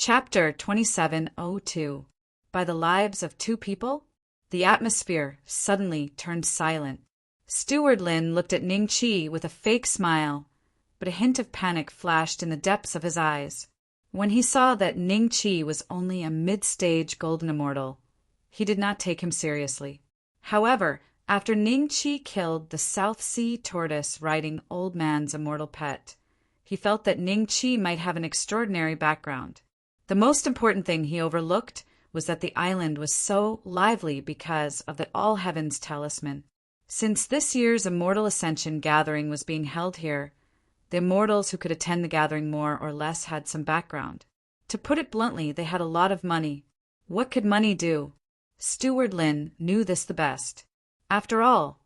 Chapter 2702. By the Lives of Two People? The atmosphere suddenly turned silent. Steward Lin looked at Ning Chi with a fake smile, but a hint of panic flashed in the depths of his eyes. When he saw that Ning Chi was only a mid-stage golden immortal, he did not take him seriously. However, after Ning Chi killed the South Sea tortoise riding old man's immortal pet, he felt that Ning Chi might have an extraordinary background. The most important thing he overlooked was that the island was so lively because of the All Heavens talisman. Since this year's Immortal Ascension gathering was being held here, the immortals who could attend the gathering more or less had some background. To put it bluntly, they had a lot of money. What could money do? Steward Lin knew this the best. After all,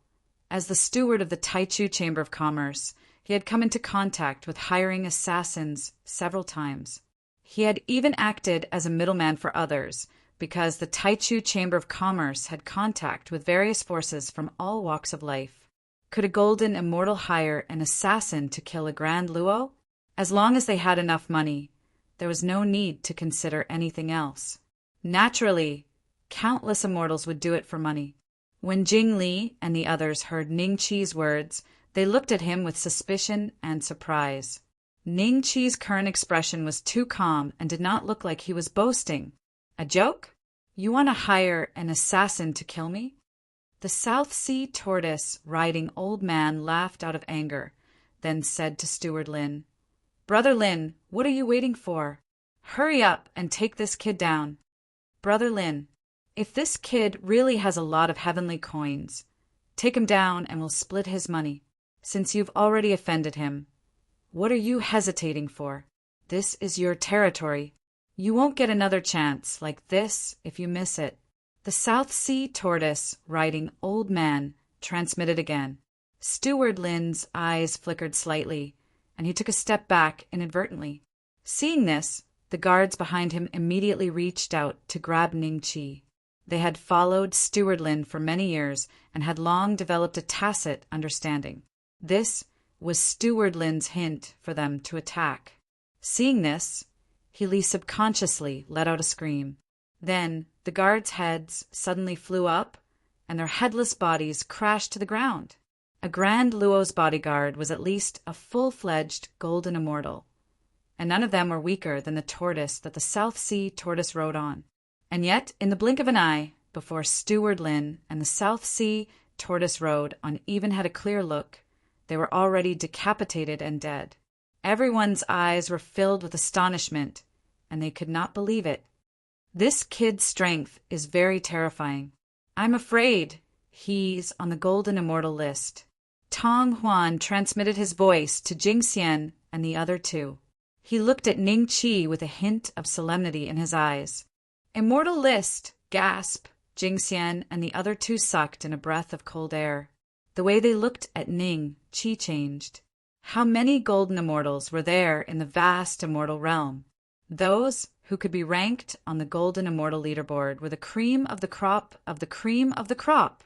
as the steward of the Taichu Chamber of Commerce, he had come into contact with hiring assassins several times. He had even acted as a middleman for others, because the Taichu Chamber of Commerce had contact with various forces from all walks of life. Could a golden immortal hire an assassin to kill a grand luo? As long as they had enough money, there was no need to consider anything else. Naturally, countless immortals would do it for money. When Jing Li and the others heard Ning Chi's words, they looked at him with suspicion and surprise. Ning Chi's current expression was too calm and did not look like he was boasting. A joke? You want to hire an assassin to kill me? The South Sea tortoise riding old man laughed out of anger, then said to Steward Lin, "Brother Lin, what are you waiting for? Hurry up and take this kid down." Brother Lin, if this kid really has a lot of heavenly coins, take him down and we'll split his money. Since you've already offended him, what are you hesitating for? This is your territory. You won't get another chance like this if you miss it. The South Sea tortoise riding old man transmitted again. Steward Lin's eyes flickered slightly, and he took a step back inadvertently. Seeing this, the guards behind him immediately reached out to grab Ning Chi. They had followed Steward Lin for many years and had long developed a tacit understanding. This was Steward Lin's hint for them to attack. Seeing this, Healy subconsciously let out a scream. Then the guards' heads suddenly flew up, and their headless bodies crashed to the ground. A Grand Luo's bodyguard was at least a full-fledged golden immortal, and none of them were weaker than the tortoise that the South Sea tortoise rode on. And yet, in the blink of an eye, before Steward Lin and the South Sea tortoise rode on even had a clear look, they were already decapitated and dead. Everyone's eyes were filled with astonishment, and they could not believe it. This kid's strength is very terrifying. I'm afraid he's on the golden immortal list. Tong Huan transmitted his voice to Jing Xian and the other two. He looked at Ning Chi with a hint of solemnity in his eyes. Immortal list, gasp! Jing Xian and the other two sucked in a breath of cold air. The way they looked at Ning Chi changed. How many golden immortals were there in the vast immortal realm? Those who could be ranked on the golden immortal leaderboard were the cream of the crop of the cream of the crop.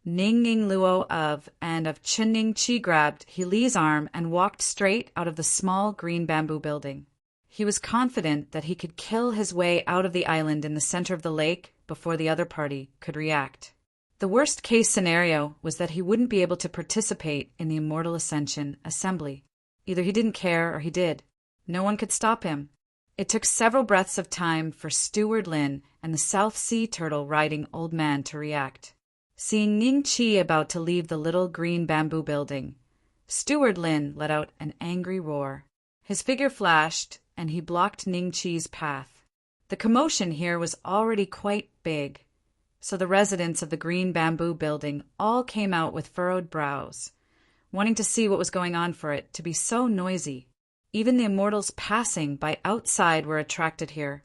Ning Luo of Chen Ning Chi grabbed Healy's arm and walked straight out of the small green bamboo building. He was confident that he could kill his way out of the island in the center of the lake before the other party could react. The worst-case scenario was that he wouldn't be able to participate in the Immortal Ascension Assembly. Either he didn't care or he did. No one could stop him. It took several breaths of time for Steward Lin and the South Sea turtle riding old man to react. Seeing Ning Chi about to leave the little green bamboo building, Steward Lin let out an angry roar. His figure flashed, and he blocked Ning Chi's path. The commotion here was already quite big, so the residents of the green bamboo building all came out with furrowed brows, wanting to see what was going on for it to be so noisy. Even the immortals passing by outside were attracted here.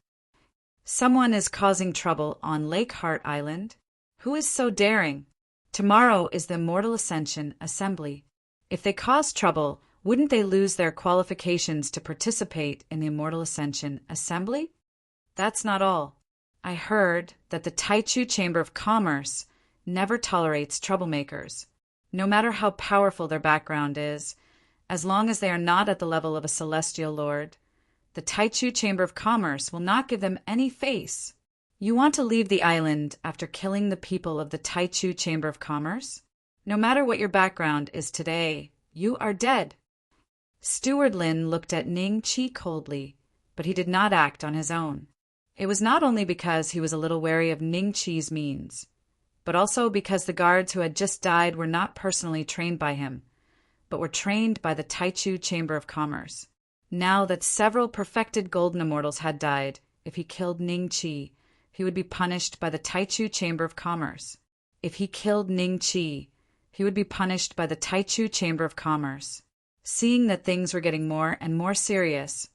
Someone is causing trouble on Lake Heart Island. Who is so daring? Tomorrow is the Immortal Ascension Assembly. If they cause trouble, wouldn't they lose their qualifications to participate in the Immortal Ascension Assembly? That's not all. I heard that the Taichu Chamber of Commerce never tolerates troublemakers. No matter how powerful their background is, as long as they are not at the level of a celestial lord, the Taichu Chamber of Commerce will not give them any face. You want to leave the island after killing the people of the Taichu Chamber of Commerce? No matter what your background is today, you are dead. Steward Lin looked at Ning Chi coldly, but he did not act on his own. It was not only because he was a little wary of Ning Chi's means, but also because the guards who had just died were not personally trained by him, but were trained by the Taichu Chamber of Commerce. Now that several perfected golden immortals had died, if he killed Ning Chi, he would be punished by the Taichu Chamber of Commerce. If he killed Ning Chi, he would be punished by the Taichu Chamber of Commerce. Seeing that things were getting more and more serious,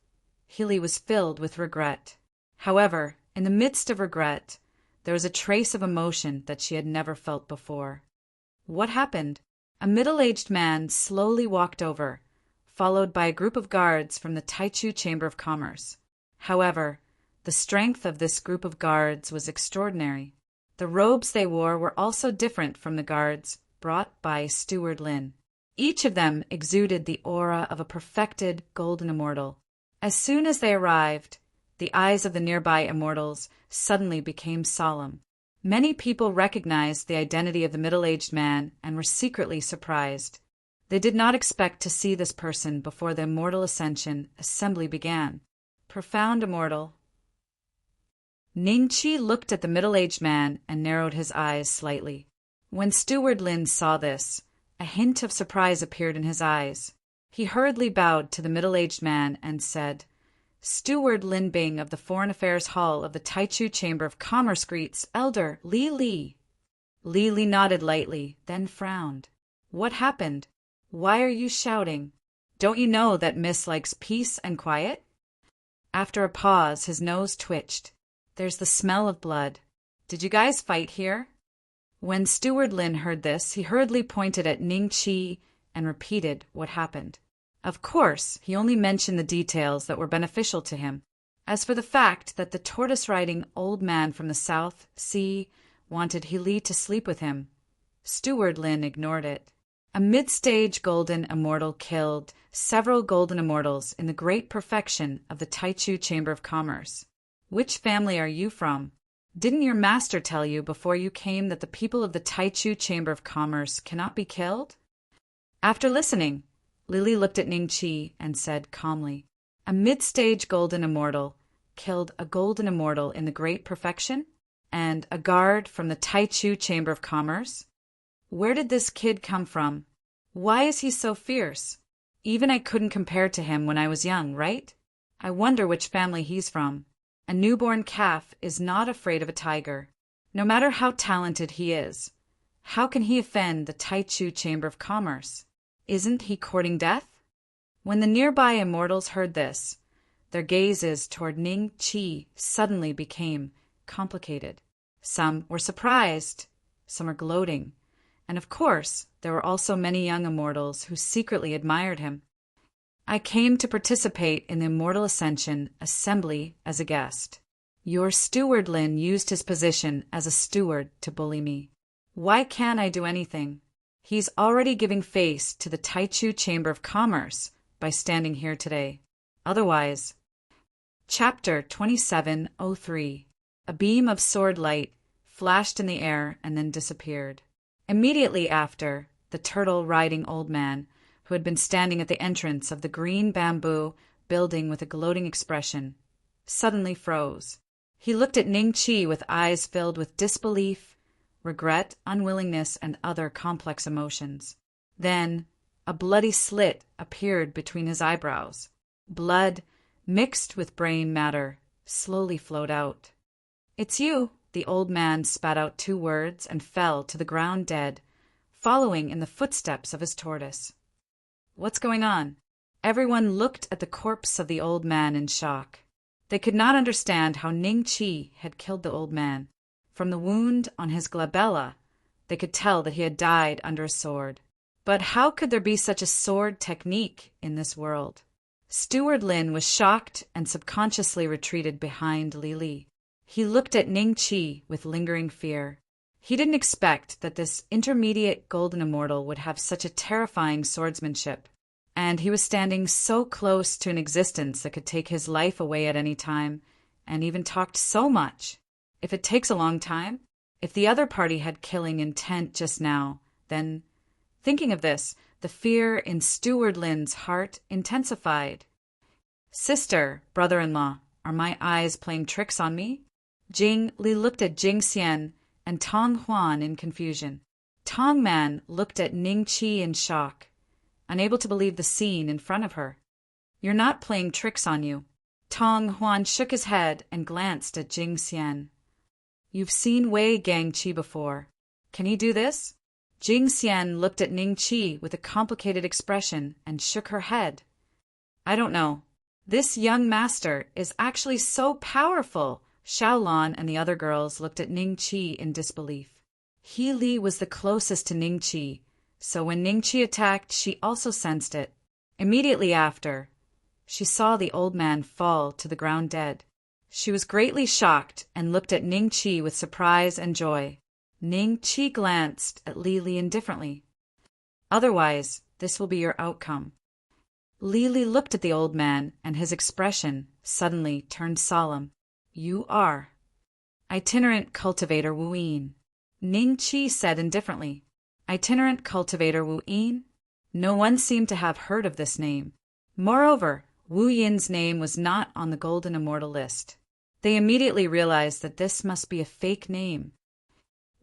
Healy was filled with regret. However, in the midst of regret, there was a trace of emotion that she had never felt before. What happened? A middle-aged man slowly walked over, followed by a group of guards from the Taichu Chamber of Commerce. However, the strength of this group of guards was extraordinary. The robes they wore were also different from the guards brought by Steward Lin. Each of them exuded the aura of a perfected golden immortal. As soon as they arrived, the eyes of the nearby immortals suddenly became solemn. Many people recognized the identity of the middle-aged man and were secretly surprised. They did not expect to see this person before the Immortal Ascension assembly began. Profound immortal. Ning Chi looked at the middle-aged man and narrowed his eyes slightly. When Steward Lin saw this, a hint of surprise appeared in his eyes. He hurriedly bowed to the middle-aged man and said, "Steward Lin Bing of the Foreign Affairs Hall of the Taichu Chamber of Commerce greets Elder Li Li." Li Li nodded lightly, then frowned. "What happened? Why are you shouting? Don't you know that Miss likes peace and quiet?" After a pause, his nose twitched. "There's the smell of blood. Did you guys fight here?" When Steward Lin heard this, he hurriedly pointed at Ning Chi and repeated what happened. Of course, he only mentioned the details that were beneficial to him. As for the fact that the tortoise-riding old man from the South Sea wanted Healy to sleep with him, Steward Lin ignored it. A mid-stage golden immortal killed several golden immortals in the great perfection of the Taichu Chamber of Commerce. Which family are you from? Didn't your master tell you before you came that the people of the Taichu Chamber of Commerce cannot be killed? After listening, Lily looked at Ning Chi and said calmly, "A mid-stage golden immortal killed a golden immortal in the great perfection? And a guard from the Taichu Chamber of Commerce? Where did this kid come from? Why is he so fierce? Even I couldn't compare to him when I was young, right? I wonder which family he's from. A newborn calf is not afraid of a tiger. No matter how talented he is, how can he offend the Taichu Chamber of Commerce? Isn't he courting death?" When the nearby immortals heard this, their gazes toward Ning Chi suddenly became complicated. Some were surprised, some were gloating, and of course, there were also many young immortals who secretly admired him. "I came to participate in the Immortal Ascension Assembly as a guest. Your Steward Lin used his position as a steward to bully me. Why can't I do anything? He's already giving face to the Taichu Chamber of Commerce by standing here today. Otherwise..." Chapter 2703. A beam of sword light flashed in the air and then disappeared. Immediately after, the turtle-riding old man, who had been standing at the entrance of the green bamboo building with a gloating expression, suddenly froze. He looked at Ning Chi with eyes filled with disbelief, regret, unwillingness, and other complex emotions. Then, a bloody slit appeared between his eyebrows. Blood, mixed with brain matter, slowly flowed out. "It's you." The old man spat out 2 words and fell to the ground dead, following in the footsteps of his tortoise. "What's going on?" Everyone looked at the corpse of the old man in shock. They could not understand how Ning Chi had killed the old man. From the wound on his glabella, they could tell that he had died under a sword. But how could there be such a sword technique in this world? Steward Lin was shocked and subconsciously retreated behind Li Li. He looked at Ning Chi with lingering fear. He didn't expect that this intermediate golden immortal would have such a terrifying swordsmanship. and he was standing so close to an existence that could take his life away at any time, and even talked so much. If it takes a long time, if the other party had killing intent just now, then, thinking of this, the fear in Steward Lin's heart intensified. Sister, brother-in-law, are my eyes playing tricks on me? Jing Li looked at Jing Xian and Tong Huan in confusion. Tong Man looked at Ning Qi in shock, unable to believe the scene in front of her. You're not playing tricks on you. Tong Huan shook his head and glanced at Jing Xian. You've seen Wei Gangqi before. Can he do this? Jing Xian looked at Ning Qi with a complicated expression and shook her head. I don't know. This young master is actually so powerful. Xiaolan and the other girls looked at Ning Qi in disbelief. He Li was the closest to Ning Qi, so when Ning Qi attacked, she also sensed it. Immediately after, she saw the old man fall to the ground dead. She was greatly shocked and looked at Ning Qi with surprise and joy. Ning Qi glanced at Li Li indifferently. Otherwise, this will be your outcome. Li Li looked at the old man, and his expression suddenly turned solemn. You are Itinerant Cultivator Wu Yin. Ning Qi said indifferently. Itinerant Cultivator Wu Yin? No one seemed to have heard of this name. Moreover, Wu Yin's name was not on the Golden Immortal list. They immediately realized that this must be a fake name.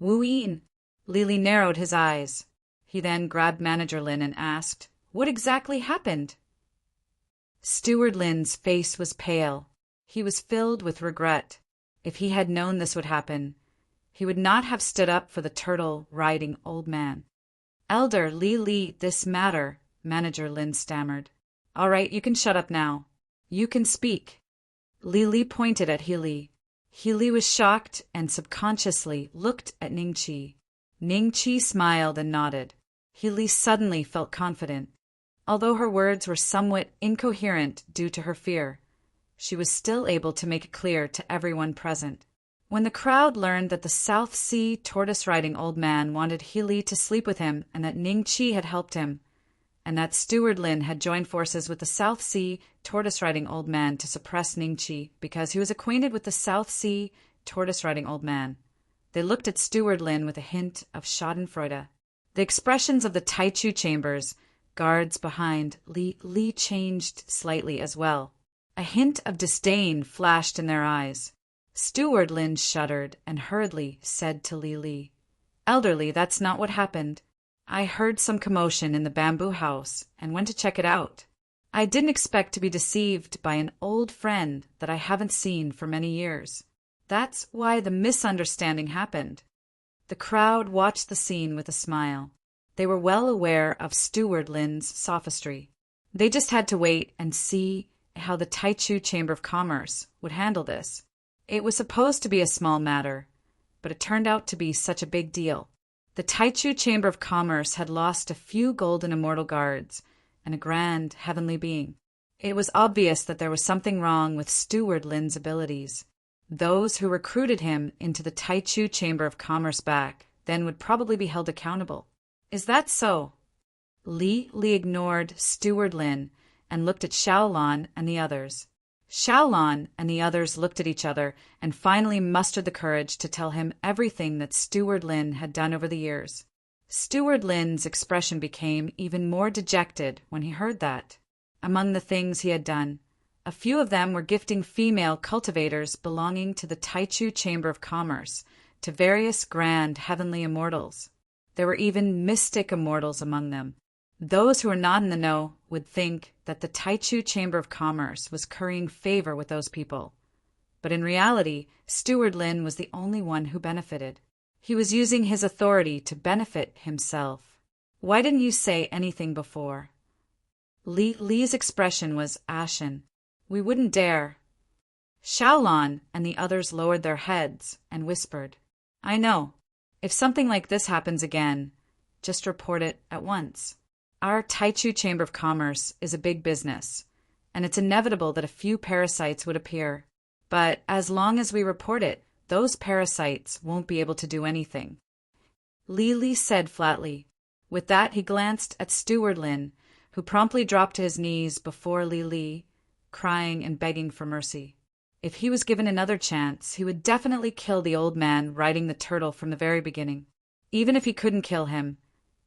Wu Yin. Li Li narrowed his eyes. He then grabbed Manager Lin and asked, What exactly happened? Steward Lin's face was pale. He was filled with regret. If he had known this would happen, he would not have stood up for the turtle-riding old man. Elder Li Li, this matter, Manager Lin stammered. All right, you can shut up now. You can speak. Li Li pointed at He Li. He Li was shocked and subconsciously looked at Ning Qi. Ning Qi smiled and nodded. He Li suddenly felt confident. Although her words were somewhat incoherent due to her fear, she was still able to make it clear to everyone present. When the crowd learned that the South Sea tortoise-riding old man wanted He Li to sleep with him and that Ning Qi had helped him, and that Steward Lin had joined forces with the South Sea tortoise-riding old man to suppress Ning Qi because he was acquainted with the South Sea tortoise-riding old man, they looked at Steward Lin with a hint of schadenfreude. The expressions of the Taichu chambers, guards behind Li changed slightly as well. A hint of disdain flashed in their eyes. Steward Lin shuddered and hurriedly said to Li Li, Elderly, that's not what happened. I heard some commotion in the bamboo house and went to check it out. I didn't expect to be deceived by an old friend that I haven't seen for many years. That's why the misunderstanding happened. The crowd watched the scene with a smile. They were well aware of Steward Lin's sophistry. They just had to wait and see how the Taichu Chamber of Commerce would handle this. It was supposed to be a small matter, but it turned out to be such a big deal. The Taichu Chamber of Commerce had lost a few golden immortal guards and a grand heavenly being. It was obvious that there was something wrong with Steward Lin's abilities. Those who recruited him into the Taichu Chamber of Commerce back then would probably be held accountable. Is that so? Li ignored Steward Lin and looked at Xiaolan and the others. Xiaolan and the others looked at each other and finally mustered the courage to tell him everything that Steward Lin had done over the years. Steward Lin's expression became even more dejected when he heard that. Among the things he had done, a few of them were gifting female cultivators belonging to the Taichu Chamber of Commerce to various grand heavenly immortals. There were even mystic immortals among them. Those who were not in the know would think that the Taichu Chamber of Commerce was currying favor with those people. But in reality, Steward Lin was the only one who benefited. He was using his authority to benefit himself. Why didn't you say anything before? Li's expression was ashen. We wouldn't dare. Xiaolan and the others lowered their heads and whispered, I know. If something like this happens again, just report it at once. Our Taichu Chamber of Commerce is a big business, and it's inevitable that a few parasites would appear. But as long as we report it, those parasites won't be able to do anything. Li said flatly. With that, he glanced at Steward Lin, who promptly dropped to his knees before Li Li, crying and begging for mercy. If he was given another chance, he would definitely kill the old man riding the turtle from the very beginning. Even if he couldn't kill him,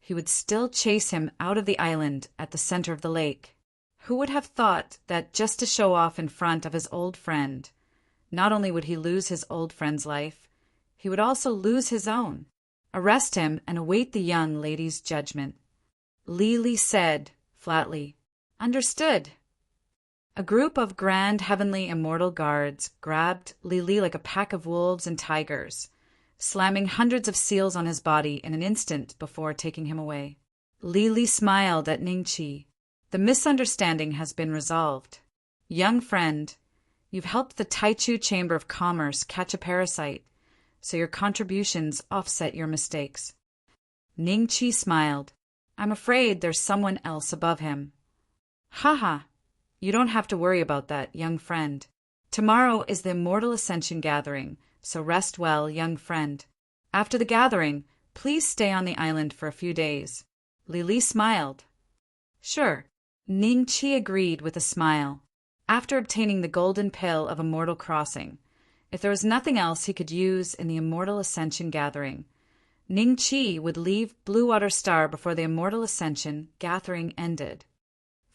he would still chase him out of the island at the center of the lake. Who would have thought that just to show off in front of his old friend, not only would he lose his old friend's life, he would also lose his own. Arrest him and await the young lady's judgment. Li Li said, flatly, "Understood." A group of grand heavenly immortal guards grabbed Li Li like a pack of wolves and tigers, slamming hundreds of seals on his body in an instant before taking him away. Li Li smiled at Ningqi. "The misunderstanding has been resolved. Young friend, you've helped the Taichu Chamber of Commerce catch a parasite, so your contributions offset your mistakes." Ningqi smiled. "I'm afraid there's someone else above him." "Haha. You don't have to worry about that, young friend. Tomorrow is the Immortal Ascension Gathering, so rest well, young friend. After the gathering, please stay on the island for a few days." Li Li smiled. "Sure." Ningqi agreed with a smile. After obtaining the golden pill of Immortal Crossing, if there was nothing else he could use in the Immortal Ascension Gathering, Ningqi would leave Bluewater Star before the Immortal Ascension Gathering ended.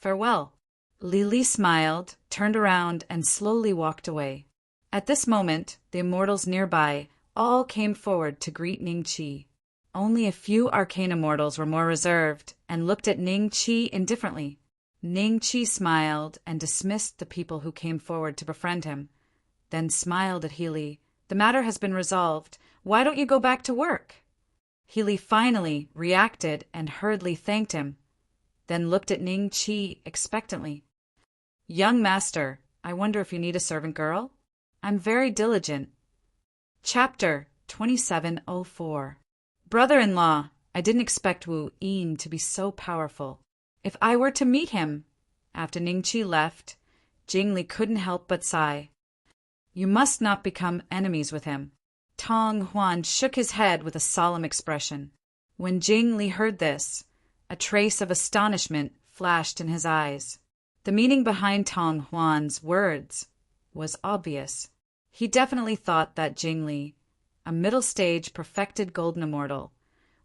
"Farewell." Li Li smiled, turned around, and slowly walked away. At this moment, the immortals nearby all came forward to greet Ningqi. Only a few arcane immortals were more reserved and looked at Ningqi indifferently. Ningqi smiled and dismissed the people who came forward to befriend him, then smiled at Healy. "The matter has been resolved. Why don't you go back to work?" Healy finally reacted and hurriedly thanked him, then looked at Ningqi expectantly. "Young master, I wonder if you need a servant girl? I'm very diligent." Chapter 2704. Brother-in-law, I didn't expect Wu Yin to be so powerful. If I were to meet him. After Ningqi left, Jingli couldn't help but sigh. You must not become enemies with him. Tong Huan shook his head with a solemn expression. When Jingli heard this, a trace of astonishment flashed in his eyes. The meaning behind Tong Huan's words was obvious. He definitely thought that Jingli, a middle-stage perfected golden immortal,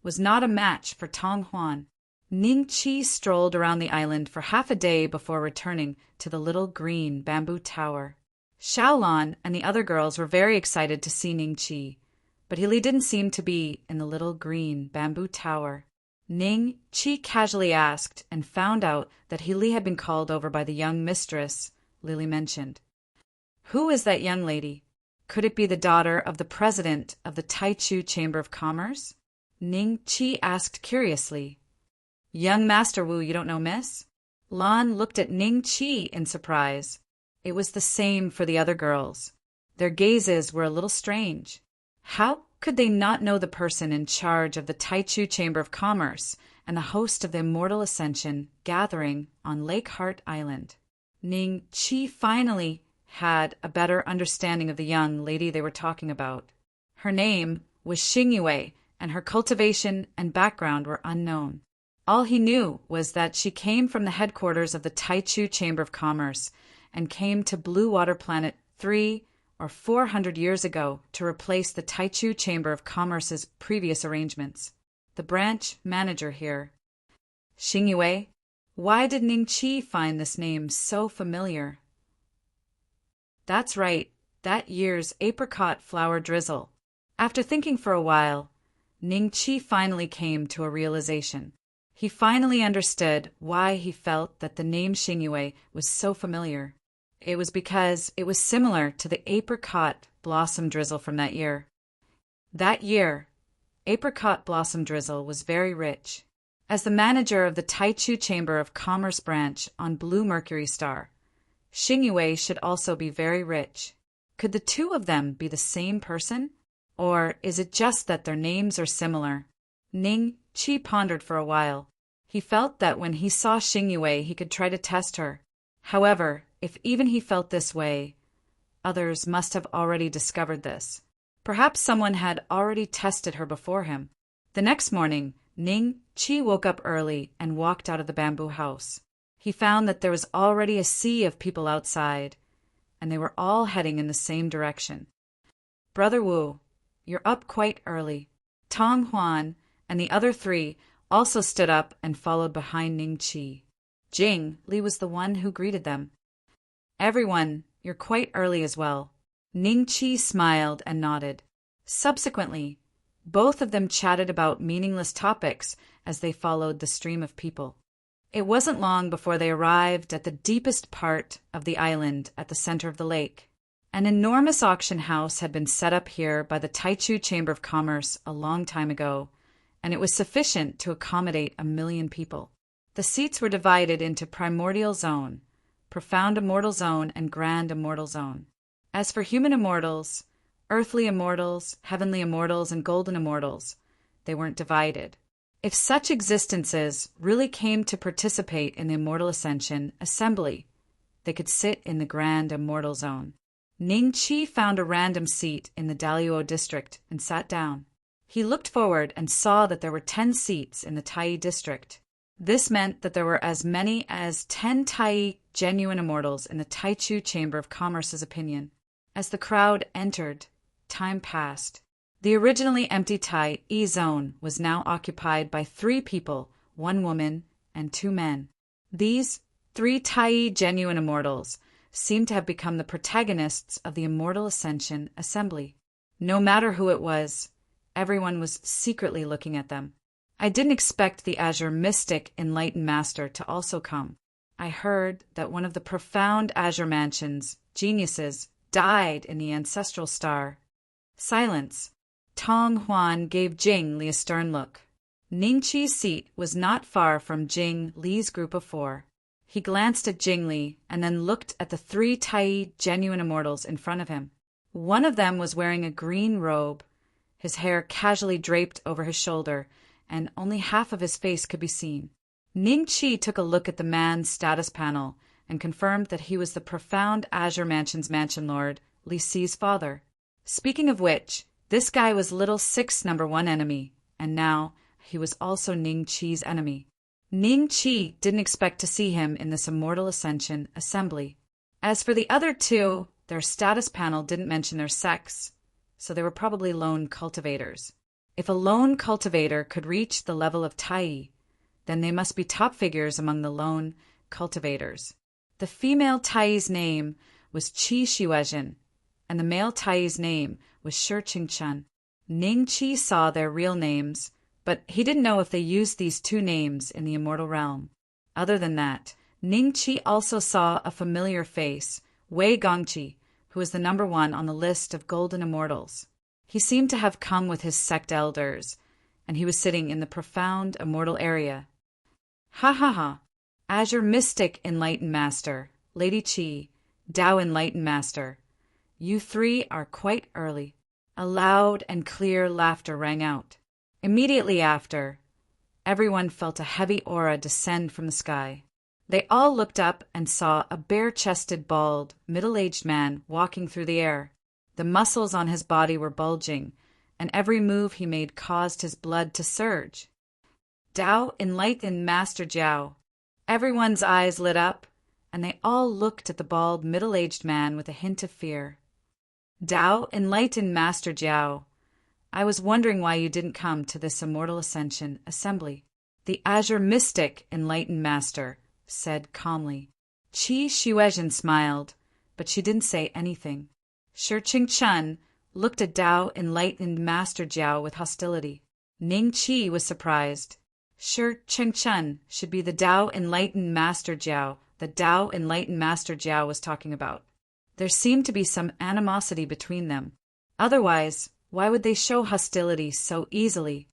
was not a match for Tong Huan. Ningqi strolled around the island for half a day before returning to the little green bamboo tower. Xiaolan and the other girls were very excited to see Ningqi, but Healy didn't seem to be in the little green bamboo tower. Ningqi casually asked and found out that Healy had been called over by the young mistress Lily mentioned. Who is that young lady? Could it be the daughter of the president of the Taichu Chamber of Commerce? Ningqi asked curiously. Young Master Wu, you don't know, miss? Lan looked at Ningqi in surprise. It was the same for the other girls. Their gazes were a little strange. How could they not know the person in charge of the Taichu Chamber of Commerce and the host of the Immortal Ascension gathering on Lake Heart Island? Ningqi finally had a better understanding of the young lady they were talking about. Her name was Xingyue, and her cultivation and background were unknown. All he knew was that she came from the headquarters of the Taichu Chamber of Commerce and came to Blue Water Planet 300 or 400 years ago to replace the Taichu Chamber of Commerce's previous arrangements. The branch manager here. Xingyue, why did Ningqi find this name so familiar? That's right, that year's apricot flower drizzle. After thinking for a while, Ningqi finally came to a realization. He finally understood why he felt that the name Xingyue was so familiar. It was because it was similar to the apricot blossom drizzle from that year. That year, apricot blossom drizzle was very rich. As the manager of the Taichu Chamber of Commerce branch on Blue Mercury Star, Xingyue should also be very rich. Could the two of them be the same person? Or is it just that their names are similar? Ningqi pondered for a while. He felt that when he saw Xingyue, he could try to test her. However, if even he felt this way, others must have already discovered this. Perhaps someone had already tested her before him. The next morning, Ning Qi woke up early and walked out of the bamboo house. He found that there was already a sea of people outside, and they were all heading in the same direction. "Brother Wu, you're up quite early." Tong Huan and the other three also stood up and followed behind Ning Qi. Jing Li was the one who greeted them. "Everyone, you're quite early as well." Ning Qi smiled and nodded. Subsequently, both of them chatted about meaningless topics as they followed the stream of people. It wasn't long before they arrived at the deepest part of the island at the center of the lake. An enormous auction house had been set up here by the Taichu Chamber of Commerce a long time ago, and it was sufficient to accommodate 1 million people. The seats were divided into Primordial Zone, Profound Immortal Zone, and Grand Immortal Zone. As for human immortals, earthly immortals, heavenly immortals, and golden immortals, they weren't divided. If such existences really came to participate in the Immortal Ascension Assembly, they could sit in the Grand Immortal Zone. Ning Qi found a random seat in the Daluo district and sat down. He looked forward and saw that there were 10 seats in the Tai district. This meant that there were as many as 10 Tai genuine immortals in the Taichu Chamber of Commerce's opinion. As the crowd entered, time passed. The originally empty Tai zone was now occupied by 3 people, 1 woman, and 2 men. These 3 Tai genuine immortals seemed to have become the protagonists of the Immortal Ascension Assembly. No matter who it was, everyone was secretly looking at them. I didn't expect the Azure Mystic Enlightened Master to also come. I heard that one of the profound Azure Mansion's geniuses died in the ancestral star. Silence. Tong Huan gave Jing Li a stern look. Ning Qi's seat was not far from Jing Li's group of 4. He glanced at Jing Li and then looked at the 3 Tai genuine immortals in front of him. One of them was wearing a green robe, his hair casually draped over his shoulder, and only half of his face could be seen. Ning Qi took a look at the man's status panel and confirmed that he was the profound Azure Mansion's Mansion Lord, Li Si's father. Speaking of which, this guy was Little Six's #1 enemy, and now he was also Ning Qi's enemy. Ning Qi didn't expect to see him in this Immortal Ascension Assembly. As for the other 2, their status panel didn't mention their sex, so they were probably lone cultivators. If a lone cultivator could reach the level of Tai, then they must be top figures among the lone cultivators. The female Tai's name was Qi Shiwezhen, and the male Tai's name was Shi Qingchen. Ning Qi saw their real names, but he didn't know if they used these 2 names in the immortal realm. Other than that, Ning Qi also saw a familiar face, Wei Gongqi, who was the #1 on the list of golden immortals. He seemed to have come with his sect elders, and he was sitting in the profound immortal area. "Ha ha ha! Azure Mystic Enlightened Master, Lady Qi, Tao Enlightened Master, you 3 are quite early." A loud and clear laughter rang out. Immediately after, everyone felt a heavy aura descend from the sky. They all looked up and saw a bare-chested, bald, middle-aged man walking through the air. The muscles on his body were bulging, and every move he made caused his blood to surge. Tao Enlightened Master Jiao. Everyone's eyes lit up, and they all looked at the bald, middle-aged man with a hint of fear. Tao Enlightened Master Jiao, I was wondering why you didn't come to this Immortal Ascension Assembly. The Azure Mystic Enlightened Master said calmly. Qi Shiwezhen smiled, but she didn't say anything. Shi Qingchen looked at Tao Enlightened Master Jiao with hostility. Ning Qi was surprised. Shi Qingchen should be the Tao Enlightened Master Jiao that Tao Enlightened Master Jiao was talking about. There seemed to be some animosity between them. Otherwise, why would they show hostility so easily?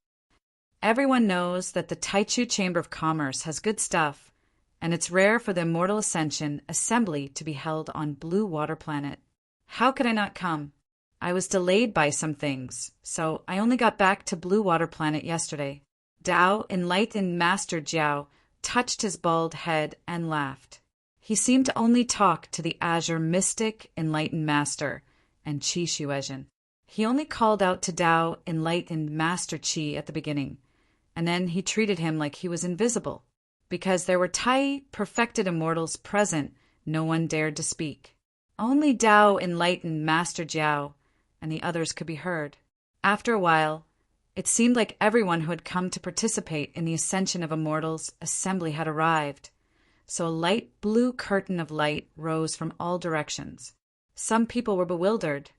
Everyone knows that the Taichu Chamber of Commerce has good stuff, and it's rare for the Immortal Ascension Assembly to be held on Blue Water Planet. How could I not come? I was delayed by some things, so I only got back to Blue Water Planet yesterday. Tao Enlightened Master Jiao touched his bald head and laughed. He seemed to only talk to the Azure Mystic Enlightened Master and Qi Shiwezhen. He only called out to Tao Enlightened Master Qi at the beginning, and then he treated him like he was invisible. Because there were Tai perfected immortals present, no one dared to speak. Only Tao enlightened Master Jiao, and the others could be heard. After a while, it seemed like everyone who had come to participate in the ascension of immortals assembly had arrived. So a light blue curtain of light rose from all directions. Some people were bewildered,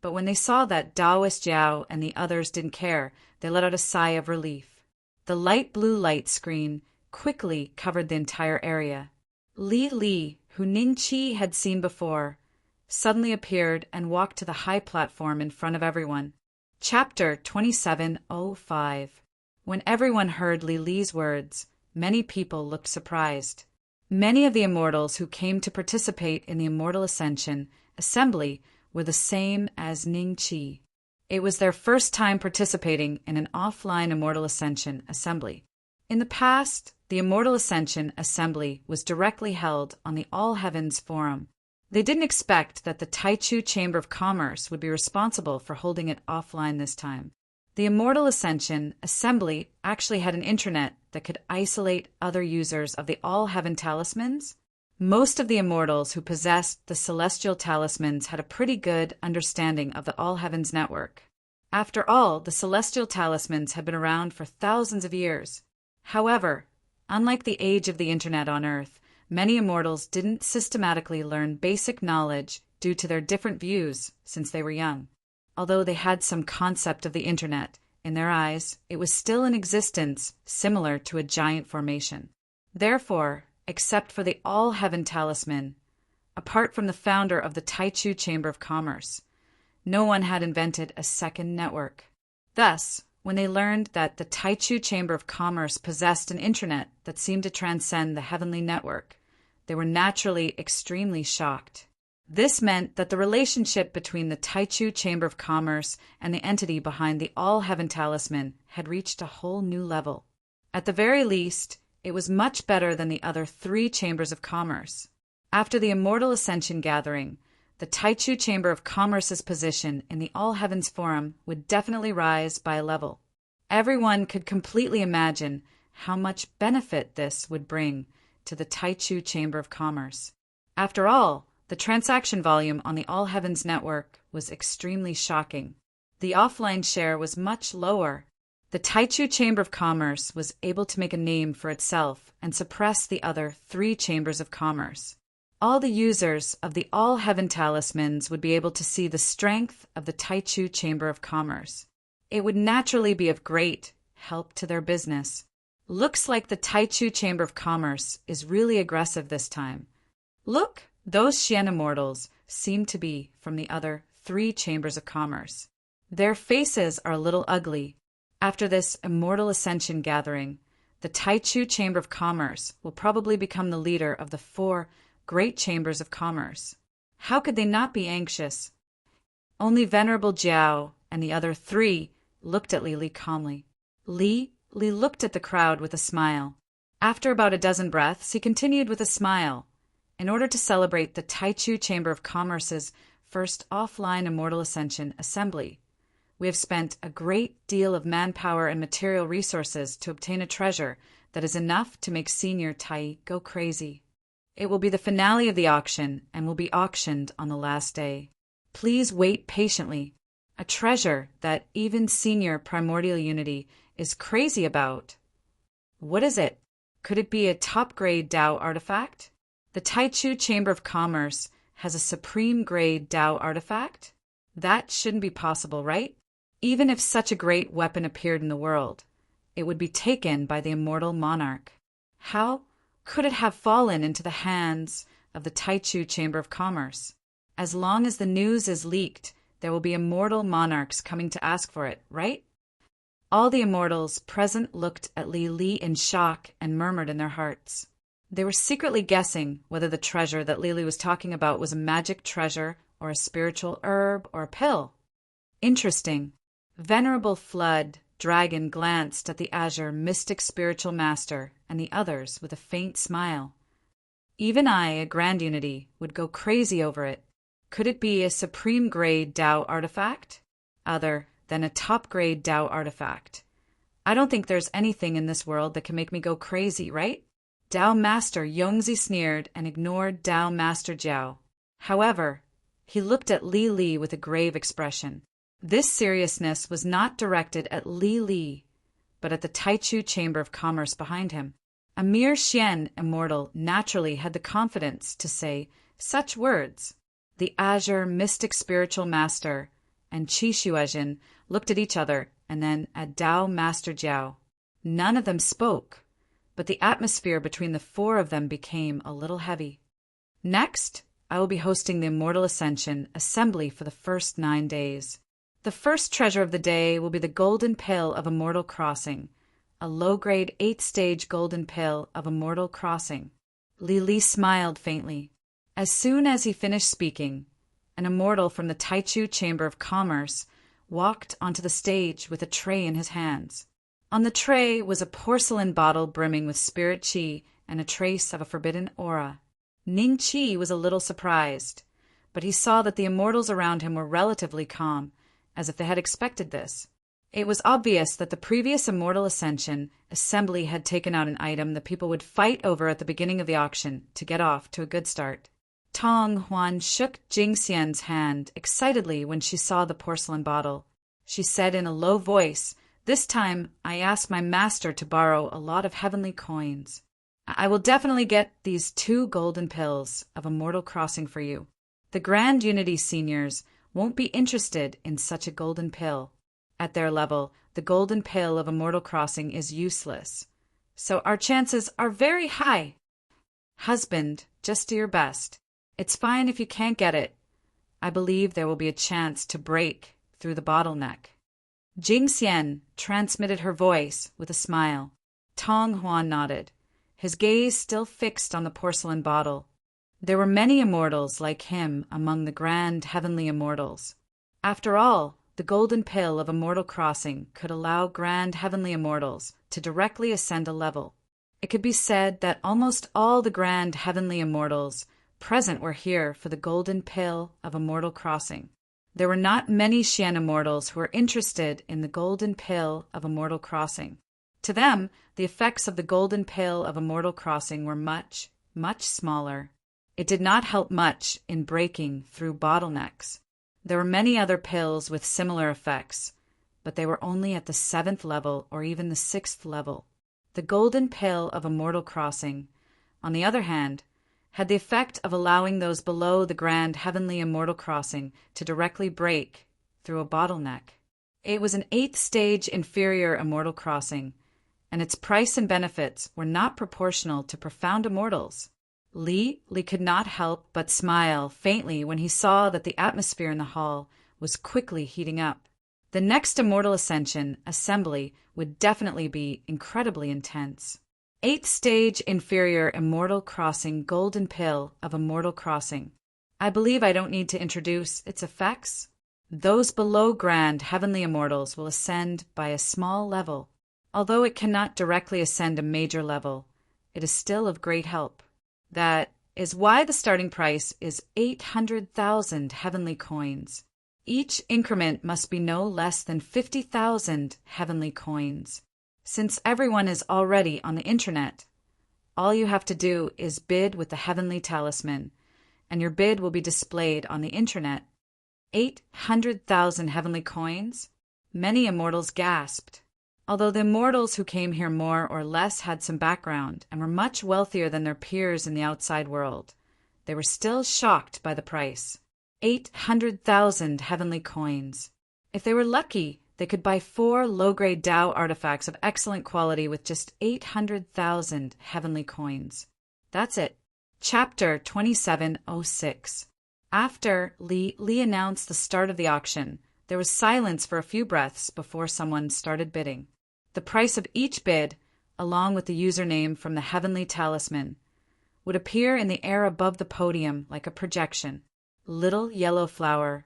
but when they saw that Taoist Jiao and the others didn't care, they let out a sigh of relief. The light blue light screen quickly covered the entire area. Li, who Ning Qi had seen before, suddenly appeared and walked to the high platform in front of everyone. Chapter 2705. When everyone heard Li's words, many people looked surprised. Many of the immortals who came to participate in the Immortal Ascension assembly were the same as Ning Qi. It was their first time participating in an offline Immortal Ascension assembly. In the past, the Immortal Ascension assembly was directly held on the All Heavens Forum. They didn't expect that the Taichu Chamber of Commerce would be responsible for holding it offline this time. The Immortal Ascension assembly actually had an intranet that could isolate other users of the All Heaven Talismans. Most of the immortals who possessed the Celestial Talismans had a pretty good understanding of the All Heavens network. After all, the Celestial Talismans had been around for thousands of years. However, unlike the age of the Internet on Earth, many immortals didn't systematically learn basic knowledge due to their different views since they were young. Although they had some concept of the Internet, in their eyes, it was still in existence, similar to a giant formation. Therefore, except for the All Heaven Talisman, apart from the founder of the Taichu Chamber of Commerce, no one had invented a second network. Thus, when they learned that the Taichu Chamber of Commerce possessed an intranet that seemed to transcend the heavenly network, they were naturally extremely shocked. This meant that the relationship between the Taichu Chamber of Commerce and the entity behind the All Heaven Talisman had reached a whole new level. At the very least, it was much better than the other 3 chambers of commerce. After the Immortal Ascension gathering, the Taichu Chamber of Commerce's position in the All Heavens Forum would definitely rise by a level. Everyone could completely imagine how much benefit this would bring to the Taichu Chamber of Commerce. After all, the transaction volume on the All Heavens network was extremely shocking. The offline share was much lower. The Taichu Chamber of Commerce was able to make a name for itself and suppress the other 3 chambers of commerce. All the users of the All Heaven Talismans would be able to see the strength of the Taichu Chamber of Commerce. It would naturally be of great help to their business. Looks like the Taichu Chamber of Commerce is really aggressive this time. Look, those Xian immortals seem to be from the other 3 chambers of commerce. Their faces are a little ugly. After this Immortal Ascension gathering, the Taichu Chamber of Commerce will probably become the leader of the 4 great chambers of commerce. How could they not be anxious? Only Venerable Jiao and the other 3 looked at Li calmly. Li looked at the crowd with a smile. After about a dozen breaths, he continued with a smile. In order to celebrate the Taichu Chamber of Commerce's first offline Immortal Ascension assembly, we have spent a great deal of manpower and material resources to obtain a treasure that is enough to make Senior Tai go crazy. It will be the finale of the auction and will be auctioned on the last day. Please wait patiently. A treasure that even Senior Primordial Unity is crazy about. What is it? Could it be a top-grade Tao artifact? The Taichu Chamber of Commerce has a supreme-grade Tao artifact? That shouldn't be possible, right? Even if such a great weapon appeared in the world, it would be taken by the immortal monarch. How could it have fallen into the hands of the Taichu Chamber of Commerce? As long as the news is leaked, there will be immortal monarchs coming to ask for it, right? All the immortals present looked at Li in shock and murmured in their hearts. They were secretly guessing whether the treasure that Li was talking about was a magic treasure or a spiritual herb or a pill. Interesting. Venerable Flood Dragon glanced at the azure mystic spiritual master and the others with a faint smile. Even I, a Grand Unity, would go crazy over it. Could it be a supreme-grade Tao artifact? Other than a top-grade Tao artifact. I don't think there's anything in this world that can make me go crazy, right? Dao Master Yongzi sneered and ignored Dao Master Jiao. However, he looked at Li Li with a grave expression. This seriousness was not directed at Li Li, but at the Taichu Chamber of Commerce behind him. A mere Xian immortal naturally had the confidence to say such words. The Azure Mystic Spiritual Master and Qi Shuezhen looked at each other and then at Dao Master Jiao. None of them spoke, but the atmosphere between the four of them became a little heavy. Next, I will be hosting the Immortal Ascension Assembly for the first 9 days. The first treasure of the day will be the Golden Pill of Immortal Crossing, a low-grade 8th-stage Golden Pill of Immortal Crossing. Li Li smiled faintly. As soon as he finished speaking, an immortal from the Taichu Chamber of Commerce walked onto the stage with a tray in his hands. On the tray was a porcelain bottle brimming with spirit qi and a trace of a forbidden aura. Ning Qi was a little surprised, but he saw that the immortals around him were relatively calm, as if they had expected this. It was obvious that the previous Immortal Ascension Assembly had taken out an item that people would fight over at the beginning of the auction to get off to a good start. Tong Huan shook Jingxian's hand excitedly when she saw the porcelain bottle. She said in a low voice, "This time I ask my master to borrow a lot of heavenly coins. I will definitely get these 2 golden pills of Immortal Crossing for you. The Grand Unity seniors won't be interested in such a golden pill. At their level, the golden pill of Immortal Crossing is useless. So our chances are very high. Husband, just do your best. It's fine if you can't get it. I believe there will be a chance to break through the bottleneck." Jingxian transmitted her voice with a smile. Tong Huan nodded, his gaze still fixed on the porcelain bottle. There were many immortals like him among the grand heavenly immortals. After all, the golden pill of Immortal Crossing could allow grand heavenly immortals to directly ascend a level. It could be said that almost all the grand heavenly immortals present were here for the golden pill of Immortal Crossing. There were not many Xian immortals who were interested in the golden pill of Immortal Crossing. To them, the effects of the golden pill of Immortal Crossing were much, much smaller. It did not help much in breaking through bottlenecks. There were many other pills with similar effects, but they were only at the 7th level or even the 6th level. The golden pill of Immortal Crossing, on the other hand, had the effect of allowing those below the grand heavenly Immortal Crossing to directly break through a bottleneck. It was an 8th-stage inferior Immortal Crossing, and its price and benefits were not proportional to profound immortals. Li could not help but smile faintly when he saw that the atmosphere in the hall was quickly heating up. The next Immortal Ascension Assembly would definitely be incredibly intense. 8th-stage inferior Immortal Crossing Golden Pill of Immortal Crossing. I believe I don't need to introduce its effects. Those below grand heavenly immortals will ascend by a small level. Although it cannot directly ascend a major level, it is still of great help. That is why the starting price is 800,000 heavenly coins. Each increment must be no less than 50,000 heavenly coins. Since everyone is already on the internet, all you have to do is bid with the heavenly talisman, and your bid will be displayed on the internet. 800,000 heavenly coins? Many immortals gasped. Although the immortals who came here more or less had some background and were much wealthier than their peers in the outside world, they were still shocked by the price. 800,000 heavenly coins. If they were lucky, they could buy 4 low-grade Dao artifacts of excellent quality with just 800,000 heavenly coins. That's it. Chapter 2706. After Li announced the start of the auction, there was silence for a few breaths before someone started bidding. The price of each bid, along with the username from the heavenly talisman, would appear in the air above the podium like a projection. Little Yellow Flower,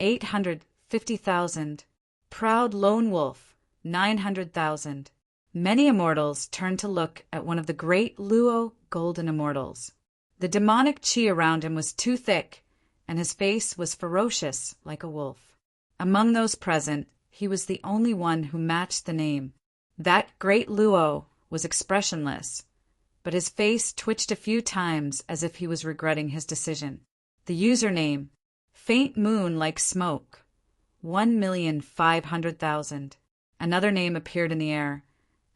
850,000. Proud Lone Wolf, 900,000. Many immortals turned to look at one of the great Luo golden immortals. The demonic qi around him was too thick, and his face was ferocious like a wolf. Among those present, he was the only one who matched the name. That great Luo was expressionless, but his face twitched a few times as if he was regretting his decision. The username, faint moon like smoke, 1,500,000. Another name appeared in the air,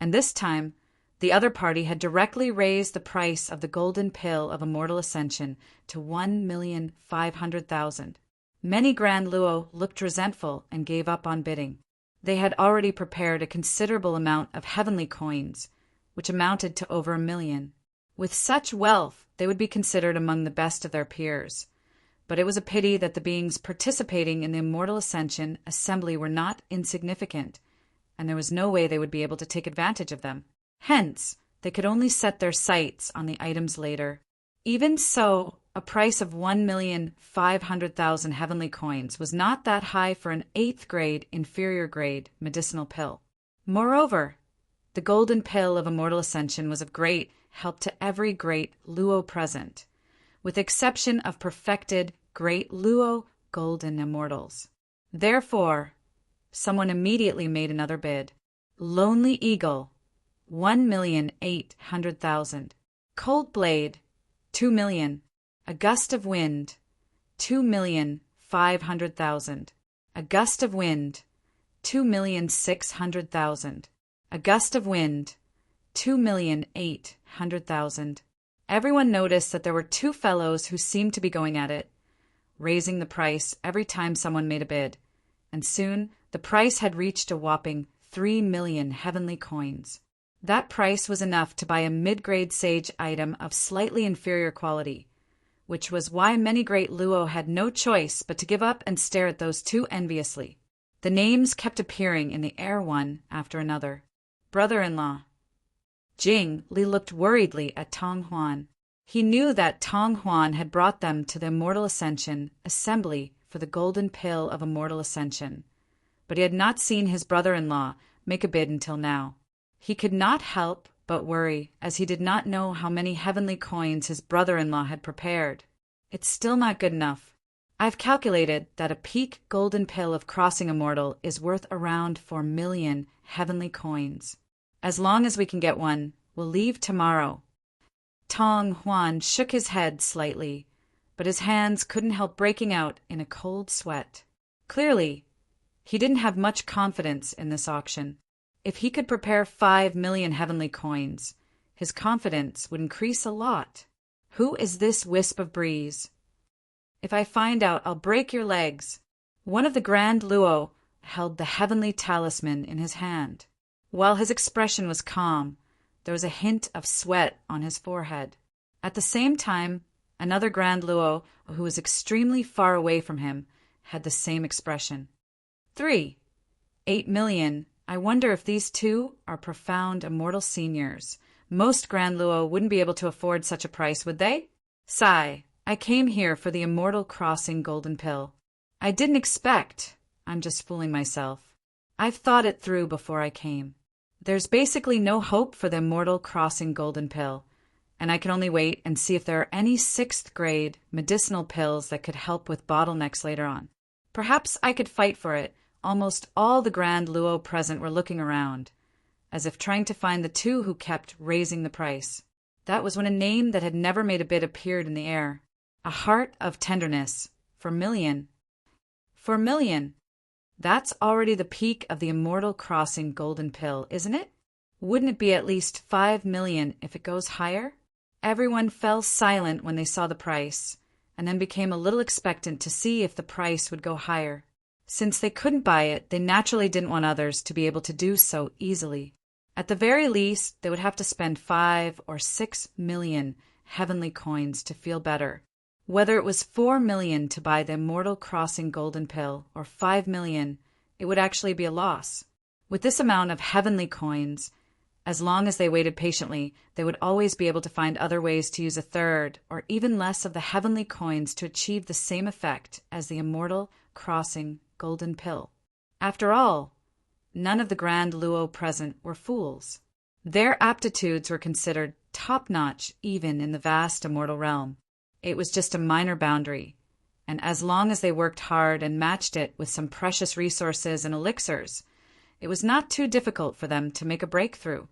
and this time the other party had directly raised the price of the golden pill of immortal ascension to 1,500,000. Many Grand Luo looked resentful and gave up on bidding. They had already prepared a considerable amount of heavenly coins, which amounted to over 1 million. With such wealth, they would be considered among the best of their peers. But it was a pity that the beings participating in the immortal ascension assembly were not insignificant, and there was no way they would be able to take advantage of them. Hence, they could only set their sights on the items later. Even so, a price of 1,500,000 heavenly coins was not that high for an 8th grade, inferior grade medicinal pill. Moreover, the golden pill of immortal ascension was of great help to every great Luo present, with exception of perfected great Luo golden immortals. Therefore, someone immediately made another bid. Lonely Eagle, 1,800,000. Cold Blade, 2 million. A Gust of Wind, 2,500,000. A Gust of Wind, 2,600,000. A Gust of Wind, 2,800,000. Everyone noticed that there were two fellows who seemed to be going at it, raising the price every time someone made a bid, and soon the price had reached a whopping 3 million heavenly coins. That price was enough to buy a mid-grade sage item of slightly inferior quality, which was why many great Luo had no choice but to give up and stare at those two enviously. The names kept appearing in the air one after another. Brother-in-law. Jing Li looked worriedly at Tong Huan. He knew that Tong Huan had brought them to the Immortal Ascension assembly for the golden pill of immortal ascension, but he had not seen his brother-in-law make a bid until now. He could not help but worry, as he did not know how many heavenly coins his brother-in-law had prepared. It's still not good enough. I've calculated that a peak golden pill of crossing immortal is worth around 4 million heavenly coins. As long as we can get one, we'll leave tomorrow. Tong Huan shook his head slightly, but his hands couldn't help breaking out in a cold sweat. Clearly, he didn't have much confidence in this auction. If he could prepare 5 million heavenly coins, his confidence would increase a lot. Who is this wisp of breeze? If I find out, I'll break your legs. One of the Grand Luo held the heavenly talisman in his hand. While his expression was calm, there was a hint of sweat on his forehead. At the same time, another Grand Luo, who was extremely far away from him, had the same expression. 8 million. I wonder if these two are profound immortal seniors. Most Grand Luo wouldn't be able to afford such a price, would they? Sigh. I came here for the immortal crossing golden pill. I didn't expect. I'm just fooling myself. I've thought it through before I came. There's basically no hope for the immortal crossing golden pill, and I can only wait and see if there are any 6th grade medicinal pills that could help with bottlenecks later on. Perhaps I could fight for it. Almost all the Grand Luo present were looking around, as if trying to find the two who kept raising the price. That was when a name that had never made a bid appeared in the air. A Heart of Tenderness, for million. For million. That's already the peak of the immortal crossing golden pill, isn't it? Wouldn't it be at least 5 million if it goes higher? Everyone fell silent when they saw the price, and then became a little expectant to see if the price would go higher. Since they couldn't buy it, they naturally didn't want others to be able to do so easily. At the very least, they would have to spend 5 or 6 million heavenly coins to feel better. Whether it was 4 million to buy the immortal crossing golden pill or 5 million, it would actually be a loss. With this amount of heavenly coins, as long as they waited patiently, they would always be able to find other ways to use a third or even less of the heavenly coins to achieve the same effect as the immortal crossing golden pill. After all, none of the Grand Luo present were fools. Their aptitudes were considered top-notch even in the vast immortal realm. It was just a minor boundary, and as long as they worked hard and matched it with some precious resources and elixirs, It was not too difficult for them to make a breakthrough.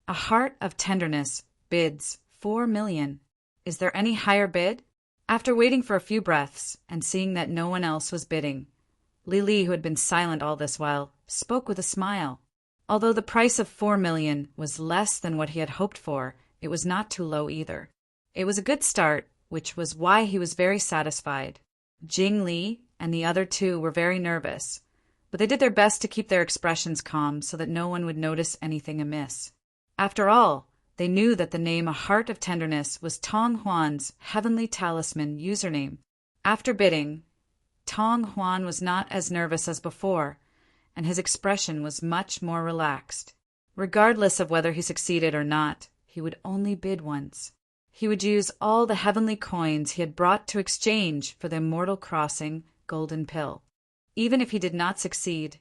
A heart of tenderness bids 4 million. Is there any higher bid? After waiting for a few breaths and seeing that no one else was bidding, Lili, who had been silent all this while, spoke with a smile. Although the price of 4 million was less than what he had hoped for, it was not too low either. It was a good start, which was why he was very satisfied. Jing Li and the other two were very nervous, but they did their best to keep their expressions calm so that no one would notice anything amiss. After all, they knew that the name A Heart of Tenderness was Tong Huan's Heavenly Talisman username. After bidding, Tong Huan was not as nervous as before, and his expression was much more relaxed. Regardless of whether he succeeded or not, he would only bid once. He would use all the heavenly coins he had brought to exchange for the Immortal Crossing golden pill. Even if he did not succeed,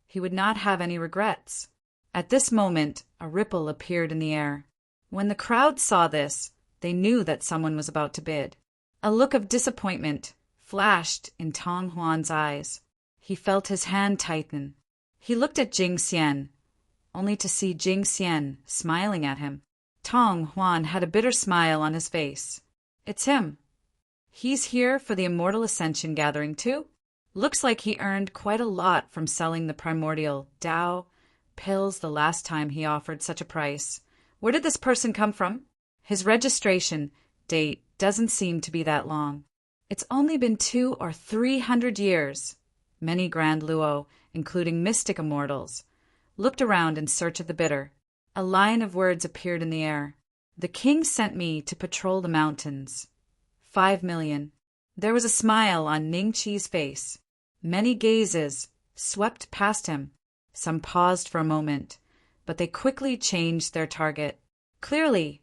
he would not have any regrets. At this moment, a ripple appeared in the air. When the crowd saw this, they knew that someone was about to bid. A look of disappointment flashed in Tong Huan's eyes. He felt his hand tighten. He looked at Jing Xian, only to see Jing Xian smiling at him. Tong Huan had a bitter smile on his face. It's him. He's here for the Immortal Ascension gathering too? Looks like he earned quite a lot from selling the primordial Dao pills the last time he offered such a price. Where did this person come from? His registration date doesn't seem to be that long. It's only been 200 or 300 years. Many Grand Luo, including mystic immortals, looked around in search of the bidder. A line of words appeared in the air. The king sent me to patrol the mountains. 5 million. There was a smile on Ning Qi's face. Many gazes swept past him. Some paused for a moment, but they quickly changed their target. Clearly,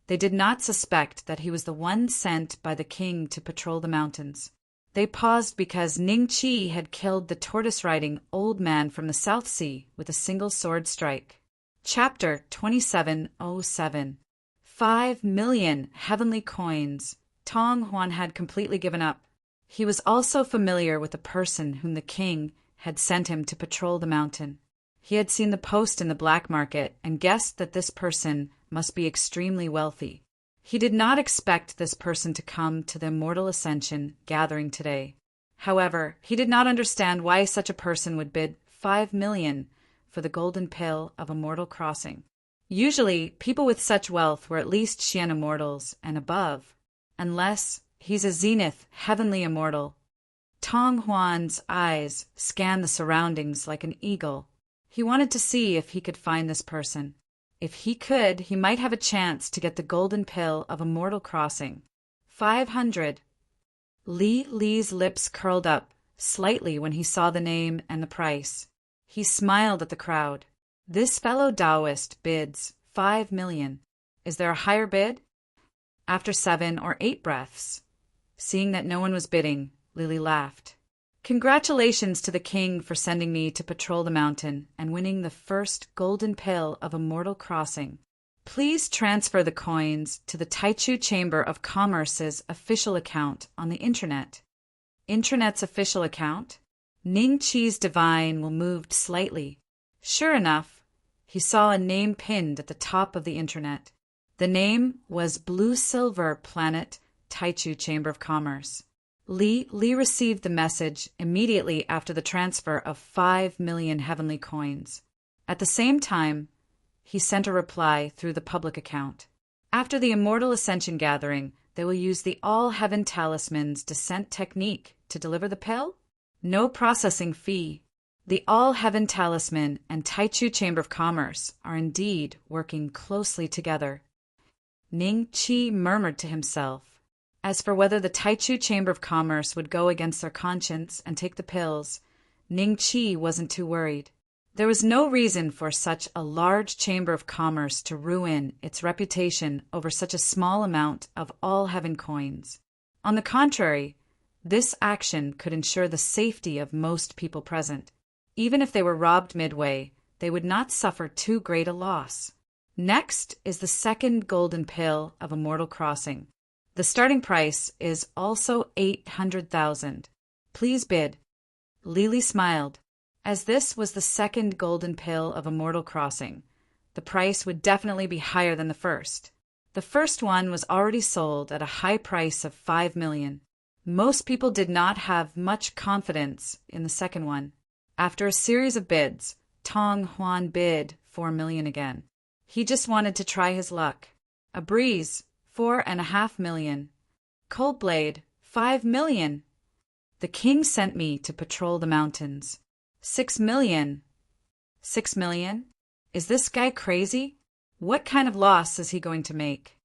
they did not suspect that he was the one sent by the king to patrol the mountains. They paused because Ning Qi had killed the tortoise-riding old man from the South Sea with a single sword strike. Chapter 2707. 5 million heavenly coins. Tong Huan had completely given up. He was also familiar with the person whom the king had sent him to patrol the mountain. He had seen the post in the black market and guessed that this person must be extremely wealthy. He did not expect this person to come to the Immortal Ascension gathering today. However, he did not understand why such a person would bid 5 million for the golden pill of Immortal Crossing. Usually, people with such wealth were at least Xian immortals and above, unless he's a zenith heavenly immortal. Tong Huan's eyes scanned the surroundings like an eagle. He wanted to see if he could find this person. If he could, he might have a chance to get the golden pill of Immortal Crossing. 500. Li's lips curled up slightly when he saw the name and the price. He smiled at the crowd. This fellow Taoist bids 5 million. Is there a higher bid? After 7 or 8 breaths, seeing that no one was bidding, Lili laughed. Congratulations to the king for sending me to patrol the mountain and winning the first golden pill of Immortal Crossing. Please transfer the coins to the Taichu Chamber of Commerce's official account on the intranet. Intranet's official account? Ning Qi's divine will moved slightly. Sure enough, he saw a name pinned at the top of the intranet. The name was Blue Silver Planet Taichu Chamber of Commerce. Li received the message immediately after the transfer of 5 million heavenly coins. At the same time, he sent a reply through the public account. After the Immortal Ascension gathering, they will use the All-Heaven Talisman's descent technique to deliver the pill? No processing fee. The All-Heaven Talisman and Taichu Chamber of Commerce are indeed working closely together. Ning Qi murmured to himself. As for whether the Taichu Chamber of Commerce would go against their conscience and take the pills, Ning Qi wasn't too worried. There was no reason for such a large chamber of commerce to ruin its reputation over such a small amount of all-heaven coins. On the contrary, this action could ensure the safety of most people present. Even if they were robbed midway, they would not suffer too great a loss. Next is the second golden pill of Immortal Crossing. The starting price is also 800,000. Please bid. Lili smiled. As this was the second golden pill of Immortal Crossing, the price would definitely be higher than the first. The first one was already sold at a high price of 5 million. Most people did not have much confidence in the second one. After a series of bids, Tong Huan bid 4 million again. He just wanted to try his luck. A breeze, 4.5 million. Cold blade, 5 million. The king sent me to patrol the mountains. 6 million. 6 million? Is this guy crazy? What kind of loss is he going to make?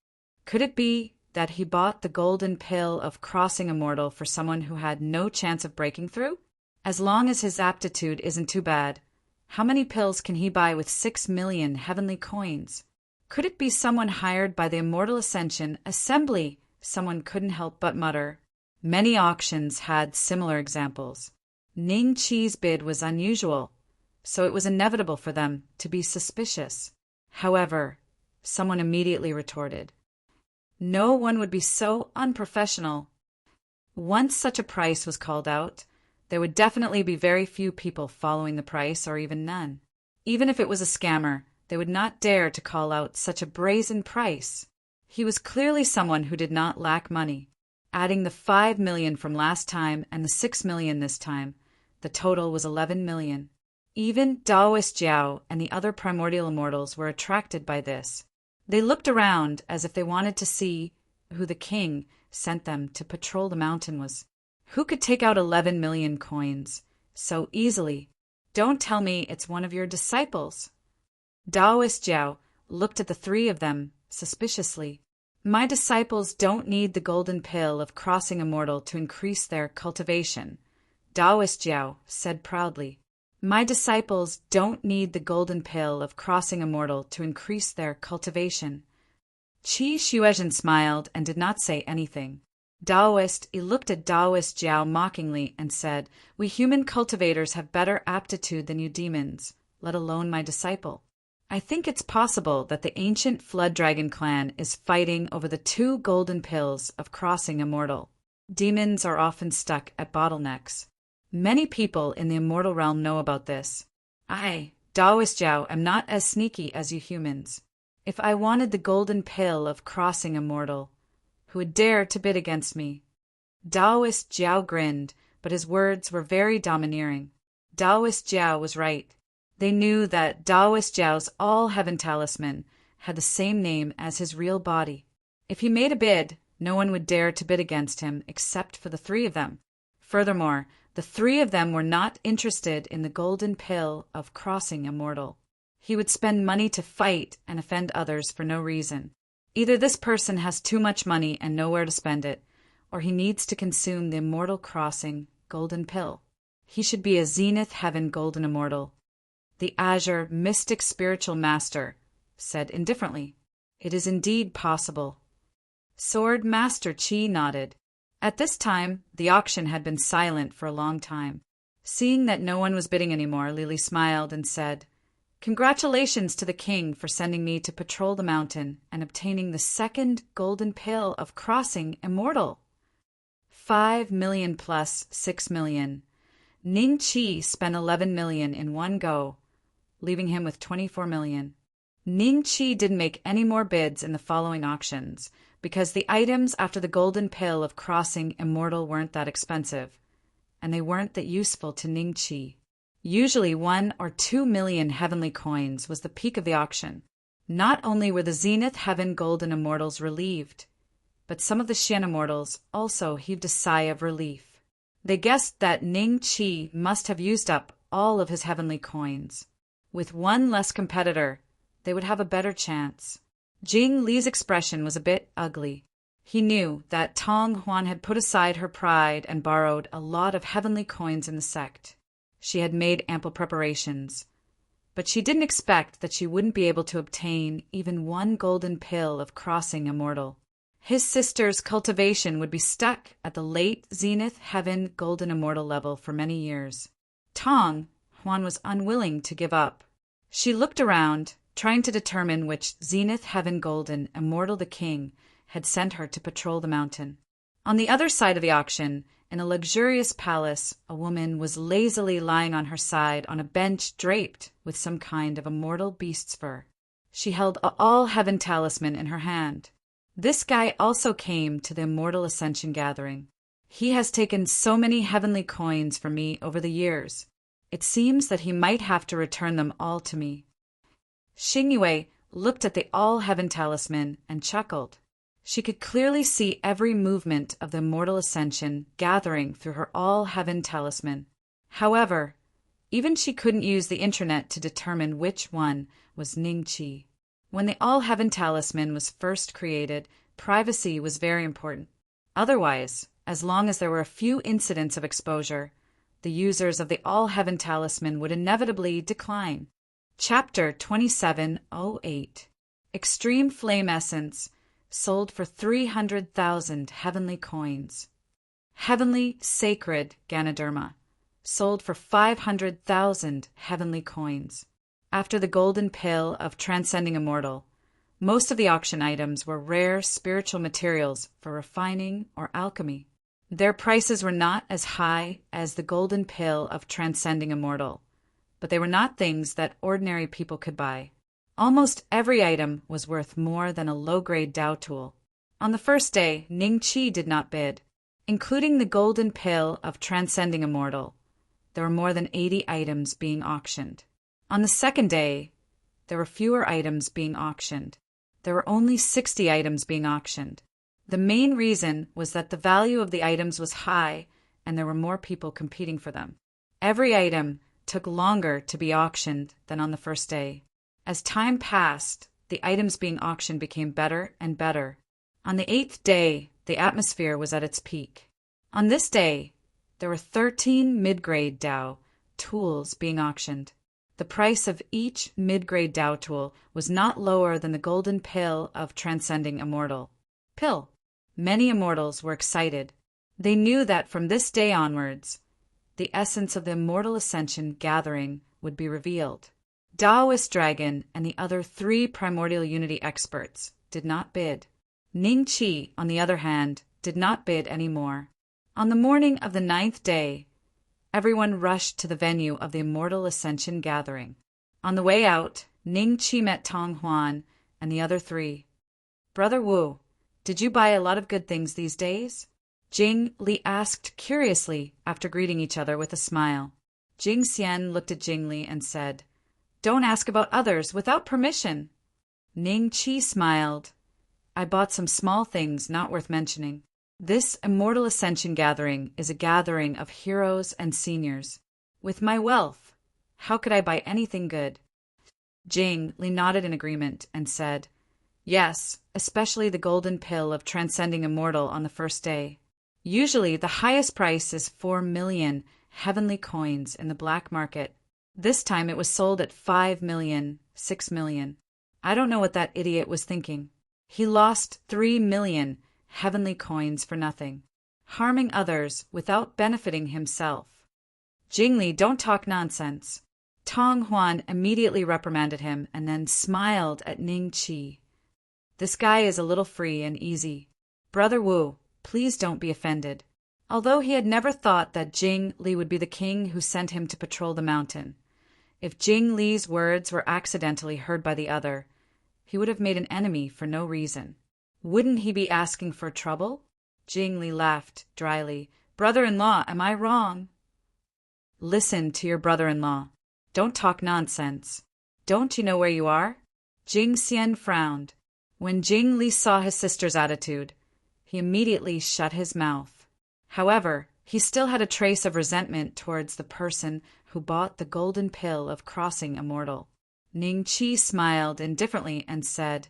Could it be that he bought the golden pill of crossing immortal for someone who had no chance of breaking through? As long as his aptitude isn't too bad, how many pills can he buy with 6 million heavenly coins? Could it be someone hired by the Immortal Ascension Assembly? Someone couldn't help but mutter. Many auctions had similar examples. Ning Qi's bid was unusual, so it was inevitable for them to be suspicious. However, someone immediately retorted, "No one would be so unprofessional." Once such a price was called out, there would definitely be very few people following the price, or even none. Even if it was a scammer, they would not dare to call out such a brazen price. He was clearly someone who did not lack money. Adding the 5 million from last time and the 6 million this time, the total was 11 million. Even Daoist Jiao and the other primordial immortals were attracted by this. They looked around as if they wanted to see who the king sent them to patrol the mountain was. Who could take out 11 million coins so easily? Don't tell me it's one of your disciples. Daoist Jiao looked at the three of them suspiciously. My disciples don't need the golden pill of crossing immortal to increase their cultivation, Daoist Jiao said proudly. My disciples don't need the golden pill of crossing immortal to increase their cultivation. Qi Xuezhen smiled and did not say anything. He looked at Daoist Jiao mockingly and said, "We human cultivators have better aptitude than you demons, let alone my disciple. I think it's possible that the ancient Flood Dragon clan is fighting over the 2 golden pills of crossing immortal. Demons are often stuck at bottlenecks. Many people in the immortal realm know about this. I, Daoist Jiao, am not as sneaky as you humans. If I wanted the golden pill of crossing immortal, who would dare to bid against me?" Daoist Jiao grinned, but his words were very domineering. Daoist Jiao was right. They knew that Daoist Jiao's all-heaven talisman had the same name as his real body. If he made a bid, no one would dare to bid against him except for the 3 of them. Furthermore, the 3 of them were not interested in the golden pill of crossing immortal. He would spend money to fight and offend others for no reason. Either this person has too much money and nowhere to spend it, or he needs to consume the immortal crossing golden pill. He should be a Zenith Heaven golden immortal. The Azure Mystic Spiritual Master said indifferently, "It is indeed possible." Sword Master Qi nodded. At this time, the auction had been silent for a long time. Seeing that no one was bidding anymore, Lily smiled and said, "Congratulations to the king for sending me to patrol the mountain and obtaining the 2nd golden pill of crossing immortal. 5 million plus 6 million. Ning Qi spent 11 million in one go, leaving him with 24 million. Ning Qi didn't make any more bids in the following auctions, because the items after the golden pill of crossing immortal weren't that expensive, and they weren't that useful to Ning Qi. Usually 1 or 2 million heavenly coins was the peak of the auction. Not only were the Zenith Heaven golden immortals relieved, but some of the Xian immortals also heaved a sigh of relief. They guessed that Ning Qi must have used up all of his heavenly coins. With one less competitor, they would have a better chance. Jing Li's expression was a bit ugly. He knew that Tong Huan had put aside her pride and borrowed a lot of heavenly coins in the sect. She had made ample preparations, but she didn't expect that she wouldn't be able to obtain even 1 golden pill of crossing immortal. His sister's cultivation would be stuck at the late Zenith Heaven golden immortal level for many years. Tong Huan was unwilling to give up. She looked around, trying to determine which Zenith Heaven golden immortal the king had sent her to patrol the mountain. On the other side of the auction, In a luxurious palace, a woman was lazily lying on her side on a bench draped with some kind of immortal beast's fur. She held a all-heaven talisman in her hand. This guy also came to the Immortal Ascension gathering. He has taken so many heavenly coins from me over the years. It seems that he might have to return them all to me. Xingyue looked at the all-heaven talisman and chuckled. She could clearly see every movement of the Immortal Ascension gathering through her all-heaven talisman. However, even she couldn't use the internet to determine which one was Ningqi. When the all-heaven talisman was first created, privacy was very important. Otherwise, as long as there were a few incidents of exposure, the users of the all-heaven talisman would inevitably decline. Chapter 2708. Extreme Flame Essence, sold for 300,000 heavenly coins. Heavenly Sacred Ganoderma, sold for 500,000 heavenly coins. After the golden pill of Transcending Immortal, most of the auction items were rare spiritual materials for refining or alchemy. Their prices were not as high as the golden pill of Transcending Immortal, but they were not things that ordinary people could buy. Almost every item was worth more than a low-grade Dao tool. On the first day, Ningqi did not bid. Including the golden pill of Transcending Immortal, there were more than 80 items being auctioned. On the second day, there were fewer items being auctioned. There were only 60 items being auctioned. The main reason was that the value of the items was high and there were more people competing for them. Every item took longer to be auctioned than on the first day. As time passed, the items being auctioned became better and better. On the 8th day, the atmosphere was at its peak. On this day, there were 13 mid-grade Dao tools being auctioned. The price of each mid-grade Dao tool was not lower than the golden pill of Transcending Immortal. Pill. Many immortals were excited. They knew that from this day onwards, the essence of the Immortal Ascension gathering would be revealed. Daoist Dragon and the other 3 Primordial Unity experts did not bid. Ningqi, on the other hand, did not bid any more. On the morning of the 9th day, everyone rushed to the venue of the Immortal Ascension gathering. On the way out, Ningqi met Tong Huan and the other 3. "Brother Wu, did you buy a lot of good things these days?" Jing Li asked curiously after greeting each other with a smile. Jing Xian looked at Jing Li and said, "Don't ask about others without permission." Ningqi smiled. "I bought some small things not worth mentioning. This Immortal Ascension gathering is a gathering of heroes and seniors. With my wealth, how could I buy anything good?" Jing Li nodded in agreement and said, "Yes, especially the golden pill of Transcending Immortal on the first day. Usually the highest price is 4 million heavenly coins in the black market. This time it was sold at 5 million, 6 million. I don't know what that idiot was thinking. He lost 3 million heavenly coins for nothing, harming others without benefiting himself." "Jingli, don't talk nonsense." Tong Huan immediately reprimanded him and then smiled at Ningqi. "This guy is a little free and easy. Brother Wu, please don't be offended." Although he had never thought that Jing Li would be the king who sent him to patrol the mountain, if Jing Li's words were accidentally heard by the other, he would have made an enemy for no reason. Wouldn't he be asking for trouble? Jing Li laughed dryly. "Brother-in-law, am I wrong?" "Listen to your brother-in-law. Don't talk nonsense. Don't you know where you are?" Jing Xian frowned. When Jing Li saw his sister's attitude, he immediately shut his mouth. However, he still had a trace of resentment towards the person who bought the golden pill of Crossing Immortal. Ningqi smiled indifferently and said,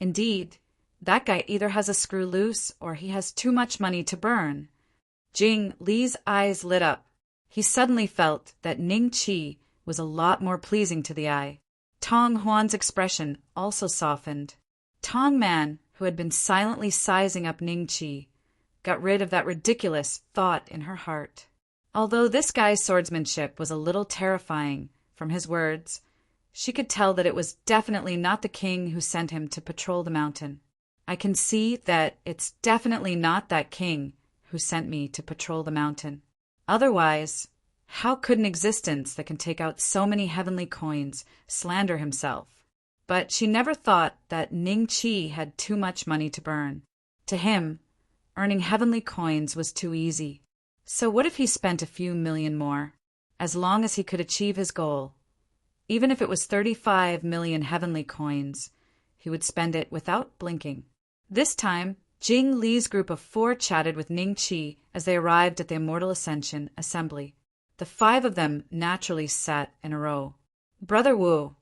"Indeed, that guy either has a screw loose or he has too much money to burn." Jing Li's eyes lit up. He suddenly felt that Ningqi was a lot more pleasing to the eye. Tong Huan's expression also softened. Tong Man, who had been silently sizing up Ningqi, got rid of that ridiculous thought in her heart. Although this guy's swordsmanship was a little terrifying from his words, she could tell that it was definitely not the king who sent him to patrol the mountain. "I can see that it's definitely not that king who sent me to patrol the mountain. Otherwise, how could an existence that can take out so many heavenly coins slander himself? But she never thought that Ning Qi had too much money to burn. To him, earning heavenly coins was too easy. So what if he spent a few million more? As long as he could achieve his goal, even if it was 35 million heavenly coins, he would spend it without blinking. This time, Jing Li's group of 4 chatted with Ning Qi as they arrived at the Immortal Ascension Assembly. The 5 of them naturally sat in a row. Brother Wu,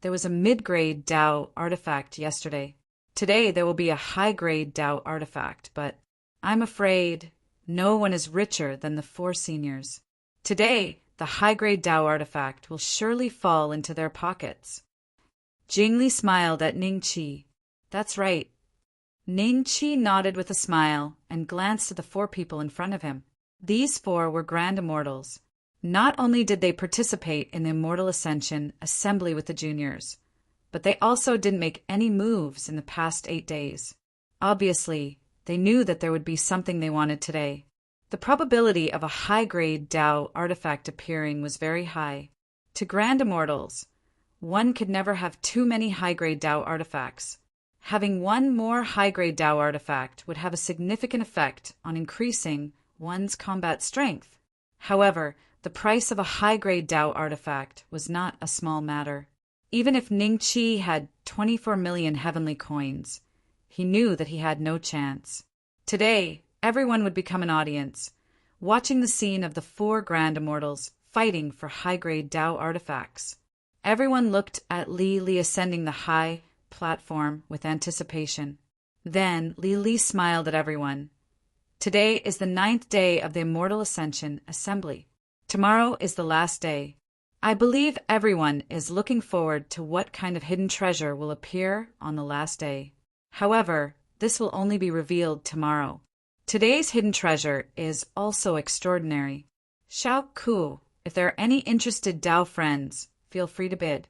there was a mid-grade Dao artifact yesterday. Today there will be a high-grade Dao artifact, but I'm afraid no one is richer than the 4 seniors. Today, the high-grade Dao artifact will surely fall into their pockets. Jing Li smiled at Ning Qi. That's right. Ning Qi nodded with a smile and glanced at the 4 people in front of him. These 4 were Grand Immortals. Not only did they participate in the Immortal Ascension Assembly with the juniors, but they also didn't make any moves in the past 8 days. Obviously, they knew that there would be something they wanted today. The probability of a high-grade Dao artifact appearing was very high. To Grand Immortals, one could never have too many high-grade Dao artifacts. Having one more high-grade Dao artifact would have a significant effect on increasing one's combat strength. However, the price of a high-grade Dao artifact was not a small matter. Even if Ning Qi had 24 million heavenly coins, he knew that he had no chance. Today, everyone would become an audience, watching the scene of the 4 Grand Immortals fighting for high-grade Dao artifacts. Everyone looked at Li ascending the high platform with anticipation. Then Li smiled at everyone. Today is the 9th day of the Immortal Ascension Assembly. Tomorrow is the last day. I believe everyone is looking forward to what kind of hidden treasure will appear on the last day. However, this will only be revealed tomorrow. Today's hidden treasure is also extraordinary. Xiao Ku, if there are any interested Dao friends, feel free to bid.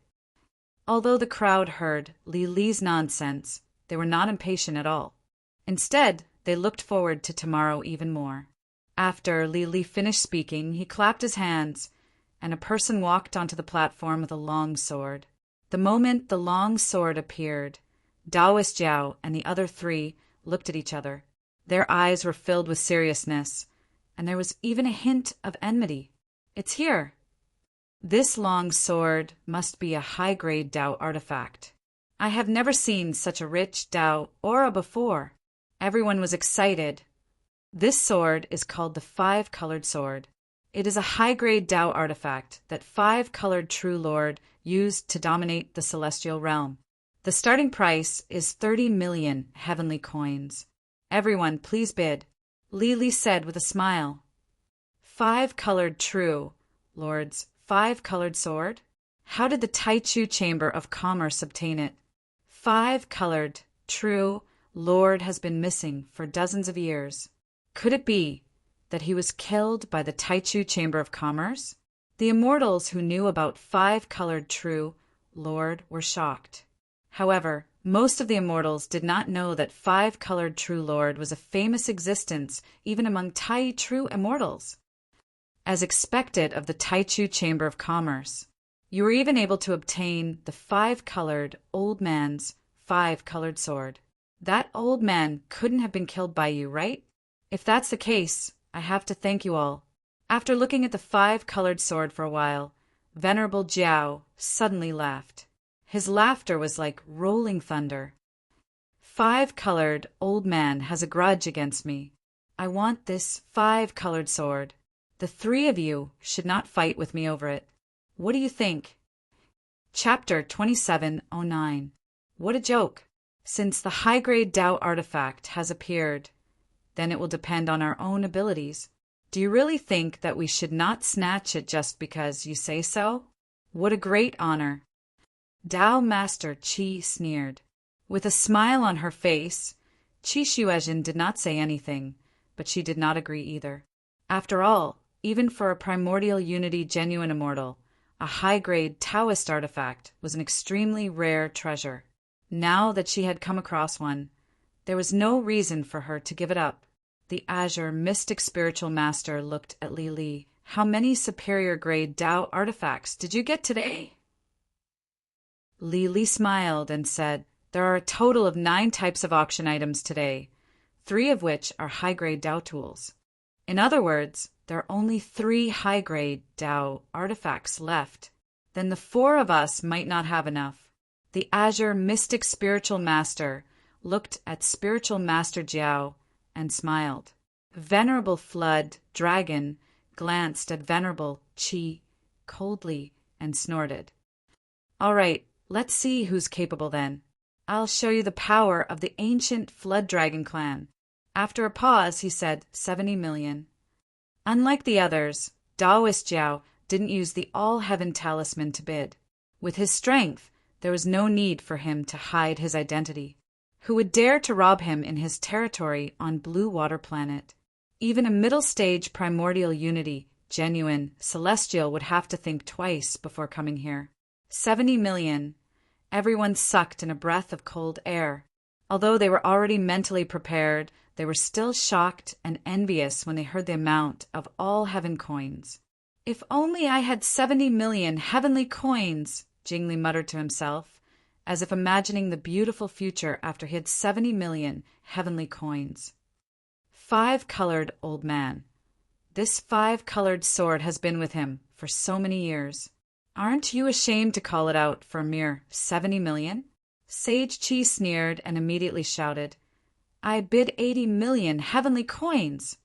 Although the crowd heard Li's nonsense, they were not impatient at all. Instead, they looked forward to tomorrow even more. After Li finished speaking, he clapped his hands, and a person walked onto the platform with a long sword. The moment the long sword appeared, Daoist Jiao and the other 3 looked at each other. Their eyes were filled with seriousness, and there was even a hint of enmity. It's here. This long sword must be a high-grade Dao artifact. I have never seen such a rich Dao aura before. Everyone was excited. This sword is called the 5-colored sword. It is a high-grade Dao artifact that 5-colored True Lord used to dominate the celestial realm. The starting price is 30 million heavenly coins. Everyone, please bid, Li said with a smile. 5-colored True Lord's 5-colored sword? How did the Taichu Chamber of Commerce obtain it? 5-colored True Lord has been missing for dozens of years. Could it be that he was killed by the Taichu Chamber of Commerce? The immortals who knew about 5-colored True Lord were shocked. However, most of the immortals did not know that 5-colored True Lord was a famous existence even among Tai True immortals. As expected of the Taichu Chamber of Commerce, you were even able to obtain the 5-colored old man's 5-colored sword. That old man couldn't have been killed by you, right? If that's the case, I have to thank you all. After looking at the 5-colored sword for a while, Venerable Jiao suddenly laughed. His laughter was like rolling thunder. 5-colored old man has a grudge against me. I want this 5-colored sword. The 3 of you should not fight with me over it. What do you think? Chapter 2709. What a joke. Since the high-grade Dao artifact has appeared, then it will depend on our own abilities. Do you really think that we should not snatch it just because you say so? What a great honor. Dao Master Qi sneered. With a smile on her face, Qi Shuezhen did not say anything, but she did not agree either. After all, even for a primordial unity genuine immortal, a high-grade Taoist artifact was an extremely rare treasure. Now that she had come across one, there was no reason for her to give it up. The azure, mystic spiritual master looked at Li Li. How many superior grade Tao artifacts did you get today? Li Li smiled and said, there are a total of 9 types of auction items today, 3 of which are high-grade Tao tools. In other words, there are only 3 high-grade Tao artifacts left. Then the 4 of us might not have enough. The azure, mystic spiritual master looked at spiritual master Jiao and smiled. Venerable flood dragon glanced at venerable Qi coldly and snorted. All right, let's see who's capable then. I'll show you the power of the ancient flood dragon clan. After a pause, he said, 70 million. Unlike the others, Taoist Jiao didn't use the all-heaven talisman to bid. With his strength, there was no need for him to hide his identity. Who would dare to rob him in his territory on Blue Water Planet? Even a middle-stage primordial unity, genuine, celestial, would have to think twice before coming here. 70 million. Everyone sucked in a breath of cold air. Although they were already mentally prepared, they were still shocked and envious when they heard the amount of all heaven coins. If only I had 70 million heavenly coins, Jingli muttered to himself, as if imagining the beautiful future after he had 70 million heavenly coins. 5-colored old man. This 5-colored sword has been with him for so many years. Aren't you ashamed to call it out for a mere 70 million? Sage Qi sneered and immediately shouted, I bid 80 million heavenly coins.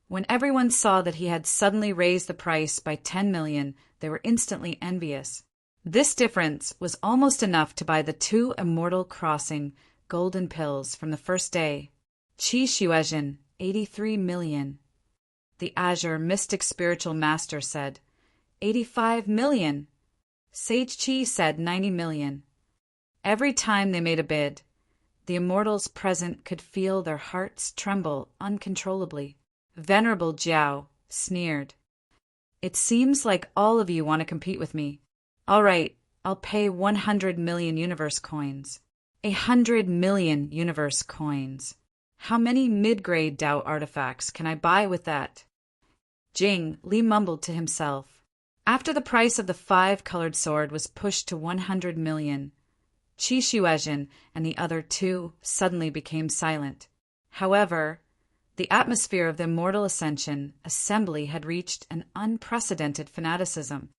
When everyone saw that he had suddenly raised the price by 10 million, they were instantly envious. This difference was almost enough to buy the 2 immortal crossing golden pills from the first day. Qi Xuezhen, 83 million. The azure mystic spiritual master said, 85 million. Sage Qi said 90 million. Every time they made a bid, the immortals present could feel their hearts tremble uncontrollably. Venerable Jiao sneered. It seems like all of you want to compete with me. All right, I'll pay 100 million universe coins. 100 million universe coins. How many mid-grade Tao artifacts can I buy with that? Li mumbled to himself. After the price of the 5-colored sword was pushed to 100 million, Qi Xuezhen and the other 2 suddenly became silent. However, the atmosphere of the Immortal Ascension assembly had reached an unprecedented fanaticism.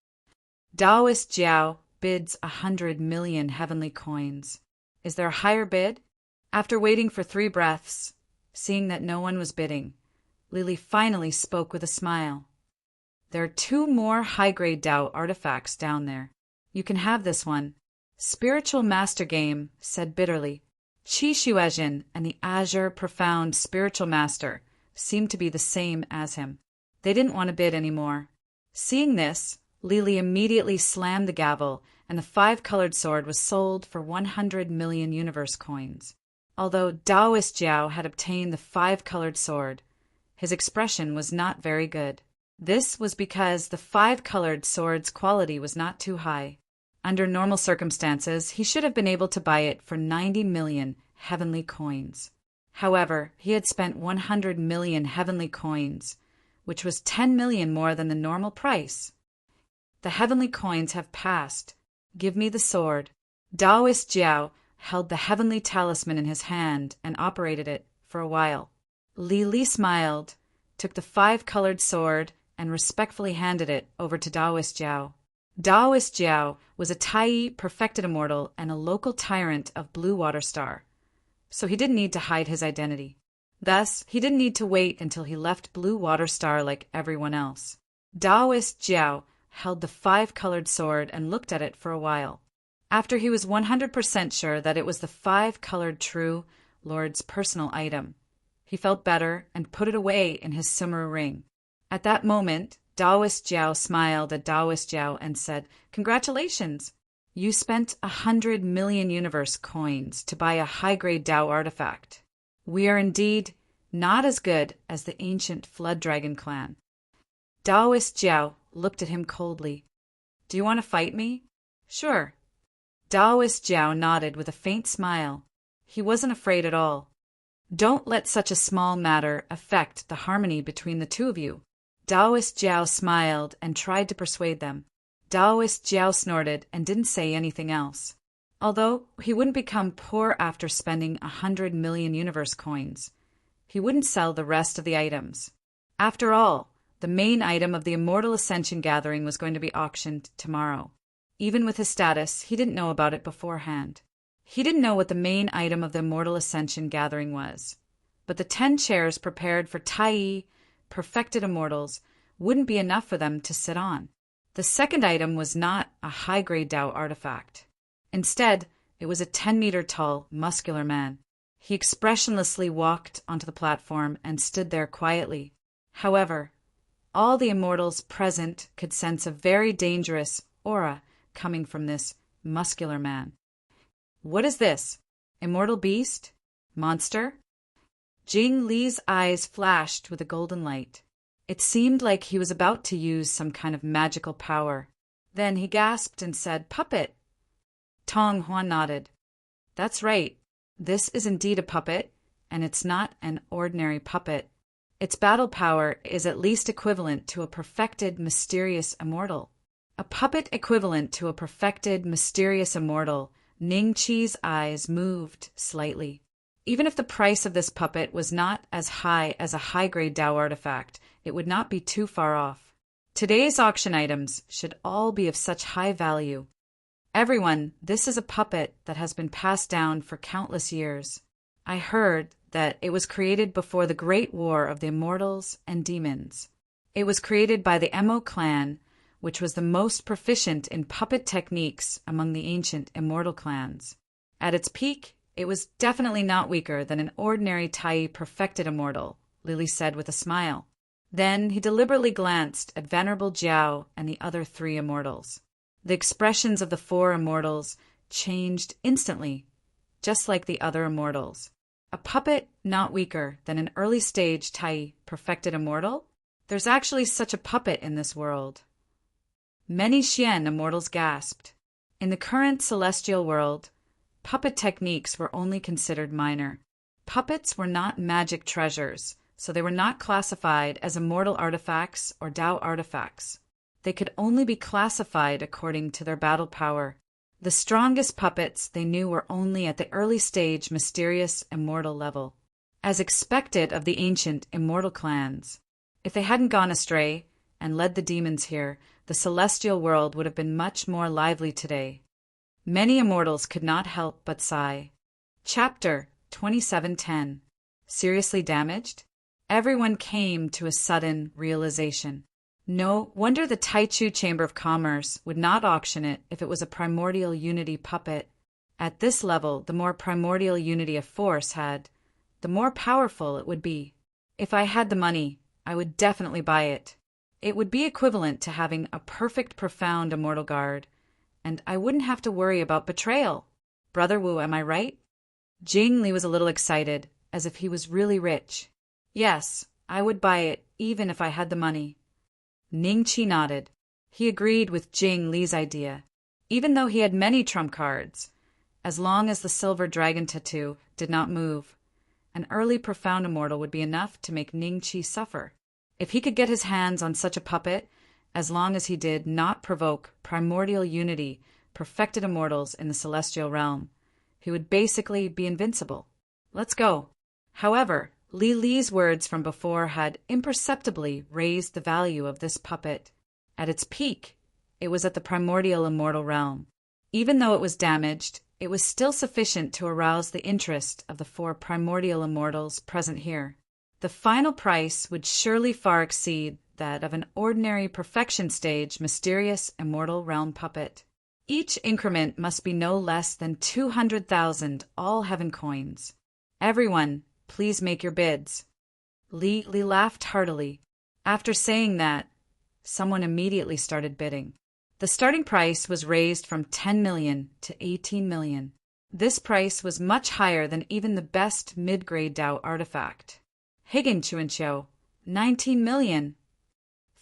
Taoist Jiao bids 100 million heavenly coins. Is there a higher bid? After waiting for 3 breaths, seeing that no one was bidding, Li Li finally spoke with a smile. There are 2 more high-grade Tao artifacts down there. You can have this one. Spiritual Master Game said bitterly. Qi Xuezhen and the azure profound spiritual master seemed to be the same as him. They didn't want to bid anymore. Seeing this, Li Li immediately slammed the gavel, and the 5-colored sword was sold for 100 million universe coins. Although Taoist Jiao had obtained the 5-colored sword, his expression was not very good. This was because the 5-colored sword's quality was not too high. Under normal circumstances, he should have been able to buy it for 90 million heavenly coins. However, he had spent 100 million heavenly coins, which was 10 million more than the normal price. The heavenly coins have passed. Give me the sword. Taoist Jiao held the heavenly talisman in his hand and operated it for a while. Li Li smiled, took the 5-colored sword, and respectfully handed it over to Taoist Jiao. Taoist Jiao was a Tai perfected immortal and a local tyrant of Blue Water Star, so he didn't need to hide his identity. Thus, he didn't need to wait until he left Blue Water Star like everyone else. Taoist Jiao held the 5-colored sword and looked at it for a while. After he was 100% sure that it was the 5-colored true Lord's personal item, he felt better and put it away in his Sumeru ring. At that moment, Taoist Jiao smiled at Taoist Jiao and said, Congratulations! You spent 100 million universe coins to buy a high-grade Tao artifact. We are indeed not as good as the ancient Flood Dragon clan. Taoist Jiao looked at him coldly. Do you want to fight me? Sure. Taoist Jiao nodded with a faint smile. He wasn't afraid at all. Don't let such a small matter affect the harmony between the two of you. Taoist Jiao smiled and tried to persuade them. Taoist Jiao snorted and didn't say anything else. Although he wouldn't become poor after spending 100 million universe coins, he wouldn't sell the rest of the items. After all, the main item of the Immortal Ascension Gathering was going to be auctioned tomorrow. Even with his status, he didn't know about it beforehand. He didn't know what the main item of the Immortal Ascension Gathering was. But the 10 chairs prepared for Tai perfected immortals wouldn't be enough for them to sit on. The second item was not a high-grade Tao artifact. Instead, it was a 10-meter-tall, muscular man. He expressionlessly walked onto the platform and stood there quietly. However, all the immortals present could sense a very dangerous aura coming from this muscular man. What is this? Immortal beast? Monster? Jing Li's eyes flashed with a golden light. It seemed like he was about to use some kind of magical power. Then he gasped and said, "Puppet!" Tong Huan nodded. "That's right. This is indeed a puppet, and it's not an ordinary puppet. Its battle power is at least equivalent to a perfected, mysterious immortal." A puppet equivalent to a perfected, mysterious immortal. Ning Qi's eyes moved slightly. Even if the price of this puppet was not as high as a high-grade Tao artifact, it would not be too far off. Today's auction items should all be of such high value. Everyone, this is a puppet that has been passed down for countless years. I heard that it was created before the Great War of the Immortals and Demons. It was created by the Emo clan, which was the most proficient in puppet techniques among the ancient immortal clans. At its peak, it was definitely not weaker than an ordinary Tai perfected immortal, Lily said with a smile. Then he deliberately glanced at Venerable Jiao and the other 3 immortals. The expressions of the 4 immortals changed instantly, just like the other immortals. A puppet not weaker than an early-stage Tai perfected immortal? There's actually such a puppet in this world. Many Xian immortals gasped. In the current celestial world, puppet techniques were only considered minor. Puppets were not magic treasures, so they were not classified as immortal artifacts or Tao artifacts. They could only be classified according to their battle power. The strongest puppets they knew were only at the early stage mysterious immortal level, as expected of the ancient immortal clans. If they hadn't gone astray and led the demons here, the celestial world would have been much more lively today. Many immortals could not help but sigh. Chapter 2710. Seriously damaged? Everyone came to a sudden realization. No wonder the Taichu Chamber of Commerce would not auction it if it was a primordial unity puppet. At this level, the more primordial unity a force had, the more powerful it would be. If I had the money, I would definitely buy it. It would be equivalent to having a perfect profound immortal guard, and I wouldn't have to worry about betrayal. Brother Wu, am I right? Jing Li was a little excited, as if he was really rich. Yes, I would buy it even if I had the money. Ning Qi nodded. He agreed with Jing Li's idea, even though he had many trump cards. As long as the silver dragon tattoo did not move, an early profound immortal would be enough to make Ning Qi suffer. If he could get his hands on such a puppet, as long as he did not provoke primordial unity, perfected immortals in the celestial realm, he would basically be invincible. Let's go. However, Li Li's words from before had imperceptibly raised the value of this puppet. At its peak, it was at the primordial immortal realm. Even though it was damaged, it was still sufficient to arouse the interest of the 4 primordial immortals present here. The final price would surely far exceed that of an ordinary perfection stage mysterious immortal realm puppet. Each increment must be no less than 200,000 all heaven coins. Everyone, please make your bids. Li laughed heartily. After saying that, someone immediately started bidding. The starting price was raised from 10 million to 18 million. This price was much higher than even the best mid-grade Tao artifact. Higgin Chuanqiu, 19 million.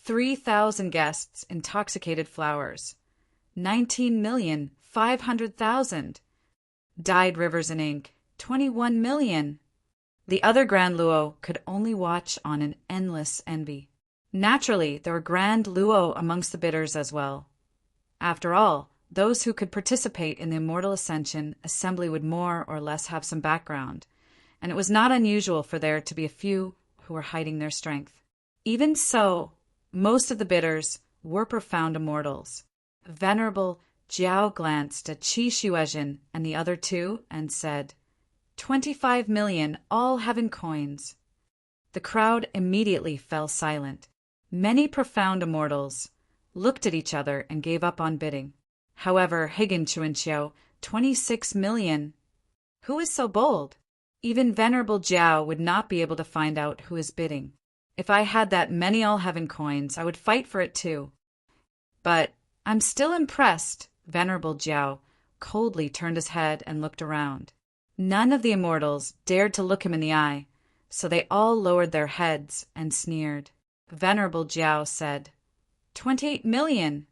3,000 guests, intoxicated flowers. 19,500,000. Dyed rivers in ink, 21 million. The other Grand Luo could only watch on in endless envy. Naturally, there were Grand Luo amongst the bidders as well. After all, those who could participate in the Immortal Ascension assembly would more or less have some background, and it was not unusual for there to be a few who were hiding their strength. Even so, most of the bidders were profound immortals. Venerable Jiao glanced at Qi Shuezhen and the other two and said, 25 million, all heaven coins. The crowd immediately fell silent. Many profound immortals looked at each other and gave up on bidding. However, Higan Chuanqiao, 26 million. Who is so bold? Even Venerable Jiao would not be able to find out who is bidding. If I had that many all heaven coins, I would fight for it too. But I'm still impressed. Venerable Jiao coldly turned his head and looked around. None of the immortals dared to look him in the eye, so they all lowered their heads and sneered. Venerable Jiao said, 28 million.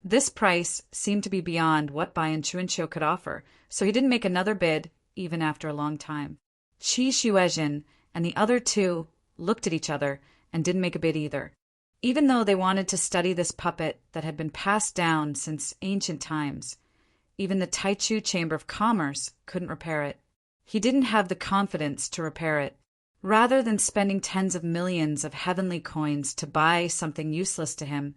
This price seemed to be beyond what Bai and Chuanqiao could offer, so he didn't make another bid, even after a long time. Qi Shuezhen and the other two looked at each other and didn't make a bid either. Even though they wanted to study this puppet that had been passed down since ancient times, even the Taichu Chamber of Commerce couldn't repair it. He didn't have the confidence to repair it. Rather than spending tens of millions of heavenly coins to buy something useless to him,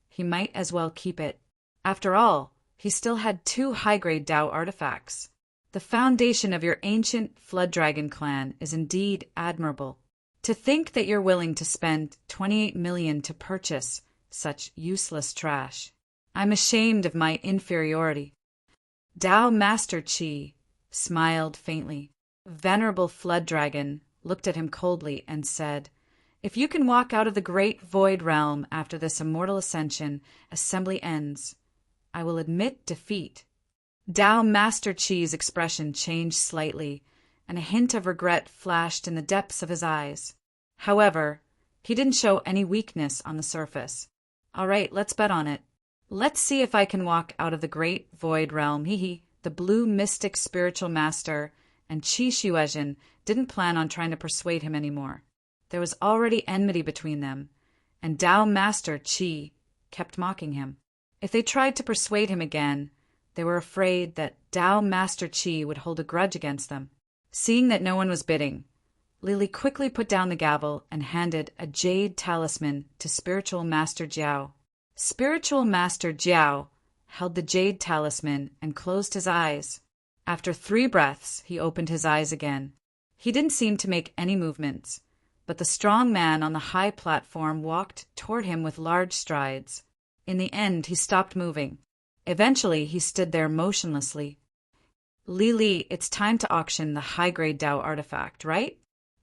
he might as well keep it. After all, he still had 2 high-grade Dao artifacts. The foundation of your ancient Flood Dragon clan is indeed admirable. To think that you're willing to spend 28 million to purchase such useless trash. I'm ashamed of my inferiority. Dao Master Qi smiled faintly. Venerable Flood Dragon looked at him coldly and said, if you can walk out of the great void realm after this immortal ascension assembly ends, I will admit defeat. Dao Master Qi's expression changed slightly, and a hint of regret flashed in the depths of his eyes. However, he didn't show any weakness on the surface. All right, let's bet on it. Let's see if I can walk out of the great void realm. The blue mystic spiritual master and Qi Shuezhen didn't plan on trying to persuade him anymore. There was already enmity between them, and Dao Master Qi kept mocking him. If they tried to persuade him again, they were afraid that Dao Master Qi would hold a grudge against them. Seeing that no one was bidding, Lily quickly put down the gavel and handed a jade talisman to Spiritual Master Jiao. Spiritual Master Jiao held the jade talisman and closed his eyes. After 3 breaths, he opened his eyes again. He didn't seem to make any movements, but the strong man on the high platform walked toward him with large strides. In the end, he stopped moving. Eventually, he stood there motionlessly. Li, it's time to auction the high-grade Dao artifact, right?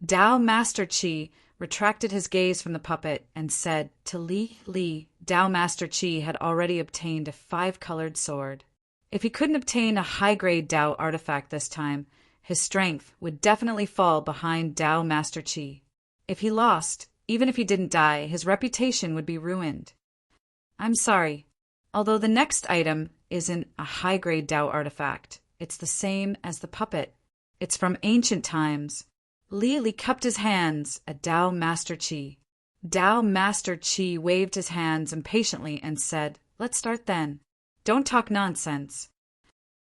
Dao Master Qi retracted his gaze from the puppet and said to Li, Dao Master Qi had already obtained a 5-colored sword. If he couldn't obtain a high-grade Dao artifact this time, his strength would definitely fall behind Dao Master Qi. If he lost, even if he didn't die, his reputation would be ruined. I'm sorry. Although the next item isn't a high-grade Dao artifact, it's the same as the puppet. It's from ancient times. Li cupped his hands at Dao Master Qi. Dao Master Qi waved his hands impatiently and said, let's start then. Don't talk nonsense.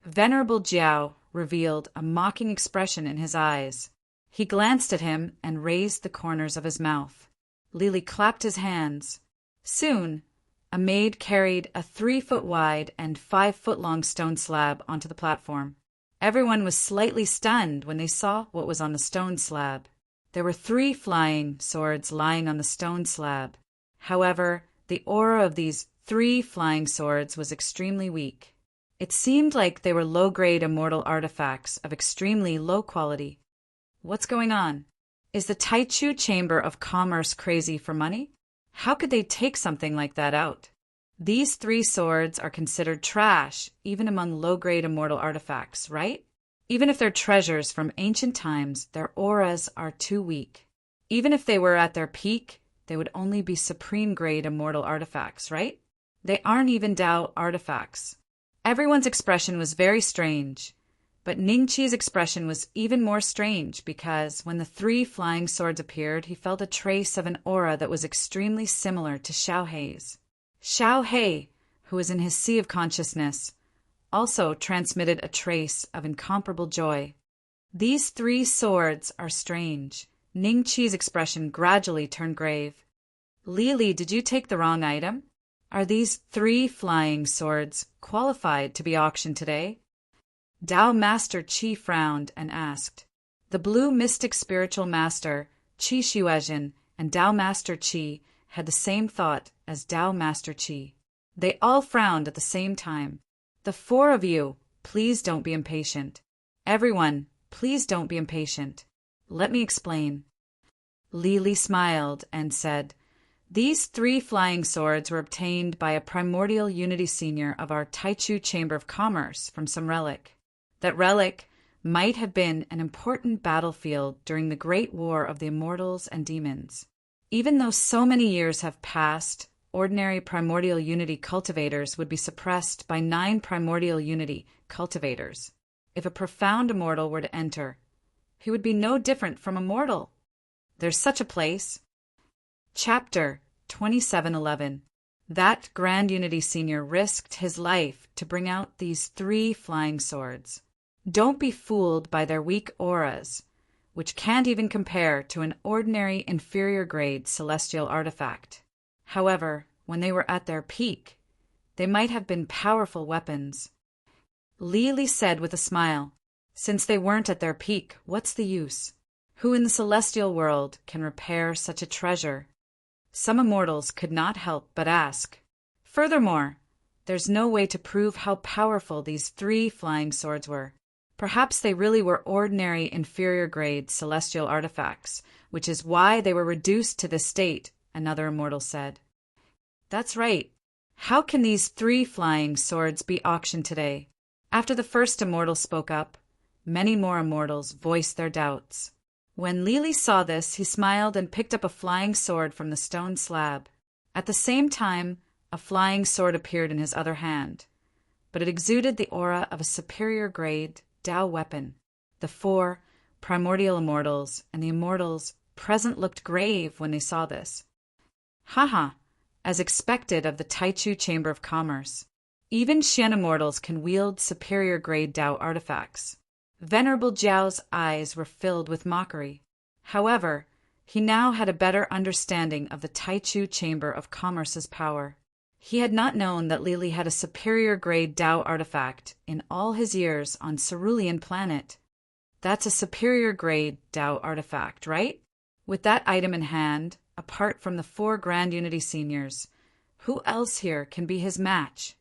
Venerable Jiao revealed a mocking expression in his eyes. He glanced at him and raised the corners of his mouth. Li clapped his hands. Soon, a maid carried a 3-foot-wide and 5-foot-long stone slab onto the platform. Everyone was slightly stunned when they saw what was on the stone slab. There were 3 flying swords lying on the stone slab. However, the aura of these 3 flying swords was extremely weak. It seemed like they were low-grade immortal artifacts of extremely low quality. What's going on? Is the Taichu Chamber of Commerce crazy for money? How could they take something like that out? These 3 swords are considered trash, even among low-grade immortal artifacts, right? Even if they're treasures from ancient times, their auras are too weak. Even if they were at their peak, they would only be supreme-grade immortal artifacts, right? They aren't even Dao artifacts. Everyone's expression was very strange, But Ning Qi's expression was even more strange because when the three flying swords appeared, he felt a trace of an aura that was extremely similar to Xiao Hei's. Xiao Hei, who was in his sea of consciousness, also transmitted a trace of incomparable joy. These three swords are strange. Ning Qi's expression gradually turned grave. Li, did you take the wrong item? Are these three flying swords qualified to be auctioned today? Tao Master Qi frowned and asked. The blue mystic spiritual master, Qi Xuezhen, and Tao Master Qi had the same thought as Tao Master Qi. They all frowned at the same time. The four of you, please don't be impatient. Everyone, please don't be impatient. Let me explain. Li smiled and said, These three flying swords were obtained by a primordial unity senior of our Taichu Chamber of Commerce from some relic. That relic might have been an important battlefield during the Great War of the Immortals and Demons. Even though so many years have passed, ordinary primordial unity cultivators would be suppressed by 9 primordial unity cultivators. If a profound immortal were to enter, he would be no different from a mortal. There's such a place. Chapter 2711. That Grand Unity Senior risked his life to bring out these three flying swords. Don't be fooled by their weak auras, which can't even compare to an ordinary inferior grade celestial artifact. However, when they were at their peak, they might have been powerful weapons. Li said with a smile, Since they weren't at their peak, what's the use? Who in the celestial world can repair such a treasure? Some immortals could not help but ask. Furthermore, there's no way to prove how powerful these three flying swords were. Perhaps they really were ordinary inferior grade celestial artifacts, which is why they were reduced to this state, another immortal said. That's right. How can these three flying swords be auctioned today? After the first immortal spoke up, many more immortals voiced their doubts. When Li saw this, he smiled and picked up a flying sword from the stone slab. At the same time, a flying sword appeared in his other hand, but it exuded the aura of a superior grade Tao weapon. The 4 primordial immortals and the immortals present looked grave when they saw this. Haha, as expected of the Taichu Chamber of Commerce. Even Xian immortals can wield superior grade Tao artifacts. Venerable Jiao's eyes were filled with mockery. However, he now had a better understanding of the Taichu Chamber of Commerce's power. He had not known that Li had a superior grade Tao artifact in all his years on Cerulean Planet. That's a superior grade Tao artifact, right? With that item in hand, apart from the 4 Grand Unity Seniors, who else here can be his match?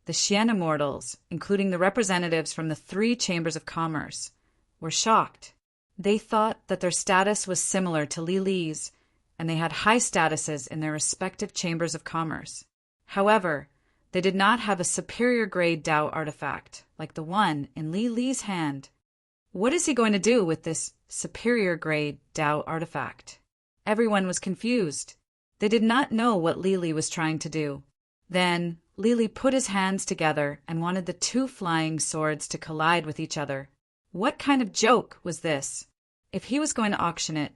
The Xian immortals, including the representatives from the 3 Chambers of Commerce, were shocked. They thought that their status was similar to Li's, and they had high statuses in their respective Chambers of Commerce. However, they did not have a superior grade Tao artifact like the one in Li's hand. What is he going to do with this superior grade Tao artifact? Everyone was confused. They did not know what Li was trying to do. Then Li put his hands together and wanted the 2 flying swords to collide with each other. What kind of joke was this? If he was going to auction it,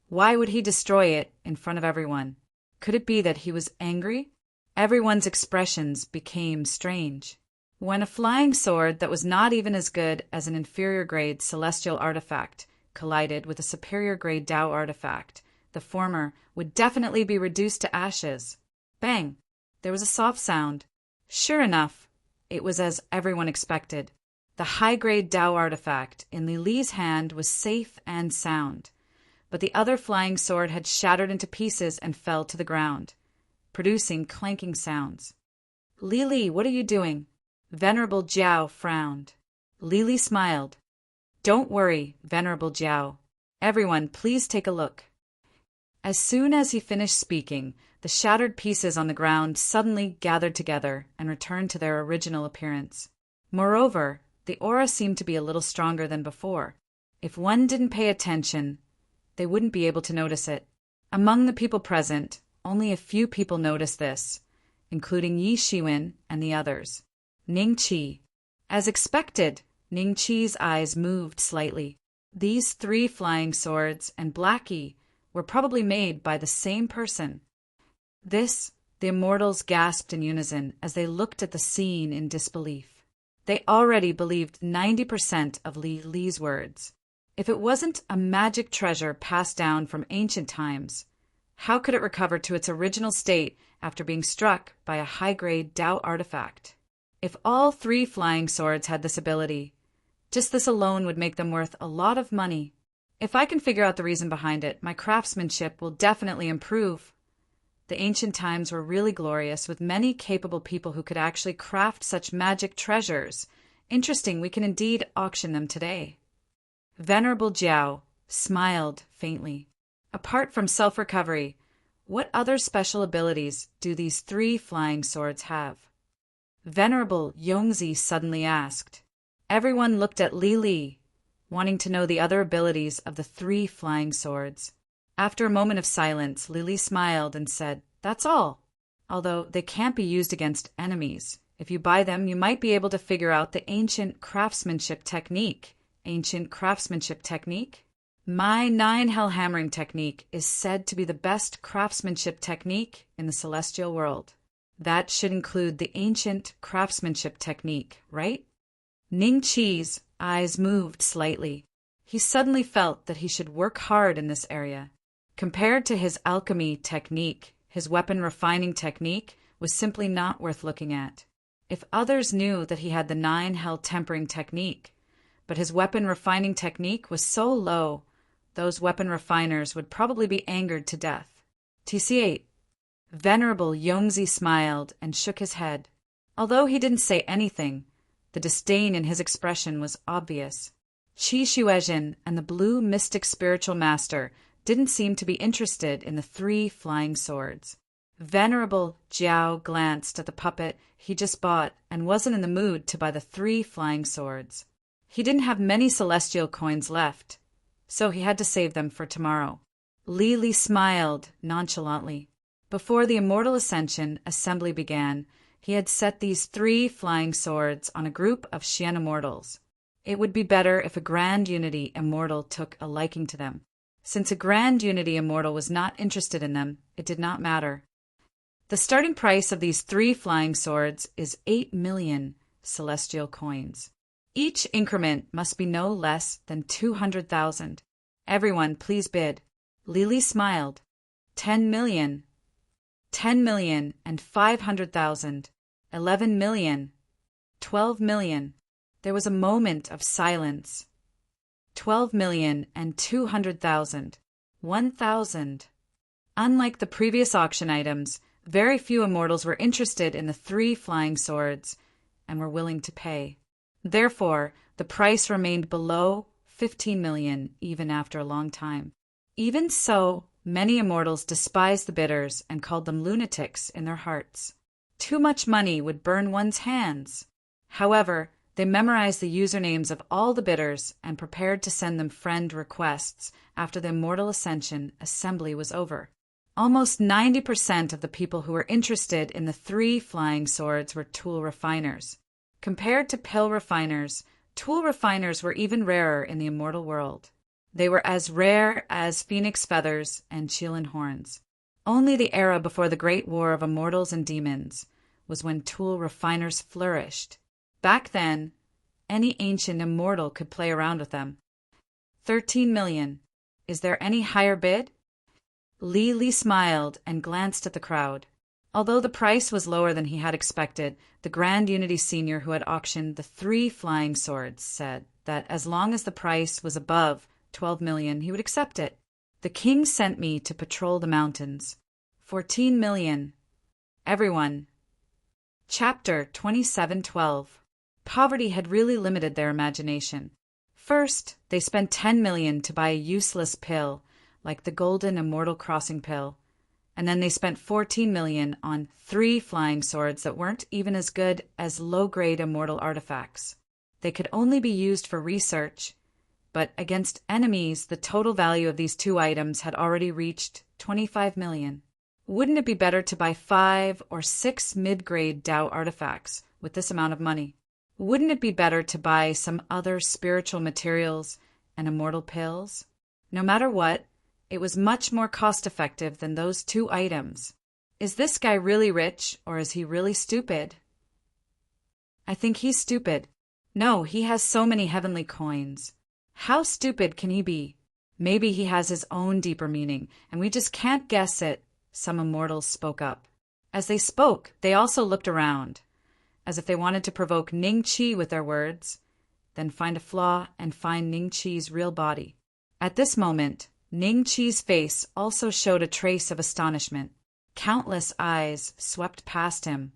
why would he destroy it in front of everyone? Could it be that he was angry? Everyone's expressions became strange. When a flying sword that was not even as good as an inferior grade celestial artifact collided with a superior grade Tao artifact, the former would definitely be reduced to ashes. Bang! There was a soft sound. Sure enough, it was as everyone expected. The high-grade Tao artifact in Li's hand was safe and sound, but the other flying sword had shattered into pieces and fell to the ground, producing clanking sounds. Li, what are you doing? Venerable Jiao frowned. Li smiled. Don't worry, Venerable Jiao. Everyone, please take a look. As soon as he finished speaking, the shattered pieces on the ground suddenly gathered together and returned to their original appearance. Moreover, the aura seemed to be a little stronger than before. If one didn't pay attention, they wouldn't be able to notice it. Among the people present, only a few people noticed this, including Yi Shiwen and the others. Ning Qi. As expected, Ning Qi's eyes moved slightly. These 3 flying swords and Blackie were probably made by the same person. The immortals gasped in unison as they looked at the scene in disbelief. They already believed 90% of Li Li's words. If it wasn't a magic treasure passed down from ancient times, how could it recover to its original state after being struck by a high-grade Dao artifact? If all 3 flying swords had this ability, just this alone would make them worth a lot of money. If I can figure out the reason behind it, my craftsmanship will definitely improve. The ancient times were really glorious, with many capable people who could actually craft such magic treasures. Interesting, we can indeed auction them today. Venerable Jiao smiled faintly. Apart from self-recovery, what other special abilities do these 3 flying swords have? Venerable Yongzi suddenly asked. Everyone looked at Li Li, wanting to know the other abilities of the 3 flying swords. After a moment of silence, Li Li smiled and said, "That's all. Although they can't be used against enemies. If you buy them, you might be able to figure out the ancient craftsmanship technique." Ancient craftsmanship technique? My 9 hell hammering technique is said to be the best craftsmanship technique in the celestial world. That should include the ancient craftsmanship technique, right? Ning Qi's eyes moved slightly. He suddenly felt that he should work hard in this area. Compared to his alchemy technique, his weapon refining technique was simply not worth looking at. If others knew that he had the 9 hell tempering technique, but his weapon refining technique was so low, those weapon refiners would probably be angered to death. TC8. Venerable Yongzi smiled and shook his head. Although he didn't say anything, the disdain in his expression was obvious. Qi Shuezhen and the blue mystic spiritual master didn't seem to be interested in the 3 flying swords. Venerable Jiao glanced at the puppet he just bought and wasn't in the mood to buy the 3 flying swords. He didn't have many celestial coins left, so he had to save them for tomorrow. Li Li smiled nonchalantly. Before the Immortal Ascension assembly began, he had set these 3 flying swords on a group of Xian immortals. It would be better if a Grand Unity immortal took a liking to them. Since a Grand Unity immortal was not interested in them, it did not matter. The starting price of these 3 flying swords is 8 million celestial coins. Each increment must be no less than 200,000. Everyone, please bid. Li Li smiled. 10 million. 10 million and 500,000. 11 million. 12 million. There was a moment of silence. 12 million and 200,000. 1,000. Unlike the previous auction items, very few immortals were interested in the 3 flying swords and were willing to pay. Therefore, the price remained below 15 million even after a long time. Even so, many immortals despised the bidders and called them lunatics in their hearts. Too much money would burn one's hands. However, they memorized the usernames of all the bidders and prepared to send them friend requests after the Immortal Ascension assembly was over. Almost 90% of the people who were interested in the 3 flying swords were tool refiners. Compared to pill refiners, tool refiners were even rarer in the immortal world. They were as rare as phoenix feathers and Qilin horns. Only the era before the Great War of Immortals and Demons was when tool refiners flourished. Back then, any ancient immortal could play around with them. 13 million. Is there any higher bid? Li Li smiled and glanced at the crowd. Although the price was lower than he had expected, the Grand Unity Senior who had auctioned the 3 flying swords said that as long as the price was above 12 million, he would accept it. The king sent me to patrol the mountains. 14 million. Everyone. Chapter 2712. Poverty had really limited their imagination. First, they spent 10 million to buy a useless pill, like the Golden Immortal Crossing pill, and then they spent 14 million on 3 flying swords that weren't even as good as low-grade immortal artifacts. They could only be used for research, but against enemies, the total value of these 2 items had already reached 25 million. Wouldn't it be better to buy 5 or 6 mid-grade Dao artifacts with this amount of money? Wouldn't it be better to buy some other spiritual materials and immortal pills? No matter what, it was much more cost-effective than those 2 items. Is this guy really rich, or is he really stupid? I think he's stupid. No, he has so many heavenly coins. How stupid can he be? Maybe he has his own deeper meaning, and we just can't guess it, some immortals spoke up. As they spoke, they also looked around, as if they wanted to provoke Ning Chi with their words, then find a flaw and find Ning Chi's real body. At this moment, Ning Chi's face also showed a trace of astonishment. Countless eyes swept past him,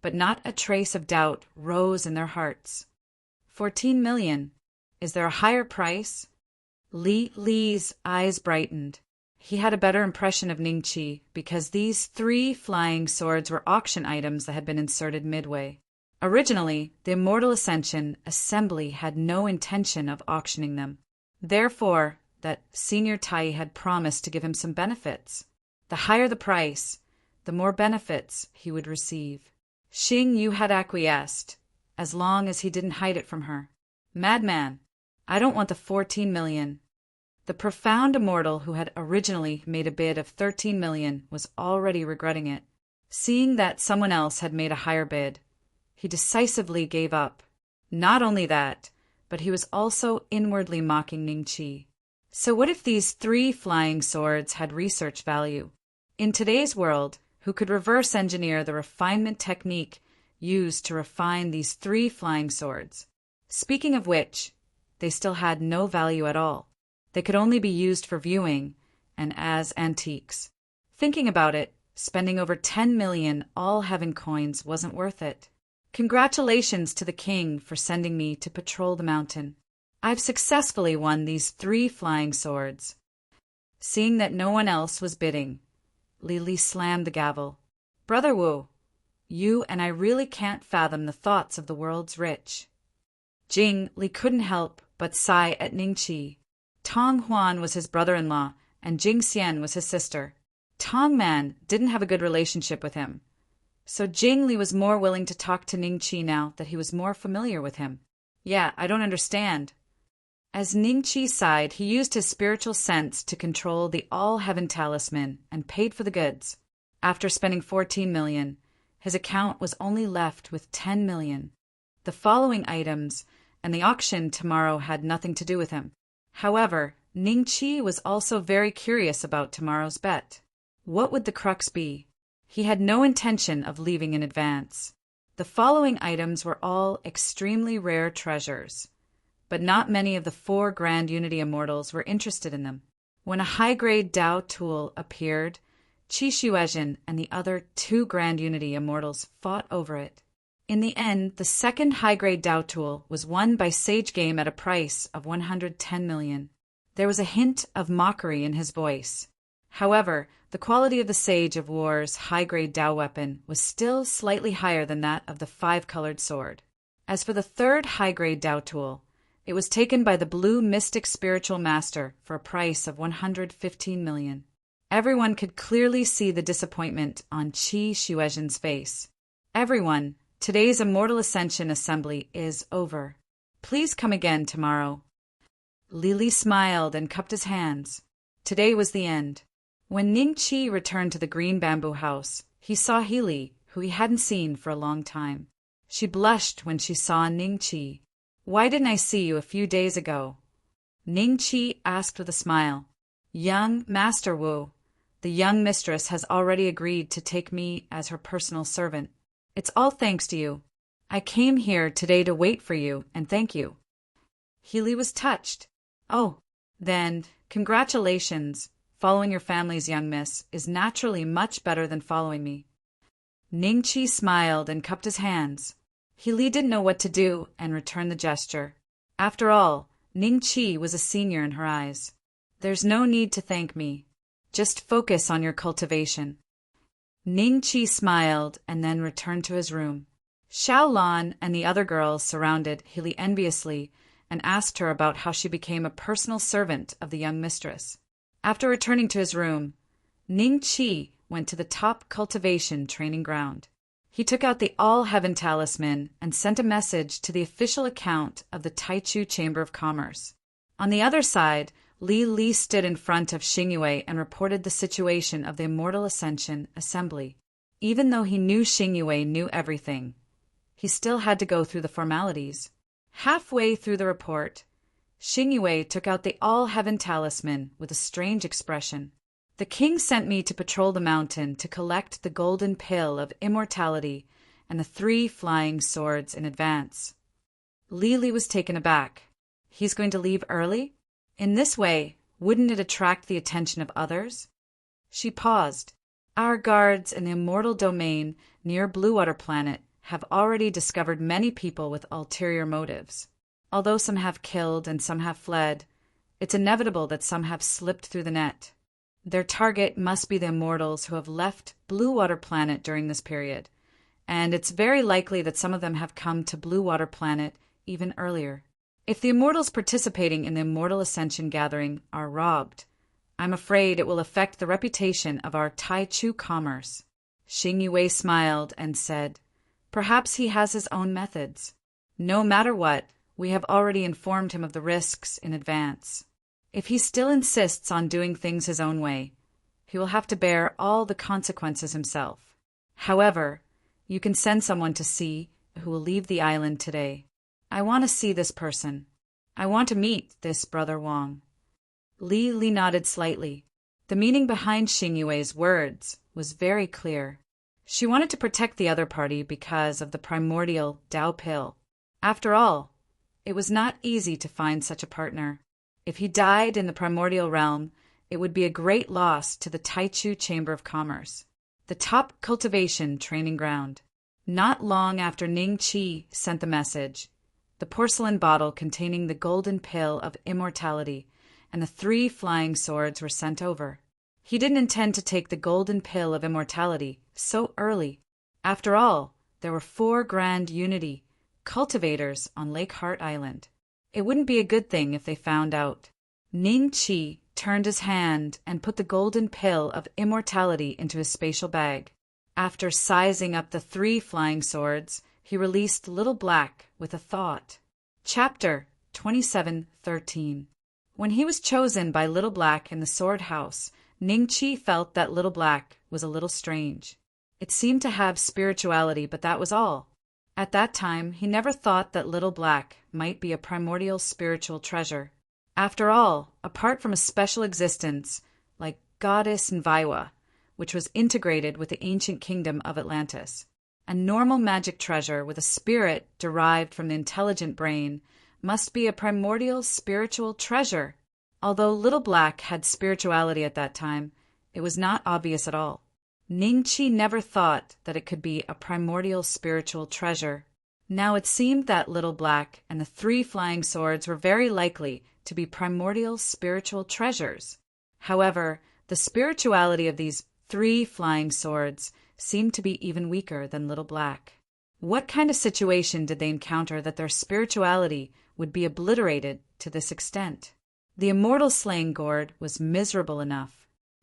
but not a trace of doubt rose in their hearts. 14 million. Is there a higher price? Li's eyes brightened. He had a better impression of Ning Chi because these 3 flying swords were auction items that had been inserted midway. Originally, the Immortal Ascension Assembly had no intention of auctioning them. Therefore, that Senior Tai had promised to give him some benefits. The higher the price, the more benefits he would receive. Xing Yu had acquiesced, as long as he didn't hide it from her. Madman, I don't want the 14 million. The profound immortal who had originally made a bid of 13 million was already regretting it. Seeing that someone else had made a higher bid, he decisively gave up. Not only that, but he was also inwardly mocking Ning Chi. So what if these 3 flying swords had research value? In today's world, who could reverse engineer the refinement technique used to refine these 3 flying swords? Speaking of which, they still had no value at all. They could only be used for viewing and as antiques. Thinking about it, spending over 10 million all heaven coins wasn't worth it. Congratulations to the king for sending me to patrol the mountain. I've successfully won these 3 flying swords. Seeing that no one else was bidding, Li slammed the gavel. Brother Wu, you and I really can't fathom the thoughts of the world's rich. Jing Li couldn't help but sigh at Ning Chi. Tong Huan was his brother-in-law, and Jing Xian was his sister. Tong Man didn't have a good relationship with him, so Jing Li was more willing to talk to Ning Chi now that he was more familiar with him. Yeah, I don't understand. As Ning Chi sighed, he used his spiritual sense to control the all-heaven talisman and paid for the goods. After spending 14 million, his account was only left with 10 million. The following items and the auction tomorrow had nothing to do with him. However, Ning Chi was also very curious about tomorrow's bet. What would the crux be? He had no intention of leaving in advance. The following items were all extremely rare treasures, but not many of the 4 Grand Unity Immortals were interested in them. When a high-grade Dao tool appeared, Qi Shuezhen and the other 2 Grand Unity Immortals fought over it. In the end, the second high-grade Dao tool was won by Sage Game at a price of 110 million. There was a hint of mockery in his voice. However, the quality of the Sage of War's high-grade Dao weapon was still slightly higher than that of the 5-colored sword. As for the third high-grade Dao tool, it was taken by the Blue Mystic Spiritual Master for a price of 115 million. Everyone could clearly see the disappointment on Qi Shuezhen's face. Everyone, today's Immortal Ascension Assembly is over. Please come again tomorrow. Li smiled and cupped his hands. Today was the end. When Ning Chi returned to the green bamboo house, he saw Healy, who he hadn't seen for a long time. She blushed when she saw Ning Chi. Why didn't I see you a few days ago? Ning Chi asked with a smile. Young Master Wu, the young mistress has already agreed to take me as her personal servant. It's all thanks to you. I came here today to wait for you and thank you. Healy was touched. Oh, then, congratulations. Following your family's young miss is naturally much better than following me. Ning Chi smiled and cupped his hands. Healy didn't know what to do and returned the gesture. After all, Ning Chi was a senior in her eyes. There's no need to thank me. Just focus on your cultivation. Ning Chi smiled and then returned to his room. Xiao Lan and the other girls surrounded Healy enviously and asked her about how she became a personal servant of the young mistress. After returning to his room, Ning Chi went to the top cultivation training ground. He took out the All-Heaven Talisman and sent a message to the official account of the Taichu Chamber of Commerce. On the other side, Li stood in front of Xingyue and reported the situation of the Immortal Ascension Assembly. Even though he knew Xingyue knew everything, he still had to go through the formalities. Halfway through the report, Xingyue took out the All-Heaven Talisman with a strange expression. The king sent me to patrol the mountain to collect the golden pill of immortality and the 3 flying swords in advance. Li was taken aback. He's going to leave early? In this way, wouldn't it attract the attention of others? She paused. Our guards in the immortal domain near Bluewater Planet have already discovered many people with ulterior motives. Although some have killed and some have fled, it's inevitable that some have slipped through the net. Their target must be the immortals who have left Bluewater Planet during this period, and it's very likely that some of them have come to Bluewater Planet even earlier. If the immortals participating in the Immortal Ascension gathering are robbed, I'm afraid it will affect the reputation of our Taichu commerce. Xingyue smiled and said, Perhaps he has his own methods. No matter what, we have already informed him of the risks in advance. If he still insists on doing things his own way, he will have to bear all the consequences himself. However, you can send someone to see who will leave the island today. I want to see this person. I want to meet this Brother Wang. Li nodded slightly. The meaning behind Xingyue's words was very clear. She wanted to protect the other party because of the primordial Dao pill. After all, it was not easy to find such a partner. If he died in the primordial realm, it would be a great loss to the Taichu Chamber of Commerce, the top cultivation training ground. Not long after Ning Qi sent the message, the porcelain bottle containing the golden pill of immortality and the 3 flying swords were sent over. He didn't intend to take the golden pill of immortality so early. After all, there were 4 grand unity cultivators on Lake Heart Island. It wouldn't be a good thing if they found out. Ning Qi turned his hand and put the golden pill of immortality into his spatial bag. After sizing up the 3 flying swords, he released Little Black with a thought. Chapter 27:13. When he was chosen by Little Black in the Sword House, Ning Qi felt that Little Black was a little strange. It seemed to have spirituality, but that was all. At that time, he never thought that Little Black might be a primordial spiritual treasure. After all, apart from a special existence, like Goddess Nviwa, which was integrated with the ancient kingdom of Atlantis, a normal magic treasure with a spirit derived from the intelligent brain must be a primordial spiritual treasure. Although Little Black had spirituality at that time, it was not obvious at all. Ning Qi never thought that it could be a primordial spiritual treasure. Now it seemed that Little Black and the 3 flying swords were very likely to be primordial spiritual treasures. However, the spirituality of these 3 flying swords seemed to be even weaker than Little Black. What kind of situation did they encounter that their spirituality would be obliterated to this extent? The immortal slaying gourd was miserable enough.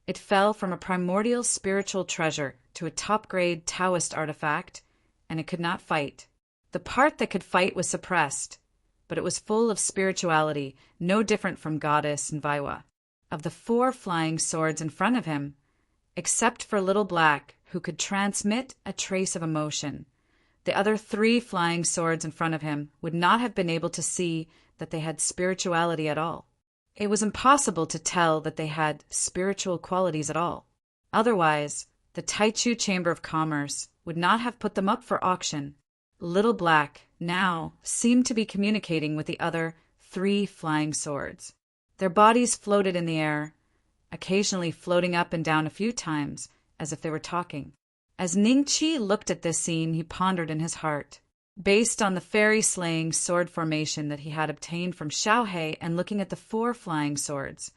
It fell from a primordial spiritual treasure to a top-grade Taoist artifact, and it could not fight. The part that could fight was suppressed, but it was full of spirituality, no different from Goddess Nviwa. Of the 4 flying swords in front of him, except for Little Black, who could transmit a trace of emotion, the other 3 flying swords in front of him would not have been able to see that they had spirituality at all. It was impossible to tell that they had spiritual qualities at all. Otherwise, the Taichu Chamber of Commerce would not have put them up for auction. Little Black now seemed to be communicating with the other 3 flying swords. Their bodies floated in the air, occasionally floating up and down a few times, as if they were talking. As Ning Qi looked at this scene, he pondered in his heart. Based on the fairy-slaying sword formation that he had obtained from Xiaohe and looking at the 4 flying swords,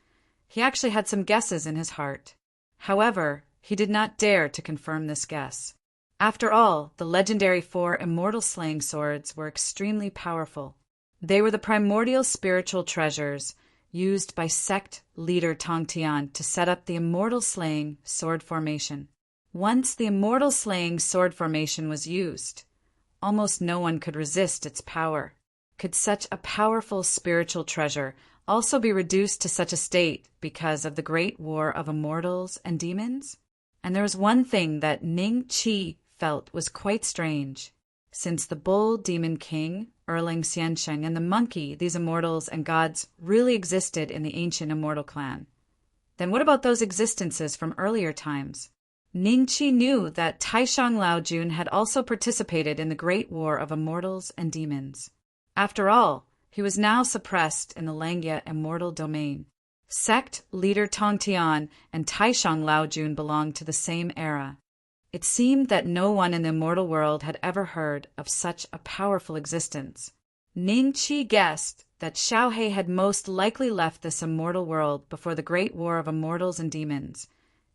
he actually had some guesses in his heart. However, he did not dare to confirm this guess. After all, the legendary 4 immortal slaying swords were extremely powerful. They were the primordial spiritual treasures used by sect leader Tongtian to set up the immortal slaying sword formation. Once the immortal slaying sword formation was used, almost no one could resist its power. Could such a powerful spiritual treasure also be reduced to such a state because of the great war of immortals and demons? And there was one thing that Ning Qi felt was quite strange. Since the bull demon king, Erling Xiansheng, and the monkey, these immortals and gods, really existed in the ancient immortal clan, then what about those existences from earlier times? Ning Qi knew that Taishang Laojun had also participated in the great war of immortals and demons. After all, he was now suppressed in the Langya immortal domain. Sect leader Tong Tian and Taishang Laojun belonged to the same era. It seemed that no one in the immortal world had ever heard of such a powerful existence. Ning Qi guessed that Xiao He had most likely left this immortal world before the great war of immortals and demons,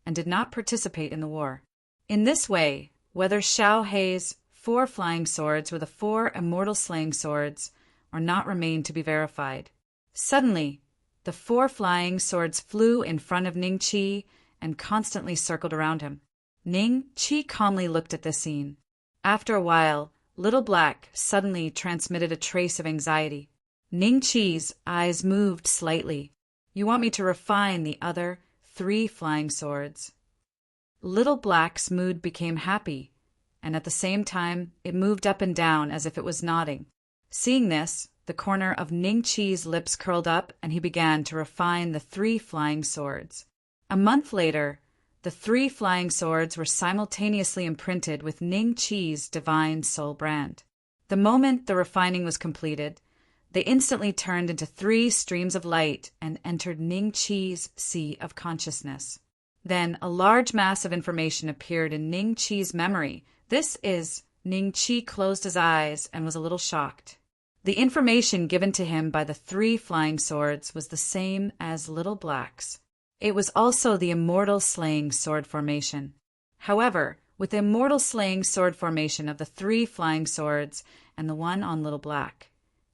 and did not participate in the war. In this way, whether Xiao He's 4 flying swords were the 4 immortal slaying swords or not remained to be verified. Suddenly, the 4 flying swords flew in front of Ning Qi and constantly circled around him. Ning Qi calmly looked at this scene. After a while, Little Black suddenly transmitted a trace of anxiety. Ning Qi's eyes moved slightly. You want me to refine the other 3 flying swords? Little Black's mood became happy, and at the same time it moved up and down as if it was nodding. Seeing this, the corner of Ning Qi's lips curled up and he began to refine the 3 flying swords. A month later, the 3 flying swords were simultaneously imprinted with Ning Qi's divine soul brand. The moment the refining was completed, they instantly turned into 3 streams of light and entered Ning Qi's sea of consciousness. Then a large mass of information appeared in Ning Qi's memory. Ning Qi closed his eyes and was a little shocked. The information given to him by the 3 flying swords was the same as Little Black's. It was also the immortal slaying sword formation. However, with the immortal slaying sword formation of the 3 flying swords and the one on Little Black,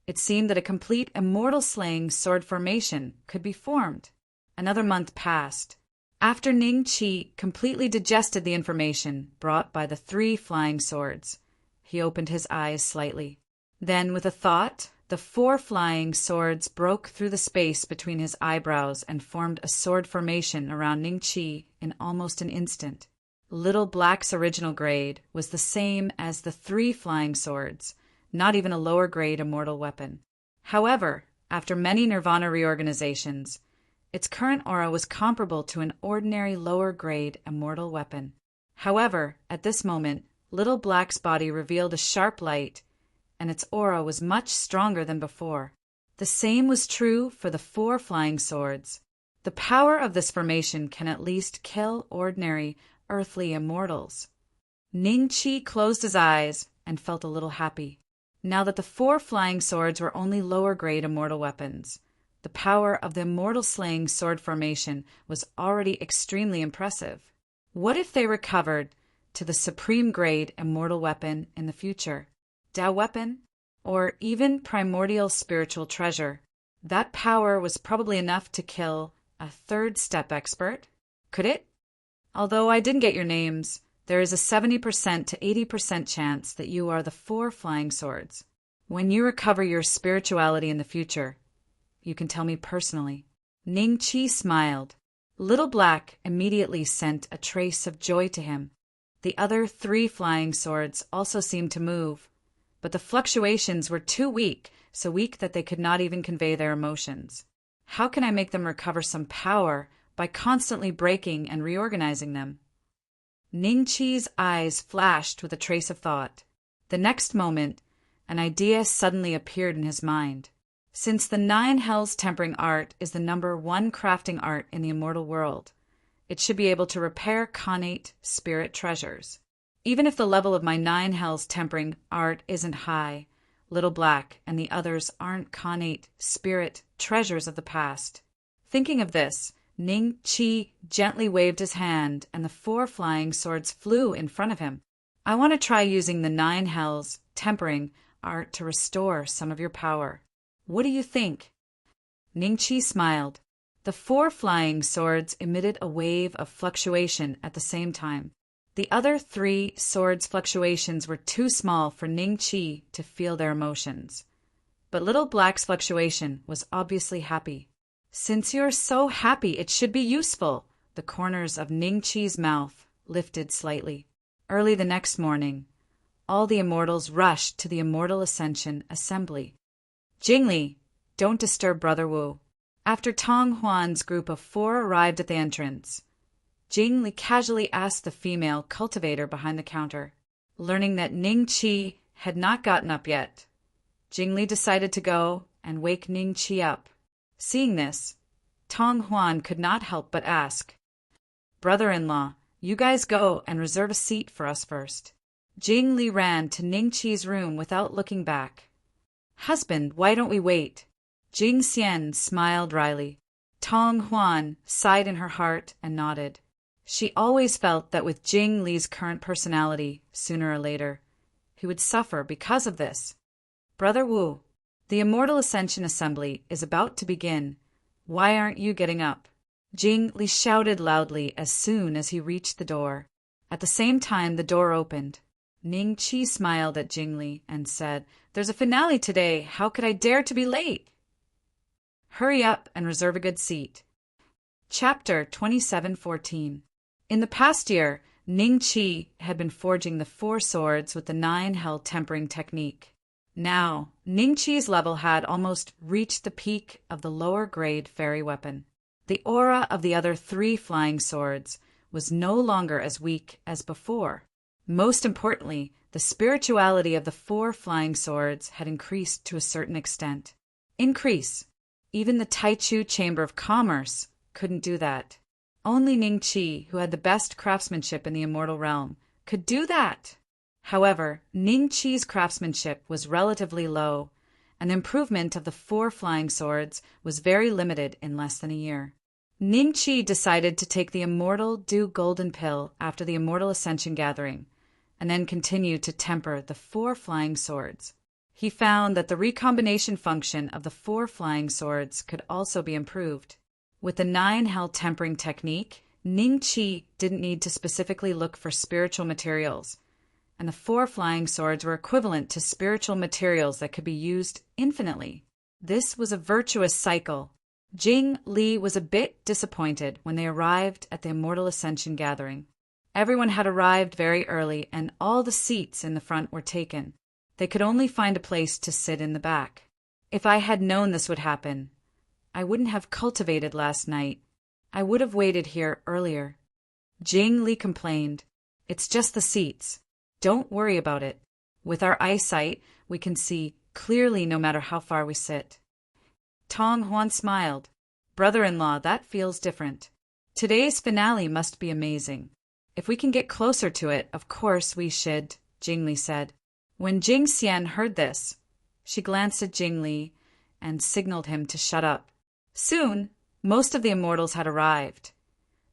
it seemed that a complete immortal slaying sword formation could be formed. Another month passed. After Ning Qi completely digested the information brought by the 3 flying swords, he opened his eyes slightly. Then, with a thought, the 4 flying swords broke through the space between his eyebrows and formed a sword formation around Ning Qi in almost an instant. Little Black's original grade was the same as the 3 flying swords, not even a lower grade immortal weapon. However, after many Nirvana reorganizations, its current aura was comparable to an ordinary lower grade immortal weapon. However, at this moment, Little Black's body revealed a sharp light, and its aura was much stronger than before. The same was true for the 4 flying swords. The power of this formation can at least kill ordinary, earthly immortals. Ning Qi closed his eyes and felt a little happy. Now that the 4 flying swords were only lower-grade immortal weapons, the power of the immortal slaying sword formation was already extremely impressive. What if they recovered to the supreme grade immortal weapon in the future? Tao weapon? Or even primordial spiritual treasure? That power was probably enough to kill a third step expert. Could it? Although I didn't get your names, there is a 70% to 80% chance that you are the 4 flying swords. When you recover your spirituality in the future, you can tell me personally. Ning Qi smiled. Little Black immediately sent a trace of joy to him. The other 3 flying swords also seemed to move, but the fluctuations were too weak, so weak that they could not even convey their emotions. How can I make them recover some power by constantly breaking and reorganizing them? Ning Qi's eyes flashed with a trace of thought. The next moment, an idea suddenly appeared in his mind. Since the 9 Hells tempering art is the #1 crafting art in the immortal world, it should be able to repair connate spirit treasures. Even if the level of my 9 Hells tempering art isn't high, Little Black and the others aren't connate spirit treasures of the past. Thinking of this, Ning Qi gently waved his hand and the 4 flying swords flew in front of him. I want to try using the 9 Hells tempering art to restore some of your power. What do you think? Ning Qi smiled. The 4 flying swords emitted a wave of fluctuation at the same time. The other three swords' fluctuations were too small for Ning Qi to feel their emotions. But Little Black's fluctuation was obviously happy. Since you're so happy, it should be useful. The corners of Ning Qi's mouth lifted slightly. Early the next morning, all the immortals rushed to the Immortal Ascension Assembly. Jingli, don't disturb Brother Wu. After Tong Huan's group of 4 arrived at the entrance, Jingli casually asked the female cultivator behind the counter. Learning that Ning Qi had not gotten up yet, Jingli decided to go and wake Ning Qi up. Seeing this, Tong Huan could not help but ask, "Brother-in-law, you guys go and reserve a seat for us first." Jingli ran to Ning Qi's room without looking back. "Husband, why don't we wait?" Jing Xian smiled wryly. Tong Huan sighed in her heart and nodded. She always felt that with Jing Li's current personality, sooner or later, he would suffer because of this. "Brother Wu, the Immortal Ascension Assembly is about to begin. Why aren't you getting up?" Jing Li shouted loudly as soon as he reached the door. At the same time, the door opened. Ning Qi smiled at Jing Li and said, "There's a finale today. How could I dare to be late? Hurry up and reserve a good seat." Chapter 27:14. In the past year, Ning Qi had been forging the 4 swords with the 9 hell tempering technique. Now, Ning Qi's level had almost reached the peak of the lower-grade fairy weapon. The aura of the other 3 flying swords was no longer as weak as before. Most importantly, the spirituality of the 4 flying swords had increased to a certain extent. Increase. Even the Taichu Chamber of Commerce couldn't do that. Only Ning Qi, who had the best craftsmanship in the immortal realm, could do that. However, Ning Qi's craftsmanship was relatively low, and the improvement of the 4 flying swords was very limited in less than a year. Ning Qi decided to take the Immortal Dew Golden Pill after the Immortal Ascension Gathering, and then continue to temper the 4 flying swords. He found that the recombination function of the 4 flying swords could also be improved. With the 9 hell tempering technique, Ning Qi didn't need to specifically look for spiritual materials, and the 4 flying swords were equivalent to spiritual materials that could be used infinitely. This was a virtuous cycle. Jing Li was a bit disappointed when they arrived at the Immortal Ascension Gathering. Everyone had arrived very early, and all the seats in the front were taken. They could only find a place to sit in the back. "If I had known this would happen, I wouldn't have cultivated last night. I would have waited here earlier." Jing Li complained. "It's just the seats. Don't worry about it. With our eyesight, we can see clearly no matter how far we sit." Tong Huan smiled. "Brother-in-law, that feels different. Today's finale must be amazing. If we can get closer to it, of course we should," Jing Li said. When Jing Xian heard this, she glanced at Jing Li and signaled him to shut up. Soon, most of the immortals had arrived,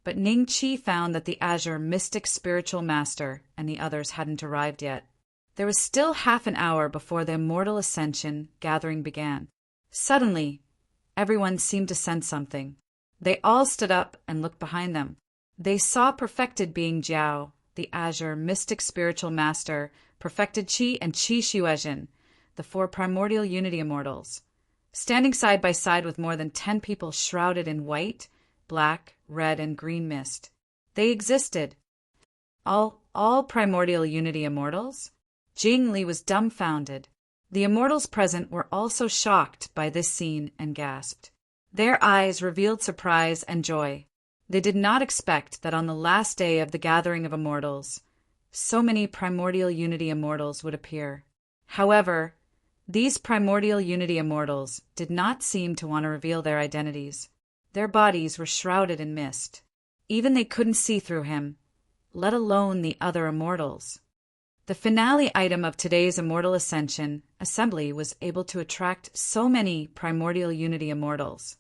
but Ning Qi found that the Azure Mystic Spiritual Master and the others hadn't arrived yet. There was still half an hour before the Immortal Ascension Gathering began. Suddenly, everyone seemed to sense something. They all stood up and looked behind them. They saw perfected being Jiao, the Azure Mystic Spiritual Master, perfected Qi and Qi Xuezhen, the 4 primordial unity immortals, standing side by side with more than 10 people shrouded in white, black, red, and green mist. They existed. All primordial unity immortals? Jing Li was dumbfounded. The immortals present were also shocked by this scene and gasped. Their eyes revealed surprise and joy. They did not expect that on the last day of the gathering of immortals, so many primordial unity immortals would appear. However, these primordial unity immortals did not seem to want to reveal their identities. Their bodies were shrouded in mist. Even they couldn't see through him, let alone the other immortals. The finale item of today's Immortal Ascension Assembly was able to attract so many primordial unity immortals.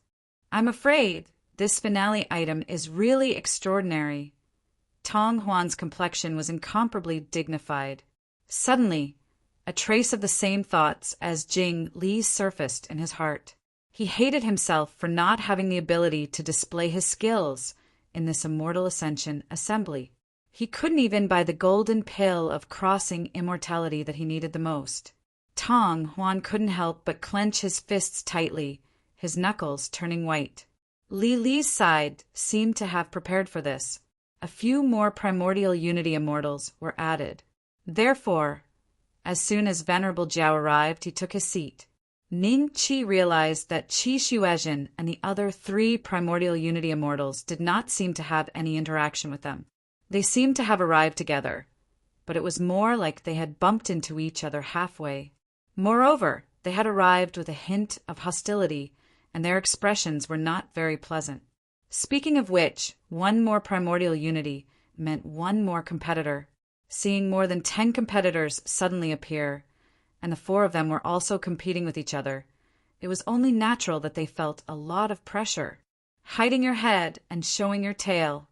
I'm afraid this finale item is really extraordinary. Tong Huan's complexion was incomparably dignified. Suddenly, a trace of the same thoughts as Jing Li's surfaced in his heart. He hated himself for not having the ability to display his skills in this Immortal Ascension Assembly. He couldn't even buy the golden pill of crossing immortality that he needed the most. Tong Huan couldn't help but clench his fists tightly, his knuckles turning white. Li Li's side seemed to have prepared for this. A few more primordial unity immortals were added. Therefore, as soon as Venerable Jiao arrived, he took his seat. Ning Qi realized that Qi Xuezhen and the other 3 primordial unity immortals did not seem to have any interaction with them. They seemed to have arrived together, but it was more like they had bumped into each other halfway. Moreover, they had arrived with a hint of hostility, and their expressions were not very pleasant. Speaking of which, 1 more primordial unity meant 1 more competitor. Seeing more than 10 competitors suddenly appear, and the 4 of them were also competing with each other, it was only natural that they felt a lot of pressure. Hiding your head and showing your tail.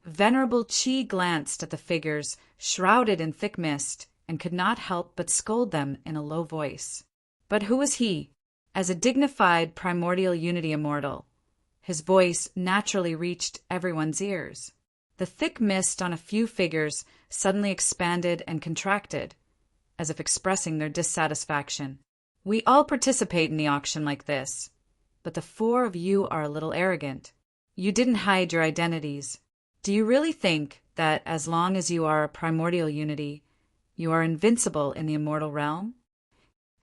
Venerable Qi glanced at the figures shrouded in thick mist and could not help but scold them in a low voice. But who was he? As a dignified primordial unity immortal, his voice naturally reached everyone's ears. The thick mist on a few figures suddenly expanded and contracted, as if expressing their dissatisfaction. We all participate in the auction like this, but the 4 of you are a little arrogant. You didn't hide your identities. Do you really think that as long as you are a primordial unity, you are invincible in the immortal realm?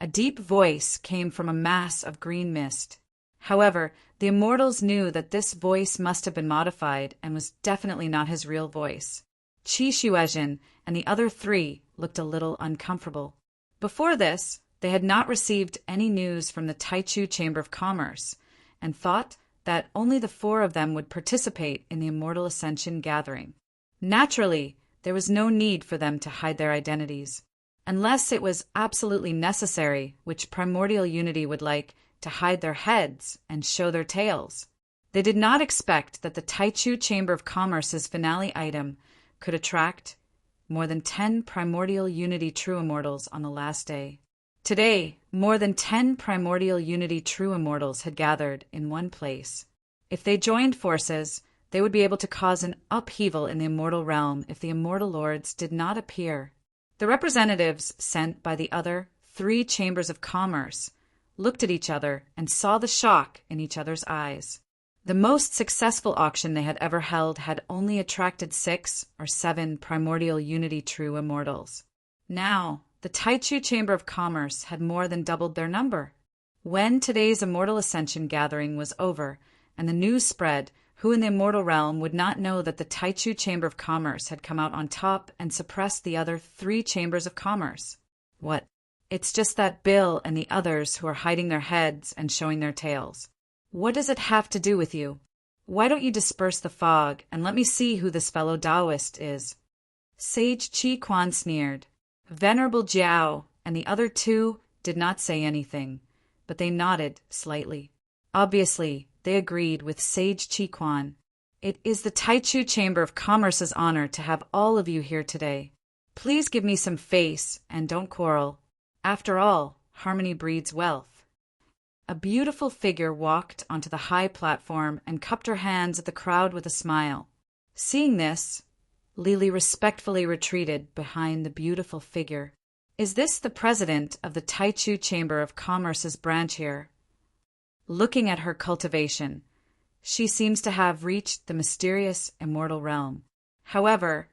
A deep voice came from a mass of green mist. However, the immortals knew that this voice must have been modified and was definitely not his real voice. Qi Xuezhen and the other 3 looked a little uncomfortable. Before this, they had not received any news from the Taichu Chamber of Commerce, and thought that only the 4 of them would participate in the Immortal Ascension gathering. Naturally, there was no need for them to hide their identities, unless it was absolutely necessary, which primordial unity would like to hide their heads and show their tails. They did not expect that the Taichu Chamber of Commerce's finale item could attract more than 10 primordial unity true immortals on the last day. Today, more than 10 primordial unity true immortals had gathered in one place. If they joined forces, they would be able to cause an upheaval in the immortal realm if the immortal lords did not appear. The representatives sent by the other 3 chambers of commerce looked at each other and saw the shock in each other's eyes. The most successful auction they had ever held had only attracted 6 or 7 primordial unity true immortals. Now, the Taichu Chamber of Commerce had more than doubled their number. When today's Immortal Ascension gathering was over and the news spread, who in the immortal realm would not know that the Taichu Chamber of Commerce had come out on top and suppressed the other 3 chambers of commerce? What? It's just that Bill and the others who are hiding their heads and showing their tails. What does it have to do with you? Why don't you disperse the fog and let me see who this fellow Taoist is? Sage Qi Quan sneered. Venerable Jiao and the other 2 did not say anything, but they nodded slightly. Obviously, they agreed with Sage Qi Quan. It is the Taichu Chamber of Commerce's honor to have all of you here today. Please give me some face and don't quarrel. After all, harmony breeds wealth. A beautiful figure walked onto the high platform and cupped her hands at the crowd with a smile. Seeing this, Lily respectfully retreated behind the beautiful figure. Is this the president of the Taichu Chamber of Commerce's branch here? Looking at her cultivation, she seems to have reached the mysterious immortal realm. However,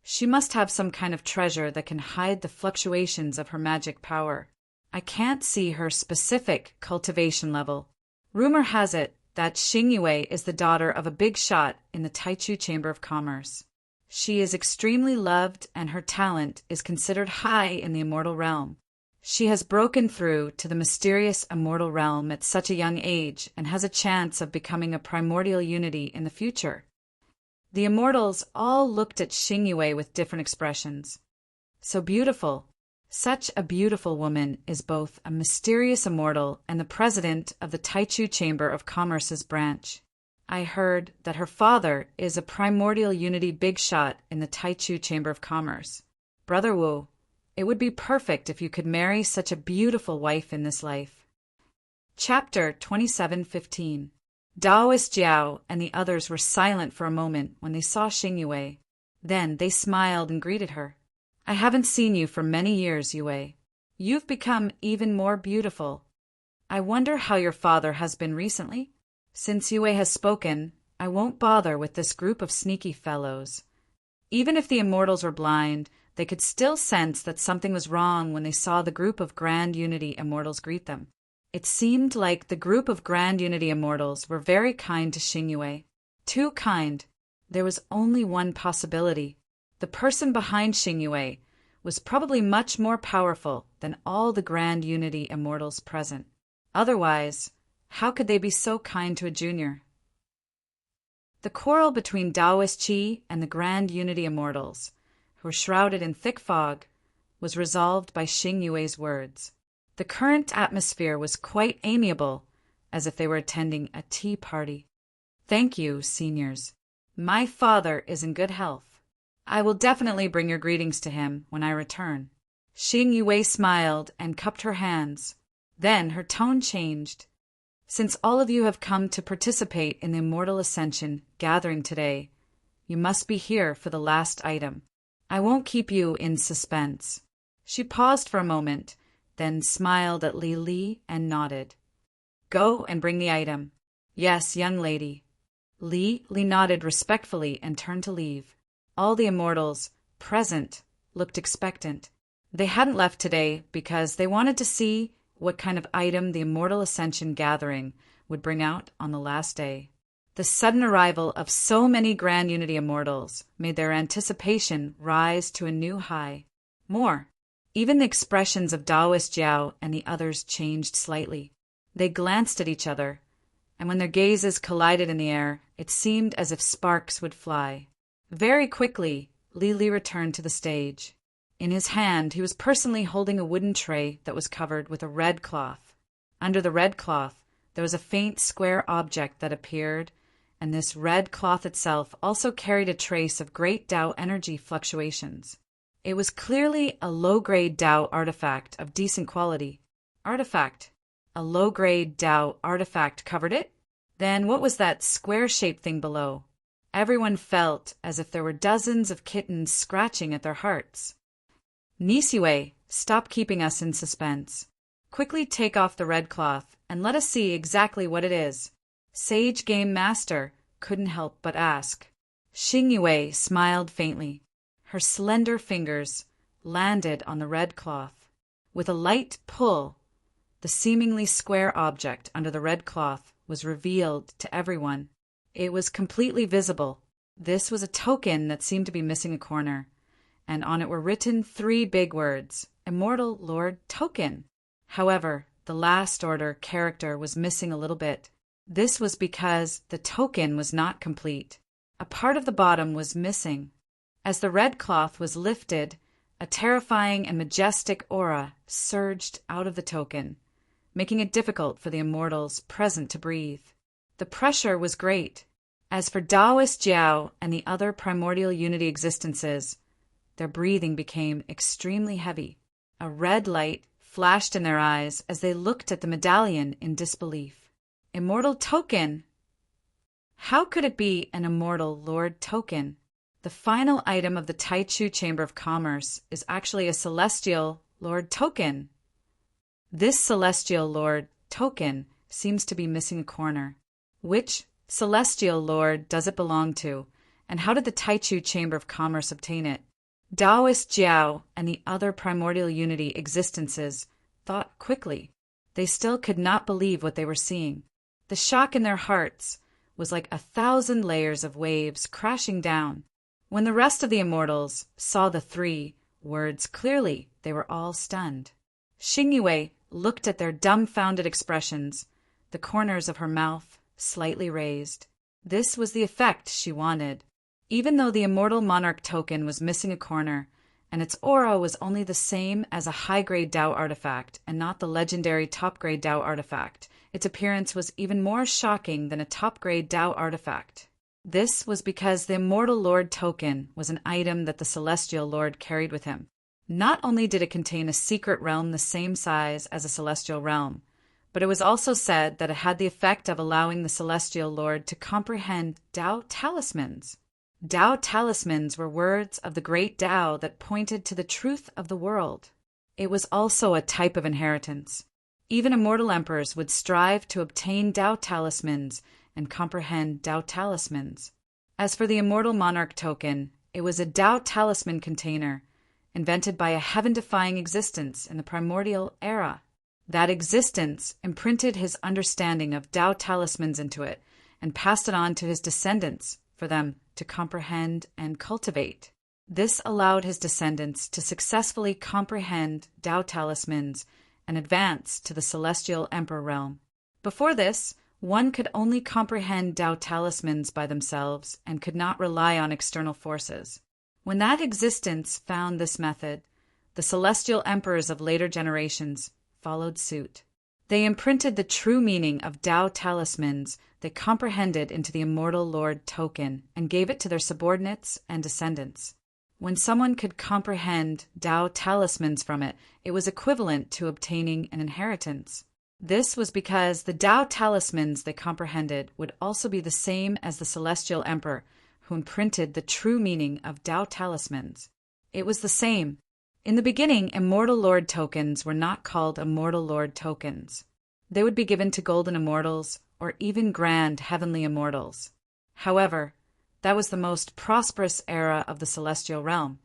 she must have some kind of treasure that can hide the fluctuations of her magic power. I can't see her specific cultivation level. Rumor has it that Xing Yue is the daughter of a big shot in the Taichu Chamber of Commerce. She is extremely loved and her talent is considered high in the immortal realm. She has broken through to the mysterious immortal realm at such a young age and has a chance of becoming a primordial unity in the future. The immortals all looked at Xing Yue with different expressions. So beautiful. Such a beautiful woman is both a mysterious immortal and the president of the Taichu Chamber of Commerce's branch. I heard that her father is a primordial unity big shot in the Taichu Chamber of Commerce. Brother Wu, it would be perfect if you could marry such a beautiful wife in this life. Chapter 27:15. Taoist Jiao and the others were silent for a moment when they saw Xing Yue. Then they smiled and greeted her. I haven't seen you for many years, Yue. You've become even more beautiful. I wonder how your father has been recently? Since Yue has spoken, I won't bother with this group of sneaky fellows. Even if the immortals were blind, they could still sense that something was wrong when they saw the group of Grand Unity immortals greet them. It seemed like the group of Grand Unity immortals were very kind to Xingyue. Too kind. There was only one possibility. The person behind Xingyue was probably much more powerful than all the Grand Unity immortals present. Otherwise, how could they be so kind to a junior? The quarrel between Taoist Qi and the Grand Unity immortals, who were shrouded in thick fog, was resolved by Xingyue's words. The current atmosphere was quite amiable, as if they were attending a tea party. Thank you, seniors. My father is in good health. I will definitely bring your greetings to him when I return. Xingyue smiled and cupped her hands. Then her tone changed. Since all of you have come to participate in the Immortal Ascension gathering today, you must be here for the last item. I won't keep you in suspense. She paused for a moment, then smiled at Li Li and nodded. Go and bring the item. Yes, young lady. Li nodded respectfully and turned to leave. All the immortals present looked expectant. They hadn't left today because they wanted to see what kind of item the Immortal Ascension gathering would bring out on the last day. The sudden arrival of so many Grand Unity immortals made their anticipation rise to a new high. More, even the expressions of Taoist Jiao and the others changed slightly. They glanced at each other, and when their gazes collided in the air, it seemed as if sparks would fly. Very quickly, Li Li returned to the stage. In his hand, he was personally holding a wooden tray that was covered with a red cloth. Under the red cloth, there was a faint square object that appeared, and this red cloth itself also carried a trace of great Tao energy fluctuations. It was clearly a low-grade Tao artifact of decent quality. Artifact. A low-grade Tao artifact covered it? Then what was that square-shaped thing below? Everyone felt as if there were dozens of kittens scratching at their hearts. Nisue, stop keeping us in suspense. Quickly take off the red cloth and let us see exactly what it is. Sage Game Master couldn't help but ask. Xingyue smiled faintly. Her slender fingers landed on the red cloth. With a light pull, the seemingly square object under the red cloth was revealed to everyone. It was completely visible. This was a token that seemed to be missing a corner, and on it were written 3 big words, Immortal Lord Token. However, the last order character was missing a little bit. This was because the token was not complete. A part of the bottom was missing. As the red cloth was lifted, a terrifying and majestic aura surged out of the token, making it difficult for the immortals present to breathe. The pressure was great. As for Taoist Jiao and the other primordial unity existences, their breathing became extremely heavy. A red light flashed in their eyes as they looked at the medallion in disbelief. Immortal token? How could it be an immortal Lord token? The final item of the Taichu Chamber of Commerce is actually a celestial Lord token. This celestial Lord token seems to be missing a corner. Which celestial lord does it belong to, and how did the Taichu Chamber of Commerce obtain it? Taoist Jiao and the other primordial unity existences thought quickly. They still could not believe what they were seeing. The shock in their hearts was like 1,000 layers of waves crashing down. When the rest of the immortals saw the 3 words clearly, they were all stunned. Xingyue looked at their dumbfounded expressions, the corners of her mouth slightly raised. This was the effect she wanted. Even though the Immortal Monarch token was missing a corner, and its aura was only the same as a high-grade Tao artifact and not the legendary top-grade Tao artifact, its appearance was even more shocking than a top-grade Tao artifact. This was because the Immortal Lord token was an item that the Celestial Lord carried with him. Not only did it contain a secret realm the same size as a celestial realm, but it was also said that it had the effect of allowing the Celestial Lord to comprehend Tao talismans. Tao talismans were words of the great Tao that pointed to the truth of the world. It was also a type of inheritance. Even immortal emperors would strive to obtain Tao talismans and comprehend Tao talismans. As for the immortal monarch token, it was a Tao talisman container, invented by a heaven-defying existence in the primordial era. That existence imprinted his understanding of Tao talismans into it and passed it on to his descendants for them to comprehend and cultivate. This allowed his descendants to successfully comprehend Tao talismans and advance to the celestial emperor realm. Before this, one could only comprehend Tao talismans by themselves and could not rely on external forces. When that existence found this method, the celestial emperors of later generations followed suit. They imprinted the true meaning of Tao talismans they comprehended into the immortal Lord token and gave it to their subordinates and descendants. When someone could comprehend Tao talismans from it, it was equivalent to obtaining an inheritance. This was because the Tao talismans they comprehended would also be the same as the celestial emperor who imprinted the true meaning of Tao talismans. It was the same. In the beginning, immortal Lord tokens were not called immortal Lord tokens. They would be given to golden immortals or even grand heavenly immortals. However, that was the most prosperous era of the celestial realm.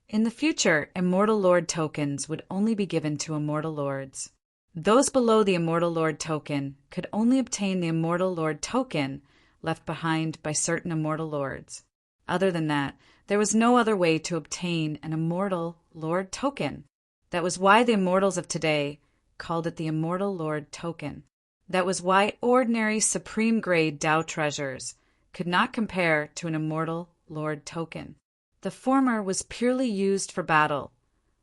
In the future, immortal Lord tokens would only be given to immortal lords. Those below the immortal Lord token could only obtain the immortal Lord token left behind by certain immortal lords. Other than that, there was no other way to obtain an immortal Lord token. That was why the immortals of today called it the immortal Lord token. That was why ordinary supreme-grade Tao treasures could not compare to an immortal Lord token. The former was purely used for battle,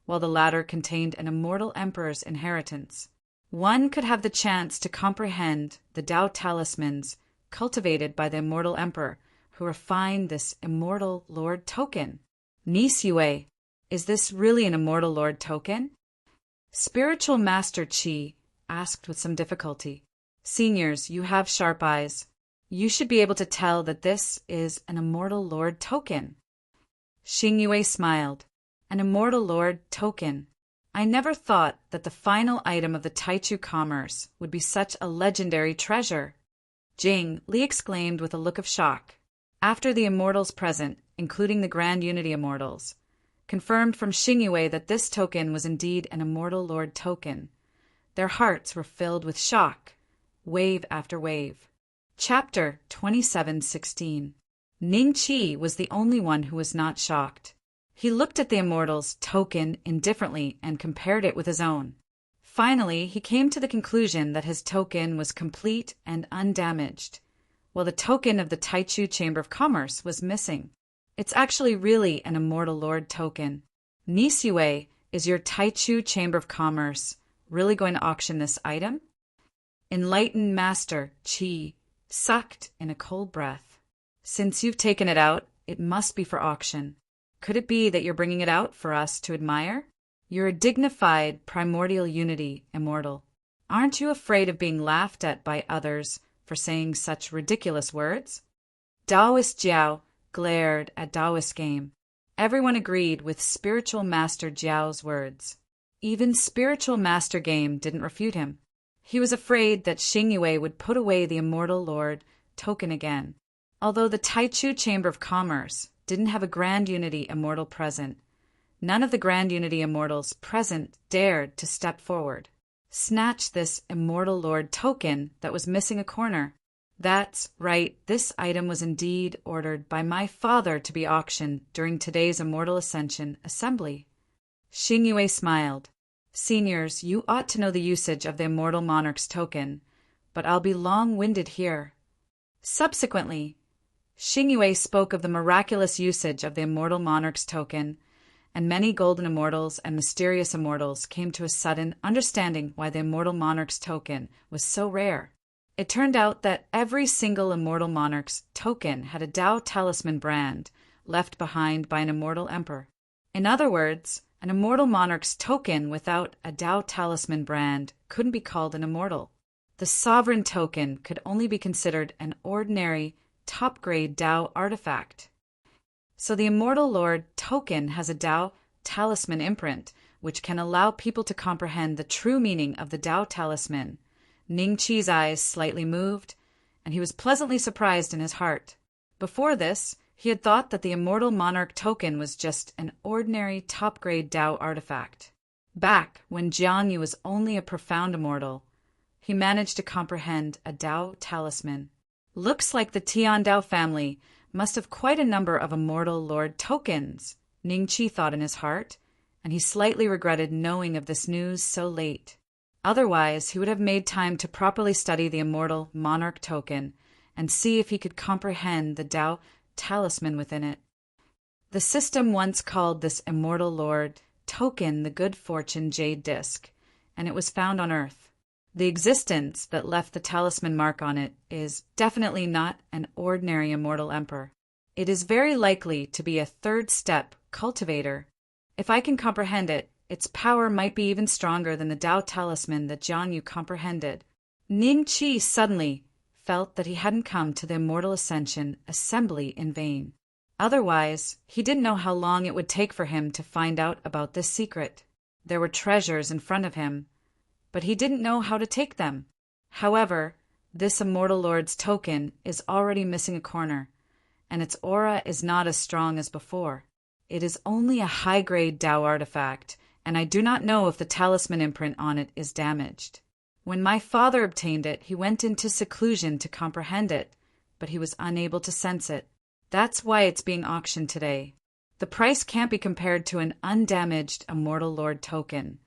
while the latter contained an immortal emperor's inheritance. One could have the chance to comprehend the Tao talismans cultivated by the immortal emperor who refined this immortal Lord token. Nisue, is this really an immortal Lord token? Spiritual Master Qi asked with some difficulty. Seniors, you have sharp eyes. You should be able to tell that this is an immortal Lord token. Xingyue smiled. An immortal Lord token. I never thought that the final item of the Taichu commerce would be such a legendary treasure. Jing, Li exclaimed with a look of shock. After the immortals present, including the Grand Unity Immortals, confirmed from Xingyue that this token was indeed an immortal Lord token, their hearts were filled with shock, wave after wave. Chapter 27:16. Ning Qi was the only one who was not shocked. He looked at the immortal's token indifferently and compared it with his own. Finally, he came to the conclusion that his token was complete and undamaged, while the token of the Taichu Chamber of Commerce was missing. It's actually really an immortal Lord token. Nisue, is your Taichu Chamber of Commerce really going to auction this item? Enlightened Master Qi sucked in a cold breath. Since you've taken it out, it must be for auction. Could it be that you're bringing it out for us to admire? You're a dignified primordial unity immortal. Aren't you afraid of being laughed at by others for saying such ridiculous words? Taoist Jiao glared at Taoist Game. Everyone agreed with Spiritual Master Jiao's words. Even Spiritual Master Game didn't refute him. He was afraid that Xingyue would put away the immortal Lord token again. Although the Taichu Chamber of Commerce didn't have a Grand Unity Immortal present, none of the Grand Unity Immortals present dared to step forward. Snatch this immortal Lord token that was missing a corner. That's right, this item was indeed ordered by my father to be auctioned during today's Immortal Ascension Assembly. Xingyue smiled. Seniors, you ought to know the usage of the Immortal Monarch's token, but I'll be long-winded here. Subsequently, Xingyue spoke of the miraculous usage of the Immortal Monarch's token, and many golden immortals and mysterious immortals came to a sudden understanding why the Immortal Monarch's token was so rare. It turned out that every single Immortal Monarch's token had a Tao Talisman brand left behind by an immortal emperor. In other words, an Immortal Monarch's token without a Tao Talisman brand couldn't be called an immortal. The sovereign token could only be considered an ordinary, top-grade Tao artifact. So the Immortal Lord token has a Tao talisman imprint, which can allow people to comprehend the true meaning of the Tao talisman. Ning Qi's eyes slightly moved, and he was pleasantly surprised in his heart. Before this, he had thought that the Immortal Monarch token was just an ordinary top-grade Tao artifact. Back when Jiangyu was only a profound immortal, he managed to comprehend a Tao talisman. Looks like the Tian Dao family must have quite a number of Immortal Lord tokens, Ning Qi thought in his heart, and he slightly regretted knowing of this news so late. Otherwise, he would have made time to properly study the Immortal Monarch token and see if he could comprehend the Tao talisman within it. The system once called this Immortal Lord token the Good Fortune Jade Disc, and it was found on Earth. The existence that left the talisman mark on it is definitely not an ordinary immortal emperor. It is very likely to be a third-step cultivator. If I can comprehend it, its power might be even stronger than the Tao talisman that Jiangyu comprehended. Ning Qi suddenly felt that he hadn't come to the Immortal Ascension Assembly in vain. Otherwise, he didn't know how long it would take for him to find out about this secret. There were treasures in front of him, but he didn't know how to take them. However, this Immortal Lord's token is already missing a corner, and its aura is not as strong as before. It is only a high-grade Tao artifact, and I do not know if the talisman imprint on it is damaged. When my father obtained it, he went into seclusion to comprehend it, but he was unable to sense it. That's why it's being auctioned today. The price can't be compared to an undamaged Immortal Lord token,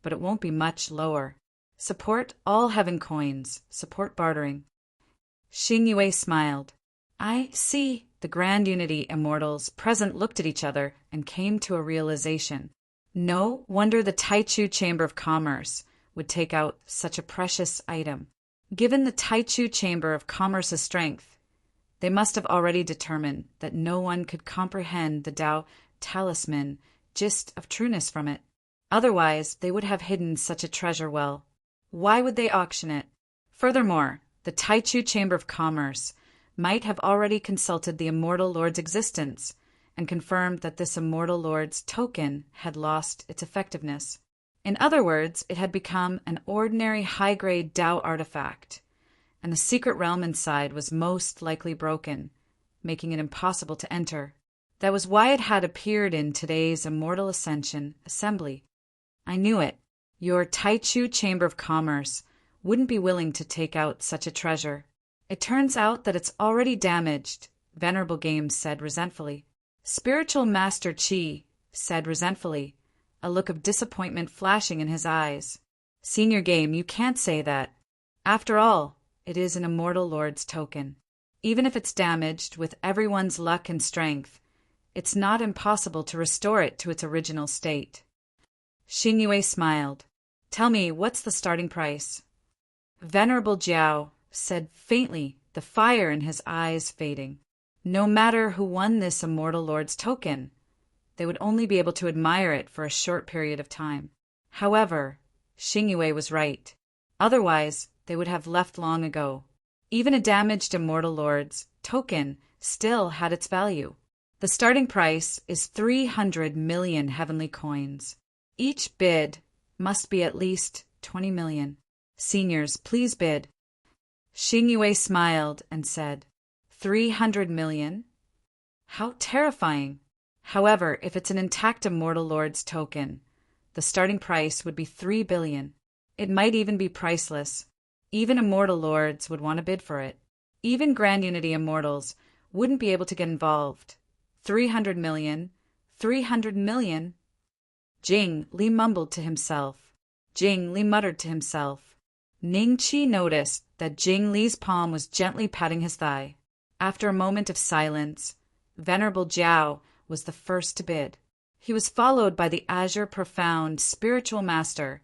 but it won't be much lower. Support all heaven coins. Support bartering. Xing Yue smiled. I see. The Grand Unity Immortals present looked at each other and came to a realization. No wonder the Taichu Chamber of Commerce would take out such a precious item. Given the Taichu Chamber of Commerce's strength, they must have already determined that no one could comprehend the Tao talisman gist of trueness from it. Otherwise, they would have hidden such a treasure well. Why would they auction it? Furthermore, the Taichu Chamber of Commerce might have already consulted the Immortal Lord's existence and confirmed that this Immortal Lord's token had lost its effectiveness. In other words, it had become an ordinary high-grade Tao artifact, and the secret realm inside was most likely broken, making it impossible to enter. That was why it had appeared in today's Immortal Ascension Assembly. I knew it. Your Taichu Chamber of Commerce wouldn't be willing to take out such a treasure. It turns out that it's already damaged, Venerable Game said resentfully. Spiritual Master Qi said resentfully, a look of disappointment flashing in his eyes. Senior Game, you can't say that. After all, it is an Immortal Lord's token. Even if it's damaged with everyone's luck and strength, it's not impossible to restore it to its original state. Xing Yue smiled. Tell me, what's the starting price? Venerable Jiao said faintly, the fire in his eyes fading. No matter who won this Immortal Lord's token, they would only be able to admire it for a short period of time. However, Xing Yue was right. Otherwise, they would have left long ago. Even a damaged Immortal Lord's token still had its value. The starting price is 300 million heavenly coins. Each bid must be at least 20 million. Seniors, please bid. Xing Yue smiled and said, 300 million? How terrifying! However, if it's an intact Immortal Lord's token, the starting price would be 3 billion. It might even be priceless. Even Immortal Lords would want to bid for it. Even Grand Unity Immortals wouldn't be able to get involved. 300 million? 300 million? Jing Li mumbled to himself. Jing Li muttered to himself. Ning Qi noticed that Jing Li's palm was gently patting his thigh. After a moment of silence, Venerable Jiao was the first to bid. He was followed by the Azure Profound Spiritual Master,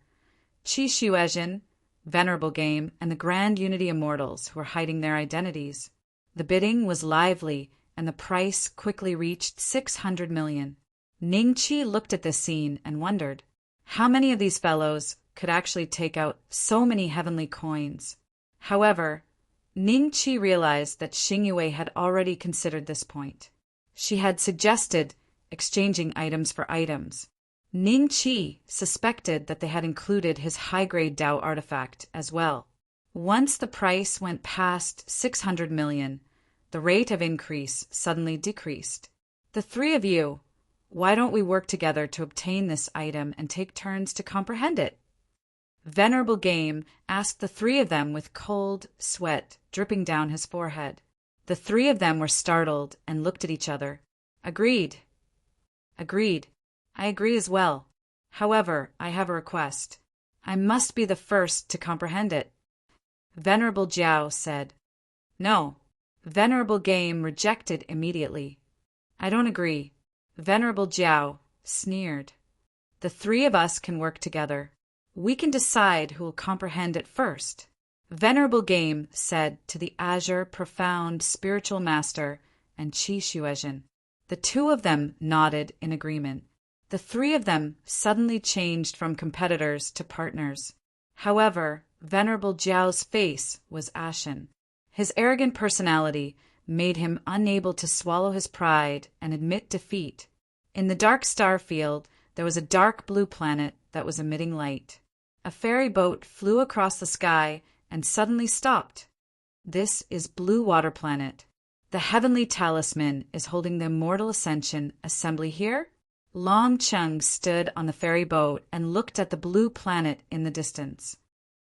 Qi Xuezhen, Venerable Game, and the Grand Unity Immortals who were hiding their identities. The bidding was lively, and the price quickly reached 600 million. Ning Qi looked at this scene and wondered, how many of these fellows could actually take out so many heavenly coins? However, Ning Qi realized that Xing Yue had already considered this point. She had suggested exchanging items for items. Ning Qi suspected that they had included his high-grade Dao artifact as well. Once the price went past 600 million, the rate of increase suddenly decreased. The three of you, why don't we work together to obtain this item and take turns to comprehend it? Venerable Game asked the three of them with cold sweat dripping down his forehead. The three of them were startled and looked at each other. Agreed. Agreed. I agree as well. However, I have a request. I must be the first to comprehend it. Venerable Jiao said. No. Venerable Game rejected immediately. I don't agree. Venerable Jiao sneered. The three of us can work together. We can decide who will comprehend it first. Venerable Game said to the Azure Profound Spiritual Master and Qi Xuezhen. The two of them nodded in agreement. The three of them suddenly changed from competitors to partners. However, Venerable Jiao's face was ashen. His arrogant personality made him unable to swallow his pride and admit defeat. In the dark star field, there was a dark blue planet that was emitting light. A ferry boat flew across the sky and suddenly stopped. This is Blue Water Planet. The heavenly talisman is holding the Immortal Ascension assembly here? Long Chung stood on the ferry boat and looked at the blue planet in the distance.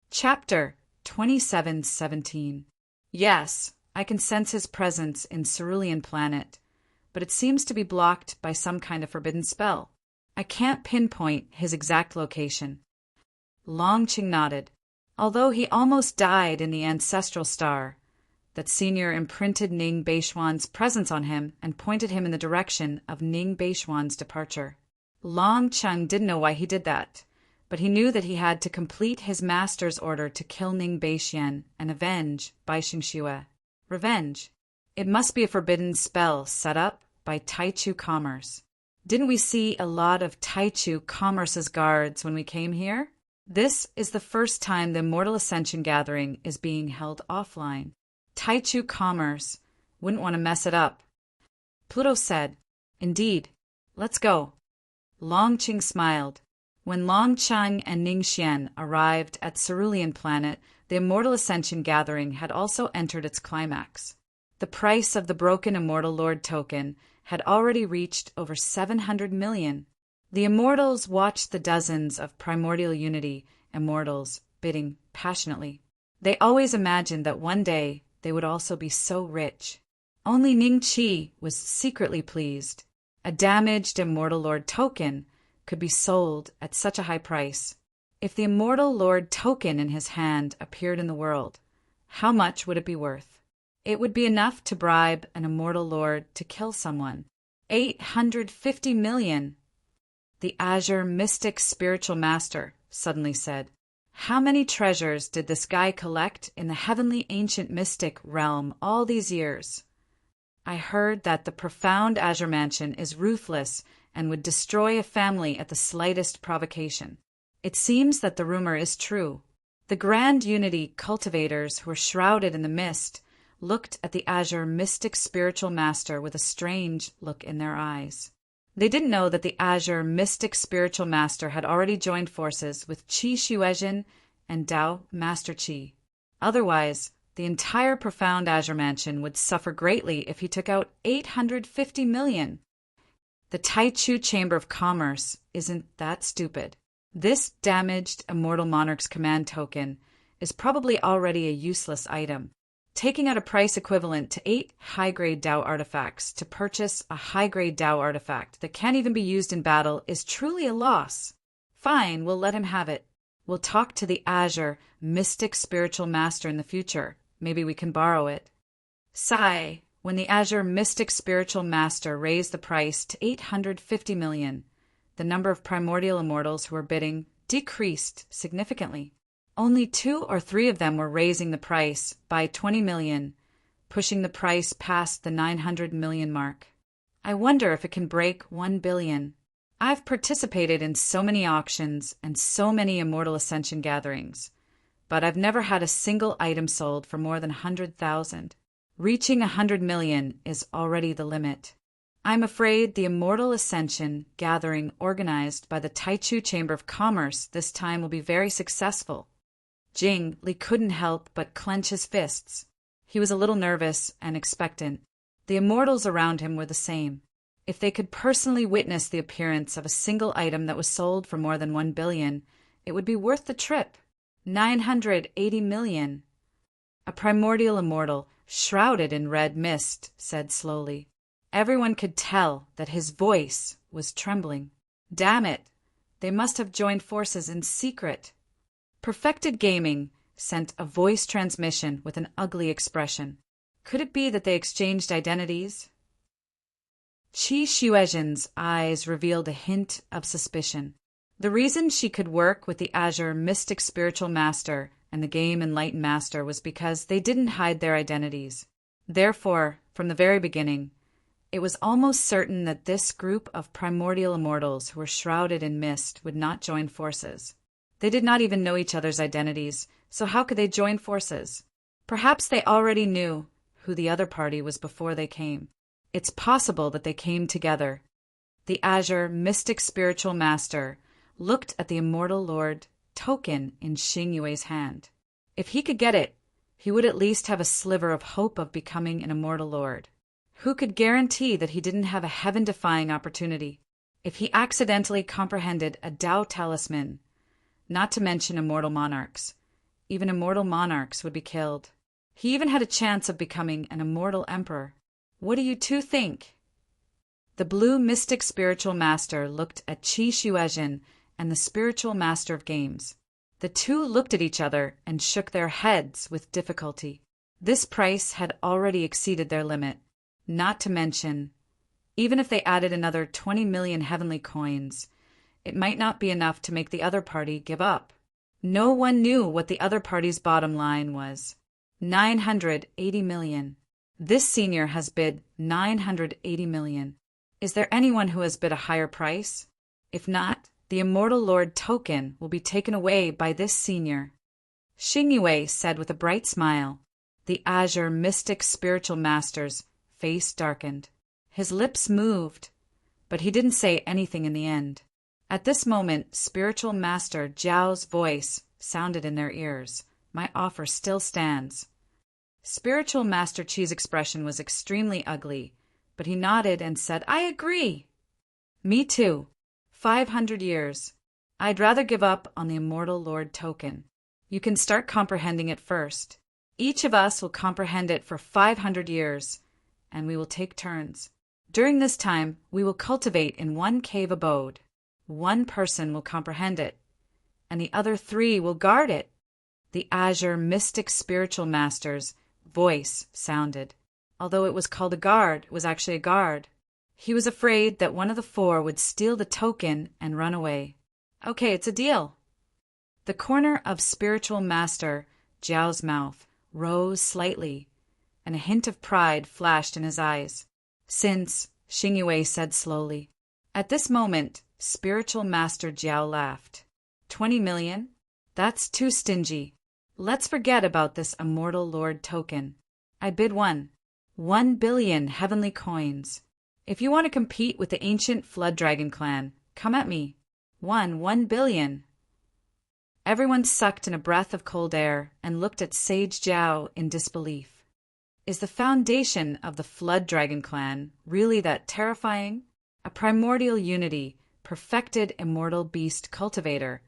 Chapter 2717. Yes, I can sense his presence in Cerulean Planet, but it seems to be blocked by some kind of forbidden spell. I can't pinpoint his exact location. Long Ching nodded. Although he almost died in the ancestral star, that senior imprinted Ning Beishuan's presence on him and pointed him in the direction of Ning Beishuan's departure. Long Chung didn't know why he did that, but he knew that he had to complete his master's order to kill Ning Beixian and avenge Bai Xingxue. Revenge. It must be a forbidden spell set up by Taichu Commerce. Didn't we see a lot of Taichu Commerce's guards when we came here? This is the first time the Immortal Ascension Gathering is being held offline. Taichu Commerce wouldn't want to mess it up. Pluto said, Indeed. Let's go. Long Ching smiled. When Long Chang and Ning Xian arrived at Cerulean Planet, the Immortal Ascension Gathering had also entered its climax. The price of the Broken Immortal Lord token had already reached over 700 million. The Immortals watched the dozens of Primordial Unity Immortals bidding passionately. They always imagined that one day they would also be so rich. Only Ning Qi was secretly pleased. A damaged Immortal Lord token could be sold at such a high price. If the Immortal Lord token in his hand appeared in the world, how much would it be worth? It would be enough to bribe an Immortal Lord to kill someone. 850 million. The Azure Mystic Spiritual Master suddenly said, How many treasures did this guy collect in the heavenly ancient mystic realm all these years? I heard that the profound Azure Mansion is ruthless and would destroy a family at the slightest provocation. It seems that the rumor is true. The Grand Unity cultivators who were shrouded in the mist looked at the Azure Mystic Spiritual Master with a strange look in their eyes. They didn't know that the Azure Mystic Spiritual Master had already joined forces with Qi Xuezhen and Dao Master Qi. Otherwise, the entire profound Azure Mansion would suffer greatly if he took out 850 million. The Taichu Chamber of Commerce isn't that stupid. This damaged Immortal Monarch's command token is probably already a useless item. Taking out a price equivalent to 8 high-grade Dao artifacts to purchase a high-grade Dao artifact that can't even be used in battle is truly a loss. Fine, we'll let him have it. We'll talk to the Azure Mystic Spiritual Master in the future. Maybe we can borrow it. Sigh. When the Azure Mystic Spiritual Master raised the price to 850 million, the number of primordial immortals who were bidding decreased significantly. Only 2 or 3 of them were raising the price by 20 million, pushing the price past the 900 million mark. I wonder if it can break 1 billion. I've participated in so many auctions and so many Immortal Ascension gatherings, but I've never had a single item sold for more than 100,000. Reaching 100 million is already the limit. I'm afraid the Immortal Ascension gathering organized by the Taichu Chamber of Commerce this time will be very successful. Jing Li couldn't help but clench his fists. He was a little nervous and expectant. The immortals around him were the same. If they could personally witness the appearance of a single item that was sold for more than 1 billion, it would be worth the trip. 980 million. A primordial immortal, shrouded in red mist, said slowly. Everyone could tell that his voice was trembling. Damn it! They must have joined forces in secret. Perfected Gaming sent a voice transmission with an ugly expression. Could it be that they exchanged identities? Qi Xuezhen's eyes revealed a hint of suspicion. The reason she could work with the Azure Mystic Spiritual Master and the Game Enlightened Master was because they didn't hide their identities. Therefore, from the very beginning, it was almost certain that this group of primordial immortals who were shrouded in mist would not join forces. They did not even know each other's identities, so how could they join forces? Perhaps they already knew who the other party was before they came. It's possible that they came together. The Azure Mystic Spiritual Master looked at the Immortal Lord token in Xing Yue's hand. If he could get it, he would at least have a sliver of hope of becoming an Immortal Lord. Who could guarantee that he didn't have a heaven-defying opportunity? If he accidentally comprehended a Tao talisman, not to mention immortal monarchs, even immortal monarchs would be killed. He even had a chance of becoming an immortal emperor. What do you two think? The blue mystic spiritual master looked at Qi Xuezhen and the spiritual master of games. The two looked at each other and shook their heads with difficulty. This price had already exceeded their limit. Not to mention, even if they added another 20 million heavenly coins, it might not be enough to make the other party give up. No one knew what the other party's bottom line was. 980 million. This senior has bid 980 million. Is there anyone who has bid a higher price? If not, the Immortal Lord token will be taken away by this senior. Xing Yue said with a bright smile. The Azure Mystic Spiritual Master's face darkened. His lips moved, but he didn't say anything in the end. At this moment, Spiritual Master Zhao's voice sounded in their ears. My offer still stands. Spiritual Master Qi's expression was extremely ugly, but he nodded and said, I agree. Me too. 500 years. I'd rather give up on the Immortal Lord token. You can start comprehending it first. Each of us will comprehend it for 500 years, and we will take turns. During this time, we will cultivate in one cave abode. One person will comprehend it, and the other 3 will guard it. The Azure Mystic Spiritual Master's voice sounded. Although it was called a guard, it was actually a guard. He was afraid that one of the 4 would steal the token and run away. Okay, it's a deal. The corner of Spiritual Master Zhao's mouth rose slightly, and a hint of pride flashed in his eyes. Since, Xing Yue said slowly. At this moment, Spiritual Master Zhao laughed. 20 million? That's too stingy. Let's forget about this Immortal Lord token. I bid 1 billion heavenly coins. If you want to compete with the ancient Flood Dragon clan, come at me. 1 billion. Everyone sucked in a breath of cold air and looked at Sage Zhao in disbelief. Is the foundation of the Flood Dragon clan really that terrifying? A primordial unity, perfected immortal beast cultivator,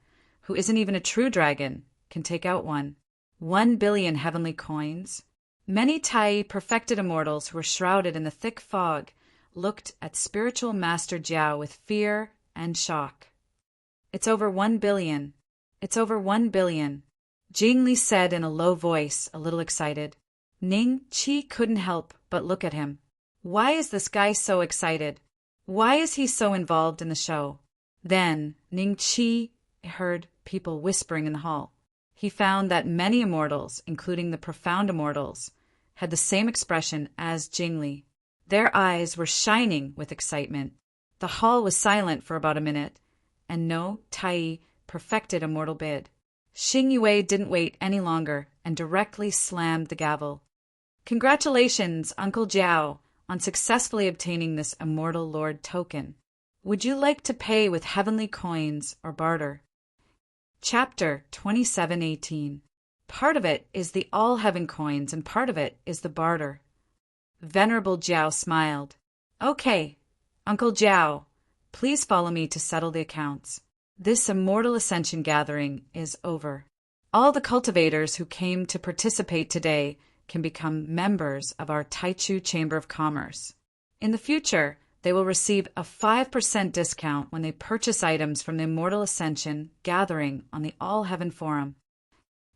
who isn't even a true dragon, can take out 1 billion heavenly coins? Many Tai perfected immortals who were shrouded in the thick fog looked at Spiritual Master Zhao with fear and shock. It's over 1 billion. It's over 1 billion. Jing Li said in a low voice, a little excited. Ning Qi couldn't help but look at him. Why is this guy so excited? Why is he so involved in the show? Then Ning Qi heard people whispering in the hall. He found that many immortals, including the profound immortals, had the same expression as Jing Li. Their eyes were shining with excitement. The hall was silent for about a minute, and no Tai perfected immortal bid. Xing Yue didn't wait any longer and directly slammed the gavel. Congratulations, Uncle Zhao, on successfully obtaining this immortal lord token. Would you like to pay with heavenly coins or barter? Chapter 27:18. Part of it is the all-heaven coins and part of it is the barter. Venerable Jiao smiled. Okay, Uncle Jiao, please follow me to settle the accounts. This immortal ascension gathering is over. All the cultivators who came to participate today can become members of our Taichu Chamber of Commerce. In the future, they will receive a 5% discount when they purchase items from the Immortal Ascension gathering on the All Heaven Forum.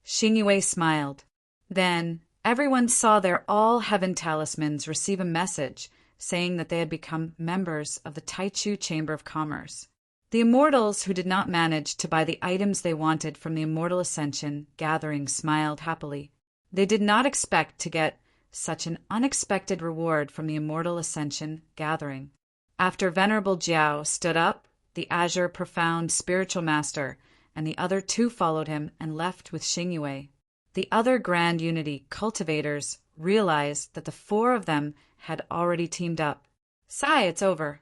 Xingyue smiled. Then, everyone saw their All Heaven talismans receive a message saying that they had become members of the Taichu Chamber of Commerce. The immortals who did not manage to buy the items they wanted from the Immortal Ascension gathering smiled happily. They did not expect to get such an unexpected reward from the Immortal Ascension gathering. After Venerable Jiao stood up, the Azure Profound Spiritual Master and the other two followed him and left with Xingyue. The other Grand Unity cultivators realized that the four of them had already teamed up. Sigh, it's over.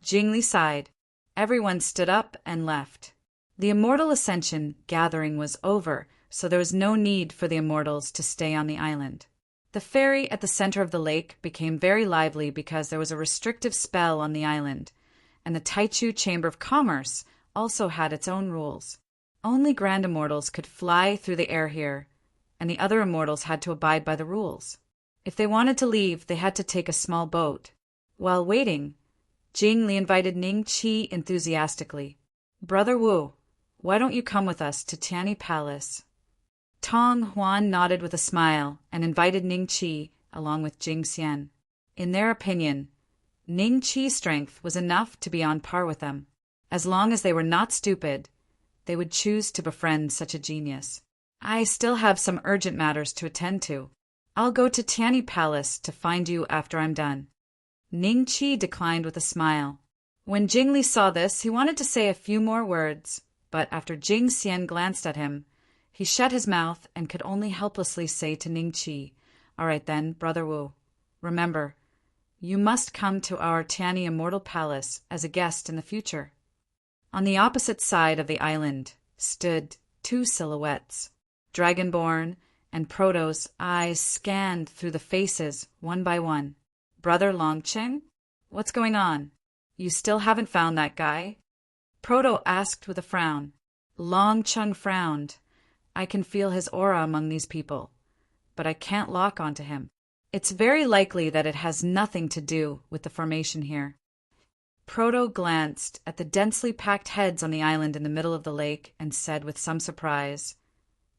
Jingli sighed. Everyone stood up and left. The Immortal Ascension gathering was over, so there was no need for the immortals to stay on the island. The ferry at the center of the lake became very lively because there was a restrictive spell on the island, and the Taichu Chamber of Commerce also had its own rules. Only Grand Immortals could fly through the air here, and the other immortals had to abide by the rules. If they wanted to leave, they had to take a small boat. While waiting, Jingli invited Ning Qi enthusiastically. Brother Wu, why don't you come with us to Tianyi Palace? Tong Huan nodded with a smile and invited Ning Qi along with Jing Xian. In their opinion, Ning Qi's strength was enough to be on par with them. As long as they were not stupid, they would choose to befriend such a genius. I still have some urgent matters to attend to. I'll go to Tianyi Palace to find you after I'm done. Ning Qi declined with a smile. When Jingli saw this, he wanted to say a few more words, but after Jing Xian glanced at him, he shut his mouth and could only helplessly say to Ning Qi, All right then, Brother Wu. Remember, you must come to our Tianyi Immortal Palace as a guest in the future. On the opposite side of the island stood two silhouettes. Dragonborn and Proto's eyes scanned through the faces one by one. Brother Longcheng? What's going on? You still haven't found that guy? Proto asked with a frown. Longcheng frowned. I can feel his aura among these people, but I can't lock onto him. It's very likely that it has nothing to do with the formation here. Proto glanced at the densely packed heads on the island in the middle of the lake and said with some surprise,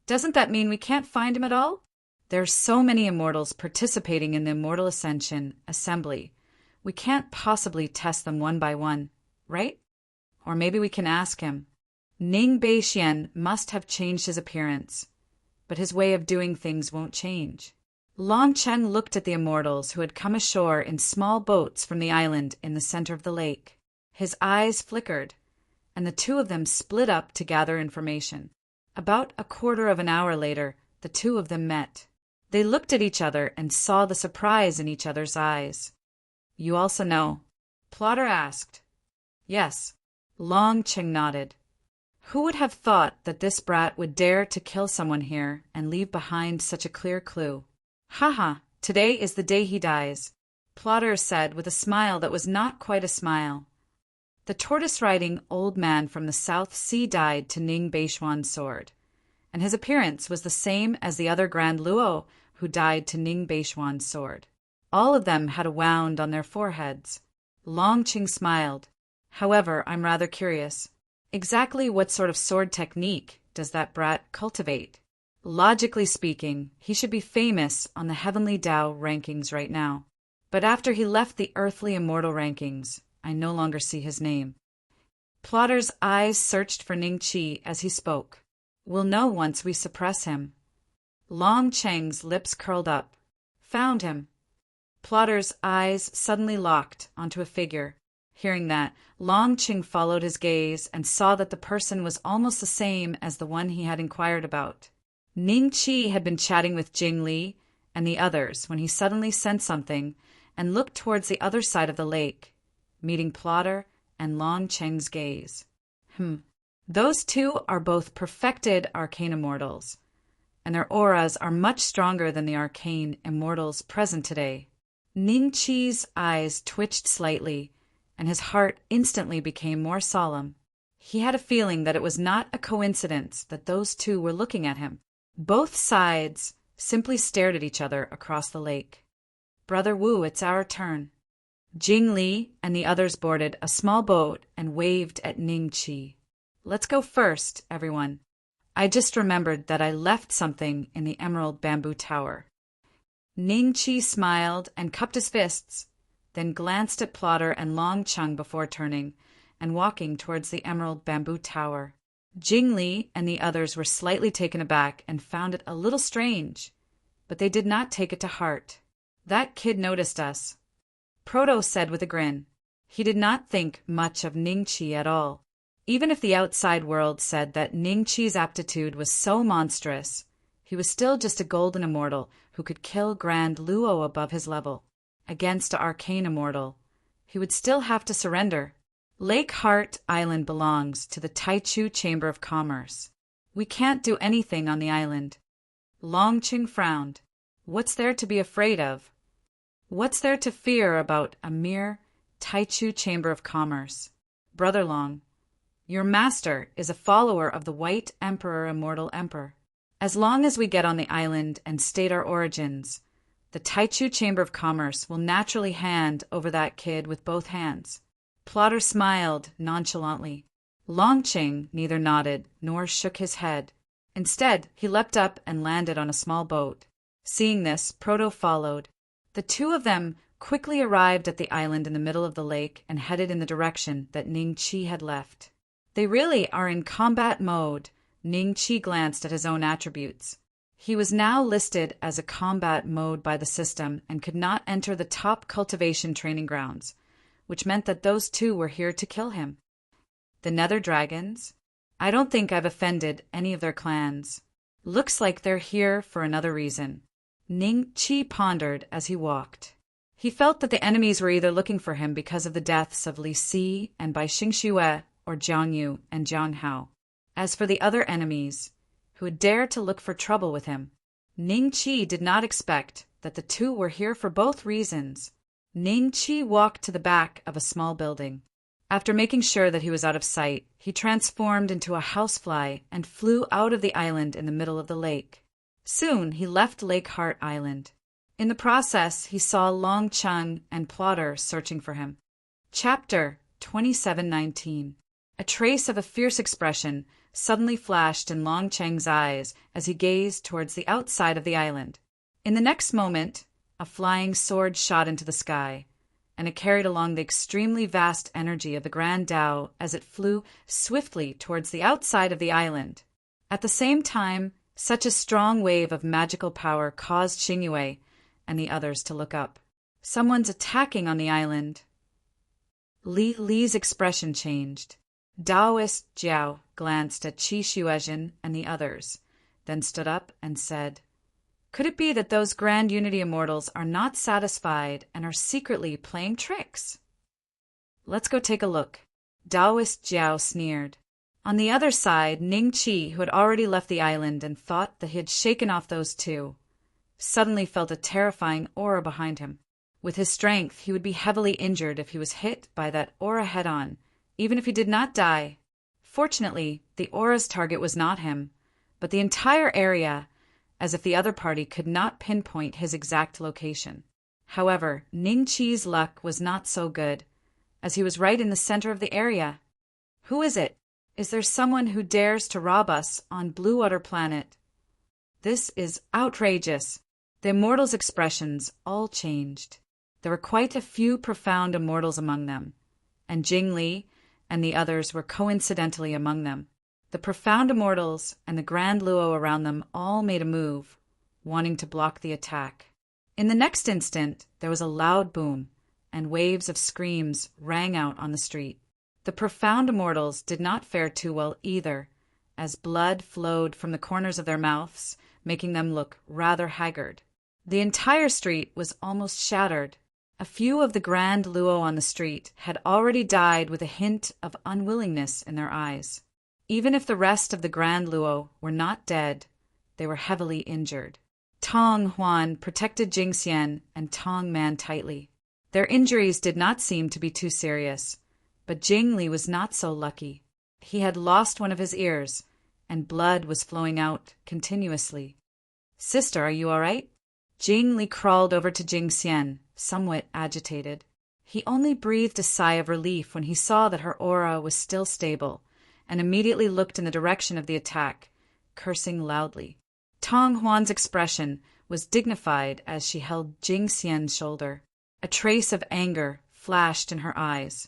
Doesn't that mean we can't find him at all? There are so many immortals participating in the Immortal Ascension Assembly. We can't possibly test them one by one, right? Or maybe we can ask him. Ning Beixian must have changed his appearance, but his way of doing things won't change. Longcheng looked at the immortals who had come ashore in small boats from the island in the center of the lake. His eyes flickered, and the two of them split up to gather information. About a quarter of an hour later, the two of them met. They looked at each other and saw the surprise in each other's eyes. You also know? Plotter asked. Yes. Longcheng nodded. Who would have thought that this brat would dare to kill someone here and leave behind such a clear clue? Haha, today is the day he dies, Plotter said with a smile that was not quite a smile. The tortoise-riding old man from the South Sea died to Ning Beixian's sword, and his appearance was the same as the other Grand Luo who died to Ning Beixian's sword. All of them had a wound on their foreheads. Longcheng smiled. However, I'm rather curious. Exactly what sort of sword technique does that brat cultivate? Logically speaking, he should be famous on the Heavenly Tao rankings right now. But after he left the Earthly Immortal rankings, I no longer see his name. Plotter's eyes searched for Ning Qi as he spoke. We'll know once we suppress him. Longcheng's lips curled up. Found him. Plotter's eyes suddenly locked onto a figure. Hearing that, Longcheng followed his gaze and saw that the person was almost the same as the one he had inquired about. Ning Qi had been chatting with Jing Li and the others when he suddenly sensed something and looked towards the other side of the lake, meeting Plotter and Long Cheng's gaze. Those two are both perfected arcane immortals, and their auras are much stronger than the arcane immortals present today. Ning Qi's eyes twitched slightly, and his heart instantly became more solemn. He had a feeling that it was not a coincidence that those two were looking at him. Both sides simply stared at each other across the lake. "Brother Wu, it's our turn." Jing Li and the others boarded a small boat and waved at Ning Qi. "Let's go first, everyone. I just remembered that I left something in the Emerald Bamboo Tower." Ning Qi smiled and cupped his fists, then glanced at Plotter and Long Cheng before turning and walking towards the Emerald Bamboo Tower. Jing Li and the others were slightly taken aback and found it a little strange, but they did not take it to heart. "That kid noticed us," Proto said with a grin. He did not think much of Ning Qi at all. Even if the outside world said that Ning Qi's aptitude was so monstrous, he was still just a golden immortal who could kill Grand Luo above his level. Against an arcane immortal, he would still have to surrender. Lake Heart Island belongs to the Taichu Chamber of Commerce. We can't do anything on the island. Long Cheng frowned. What's there to be afraid of? What's there to fear about a mere Taichu Chamber of Commerce? Brother Long, your master is a follower of the White Emperor Immortal Emperor. As long as we get on the island and state our origins, the Taichu Chamber of Commerce will naturally hand over that kid with both hands." Plotter smiled nonchalantly. Long Cheng neither nodded nor shook his head. Instead, he leapt up and landed on a small boat. Seeing this, Proto followed. The two of them quickly arrived at the island in the middle of the lake and headed in the direction that Ning Qi had left. "They really are in combat mode." Ning Qi glanced at his own attributes. He was now listed as a combat mode by the system and could not enter the top cultivation training grounds, which meant that those two were here to kill him. The Nether Dragons? I don't think I've offended any of their clans. Looks like they're here for another reason. Ning Qi pondered as he walked. He felt that the enemies were either looking for him because of the deaths of Li Si and Bai Xingxue or Jiang Yu and Jiang Hao. As for the other enemies, who had dared to look for trouble with him, Ning Qi did not expect that the two were here for both reasons. Ning Qi walked to the back of a small building. After making sure that he was out of sight, he transformed into a housefly and flew out of the island in the middle of the lake. Soon he left Lake Heart Island. In the process, he saw Long Cheng and Plotter searching for him. Chapter 2719. A trace of a fierce expression suddenly flashed in Long Cheng's eyes as he gazed towards the outside of the island. In the next moment, a flying sword shot into the sky, and it carried along the extremely vast energy of the Grand Tao as it flew swiftly towards the outside of the island. At the same time, such a strong wave of magical power caused Xingyue and the others to look up. "Someone's attacking on the island." Li's expression changed. Daoist Jiao glanced at Qi Xuezhen and the others, then stood up and said, "Could it be that those Grand Unity Immortals are not satisfied and are secretly playing tricks?" "Let's go take a look." Daoist Jiao sneered. On the other side, Ning Qi, who had already left the island and thought that he had shaken off those two, suddenly felt a terrifying aura behind him. With his strength, he would be heavily injured if he was hit by that aura head-on, even if he did not die. Fortunately, the aura's target was not him, but the entire area, as if the other party could not pinpoint his exact location. However, Ning Qi's luck was not so good, as he was right in the center of the area. "Who is it? Is there someone who dares to rob us on Blue Water Planet?" "This is outrageous." The immortals' expressions all changed. There were quite a few profound immortals among them, and Jing Li and the others were coincidentally among them. The profound immortals and the Grand Luo around them all made a move, wanting to block the attack. In the next instant, there was a loud boom, and waves of screams rang out on the street. The profound immortals did not fare too well either, as blood flowed from the corners of their mouths, making them look rather haggard. The entire street was almost shattered. A few of the Grand Luo on the street had already died with a hint of unwillingness in their eyes. Even if the rest of the Grand Luo were not dead, they were heavily injured. Tong Huan protected Jing Xian and Tong Man tightly. Their injuries did not seem to be too serious, but Jing Li was not so lucky. He had lost one of his ears, and blood was flowing out continuously. "Sister, are you all right?" Jing Li crawled over to Jing Xian, somewhat agitated. He only breathed a sigh of relief when he saw that her aura was still stable, and immediately looked in the direction of the attack, cursing loudly. Tong Huan's expression was dignified as she held Jing Xian's shoulder. A trace of anger flashed in her eyes.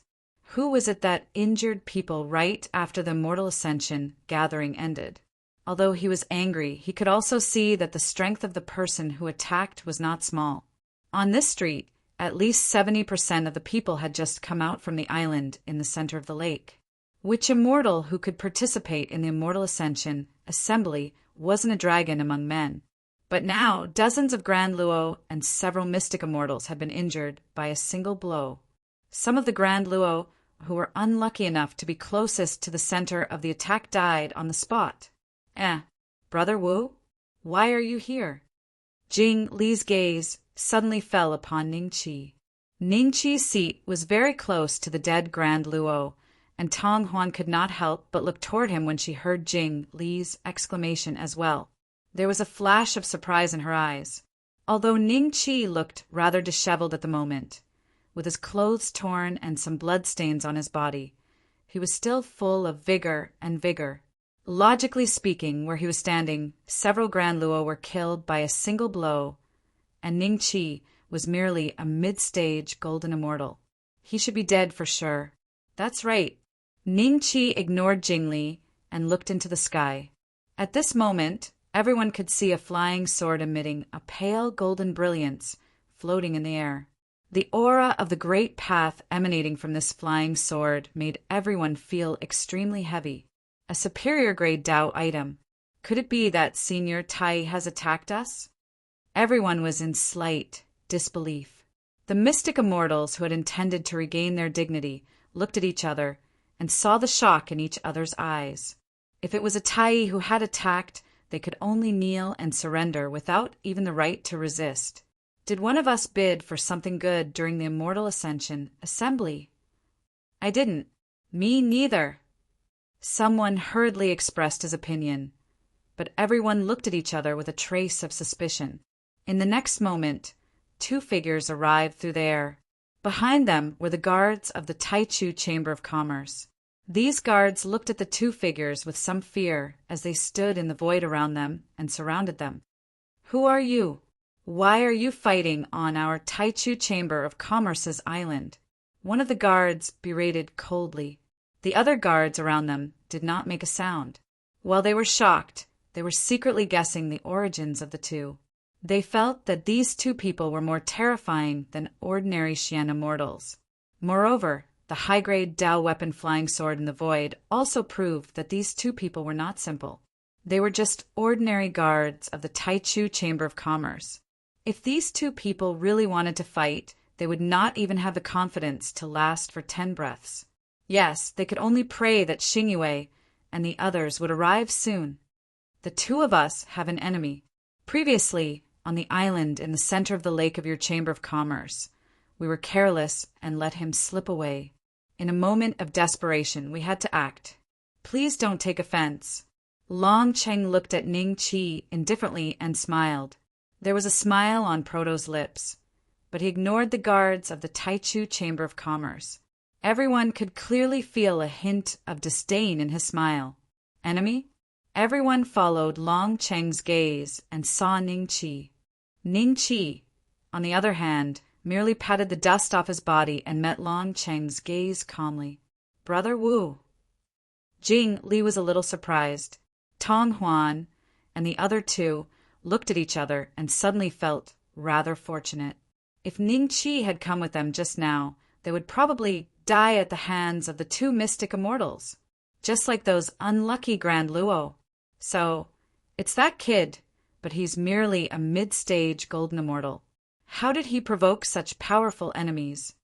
Who was it that injured people right after the Immortal Ascension gathering ended? Although he was angry, he could also see that the strength of the person who attacked was not small. On this street, at least 70% of the people had just come out from the island in the center of the lake. Which immortal who could participate in the Immortal Ascension assembly wasn't a dragon among men? But now, dozens of Grand Luo and several mystic immortals had been injured by a single blow. Some of the Grand Luo who were unlucky enough to be closest to the center of the attack died on the spot. Brother Wu, why are you here?" Jing Li's gaze suddenly fell upon Ning Qi. Ning Qi's seat was very close to the dead Grand Luo, and Tong Huan could not help but look toward him when she heard Jing Li's exclamation as well. There was a flash of surprise in her eyes. Although Ning Qi looked rather disheveled at the moment, with his clothes torn and some bloodstains on his body, he was still full of vigor and vigor. Logically speaking, where he was standing, several Grand Luo were killed by a single blow, and Ning Qi was merely a mid-stage golden immortal. He should be dead for sure. That's right. Ning Qi ignored Jing Li and looked into the sky. At this moment, everyone could see a flying sword emitting a pale golden brilliance floating in the air. The aura of the great path emanating from this flying sword made everyone feel extremely heavy. A superior grade Tao item. Could it be that Senior Tai has attacked us? Everyone was in slight disbelief. The mystic immortals who had intended to regain their dignity looked at each other and saw the shock in each other's eyes. If it was a Tai who had attacked, they could only kneel and surrender without even the right to resist. Did one of us bid for something good during the Immortal Ascension assembly? I didn't. Me neither. Someone hurriedly expressed his opinion, but everyone looked at each other with a trace of suspicion. In the next moment, two figures arrived through the air. Behind them were the guards of the Taichu Chamber of Commerce. These guards looked at the two figures with some fear as they stood in the void around them and surrounded them. "Who are you? Why are you fighting on our Taichu Chamber of Commerce's island?" One of the guards berated coldly. The other guards around them did not make a sound. While they were shocked, they were secretly guessing the origins of the two. They felt that these two people were more terrifying than ordinary Xian immortals. Moreover, the high-grade Tao weapon flying sword in the void also proved that these two people were not simple. They were just ordinary guards of the Taichu Chamber of Commerce. If these two people really wanted to fight, they would not even have the confidence to last for 10 breaths. Yes, they could only pray that Xingyue and the others would arrive soon. The two of us have an enemy. Previously, on the island in the center of the lake of your Chamber of Commerce, we were careless and let him slip away. In a moment of desperation, we had to act. Please don't take offense. Long Cheng looked at Ning Qi indifferently and smiled. There was a smile on Proto's lips, but he ignored the guards of the Taichu Chamber of Commerce. Everyone could clearly feel a hint of disdain in his smile. Enemy? Everyone followed Long Cheng's gaze and saw Ning Qi. Ning Qi, on the other hand, merely patted the dust off his body and met Long Cheng's gaze calmly. "Brother Wu." Jing Li was a little surprised. Tong Huan and the other two looked at each other and suddenly felt rather fortunate. If Ning Qi had come with them just now, they would probably die at the hands of the two mystic immortals, just like those unlucky Grand Luo. So, it's that kid, but he's merely a mid-stage golden immortal. How did he provoke such powerful enemies?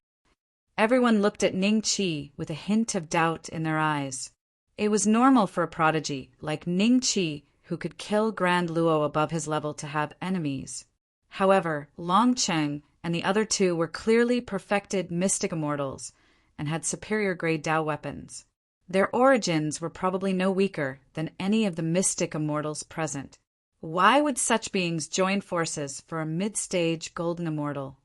Everyone looked at Ning Qi with a hint of doubt in their eyes. It was normal for a prodigy like Ning Qi, who could kill Grand Luo above his level, to have enemies. However, Long Cheng and the other two were clearly perfected mystic immortals and had superior grade Dao weapons. Their origins were probably no weaker than any of the mystic immortals present. Why would such beings join forces for a mid-stage golden immortal?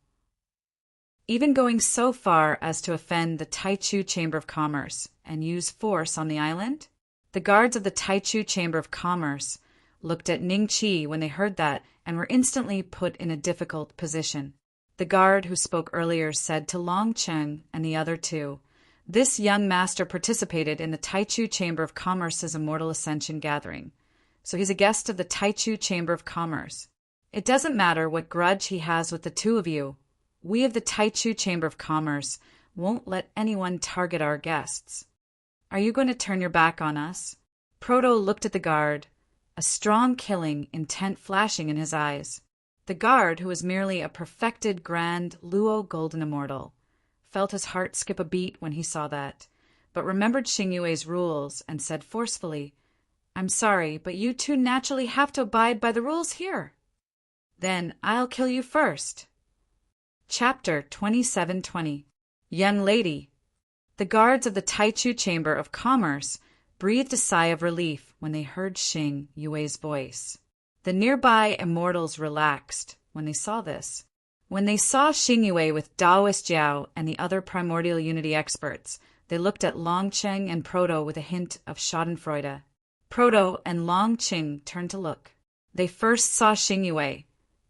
Even going so far as to offend the Taichu Chamber of Commerce and use force on the island? The guards of the Taichu Chamber of Commerce looked at Ning Qi when they heard that and were instantly put in a difficult position. The guard who spoke earlier said to Long Cheng and the other two, "This young master participated in the Taichu Chamber of Commerce's Immortal Ascension gathering, so he's a guest of the Taichu Chamber of Commerce. It doesn't matter what grudge he has with the two of you. We of the Taichu Chamber of Commerce won't let anyone target our guests. Are you going to turn your back on us?" Proto looked at the guard, a strong killing intent flashing in his eyes. The guard, who was merely a perfected Grand Luo Golden Immortal, felt his heart skip a beat when he saw that, but remembered Xingyue's rules and said forcefully, "I'm sorry, but you two naturally have to abide by the rules here." "Then I'll kill you first." Chapter 2720. Young Lady. The guards of the Taichu Chamber of Commerce breathed a sigh of relief when they heard Xing Yue's voice. The nearby immortals relaxed when they saw this. When they saw Xing Yue with Daoist Jiao and the other primordial unity experts, they looked at Long Cheng and Proto with a hint of schadenfreude. Proto and Long Cheng turned to look. They first saw Xing Yue,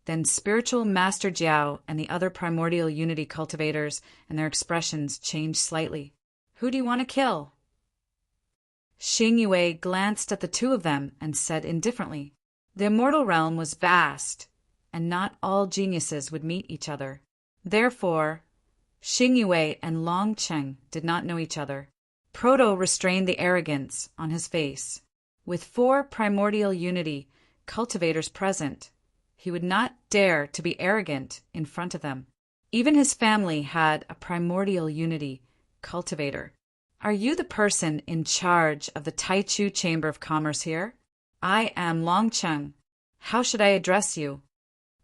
then Spiritual Master Jiao and the other primordial unity cultivators, and their expressions changed slightly. "Who do you want to kill?" Xing Yue glanced at the two of them and said indifferently, "The immortal realm was vast, and not all geniuses would meet each other. Therefore, Xing Yue and Long Cheng did not know each other." Proto restrained the arrogance on his face. With 4 primordial unity cultivators present, he would not dare to be arrogant in front of them. Even his family had a primordial unity cultivator. "Are you the person in charge of the Taichu Chamber of Commerce here?" "I am Long Cheng. How should I address you?"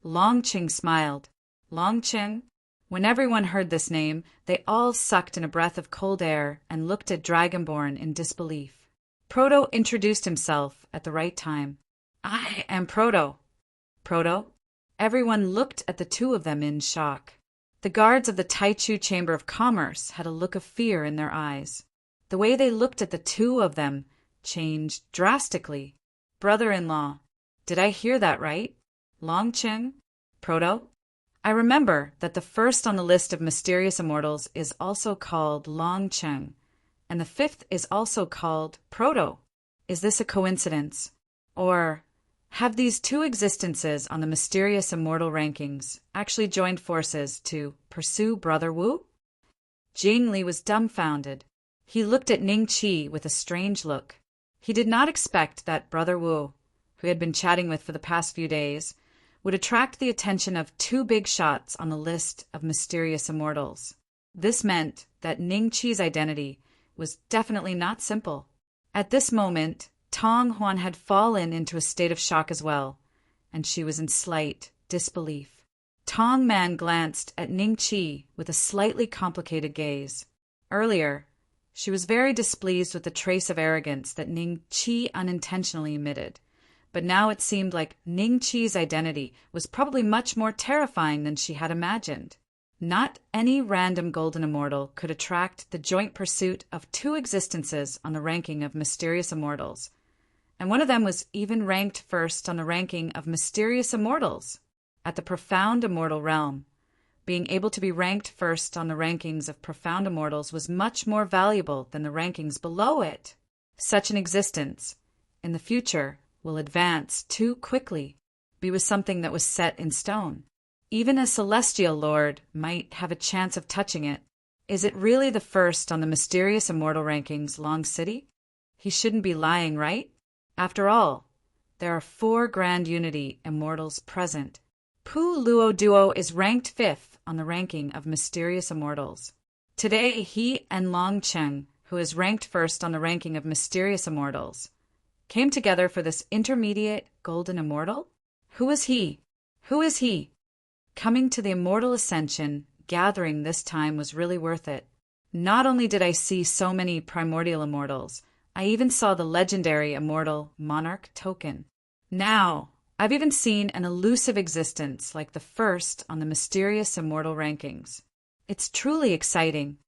Long Cheng smiled. "Long Cheng?" When everyone heard this name, they all sucked in a breath of cold air and looked at Dragonborn in disbelief. Proto introduced himself at the right time. "I am Proto." "Proto?" Everyone looked at the two of them in shock. The guards of the Taichu Chamber of Commerce had a look of fear in their eyes. The way they looked at the two of them changed drastically. "Brother-in-law, did I hear that right? Long Cheng? Proto?" I remember that the first on the list of mysterious immortals is also called Long Cheng, and the 5th is also called Proto. Is this a coincidence? Or have these two existences on the mysterious immortal rankings actually joined forces to pursue Brother Wu? Jing Li was dumbfounded. He looked at Ning Qi with a strange look. He did not expect that Brother Wu, who he had been chatting with for the past few days, would attract the attention of 2 big shots on the list of mysterious immortals. This meant that Ning Qi's identity was definitely not simple. At this moment, Tong Huan had fallen into a state of shock as well, and she was in slight disbelief. Tong Man glanced at Ning Qi with a slightly complicated gaze. Earlier, she was very displeased with the trace of arrogance that Ning Qi unintentionally emitted, but now it seemed like Ning Qi's identity was probably much more terrifying than she had imagined. Not any random golden immortal could attract the joint pursuit of 2 existences on the ranking of mysterious immortals, and one of them was even ranked first on the ranking of mysterious immortals at the profound immortal realm. Being able to be ranked first on the rankings of profound immortals was much more valuable than the rankings below it. Such an existence, in the future, will advance too quickly, be with something that was set in stone. Even a celestial lord might have a chance of touching it. Is it really the first on the mysterious immortal rankings, Long City? He shouldn't be lying, right? After all, there are 4 grand unity immortals present. Pu Luo Duo is ranked 5th on the ranking of mysterious immortals. Today, he and Long Cheng, who is ranked 1st on the ranking of mysterious immortals, came together for this intermediate golden immortal? Who is he? Who is he? Coming to the immortal ascension gathering this time was really worth it. Not only did I see so many primordial immortals, I even saw the legendary immortal monarch token. Now, I've even seen an elusive existence like the first on the mysterious immortal rankings. It's truly exciting.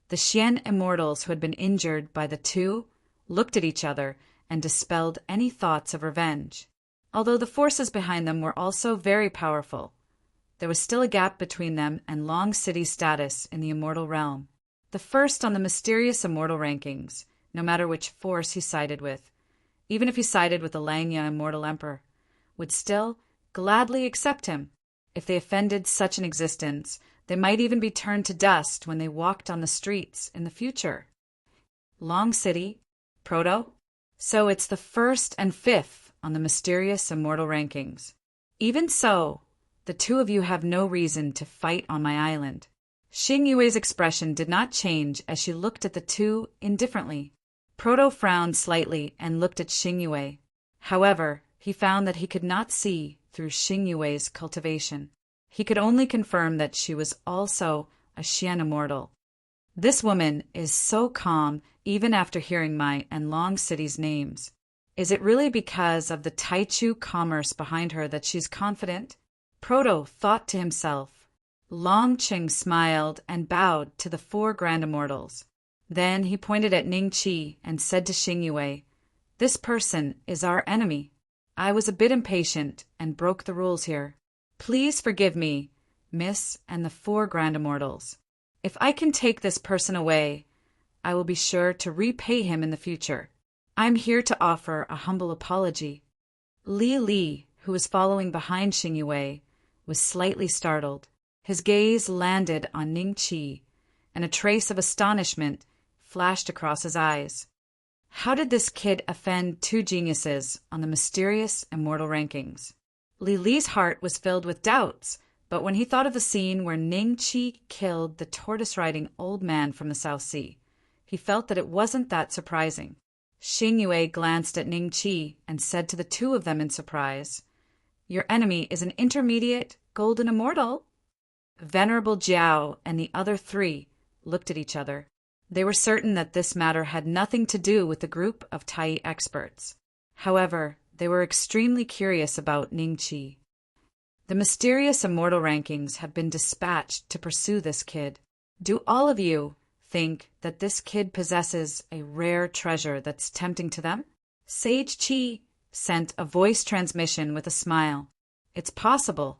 The Xian immortals who had been injured by the two looked at each other and dispelled any thoughts of revenge. Although the forces behind them were also very powerful, there was still a gap between them and Long City's status in the immortal realm. The first on the mysterious immortal rankings, no matter which force he sided with, even if he sided with the Langya immortal emperor, would still gladly accept him. If they offended such an existence, they might even be turned to dust when they walked on the streets in the future. Long City, Proto? So it's the 1st and 5th on the mysterious immortal rankings. Even so, the two of you have no reason to fight on my island. Xing Yue's expression did not change as she looked at the two indifferently. Proto frowned slightly and looked at Xing Yue. However, he found that he could not see through Xing Yue's cultivation. He could only confirm that she was also a Xian immortal. This woman is so calm even after hearing my and Long City's names. Is it really because of the Taichu commerce behind her that she's confident? Proto thought to himself. Long Cheng smiled and bowed to the 4 grand immortals. Then he pointed at Ning Qi and said to Xing Yue, "This person is our enemy. I was a bit impatient and broke the rules here. Please forgive me, Miss and the 4 grand immortals. If I can take this person away, I will be sure to repay him in the future. I'm here to offer a humble apology." Li Li, who was following behind Xing Yue, was slightly startled. His gaze landed on Ning Qi, and a trace of astonishment flashed across his eyes. How did this kid offend 2 geniuses on the mysterious immortal rankings? Li Li's heart was filled with doubts, but when he thought of the scene where Ning Qi killed the tortoise-riding old man from the South Sea, he felt that it wasn't that surprising. Xing Yue glanced at Ning Qi and said to the two of them in surprise, "Your enemy is an intermediate golden immortal?" Venerable Jiao and the other 3 looked at each other. They were certain that this matter had nothing to do with the group of Tai experts. However, they were extremely curious about Ning Qi. The mysterious immortal rankings have been dispatched to pursue this kid. Do all of you think that this kid possesses a rare treasure that's tempting to them? Sage Qi sent a voice transmission with a smile. It's possible.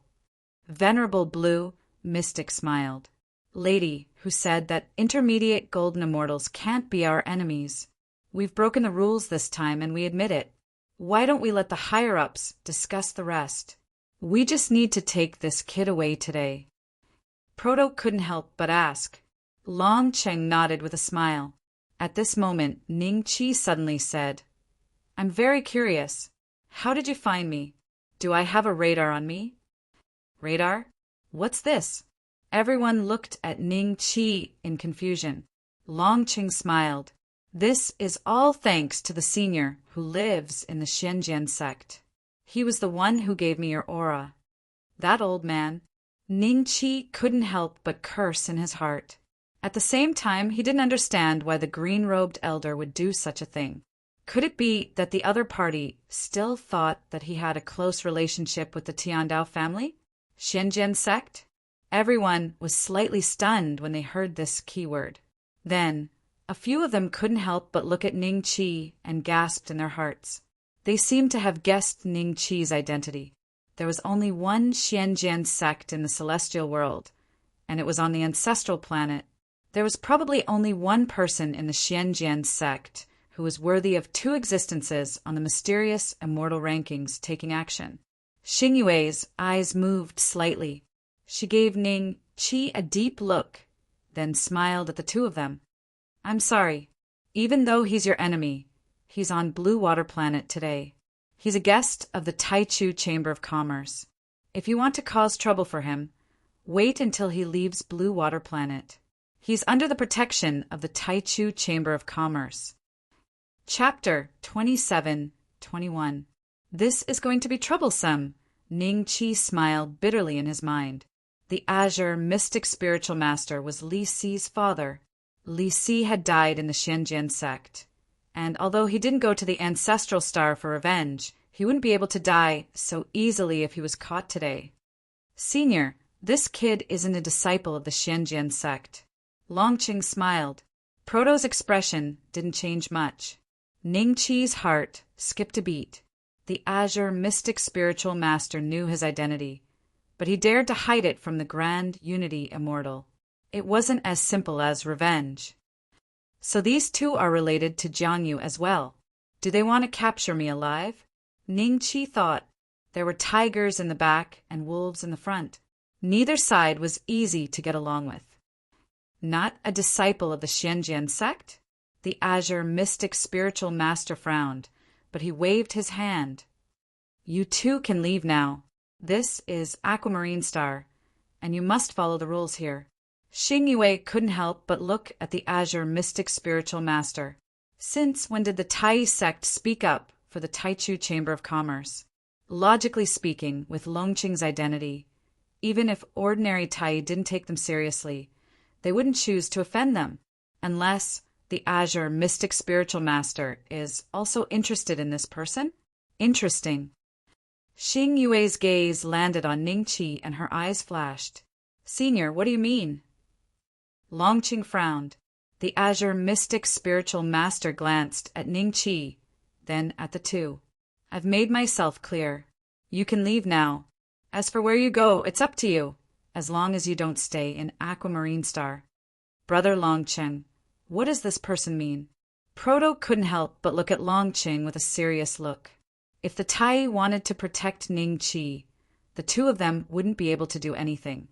Venerable Blue Mystic smiled. Lady, who said that intermediate golden immortals can't be our enemies. We've broken the rules this time and we admit it. Why don't we let the higher-ups discuss the rest? We just need to take this kid away today. Proto couldn't help but ask. Long Cheng nodded with a smile. At this moment, Ning Qi suddenly said, "I'm very curious. How did you find me? Do I have a radar on me?" Radar? What's this? Everyone looked at Ning Qi in confusion. Long Cheng smiled. This is all thanks to the senior who lives in the Shenzhen sect. He was the one who gave me your aura. That old man. Ning Qi couldn't help but curse in his heart. At the same time, he didn't understand why the green-robed elder would do such a thing. Could it be that the other party still thought that he had a close relationship with the Tiandao family? Shenzhen sect? Everyone was slightly stunned when they heard this keyword. Then, a few of them couldn't help but look at Ning Qi and gasped in their hearts. They seemed to have guessed Ning Qi's identity. There was only one Shenzhen sect in the celestial world, and it was on the ancestral planet. There was probably only one person in the Shenzhen sect who was worthy of 2 existences on the mysterious immortal rankings taking action. Xing Yue's eyes moved slightly. She gave Ning Qi a deep look, then smiled at the 2 of them. "I'm sorry. Even though he's your enemy, he's on Blue Water Planet today. He's a guest of the Taichu Chamber of Commerce. If you want to cause trouble for him, wait until he leaves Blue Water Planet. He's under the protection of the Taichu Chamber of Commerce. Chapter 27-21. This is going to be troublesome. Ning Qi smiled bitterly in his mind. The Azure Mystic Spiritual Master was Li Si's father. Li Si had died in the Xianjian sect, and although he didn't go to the Ancestral Star for revenge, he wouldn't be able to die so easily if he was caught today. Senior, this kid isn't a disciple of the Xianjian sect. Longqing smiled. Proto's expression didn't change much. Ning Qi's heart skipped a beat. The Azure Mystic Spiritual Master knew his identity, but he dared to hide it from the Grand Unity Immortal. It wasn't as simple as revenge. So these two are related to Jiangyu as well. Do they want to capture me alive? Ning Qi thought. There were tigers in the back and wolves in the front. Neither side was easy to get along with. Not a disciple of the Xianjian sect? The Azure Mystic Spiritual Master frowned, but he waved his hand. You two can leave now. This is Aquamarine Star, and you must follow the rules here. Xing Yue couldn't help but look at the Azure Mystic Spiritual Master. Since when did the Tai sect speak up for the Taichu Chamber of Commerce? Logically speaking, with Longqing's identity, even if ordinary Tai didn't take them seriously, they wouldn't choose to offend them, unless the Azure Mystic Spiritual Master is also interested in this person? Interesting. Xing Yue's gaze landed on Ning Qi and her eyes flashed. Senior, what do you mean? Longqing frowned. The Azure Mystic Spiritual Master glanced at Ning Qi, then at the two. I've made myself clear. You can leave now. As for where you go, it's up to you, as long as you don't stay in Aquamarine Star. Brother Longqing, what does this person mean? Proto couldn't help but look at Longqing with a serious look. If the Tai wanted to protect Ning Qi, the two of them wouldn't be able to do anything.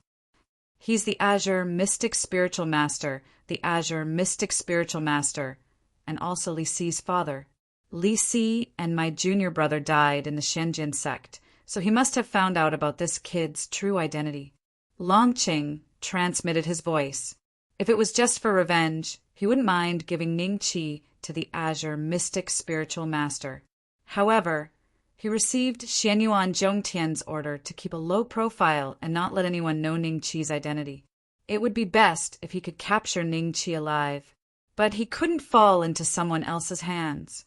He's the Azure Mystic Spiritual Master, the Azure Mystic Spiritual Master, and also Li Si's father. Li Si and my junior brother died in the Xianjian sect, so he must have found out about this kid's true identity. Longqing transmitted his voice. If it was just for revenge, he wouldn't mind giving Ning Qi to the Azure Mystic Spiritual Master. However, he received Xianyuan Zhongtian's order to keep a low profile and not let anyone know Ning Qi's identity. It would be best if he could capture Ning Qi alive, but he couldn't fall into someone else's hands.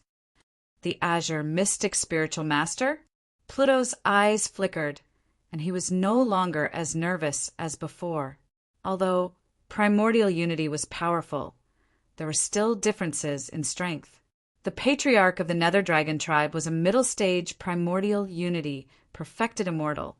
The Azure Mystic Spiritual Master? Pluto's eyes flickered, and he was no longer as nervous as before. Although primordial unity was powerful, there were still differences in strength. The patriarch of the Nether Dragon tribe was a middle-stage primordial unity, perfected immortal,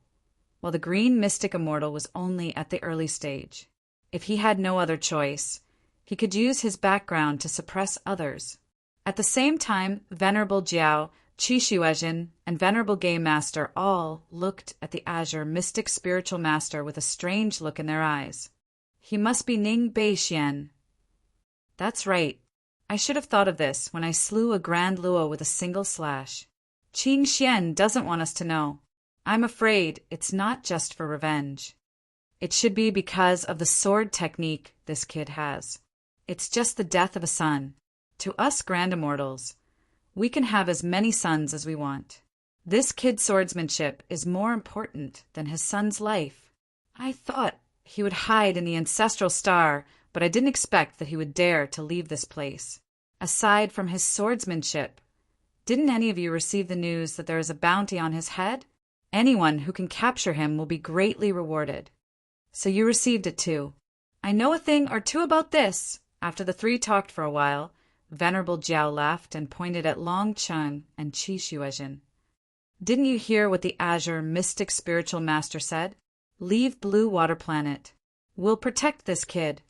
while the green mystic immortal was only at the early stage. If he had no other choice, he could use his background to suppress others. At the same time, Venerable Jiao, Qi Shuezhen, and Venerable Game Master all looked at the Azure Mystic Spiritual Master with a strange look in their eyes. He must be Ning Beixian. That's right. I should have thought of this when I slew a Grand Luo with a single slash. Qing Xian doesn't want us to know. I'm afraid it's not just for revenge. It should be because of the sword technique this kid has. It's just the death of a son. To us Grand Immortals, we can have as many sons as we want. This kid's swordsmanship is more important than his son's life. I thought he would hide in the Ancestral Star, but I didn't expect that he would dare to leave this place. Aside from his swordsmanship, didn't any of you receive the news that there is a bounty on his head? Anyone who can capture him will be greatly rewarded. So you received it too. I know a thing or two about this. After the three talked for a while, Venerable Jiao laughed and pointed at Longqing and Qi Shuezhen. Didn't you hear what the Azure Mystic Spiritual Master said? Leave Blue Water Planet. We'll protect this kid.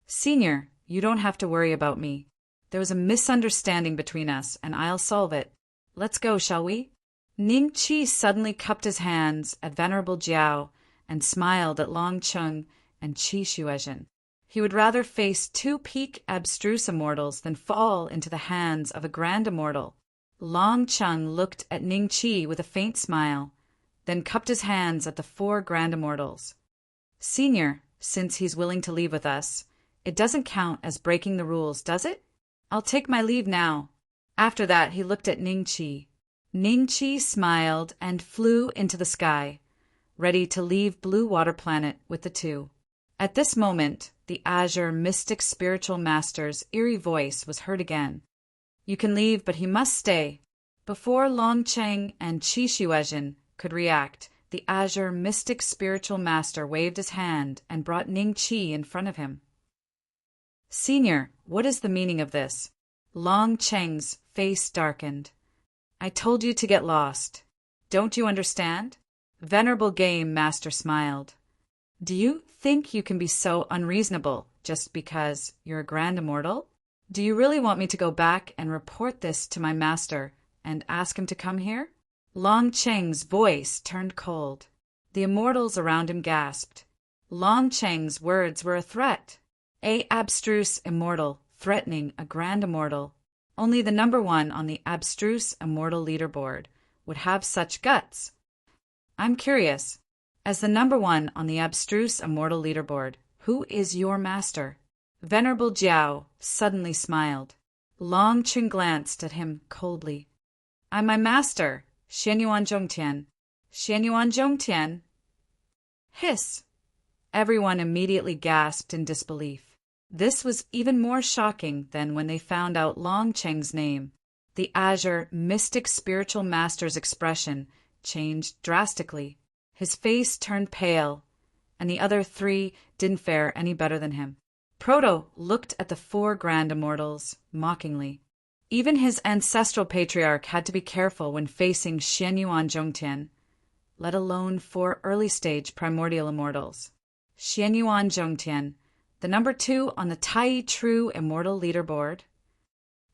Senior, you don't have to worry about me. There was a misunderstanding between us, and I'll solve it. Let's go, shall we? Ning Qi suddenly cupped his hands at Venerable Jiao and smiled at Longqing and Qi Shuezhen. He would rather face two peak abstruse immortals than fall into the hands of a grand immortal. Longqing looked at Ning Qi with a faint smile, then cupped his hands at the 4 grand immortals. Senior, since he's willing to leave with us, it doesn't count as breaking the rules, does it? I'll take my leave now. After that, he looked at Ningqi. Ningqi smiled and flew into the sky, ready to leave Blue Water Planet with the 2. At this moment, the Azure Mystic Spiritual Master's eerie voice was heard again. You can leave, but he must stay. Before Long Cheng and Qi Shuezhen could react, the Azure Mystic Spiritual Master waved his hand and brought Ningqi in front of him. Senior, what is the meaning of this? Long Cheng's face darkened. I told you to get lost. Don't you understand? Venerable Game Master smiled. Do you think you can be so unreasonable just because you're a grand immortal? Do you really want me to go back and report this to my master and ask him to come here? Long Cheng's voice turned cold. The immortals around him gasped. Long Cheng's words were a threat. A abstruse immortal threatening a grand immortal. Only the number 1 on the abstruse immortal leaderboard would have such guts. I'm curious, as the number 1 on the abstruse immortal leaderboard, who is your master? Venerable Jiao suddenly smiled. Long Cheng glanced at him coldly. I'm my master, Xianyuan Zhongtian. Xianyuan Zhongtian? Hiss! Everyone immediately gasped in disbelief. This was even more shocking than when they found out Long Cheng's name. The Azure Mystic Spiritual Master's expression changed drastically. His face turned pale, and the other 3 didn't fare any better than him. Proto looked at the 4 grand immortals mockingly. Even his ancestral patriarch had to be careful when facing Xianyuan Zhongtian, let alone 4 early-stage primordial immortals. Xianyuan Zhongtian, the number 2 on the Tai True Immortal leaderboard.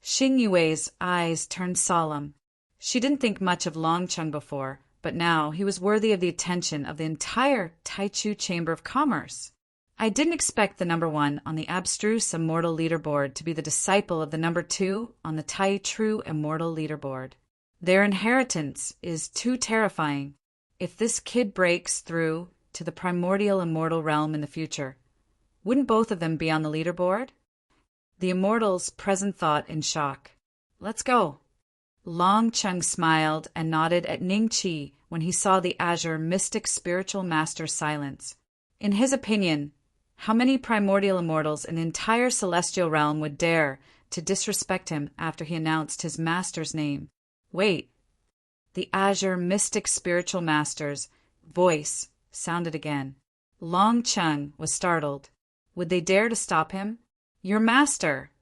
Xing Yue's eyes turned solemn. She didn't think much of Long Cheng before, but now he was worthy of the attention of the entire Taichu Chamber of Commerce. I didn't expect the number 1 on the abstruse immortal leaderboard to be the disciple of the number 2 on the Tai True Immortal leaderboard. Their inheritance is too terrifying. If this kid breaks through to the primordial immortal realm in the future, wouldn't both of them be on the leaderboard? The immortals present thought in shock. Let's go. Long Cheng smiled and nodded at Ningqi when he saw the Azure Mystic Spiritual Master's silence. In his opinion, how many primordial immortals in the entire celestial realm would dare to disrespect him after he announced his master's name? Wait. The Azure Mystic Spiritual Master's voice sounded again. Long Cheng was startled. Would they dare to stop him? Your master,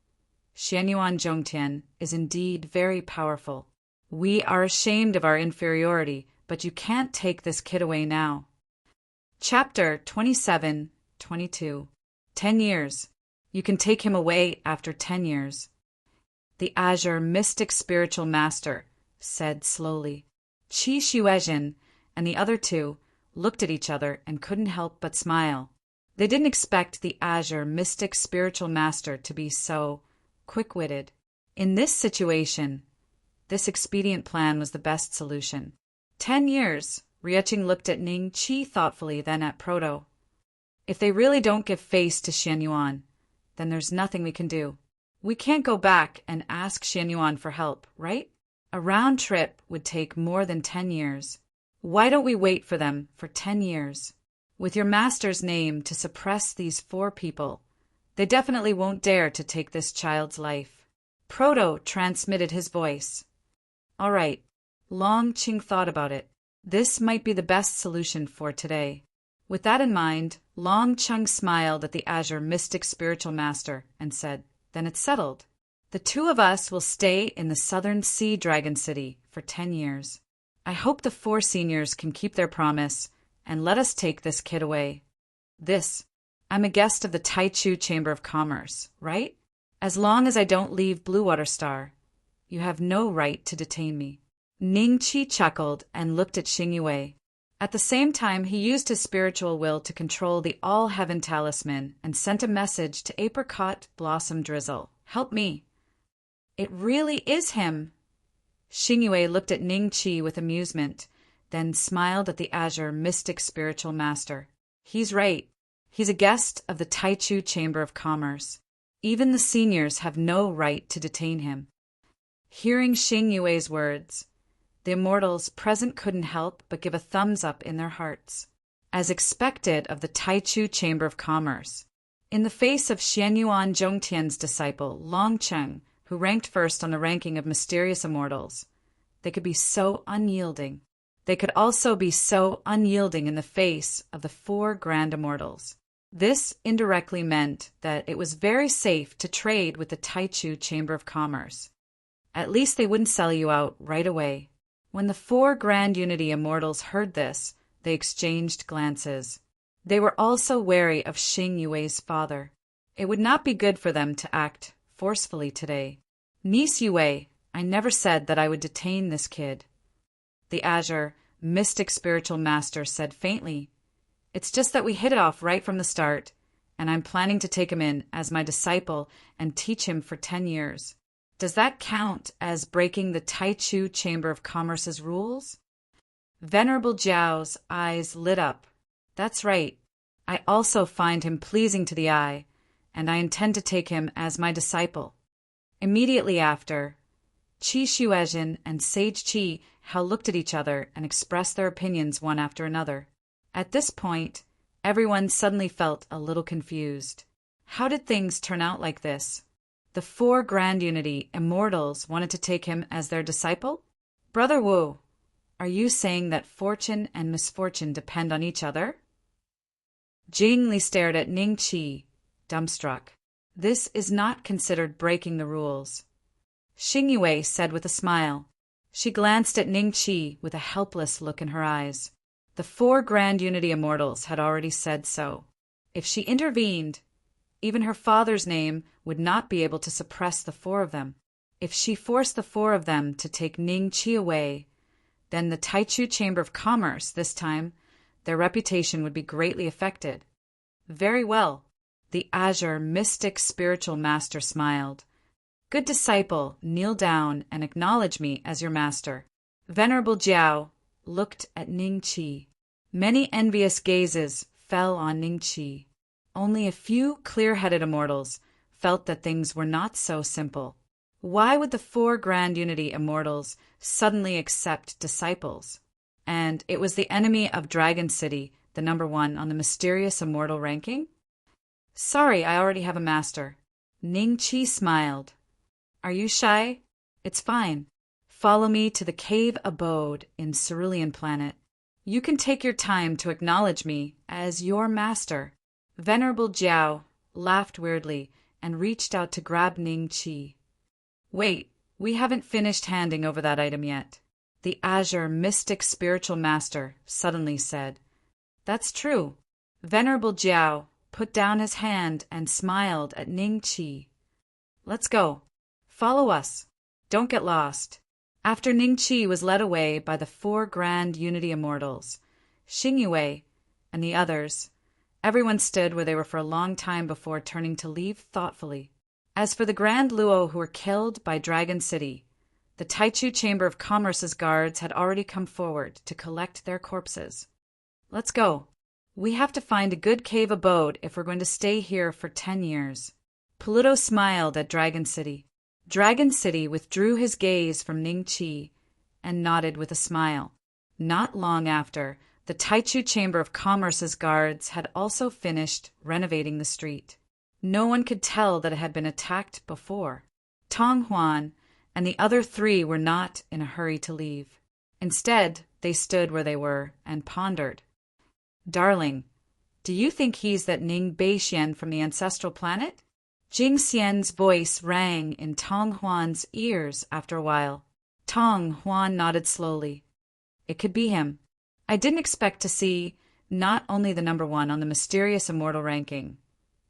Xianyuan Zhongtian, is indeed very powerful. We are ashamed of our inferiority, but you can't take this kid away now. Chapter 27-22. 10 years. You can take him away after 10 years. The Azure Mystic Spiritual Master said slowly. Qi Shuezhen and the other 2 looked at each other and couldn't help but smile. They didn't expect the Azure Mystic Spiritual Master to be so quick-witted. In this situation, this expedient plan was the best solution. 10 years. Rieching looked at Ning Qi thoughtfully, then at Proto. If they really don't give face to Xianyuan, then there's nothing we can do. We can't go back and ask Xianyuan for help, right? A round trip would take more than 10 years. Why don't we wait for them for 10 years? With your master's name to suppress these 4 people, they definitely won't dare to take this child's life. Proto transmitted his voice. All right. Long Cheng thought about it. This might be the best solution for today. With that in mind, Long Cheng smiled at the Azure Mystic Spiritual Master and said, Then it's settled. The 2 of us will stay in the Southern Sea Dragon City for 10 years. I hope the 4 seniors can keep their promise and let us take this kid away. I'm a guest of the Taichu Chamber of Commerce, right? As long as I don't leave Blue Water Star, you have no right to detain me. Ningqi chuckled and looked at Xing Yue. At the same time, he used his spiritual will to control the All-Heaven Talisman and sent a message to Apricot Blossom Drizzle. Help me. It really is him. Xing Yue looked at Ningqi with amusement. then smiled at the Azure Mystic Spiritual Master. He's right. He's a guest of the Taichu Chamber of Commerce. Even the seniors have no right to detain him. Hearing Xing Yue's words, the immortals present couldn't help but give a thumbs up in their hearts. As expected of the Taichu Chamber of Commerce, in the face of Xianyuan Zhongtian's disciple, Long Cheng, who ranked first on the ranking of mysterious immortals, they could be so unyielding. They could also be so unyielding in the face of the 4 grand immortals. This indirectly meant that it was very safe to trade with the Taichu Chamber of Commerce. At least they wouldn't sell you out right away. When the 4 grand Unity immortals heard this, they exchanged glances. They were also wary of Xing Yue's father. It would not be good for them to act forcefully today. Niece Yue, I never said that I would detain this kid. The Azure Mystic Spiritual Master said faintly, It's just that we hit it off right from the start, and I'm planning to take him in as my disciple and teach him for 10 years. Does that count as breaking the Taichu Chamber of Commerce's rules? Venerable Jiao's eyes lit up. That's right. I also find him pleasing to the eye, and I intend to take him as my disciple. Immediately after, Qi Shuezhen and Sage Qi Hao looked at each other and expressed their opinions one after another. At this point, everyone suddenly felt a little confused. How did things turn out like this? The 4 grand Unity immortals wanted to take him as their disciple? Brother Wu, are you saying that fortune and misfortune depend on each other? Jing Li stared at Ning Qi, dumbstruck. This is not considered breaking the rules. Xing Yue said with a smile. She glanced at Ning Qi with a helpless look in her eyes. The 4 grand Unity immortals had already said so. If she intervened, even her father's name would not be able to suppress the 4 of them. If she forced the 4 of them to take Ning Qi away, then the Taichu Chamber of Commerce, this time, their reputation would be greatly affected. Very well. The Azure Mystic Spiritual Master smiled. Good disciple, kneel down and acknowledge me as your master. Venerable Jiao looked at Ning Qi. Many envious gazes fell on Ning Qi. Only a few clear-headed immortals felt that things were not so simple. Why would the 4 grand Unity immortals suddenly accept disciples? And it was the enemy of Dragon City, the number 1 on the mysterious immortal ranking? Sorry, I already have a master. Ning Qi smiled. Are you shy? It's fine. Follow me to the cave abode in Cerulean Planet. You can take your time to acknowledge me as your master. Venerable Jiao laughed weirdly and reached out to grab Ning Qi. Wait, we haven't finished handing over that item yet. The Azure Mystic Spiritual Master suddenly said. That's true. Venerable Jiao put down his hand and smiled at Ning Qi. Let's go. Follow us. Don't get lost. After Ning Qi was led away by the 4 grand Unity immortals, Xing Yue and the others, everyone stood where they were for a long time before turning to leave thoughtfully. As for the Grand Luo who were killed by Dragon City, the Taichu Chamber of Commerce's guards had already come forward to collect their corpses. Let's go. We have to find a good cave abode if we're going to stay here for 10 years. Pluto smiled at Dragon City. Dragon City withdrew his gaze from Ning Qi and nodded with a smile. Not long after, the Taichu Chamber of Commerce's guards had also finished renovating the street. No one could tell that it had been attacked before. Tong Huan and the other 3 were not in a hurry to leave. Instead, they stood where they were and pondered. Darling, do you think he's that Ning Beixian from the ancestral planet? Jing Xian's voice rang in Tong Huan's ears after a while. Tong Huan nodded slowly. It could be him. I didn't expect to see not only the number 1 on the mysterious immortal ranking,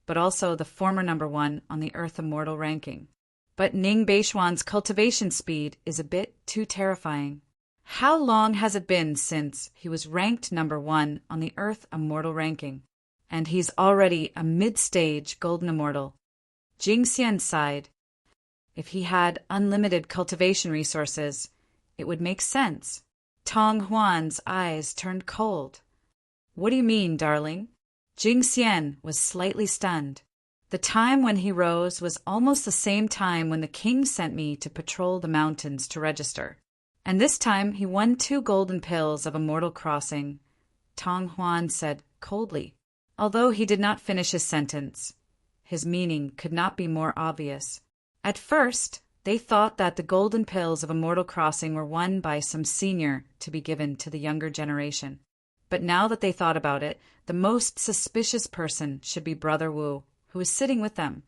but also the former number 1 on the Earth immortal ranking. But Ning Beixian's cultivation speed is a bit too terrifying. How long has it been since he was ranked number 1 on the Earth immortal ranking? And he's already a mid-stage golden immortal. Jing Xian sighed. If he had unlimited cultivation resources, it would make sense. Tong Huan's eyes turned cold. What do you mean, darling? Jing Xian was slightly stunned. The time when he rose was almost the same time when the king sent me to patrol the mountains to register. And this time he won 2 golden pills of immortal crossing, Tong Huan said coldly. Although he did not finish his sentence, his meaning could not be more obvious. At first, they thought that the golden pills of immortal crossing were won by some senior to be given to the younger generation. But now that they thought about it, the most suspicious person should be Brother Wu, who is sitting with them.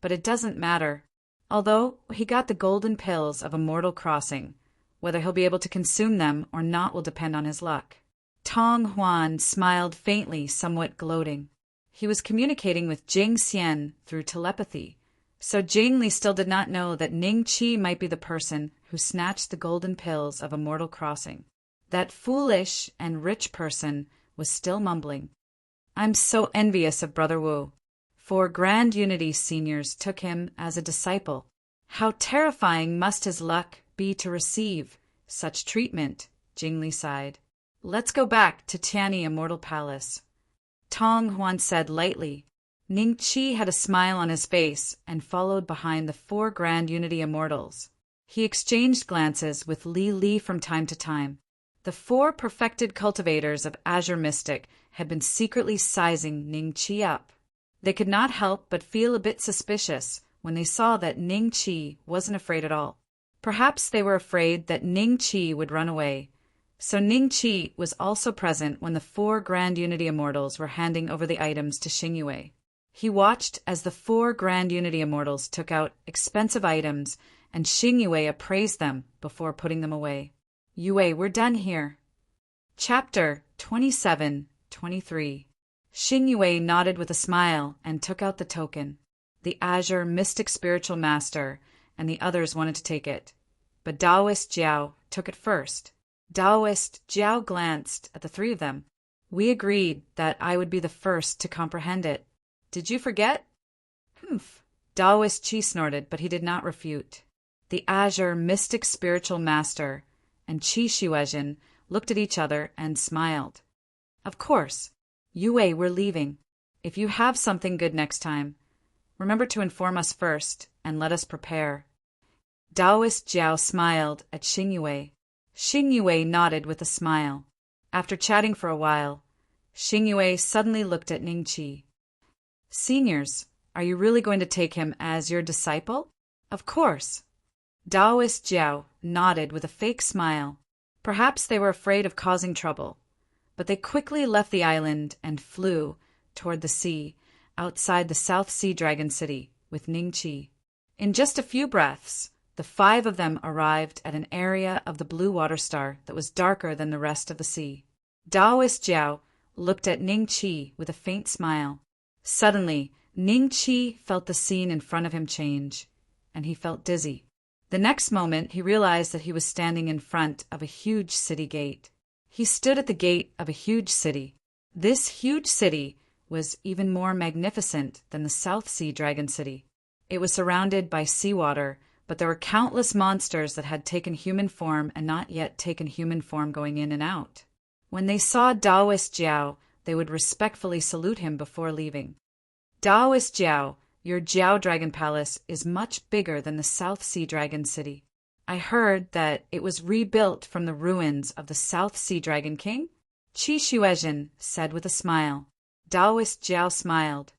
But it doesn't matter. Although he got the golden pills of immortal crossing, whether he'll be able to consume them or not will depend on his luck. Tong Huan smiled faintly, somewhat gloating. He was communicating with Jing Xian through telepathy, so Jing Li still did not know that Ning Qi might be the person who snatched the golden pills of immortal crossing. That foolish and rich person was still mumbling. I'm so envious of Brother Wu. 4 Grand Unity seniors took him as a disciple. How terrifying must his luck be to receive such treatment, Jing Li sighed. Let's go back to Tianyi Immortal Palace, Tong Huan said lightly. Ning Qi had a smile on his face and followed behind the 4 Grand Unity Immortals. He exchanged glances with Li Li from time to time. The 4 perfected cultivators of Azure Mystic had been secretly sizing Ning Qi up. They could not help but feel a bit suspicious when they saw that Ning Qi wasn't afraid at all. Perhaps they were afraid that Ning Qi would run away. So Ning Qi was also present when the 4 Grand Unity Immortals were handing over the items to Xingyue. He watched as the 4 Grand Unity Immortals took out expensive items and Xingyue appraised them before putting them away. Yue, we're done here. Chapter 27-23. Xingyue nodded with a smile and took out the token. The Azure Mystic Spiritual Master and the others wanted to take it, but Taoist Jiao took it first. Taoist Jiao glanced at the 3 of them. We agreed that I would be the first to comprehend it. Did you forget? Humph. Taoist Qi snorted, but he did not refute. The Azure Mystic Spiritual Master and Qi Shiwezhen looked at each other and smiled. Of course. Yue, we're leaving. If you have something good next time, remember to inform us first and let us prepare. Taoist Jiao smiled at Xingyue. Xingyue nodded with a smile. After chatting for a while, Xingyue suddenly looked at Ning Qi. Seniors, are you really going to take him as your disciple? Of course. Taoist Jiao nodded with a fake smile. Perhaps they were afraid of causing trouble, but they quickly left the island and flew toward the sea outside the South Sea Dragon City with Ning Qi. In just a few breaths, the 5 of them arrived at an area of the blue water star that was darker than the rest of the sea. Taoist Jiao looked at Ning Qi with a faint smile. Suddenly, Ning Qi felt the scene in front of him change, and he felt dizzy. The next moment, he realized that he was standing in front of a huge city gate. He stood at the gate of a huge city. This huge city was even more magnificent than the South Sea Dragon City. It was surrounded by seawater, but there were countless monsters that had taken human form and not yet taken human form going in and out. When they saw Taoist Jiao, they would respectfully salute him before leaving. Taoist Jiao, your Jiao Dragon Palace is much bigger than the South Sea Dragon City. I heard that it was rebuilt from the ruins of the South Sea Dragon King? Qi Shiwezhen said with a smile. Taoist Jiao smiled.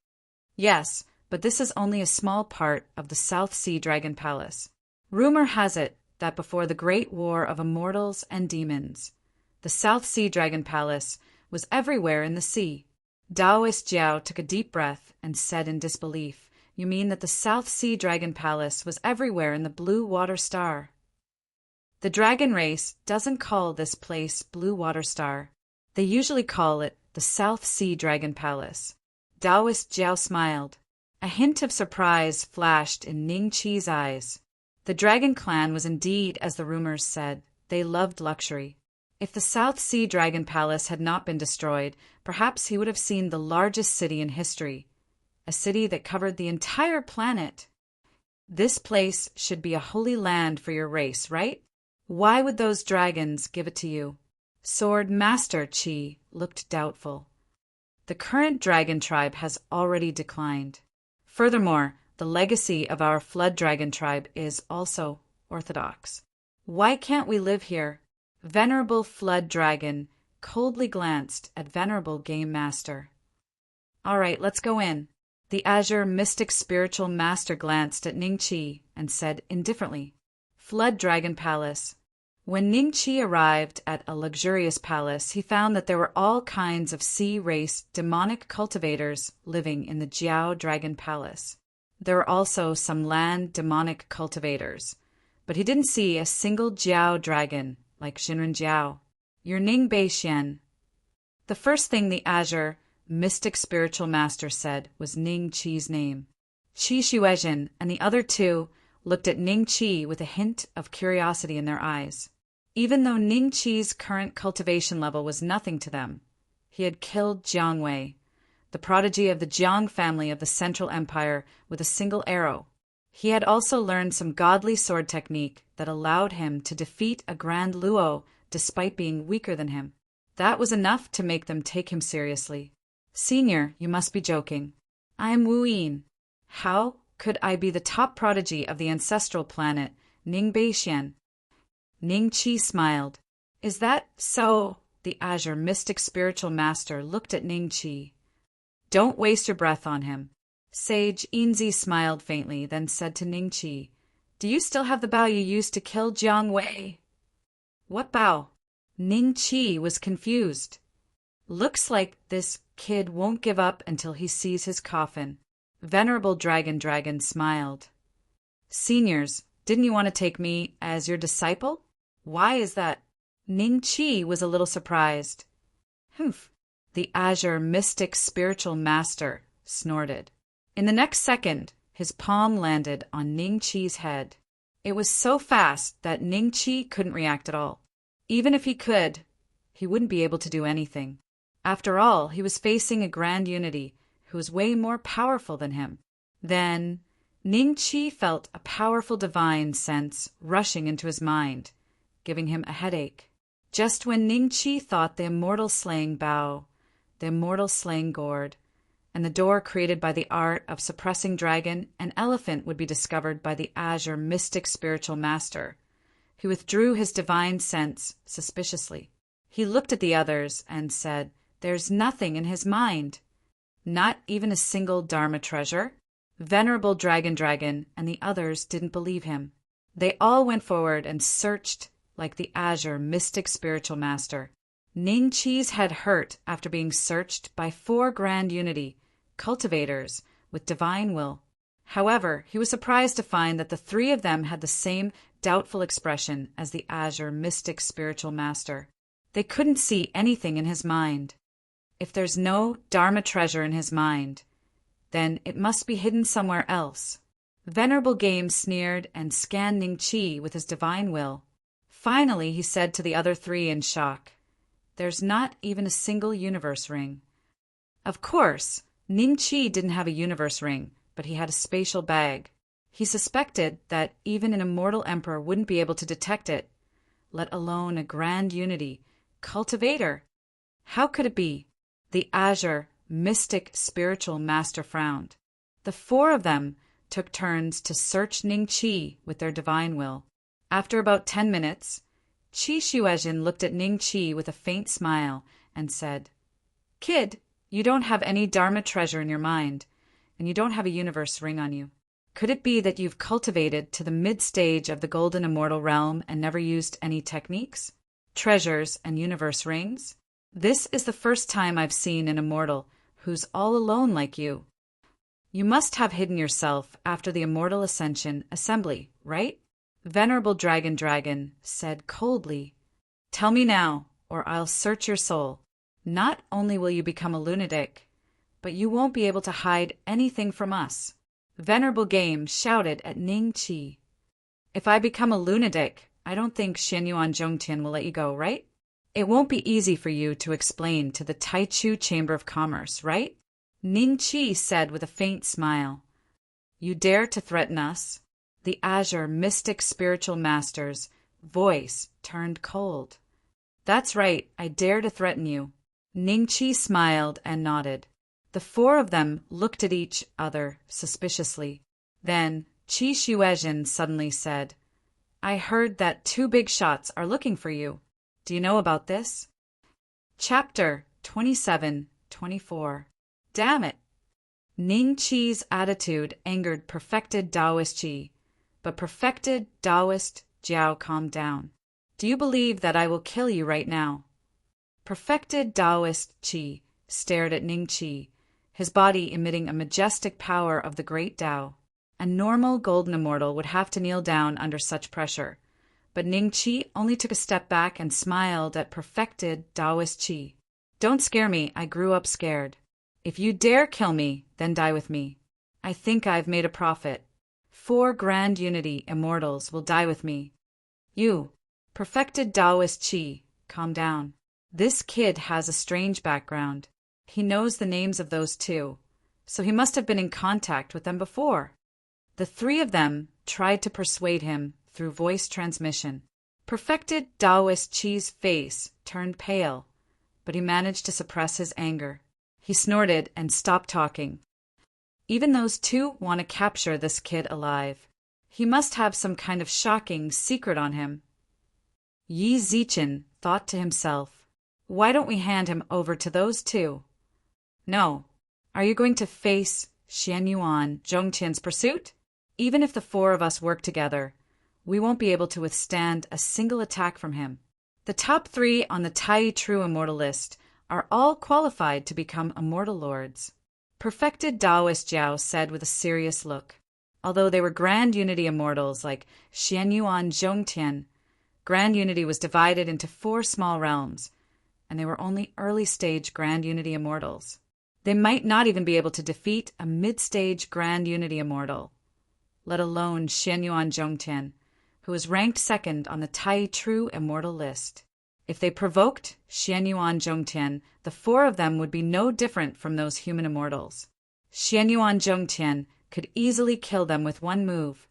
Yes, but this is only a small part of the South Sea Dragon Palace. Rumor has it that before the Great War of Immortals and Demons, the South Sea Dragon Palace was everywhere in the sea. Taoist Jiao took a deep breath and said in disbelief, You mean that the South Sea Dragon Palace was everywhere in the blue water star? The dragon race doesn't call this place Blue Water Star. They usually call it the South Sea Dragon Palace. Taoist Jiao smiled. A hint of surprise flashed in Ning Qi's eyes. The Dragon Clan was indeed, as the rumors said, they loved luxury. If the South Sea Dragon Palace had not been destroyed, perhaps he would have seen the largest city in history, a city that covered the entire planet. This place should be a holy land for your race, right? Why would those dragons give it to you? Sword Master Chi looked doubtful. The current dragon tribe has already declined. Furthermore, the legacy of our flood dragon tribe is also orthodox. Why can't we live here? Venerable flood dragon coldly glanced at Venerable Game Master. All right, let's go in. The Azure Mystic Spiritual Master glanced at Ning Chi and said indifferently, Flood Dragon Palace. When Ning Chi arrived at a luxurious palace, he found that there were all kinds of sea-race demonic cultivators living in the Jiao Dragon Palace. There were also some land demonic cultivators, but he didn't see a single Jiao dragon like Shinren Jiao. You're Ning Beixian. The first thing the Azure Mystic Spiritual Master said was Ning Chi's name. Qi Shuezhen and the other two looked at Ning Chi with a hint of curiosity in their eyes. Even though Ning Chi's current cultivation level was nothing to them, he had killed Jiang Wei, the prodigy of the Jiang family of the Central Empire, with a single arrow. He had also learned some godly sword technique that allowed him to defeat a Grand Luo despite being weaker than him. That was enough to make them take him seriously. Senior, you must be joking. I am Wu Yin. How could I be the top prodigy of the ancestral planet, Ning Beixian? Ning Chi smiled. Is that so? The Azure Mystic Spiritual Master looked at Ning Chi. Don't waste your breath on him. Sage Yinzi smiled faintly, then said to Ning Chi, Do you still have the bao you used to kill Jiang Wei? What bao? Ning Chi was confused. Looks like this kid won't give up until he sees his coffin. Venerable Dragon smiled. Seniors, didn't you want to take me as your disciple? Why is that? Ning Chi was a little surprised. Humph. The Azure Mystic Spiritual Master snorted. In the next second, his palm landed on Ning Chi's head. It was so fast that Ning Chi couldn't react at all. Even if he could, he wouldn't be able to do anything. After all, he was facing a Grand Unity who was way more powerful than him. Then, Ning Chi felt a powerful divine sense rushing into his mind, giving him a headache. Just when Ning Chi thought the immortal slaying bow, the immortal slaying gourd, and the door created by the art of suppressing dragon and elephant would be discovered by the Azure Mystic Spiritual Master, he withdrew his divine sense suspiciously. He looked at the others and said, There's nothing in his mind. Not even a single Dharma treasure. Venerable Dragon and the others didn't believe him. They all went forward and searched like the Azure Mystic Spiritual Master. Ning Chi's head hurt after being searched by 4 Grand Unity cultivators with divine will. However, he was surprised to find that the 3 of them had the same doubtful expression as the Azure Mystic Spiritual Master. They couldn't see anything in his mind. If there's no Dharma treasure in his mind, then it must be hidden somewhere else. Venerable Game sneered and scanned Ning Chi with his divine will. Finally, he said to the other 3 in shock, There's not even a single universe ring. Of course, Ning Chi didn't have a universe ring, but he had a spatial bag. He suspected that even an immortal emperor wouldn't be able to detect it, let alone a Grand Unity cultivator. How could it be? The Azure Mystic Spiritual Master frowned. The 4 of them took turns to search Ning Chi with their divine will. After about 10 minutes, Qi Shuezhen looked at Ning Chi with a faint smile and said, Kid, you don't have any Dharma treasure in your mind, and you don't have a universe ring on you. Could it be that you've cultivated to the mid-stage of the Golden Immortal Realm and never used any techniques, treasures, and universe rings? This is the first time I've seen an immortal who's all alone like you. You must have hidden yourself after the Immortal Ascension Assembly, right? Venerable Dragon said coldly, Tell me now, or I'll search your soul. Not only will you become a lunatic, but you won't be able to hide anything from us. Venerable Game shouted at Ning Chi. If I become a lunatic, I don't think Xianyuan Zhongtian will let you go, right? It won't be easy for you to explain to the Taichu Chamber of Commerce, right? Ning Chi said with a faint smile. You dare to threaten us? The Azure Mystic Spiritual Masters voice turned cold. That's right, I dare to threaten you. Ningqi smiled and nodded. The four of them looked at each other suspiciously. Then Qi Shuezhen suddenly said, I heard that 2 big shots are looking for you. Do you know about this? Chapter 27-24. Damn it! Ning Qi's attitude angered perfected Taoist Qi, but perfected Taoist Jiao calmed down. Do you believe that I will kill you right now? Perfected Taoist Qi stared at Ning Qi, his body emitting a majestic power of the great Tao. A normal golden immortal would have to kneel down under such pressure, but Ning Qi only took a step back and smiled at perfected Taoist Qi. Don't scare me, I grew up scared. If you dare kill me, then die with me. I think I've made a profit. 4 grand unity immortals will die with me. You, perfected Taoist Qi, calm down. This kid has a strange background. He knows the names of those 2, so he must have been in contact with them before. The 3 of them tried to persuade him through voice transmission. Perfected Taoist Qi's face turned pale, but he managed to suppress his anger. He snorted and stopped talking. Even those 2 want to capture this kid alive. He must have some kind of shocking secret on him. Yi Zichen thought to himself, why don't we hand him over to those 2? No. Are you going to face Xian Yuan Zhongqian's pursuit? Even if the 4 of us work together, we won't be able to withstand a single attack from him. The top 3 on the Tai True Immortal list are all qualified to become immortal lords. Perfected Taoist Jiao said with a serious look. Although they were grand unity immortals like Xian Yuan Zhongtian, grand unity was divided into 4 small realms, and they were only early-stage grand unity immortals. They might not even be able to defeat a mid-stage grand unity immortal, let alone Xian Yuan Zhongtian, who was ranked 2nd on the Tai True Immortal list. If they provoked Xian Yuan Zhongtian, the 4 of them would be no different from those human immortals. Xian Yuan Zhongtian could easily kill them with 1 move.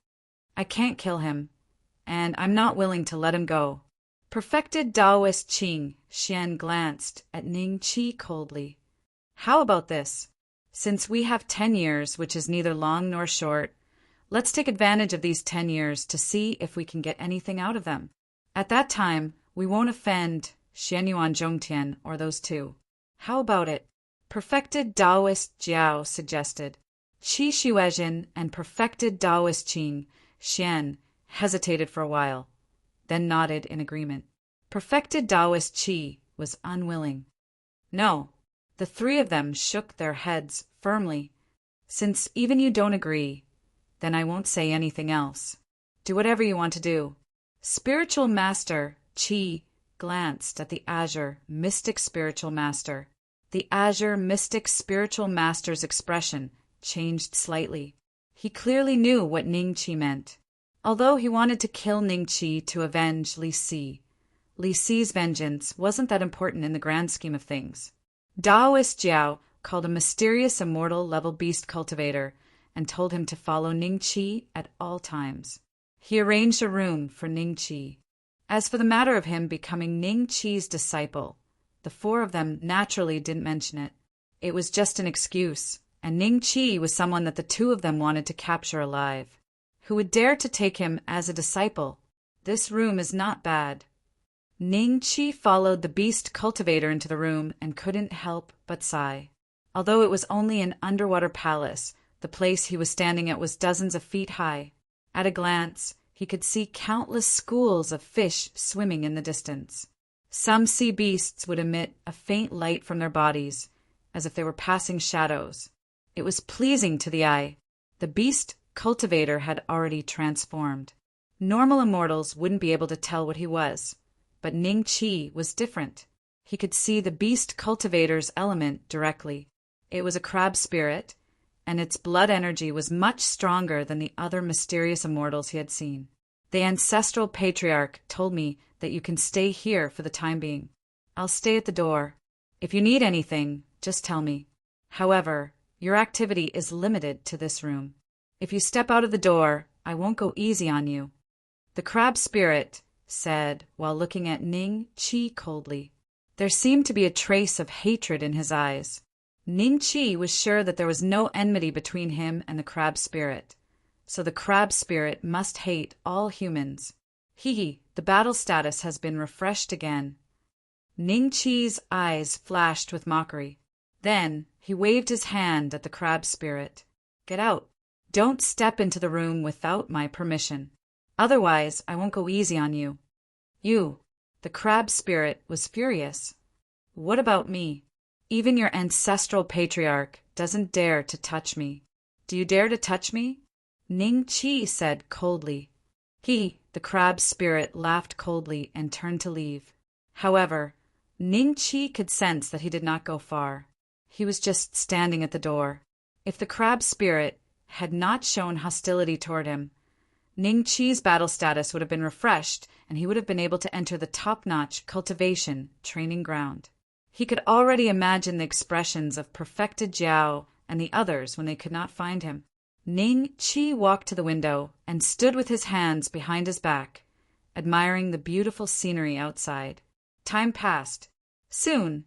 I can't kill him, and I'm not willing to let him go. Perfected Taoist Qing Xian glanced at Ning Qi coldly. How about this? Since we have 10 years, which is neither long nor short, let's take advantage of these 10 years to see if we can get anything out of them. At that time, we won't offend Xian Yuan Zhongtian or those 2. How about it? Perfected Taoist Jiao suggested. Qi Shuezhen and perfected Taoist Qing Xian hesitated for a while, then nodded in agreement. Perfected Taoist Qi was unwilling. No, the 3 of them shook their heads firmly. Since even you don't agree, then I won't say anything else. Do whatever you want to do. Spiritual Master Qi glanced at the Azure Mystic Spiritual Master. The Azure Mystic Spiritual Master's expression changed slightly. He clearly knew what Ning Qi meant. Although he wanted to kill Ning Qi to avenge Li Si, Li Si's vengeance wasn't that important in the grand scheme of things. Taoist Jiao called a mysterious immortal level beast cultivator and told him to follow Ning Qi at all times. He arranged a room for Ning Qi. As for the matter of him becoming Ning Qi's disciple, the 4 of them naturally didn't mention it. It was just an excuse, and Ning Qi was someone that the 2 of them wanted to capture alive. Who would dare to take him as a disciple? This room is not bad. Ning Qi followed the beast cultivator into the room and couldn't help but sigh. Although it was only an underwater palace, the place he was standing at was dozens of feet high. At a glance, he could see countless schools of fish swimming in the distance. Some sea beasts would emit a faint light from their bodies, as if they were passing shadows. It was pleasing to the eye. The beast cultivator had already transformed. Normal immortals wouldn't be able to tell what he was, but Ning Qi was different. He could see the beast cultivator's element directly. It was a crab spirit, and its blood energy was much stronger than the other mysterious immortals he had seen. The ancestral patriarch told me that you can stay here for the time being. I'll stay at the door. If you need anything, just tell me. However, your activity is limited to this room. If you step out of the door, I won't go easy on you. The crab spirit said, while looking at Ning Chi coldly. There seemed to be a trace of hatred in his eyes. Ning Chi was sure that there was no enmity between him and the crab spirit, so the crab spirit must hate all humans. Hee, the battle status has been refreshed again. Ning Chi's eyes flashed with mockery. Then he waved his hand at the crab spirit. Get out. Don't step into the room without my permission. Otherwise, I won't go easy on you. You, the crab spirit, was furious. What about me? Even your ancestral patriarch doesn't dare to touch me. Do you dare to touch me? Ning Chi said coldly. He, the crab spirit, laughed coldly and turned to leave. However, Ning Chi could sense that he did not go far. He was just standing at the door. If the crab spirit had not shown hostility toward him, Ning Chi's battle status would have been refreshed and he would have been able to enter the top-notch cultivation training ground. He could already imagine the expressions of perfected Jiao and the others when they could not find him. Ning Chi walked to the window and stood with his hands behind his back, admiring the beautiful scenery outside. Time passed. Soon,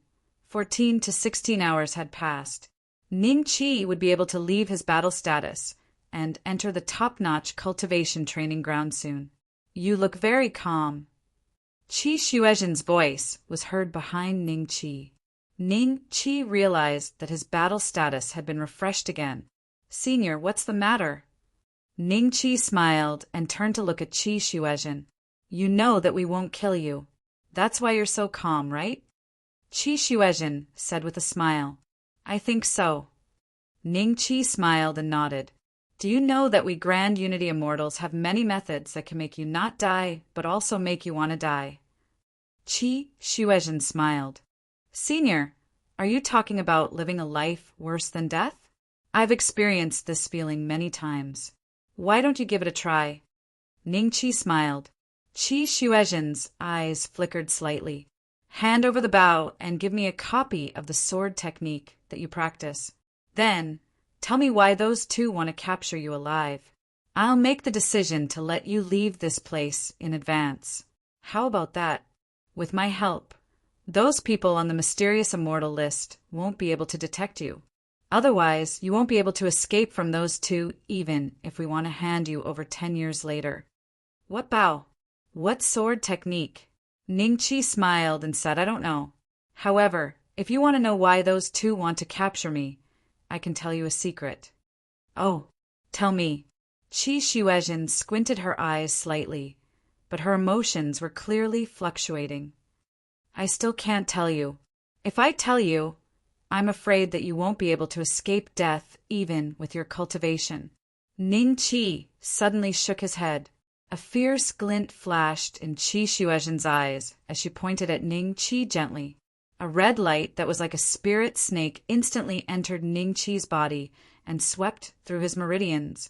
14 to 16 hours had passed. Ning Chi would be able to leave his battle status and enter the top-notch cultivation training ground soon. You look very calm. Qi Xuezhen's voice was heard behind Ning Chi. Ning Chi realized that his battle status had been refreshed again. Senior, what's the matter? Ning Chi smiled and turned to look at Qi Xuezhen. You know that we won't kill you. That's why you're so calm, right? Qi Xuezhen said with a smile. I think so. Ning Chi smiled and nodded. Do you know that we Grand Unity Immortals have many methods that can make you not die, but also make you want to die? Qi Xuezhen smiled. Senior, are you talking about living a life worse than death? I've experienced this feeling many times. Why don't you give it a try? Ning Chi smiled. Qi Xuezhen's eyes flickered slightly. Hand over the bow and give me a copy of the sword technique that you practice. Then, tell me why those two want to capture you alive. I'll make the decision to let you leave this place in advance. How about that? With my help, those people on the mysterious immortal list won't be able to detect you. Otherwise, you won't be able to escape from those two even if we want to hand you over 10 years later. What bow? What sword technique? Ning Chi smiled and said, I don't know. However, if you want to know why those two want to capture me, I can tell you a secret. Oh, tell me. Qi Xuezhen squinted her eyes slightly, but her emotions were clearly fluctuating. I still can't tell you. If I tell you, I'm afraid that you won't be able to escape death even with your cultivation. Ning Chi suddenly shook his head. A fierce glint flashed in Qi Xuezhen's eyes as she pointed at Ning Chi gently. A red light that was like a spirit snake instantly entered Ning Chi's body and swept through his meridians,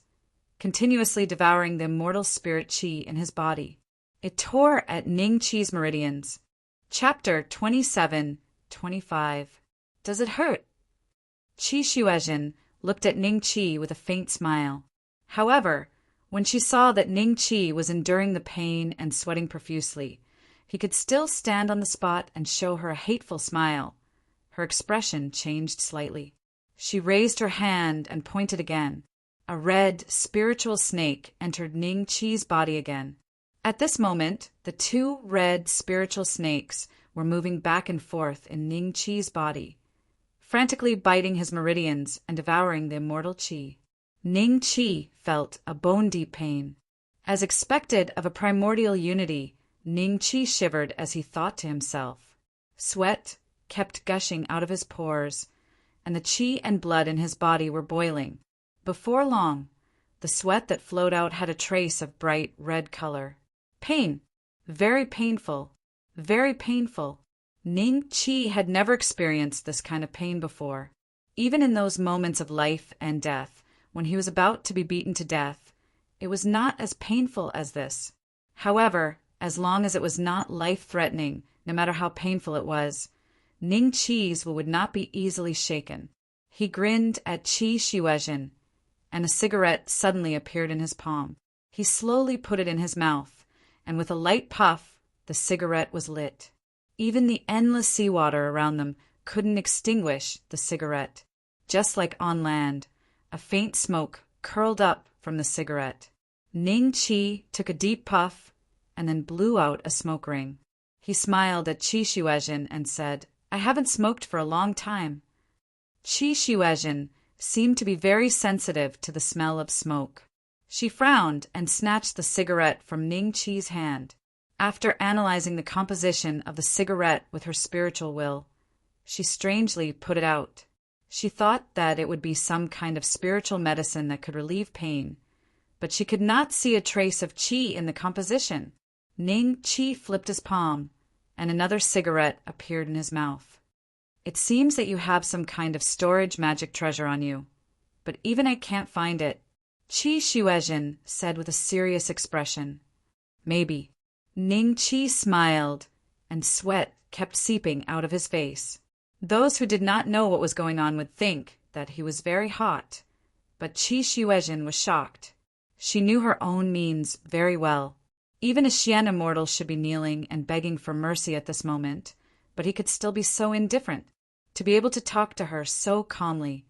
continuously devouring the immortal spirit Qi in his body. It tore at Ning Chi's meridians. Chapter 27-25. Does it hurt? Qi Xuezhen looked at Ning Chi with a faint smile. However, when she saw that Ning Chi was enduring the pain and sweating profusely, he could still stand on the spot and show her a hateful smile. Her expression changed slightly. She raised her hand and pointed again. A red, spiritual snake entered Ning Chi's body again. At this moment, the two red spiritual snakes were moving back and forth in Ning Chi's body, frantically biting his meridians and devouring the immortal Qi. Ning Chi felt a bone-deep pain. As expected of a primordial unity, Ning Chi shivered as he thought to himself. Sweat kept gushing out of his pores, and the Qi and blood in his body were boiling. Before long, the sweat that flowed out had a trace of bright red color. Pain. Very painful. Very painful. Ning Chi had never experienced this kind of pain before. Even in those moments of life and death, when he was about to be beaten to death, it was not as painful as this. However, as long as it was not life-threatening, no matter how painful it was, Ning Chi's will would not be easily shaken. He grinned at Qi Xuezhen, and a cigarette suddenly appeared in his palm. He slowly put it in his mouth and with a light puff, the cigarette was lit. Even the endless seawater around them couldn't extinguish the cigarette. Just like on land, a faint smoke curled up from the cigarette. Ning Chi took a deep puff and then blew out a smoke ring. He smiled at Qi Shuezhen and said, "I haven't smoked for a long time." Qi Shuezhen seemed to be very sensitive to the smell of smoke. She frowned and snatched the cigarette from Ning Chi's hand. After analyzing the composition of the cigarette with her spiritual will, she strangely put it out. She thought that it would be some kind of spiritual medicine that could relieve pain, but she could not see a trace of qi in the composition. Ning Chi flipped his palm, and another cigarette appeared in his mouth. "It seems that you have some kind of storage magic treasure on you, but even I can't find it," Qi Shuezhen said with a serious expression. "Maybe." Ning Chi smiled, and sweat kept seeping out of his face. Those who did not know what was going on would think that he was very hot, but Qi Shuezhen was shocked. She knew her own means very well. Even a Xian immortal should be kneeling and begging for mercy at this moment, but he could still be so indifferent. To be able to talk to her so calmly.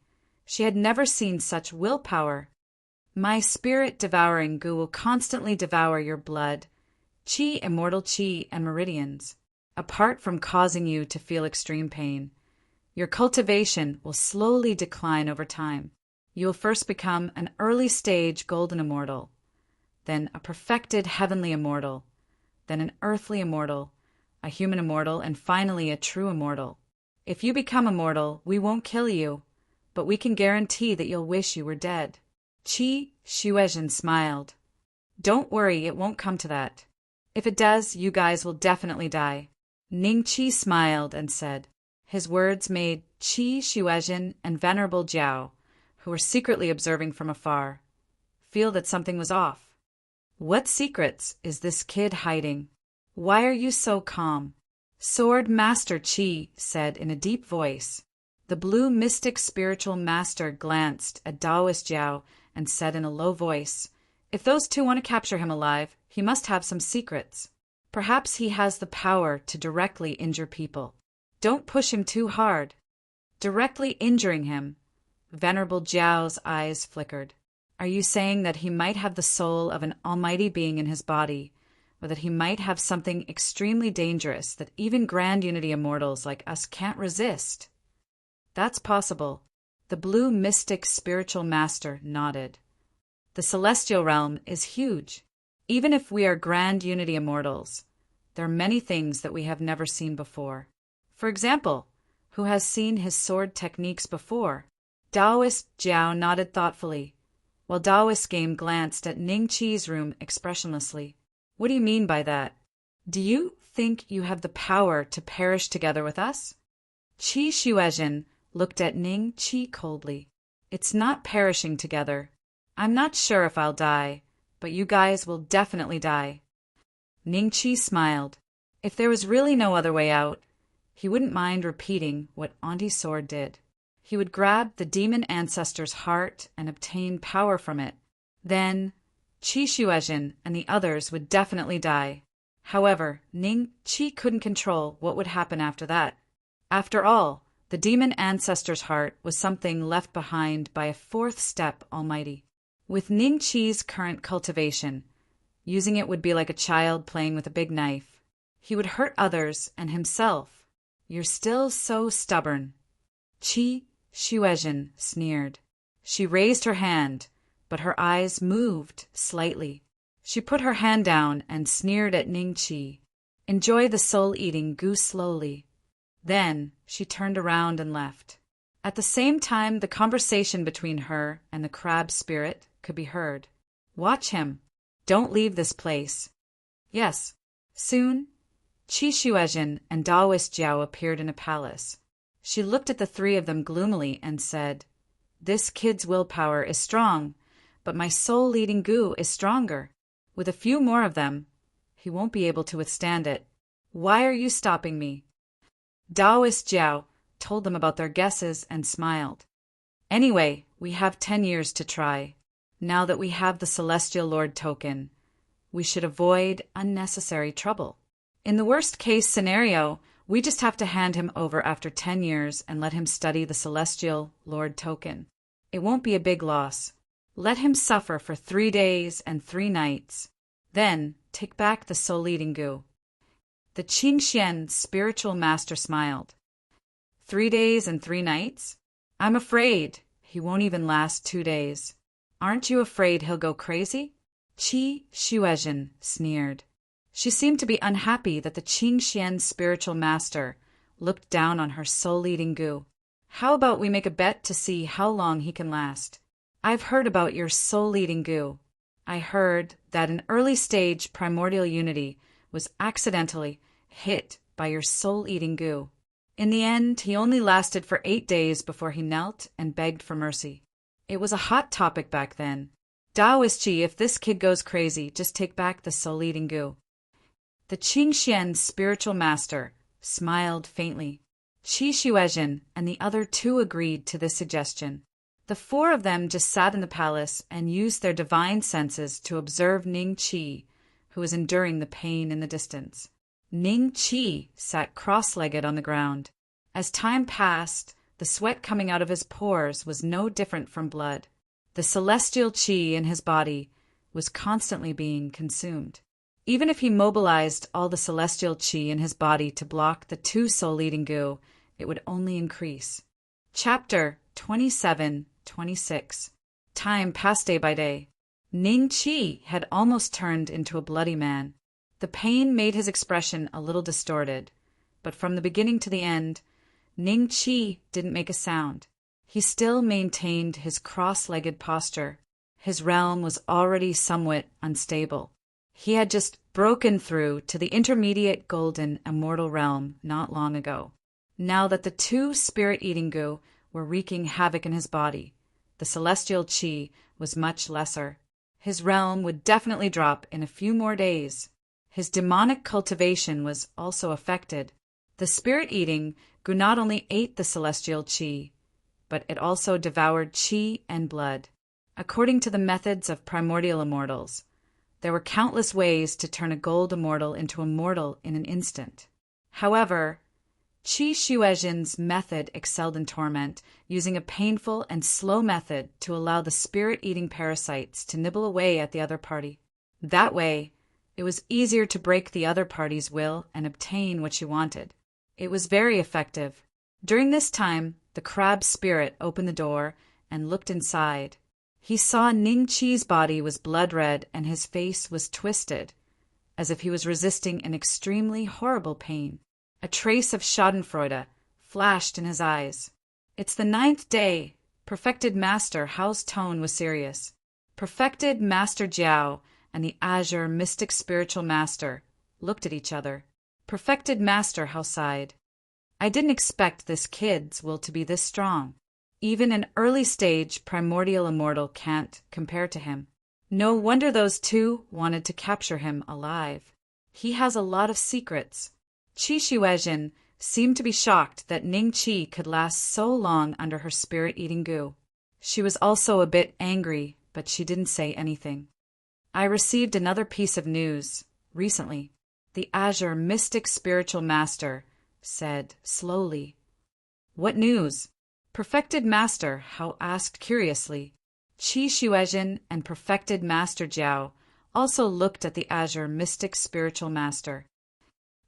She had never seen such willpower. "My spirit-devouring goo will constantly devour your blood, qi, immortal qi, and meridians, apart from causing you to feel extreme pain. Your cultivation will slowly decline over time. You will first become an early-stage golden immortal, then a perfected heavenly immortal, then an earthly immortal, a human immortal, and finally a true immortal. If you become immortal, we won't kill you, but we can guarantee that you'll wish you were dead." Qi Shuezhen smiled. "Don't worry, it won't come to that. If it does, you guys will definitely die." Ning Chi smiled and said. His words made Qi Shuezhen and Venerable Jiao, who were secretly observing from afar, feel that something was off. "What secrets is this kid hiding? Why are you so calm?" Sword Master Qi said in a deep voice. The blue mystic spiritual master glanced at Taoist Jiao and said in a low voice, "If those two want to capture him alive, he must have some secrets. Perhaps he has the power to directly injure people. Don't push him too hard." Directly injuring him, Venerable Jiao's eyes flickered. "Are you saying that he might have the soul of an almighty being in his body, or that he might have something extremely dangerous that even grand unity immortals like us can't resist?" "That's possible." The blue mystic spiritual master nodded. "The celestial realm is huge. Even if we are grand unity immortals, there are many things that we have never seen before. For example, who has seen his sword techniques before?" Taoist Jiao nodded thoughtfully, while Taoist Game glanced at Ning Chi's room expressionlessly. "What do you mean by that? Do you think you have the power to perish together with us?" Qi Shuezhen looked at Ning Chi coldly. "It's not perishing together. I'm not sure if I'll die, but you guys will definitely die." Ning Chi smiled. If there was really no other way out, he wouldn't mind repeating what Auntie Sword did. He would grab the demon ancestor's heart and obtain power from it. Then Qi Shuezhen and the others would definitely die. However, Ning Chi couldn't control what would happen after that. After all, the demon ancestor's heart was something left behind by a fourth step almighty. With Ning Chi's current cultivation, using it would be like a child playing with a big knife. He would hurt others and himself. "You're still so stubborn." Qi Shuezhen sneered. She raised her hand, but her eyes moved slightly. She put her hand down and sneered at Ning Chi. "Enjoy the soul-eating goose slowly." Then she turned around and left. At the same time, the conversation between her and the crab spirit could be heard. "Watch him. Don't leave this place." Yes, soon, Qi Shuezhen and Taoist Jiao appeared in a palace. She looked at the three of them gloomily and said, "This kid's willpower is strong, but my soul-eating goo is stronger. With a few more of them, he won't be able to withstand it. Why are you stopping me?" Taoist Jiao told them about their guesses and smiled. "Anyway, we have 10 years to try. Now that we have the Celestial Lord token, We should avoid unnecessary trouble. In the worst-case scenario, we just have to hand him over after 10 years and let him study the Celestial Lord token. It won't be a big loss. Let him suffer for 3 days and 3 nights. Then, take back the soul-eating goo. The Qingxian spiritual master smiled. 3 days and 3 nights? I'm afraid he won't even last 2 days. Aren't you afraid he'll go crazy? Qi Xuezhen sneered. She seemed to be unhappy that the Qingxian spiritual master looked down on her soul-eating goo. How about we make a bet to see how long he can last? I've heard about your soul-eating goo. I heard that an early-stage primordial unity was accidentally hit by your soul-eating goo. In the end, he only lasted for 8 days before he knelt and begged for mercy. It was a hot topic back then. Taoist Qi, if this kid goes crazy, just take back the soul-eating goo. The Qingxian spiritual master smiled faintly. Qi Xuezhen and the other 2 agreed to this suggestion. The 4 of them just sat in the palace and used their divine senses to observe Ning Qi, who was enduring the pain in the distance. Ning Qi sat cross-legged on the ground. As time passed, the sweat coming out of his pores was no different from blood. The celestial qi in his body was constantly being consumed. Even if he mobilized all the celestial qi in his body to block the 2 soul-eating goo, it would only increase. Chapter 27-26. Time passed day by day. Ning Qi had almost turned into a bloody man. The pain made his expression a little distorted, but from the beginning to the end, Ning Qi didn't make a sound. He still maintained his cross-legged posture. His realm was already somewhat unstable. He had just broken through to the intermediate golden immortal realm not long ago. Now that the 2 spirit-eating goo were wreaking havoc in his body, the celestial qi was much lesser. His realm would definitely drop in a few more days. His demonic cultivation was also affected. The spirit-eating goo not only ate the celestial qi, but it also devoured qi and blood. According to the methods of primordial immortals, there were countless ways to turn a gold immortal into a mortal in an instant. However, Qi Xuezhen's method excelled in torment, using a painful and slow method to allow the spirit-eating parasites to nibble away at the other party. That way, it was easier to break the other party's will and obtain what she wanted. It was very effective. During this time, the crab spirit opened the door and looked inside. He saw Ning Qi's body was blood-red and his face was twisted, as if he was resisting an extremely horrible pain. A trace of schadenfreude flashed in his eyes. "It's the 9th day." Perfected Master Hao's tone was serious. Perfected Master Jiao and the Azure Mystic Spiritual Master looked at each other. Perfected Master Hao sighed. "I didn't expect this kid's will to be this strong. Even an early-stage primordial immortal can't compare to him. No wonder those 2 wanted to capture him alive. He has a lot of secrets." Qi Xuezhen seemed to be shocked that Ning Qi could last so long under her spirit-eating goo. She was also a bit angry, but she didn't say anything. "I received another piece of news recently," the Azure Mystic Spiritual Master said slowly. "What news?" Perfected Master Hao asked curiously. Qi Xuezhen and Perfected Master Jiao also looked at the Azure Mystic Spiritual Master.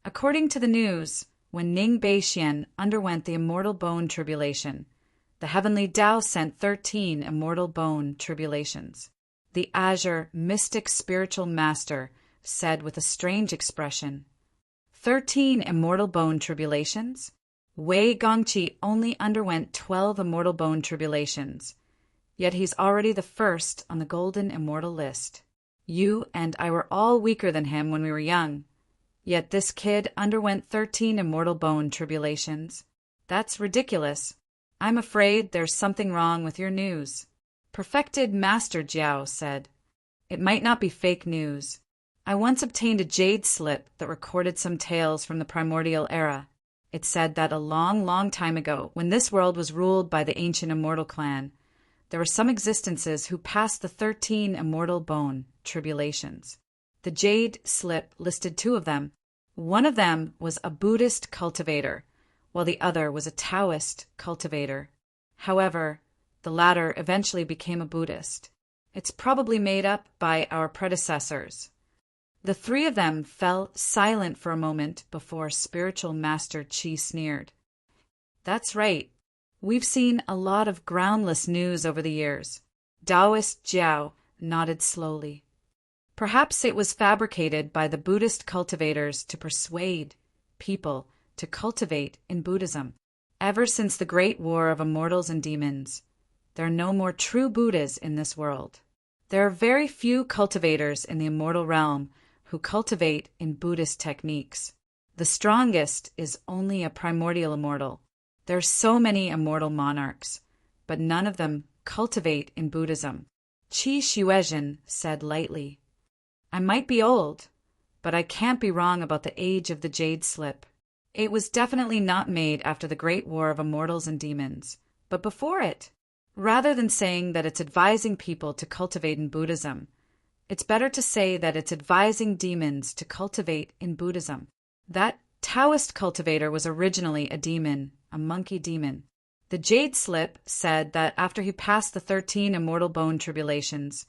According to the news, when Ning Beixian underwent the Immortal Bone Tribulation, the Heavenly Tao sent 13 Immortal Bone Tribulations. The Azure Mystic Spiritual Master said with a strange expression. 13 Immortal Bone Tribulations? Wei Gongqi only underwent 12 Immortal Bone Tribulations, yet he's already the first on the Golden Immortal list. You and I were all weaker than him when we were young, yet this kid underwent 13 Immortal Bone Tribulations. That's ridiculous. I'm afraid there's something wrong with your news." Perfected Master Jiao said. "It might not be fake news. I once obtained a jade slip that recorded some tales from the primordial era. It said that a long, long time ago, when this world was ruled by the ancient immortal clan, there were some existences who passed the 13 Immortal Bone Tribulations. The jade slip listed two of them. One of them was a Buddhist cultivator, while the other was a Taoist cultivator. However, the latter eventually became a Buddhist. It's probably made up by our predecessors. The three of them fell silent for a moment before spiritual master Qi sneered. That's right. We've seen a lot of groundless news over the years. Taoist Jiao nodded slowly. Perhaps it was fabricated by the Buddhist cultivators to persuade people to cultivate in Buddhism. Ever since the Great War of Immortals and Demons, there are no more true Buddhas in this world. There are very few cultivators in the immortal realm who cultivate in Buddhist techniques. The strongest is only a primordial immortal. There are so many immortal monarchs, but none of them cultivate in Buddhism. Qi Xuezhen said lightly. I might be old, but I can't be wrong about the age of the jade slip. It was definitely not made after the Great War of Immortals and Demons, but before it. Rather than saying that it's advising people to cultivate in Buddhism, it's better to say that it's advising demons to cultivate in Buddhism. That Taoist cultivator was originally a demon, a monkey demon. The jade slip said that after he passed the 13 immortal bone tribulations,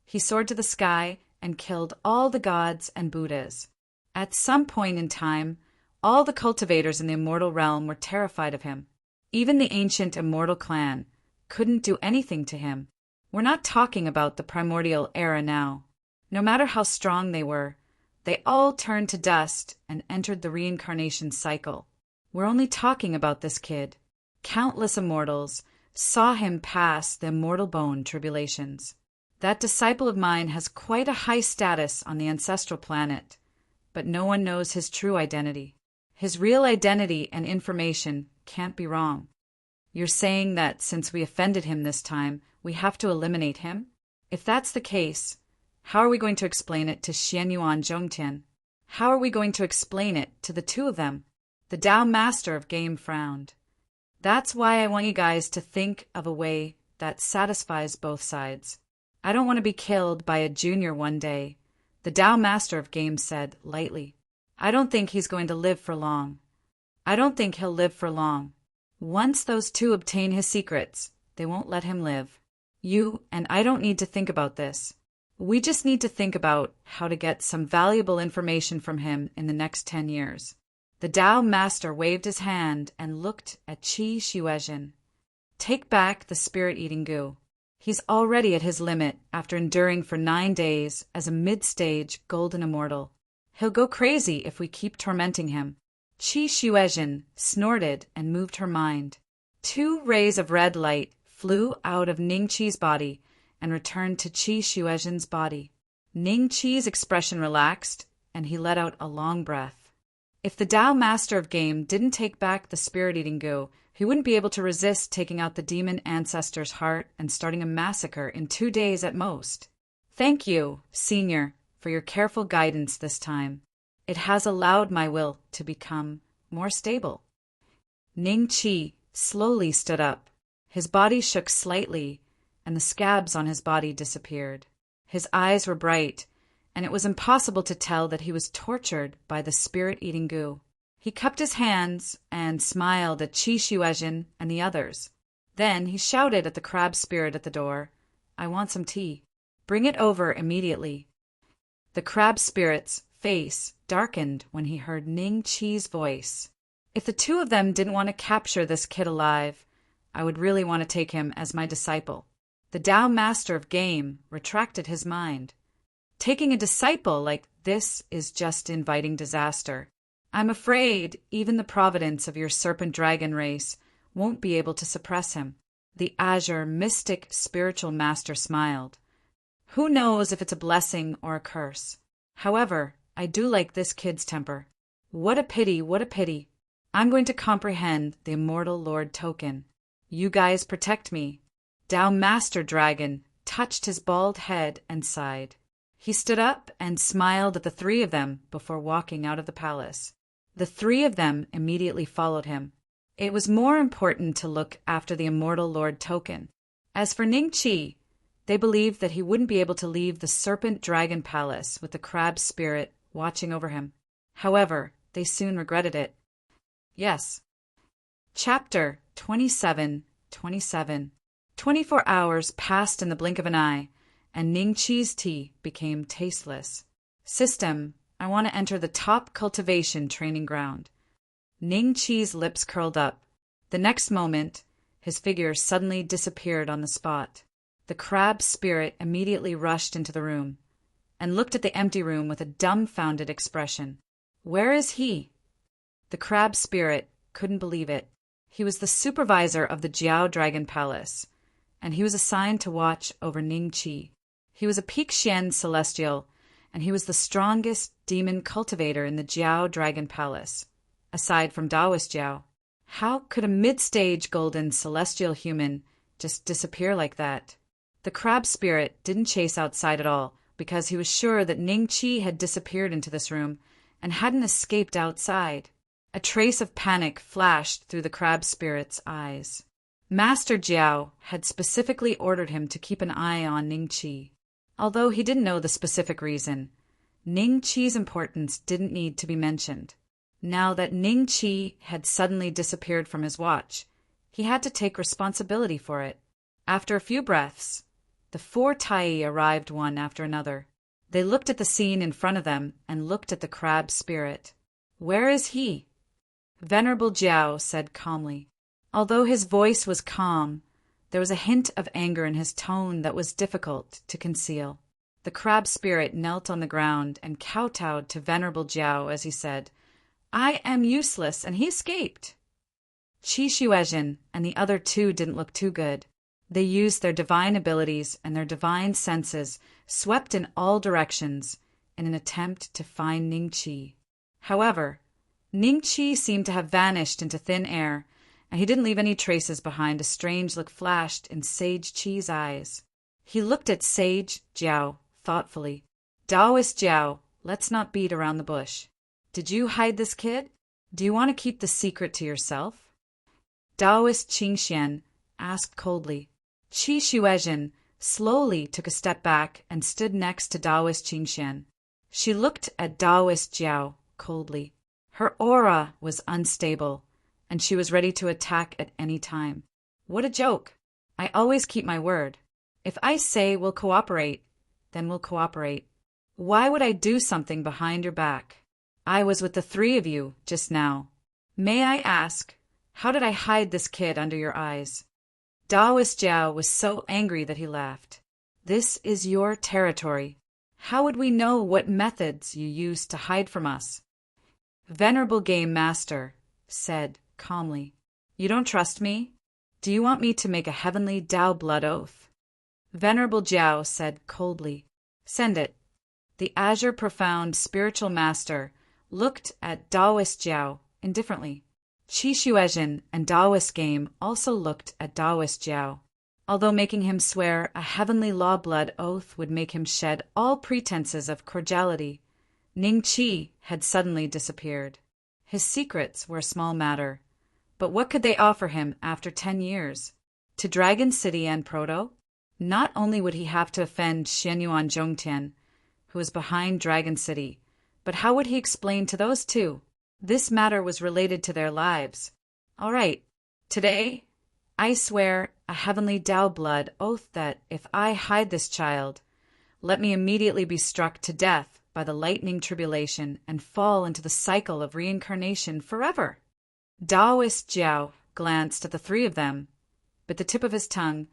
he soared to the sky and killed all the gods and Buddhas. At some point in time, all the cultivators in the immortal realm were terrified of him. Even the ancient immortal clan couldn't do anything to him. We're not talking about the primordial era now. No matter how strong they were, they all turned to dust and entered the reincarnation cycle. We're only talking about this kid. Countless immortals saw him pass the immortal bone tribulations. That disciple of mine has quite a high status on the ancestral planet, but no one knows his true identity. His real identity and information can't be wrong. You're saying that since we offended him this time, we have to eliminate him? If that's the case, how are we going to explain it to Xianyuan Zhongtian? How are we going to explain it to the two of them? The Tao Master of Game frowned. That's why I want you guys to think of a way that satisfies both sides. I don't want to be killed by a junior one day, the Tao Master of Game said lightly. I don't think he's going to live for long. I don't think he'll live for long. Once those two obtain his secrets, they won't let him live. You and I don't need to think about this. We just need to think about how to get some valuable information from him in the next 10 years. The Tao Master waved his hand and looked at Qi Xuezhen. Take back the spirit-eating goo. He's already at his limit after enduring for 9 days as a mid-stage golden immortal. He'll go crazy if we keep tormenting him. Qi Xuezhen snorted and moved her mind. 2 rays of red light flew out of Ning Qi's body and returned to Qi Xuezhen's body. Ning Qi's expression relaxed, and he let out a long breath. If the Tao Master of Game didn't take back the spirit-eating goo, he wouldn't be able to resist taking out the demon ancestor's heart and starting a massacre in 2 days at most. Thank you, Senior, for your careful guidance this time. It has allowed my will to become more stable. Ning Qi slowly stood up. His body shook slightly, and the scabs on his body disappeared. His eyes were bright, and it was impossible to tell that he was tortured by the spirit-eating goo. He cupped his hands and smiled at Qi Xuezhen and the others. Then he shouted at the crab spirit at the door, I want some tea. Bring it over immediately. The crab spirit's face darkened when he heard Ning Qi's voice. If the two of them didn't want to capture this kid alive, I would really want to take him as my disciple. The Tao Master of Game retracted his mind. Taking a disciple like this is just inviting disaster. I'm afraid even the providence of your serpent dragon race won't be able to suppress him. The azure mystic spiritual master smiled. Who knows if it's a blessing or a curse? However, I do like this kid's temper. What a pity, what a pity. I'm going to comprehend the immortal Lord token. You guys protect me. Tao Master Dragon touched his bald head and sighed. He stood up and smiled at the 3 of them before walking out of the palace. The 3 of them immediately followed him. It was more important to look after the immortal Lord token. As for Ning Qi, They believed that he wouldn't be able to leave the Serpent Dragon Palace with the crab spirit watching over him. However, they soon regretted it. Yes. Chapter 27:27. 24 hours passed in the blink of an eye, and Ning Chi's tea became tasteless. System, I want to enter the top cultivation training ground. Ning Chi's lips curled up. The next moment, his figure suddenly disappeared on the spot. The crab spirit immediately rushed into the room and looked at the empty room with a dumbfounded expression. Where is he? The crab spirit couldn't believe it. He was the supervisor of the Jiao Dragon Palace, and he was assigned to watch over Ning Chi. He was a Peak Xian celestial, and he was the strongest demon cultivator in the Jiao Dragon Palace, aside from Taoist Jiao. How could a mid-stage golden celestial human just disappear like that? The crab spirit didn't chase outside at all, because he was sure that Ning Chi had disappeared into this room and hadn't escaped outside. A trace of panic flashed through the crab spirit's eyes. Master Jiao had specifically ordered him to keep an eye on Ning Chi. Although he didn't know the specific reason, Ning Chi's importance didn't need to be mentioned. Now that Ning Chi had suddenly disappeared from his watch, he had to take responsibility for it. After a few breaths, the 4 Tai arrived one after another. They looked at the scene in front of them and looked at the crab spirit. Where is he? Venerable Jiao said calmly. Although his voice was calm, there was a hint of anger in his tone that was difficult to conceal. The crab spirit knelt on the ground and kowtowed to Venerable Jiao as he said, I am useless, and he escaped. Qi Shuezhen and the other 2 didn't look too good. They used their divine abilities and their divine senses, swept in all directions, in an attempt to find Ning Chi. However, Ning Chi seemed to have vanished into thin air, and he didn't leave any traces behind. A strange look flashed in Sage Qi's eyes. He looked at Sage Jiao thoughtfully. Taoist Jiao, let's not beat around the bush. Did you hide this kid? Do you want to keep the secret to yourself? Taoist Qingxian asked coldly. Qi Shuezhen slowly took a step back and stood next to Taoist Qingxian. She looked at Taoist Jiao coldly. Her aura was unstable, and she was ready to attack at any time. What a joke! I always keep my word. If I say we'll cooperate, then we'll cooperate. Why would I do something behind your back? I was with the 3 of you just now. May I ask, how did I hide this kid under your eyes? Taoist Jiao was so angry that he laughed. This is your territory. How would we know what methods you used to hide from us? Venerable Game Master said calmly, You don't trust me? Do you want me to make a heavenly Tao blood oath? Venerable Jiao said coldly, Send it. The Azure Profound Spiritual Master looked at Taoist Jiao indifferently. Qi Shuezhen and Taoist Game also looked at Taoist Jiao. Although making him swear a heavenly law blood oath would make him shed all pretenses of cordiality, Ning Chi had suddenly disappeared. His secrets were a small matter, but what could they offer him after 10 years? To Dragon City and Proto? Not only would he have to offend Xianyuan Zhongtian, who was behind Dragon City, but how would he explain to those 2? This matter was related to their lives. All right, today, I swear a heavenly Tao blood oath that if I hide this child, let me immediately be struck to death by the lightning tribulation and fall into the cycle of reincarnation forever. Taoist Jiao glanced at the 3 of them, bit the tip of his tongue,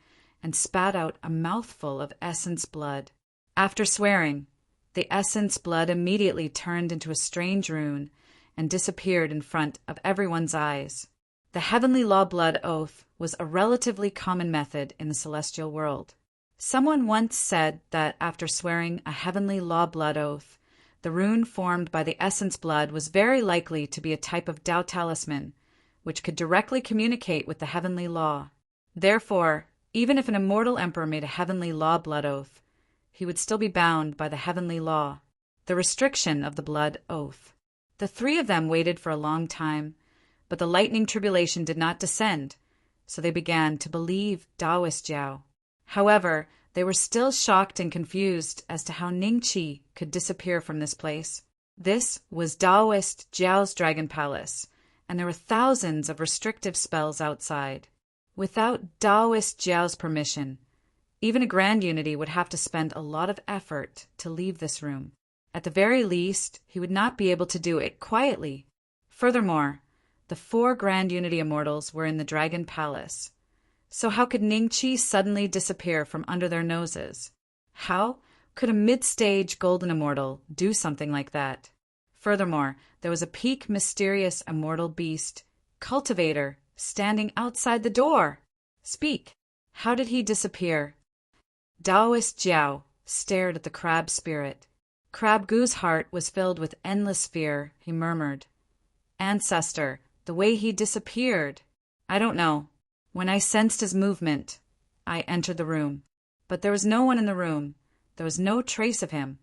and spat out a mouthful of essence blood. After swearing, the essence blood immediately turned into a strange rune and disappeared in front of everyone's eyes. The heavenly law blood oath was a relatively common method in the celestial world. Someone once said that after swearing a heavenly law blood oath, the rune formed by the essence blood was very likely to be a type of Tao talisman, which could directly communicate with the heavenly law. Therefore, even if an immortal emperor made a heavenly law blood oath, he would still be bound by the heavenly law, the restriction of the blood oath. The 3 of them waited for a long time, but the lightning tribulation did not descend, so they began to believe Taoist Jiao. However, They were still shocked and confused as to how Ningqi could disappear from this place. This was Taoist Jiao's dragon palace, and there were thousands of restrictive spells outside. Without Taoist Jiao's permission, even a Grand Unity would have to spend a lot of effort to leave this room. At the very least, he would not be able to do it quietly. Furthermore, the 4 Grand Unity Immortals were in the Dragon Palace. So how could Ningqi suddenly disappear from under their noses? How could a mid-stage Golden Immortal do something like that? Furthermore, there was a peak mysterious immortal beast, Cultivator, standing outside the door. Speak! How did he disappear? Taoist Jiao stared at the crab spirit. Crab Gu's heart was filled with endless fear. He murmured, "Ancestor, the way he disappeared. I don't know. When I sensed his movement, I entered the room. But there was no one in the room. There was no trace of him.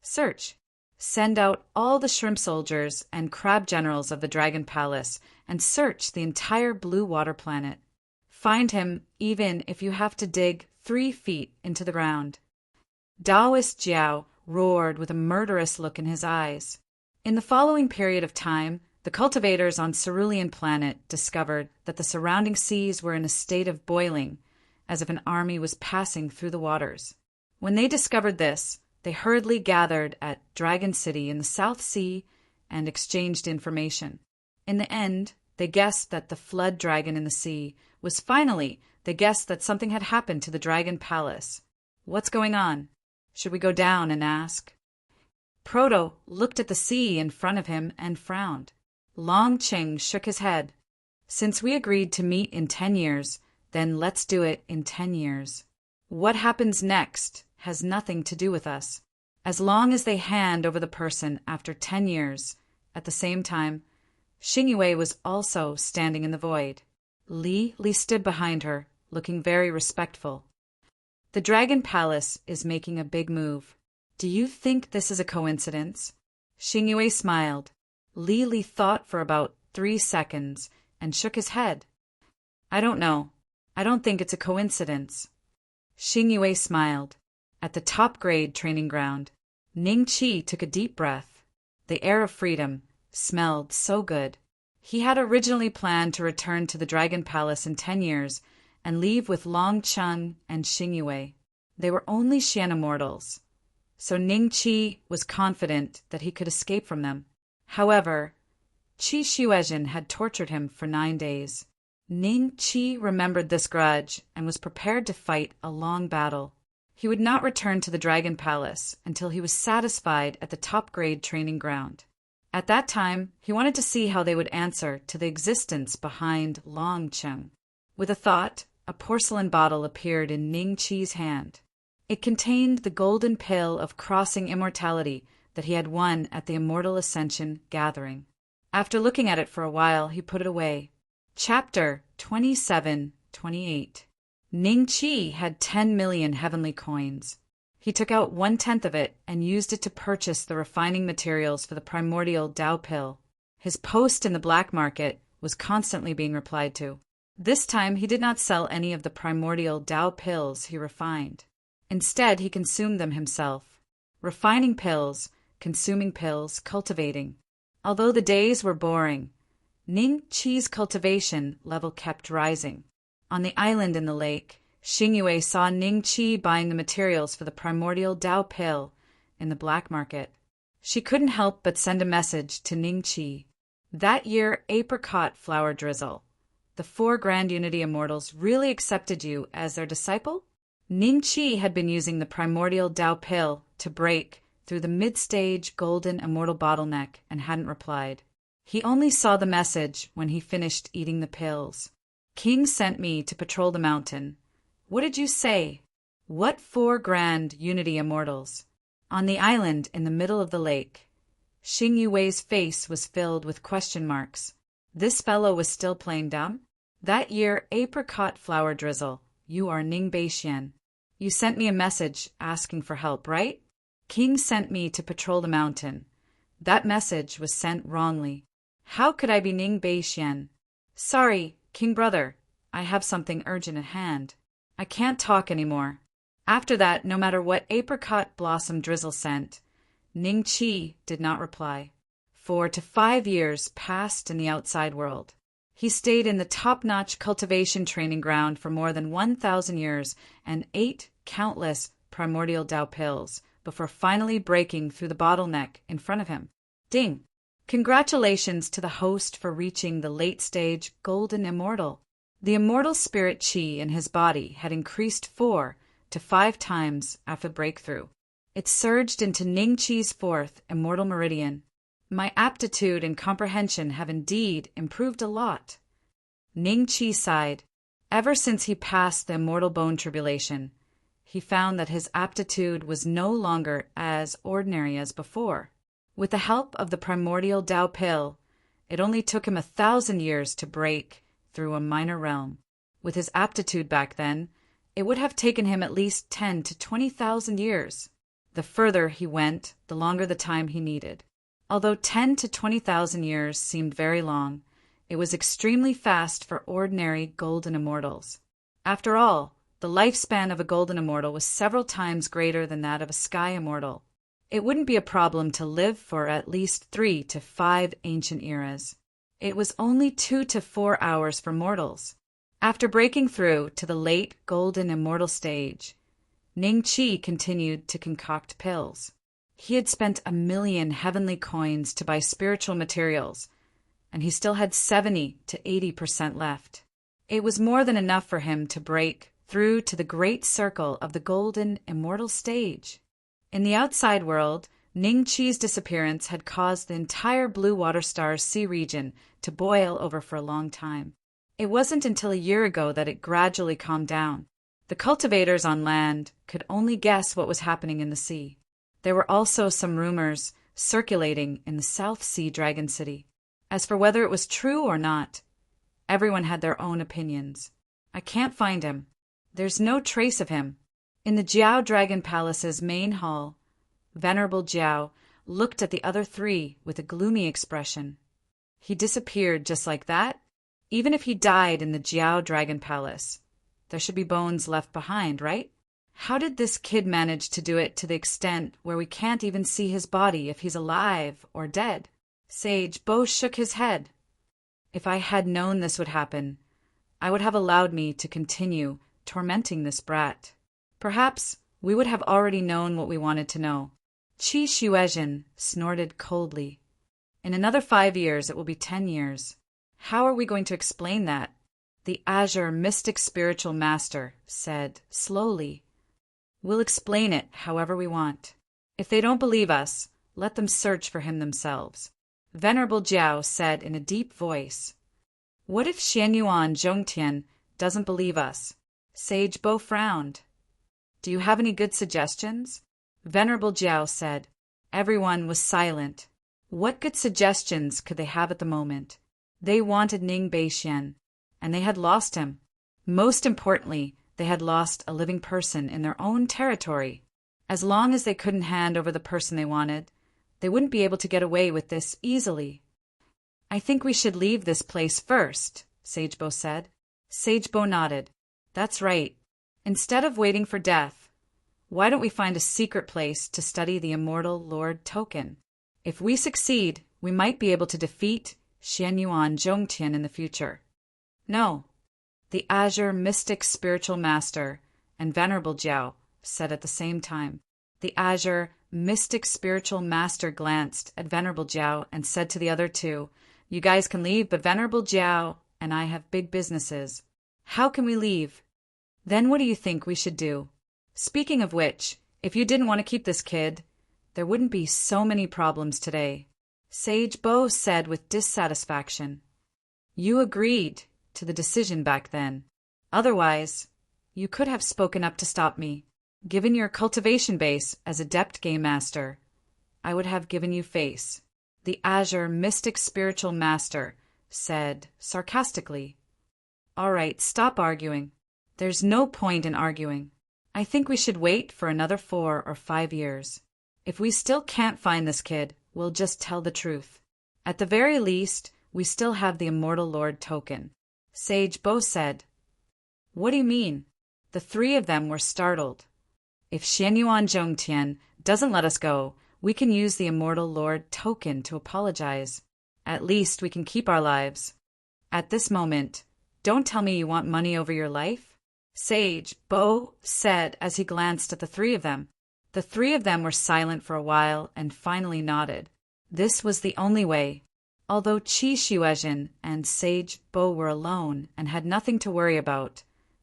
Search. Send out all the shrimp soldiers and crab generals of the Dragon Palace and search the entire blue water planet. Find him even if you have to dig 3 feet into the ground." Taoist Jiao roared with a murderous look in his eyes. In the following period of time, the cultivators on Cerulean Planet discovered that the surrounding seas were in a state of boiling, as if an army was passing through the waters. When they discovered this, they hurriedly gathered at Dragon City in the South Sea and exchanged information. In the end, they guessed that the flood dragon in the sea was they guessed that something had happened to the Dragon Palace. What's going on? Should we go down and ask? Proto looked at the sea in front of him and frowned. Long Qing shook his head. Since we agreed to meet in 10 years, then let's do it in 10 years. What happens next has nothing to do with us. As long as they hand over the person after 10 years, at the same time, Xingyue was also standing in the void. Li stood behind her, looking very respectful. The Dragon Palace is making a big move. Do you think this is a coincidence? Xingyue smiled. Li thought for about 3 seconds and shook his head. I don't know. I don't think it's a coincidence. Xingyue smiled. At the top grade training ground, Ningqi took a deep breath. The air of freedom smelled so good. He had originally planned to return to the Dragon Palace in 10 years and leave with Long Cheng and Xingyue. They were only Xian immortals, so Ningqi was confident that he could escape from them. However, Qi Xuezhen had tortured him for 9 days. Ningqi remembered this grudge and was prepared to fight a long battle. He would not return to the Dragon Palace until he was satisfied at the top-grade training ground. At that time, he wanted to see how they would answer to the existence behind Long Cheng. With a thought, a porcelain bottle appeared in Ningqi's hand. It contained the golden pill of crossing immortality that he had won at the Immortal Ascension gathering. After looking at it for a while, he put it away. Chapter 27-28. Ningqi had 10 million heavenly coins. He took out 1/10 of it and used it to purchase the refining materials for the primordial Tao pill. His post in the black market was constantly being replied to. This time he did not sell any of the primordial Tao pills he refined. Instead, he consumed them himself. Refining pills, consuming pills, cultivating. Although the days were boring, Ningqi's cultivation level kept rising. On the island in the lake, Xingyue saw Ningqi buying the materials for the primordial Tao pill in the black market. She couldn't help but send a message to Ningqi. That year, apricot flower drizzle. The 4 Grand Unity Immortals really accepted you as their disciple? Ningqi had been using the primordial Tao pill to break through the mid-stage golden immortal bottleneck and hadn't replied. He only saw the message when he finished eating the pills. King sent me to patrol the mountain. What did you say? What 4 Grand Unity Immortals? On the island in the middle of the lake. Xingyue's face was filled with question marks. This fellow was still playing dumb? That year, apricot flower drizzle. You are Ning Beixian. You sent me a message asking for help, right? King sent me to patrol the mountain. That message was sent wrongly. How could I be Ning Beixian? Sorry, King brother. I have something urgent at hand. I can't talk anymore. After that, no matter what apricot blossom drizzle sent, Ning Chi did not reply. 4 to 5 years passed in the outside world. He stayed in the top-notch cultivation training ground for more than 1,000 years and ate countless primordial Tao pills before finally breaking through the bottleneck in front of him. Ding! Congratulations to the host for reaching the late-stage Golden Immortal. The immortal spirit chi in his body had increased 4 to 5 times after breakthrough. It surged into Ning Chi's 4th immortal meridian. My aptitude and comprehension have indeed improved a lot. Ning Chi sighed. Ever since he passed the immortal bone tribulation, he found that his aptitude was no longer as ordinary as before. With the help of the primordial Tao pill, it only took him 1,000 years to break through a minor realm. With his aptitude back then, it would have taken him at least 10 to 20,000 years. The further he went, the longer the time he needed. Although 10 to 20,000 years seemed very long, it was extremely fast for ordinary golden immortals. After all, the lifespan of a golden immortal was several times greater than that of a sky immortal. It wouldn't be a problem to live for at least 3 to 5 ancient eras. It was only 2 to 4 hours for mortals. After breaking through to the late golden immortal stage, Ning Chi continued to concoct pills. He had spent 1,000,000 heavenly coins to buy spiritual materials, and he still had 70 to 80% left. It was more than enough for him to break through to the great circle of the golden immortal stage. In the outside world, Ning Chi's disappearance had caused the entire Blue Water Star's sea region to boil over for a long time. It wasn't until a year ago that it gradually calmed down. The cultivators on land could only guess what was happening in the sea. There were also some rumors circulating in the South Sea Dragon City. As for whether it was true or not, everyone had their own opinions. I can't find him. There's no trace of him. In the Jiao Dragon Palace's main hall, Venerable Jiao looked at the other 3 with a gloomy expression. He disappeared just like that? Even if he died in the Jiao Dragon Palace, there should be bones left behind, right? How did this kid manage to do it to the extent where we can't even see his body if he's alive or dead? Sage Bo shook his head. If I had known this would happen, I would have allowed me to continue tormenting this brat. Perhaps we would have already known what we wanted to know. Qi Xuezhen snorted coldly. In another 5 years, it will be 10 years. How are we going to explain that? The Azure Mystic Spiritual Master said slowly. We'll explain it however we want. If they don't believe us, let them search for him themselves. Venerable Jiao said in a deep voice. What if Xianyuan Zhongtian doesn't believe us? Sage Bo frowned. Do you have any good suggestions? Venerable Jiao said. Everyone was silent. What good suggestions could they have at the moment? They wanted Ning Beixian, and they had lost him. Most importantly, they had lost a living person in their own territory. As long as they couldn't hand over the person they wanted, they wouldn't be able to get away with this easily. I think we should leave this place first, Sage Bo said. Sage Bo nodded. That's right. Instead of waiting for death, why don't we find a secret place to study the immortal Lord Token? If we succeed, we might be able to defeat Xianyuan Zhongtian in the future. No, the Azure Mystic Spiritual Master and Venerable Jiao said at the same time. The Azure Mystic Spiritual Master glanced at Venerable Jiao and said to the other 2, You guys can leave, but Venerable Jiao and I have big businesses. How can we leave? Then what do you think we should do? Speaking of which, if you didn't want to keep this kid, there wouldn't be so many problems today. Sage Bo said with dissatisfaction. You agreed to the decision back then. Otherwise, you could have spoken up to stop me. Given your cultivation base as Adept Game Master, I would have given you face. The Azure Mystic Spiritual Master said sarcastically. All right, stop arguing. There's no point in arguing. I think we should wait for another 4 or 5 years. If we still can't find this kid, we'll just tell the truth. At the very least, we still have the Immortal Lord Token. Sage Bo said. What do you mean? The 3 of them were startled. If Xianyuan Zhongtian doesn't let us go, we can use the Immortal Lord token to apologize. At least we can keep our lives. At this moment, don't tell me you want money over your life, Sage Bo said as he glanced at the three of them. The three of them were silent for a while and finally nodded. This was the only way. Although Qi Xuezhen and Sage Bo were alone and had nothing to worry about,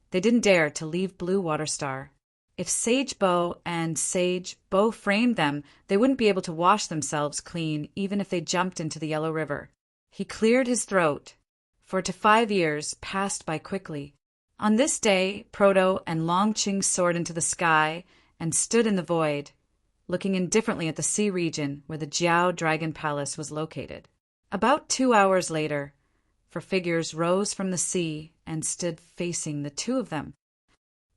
they didn't dare to leave Blue Water Star. If Sage Bo and Sage Bo framed them, they wouldn't be able to wash themselves clean even if they jumped into the Yellow River. He cleared his throat, for 5 years passed by quickly. On this day, Proto and Longqing soared into the sky and stood in the void, looking indifferently at the sea region where the Jiao Dragon Palace was located. About 2 hours later, four figures rose from the sea and stood facing the two of them.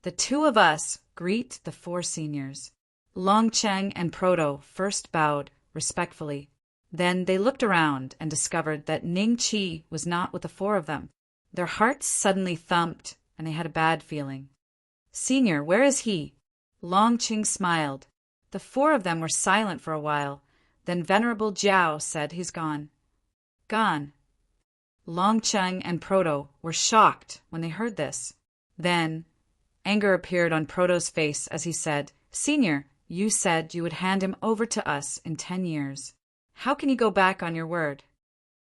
The two of us greet the four seniors. Longcheng and Proto first bowed respectfully. Then they looked around and discovered that Ning Qi was not with the four of them. Their hearts suddenly thumped, and they had a bad feeling. "Senior, where is he?" Longqing smiled. The four of them were silent for a while. Then Venerable Jiao said, "He's gone." Gone. Longcheng and Proto were shocked when they heard this. Then anger appeared on Proto's face as he said, "Senior, you said you would hand him over to us in 10 years. How can you go back on your word?"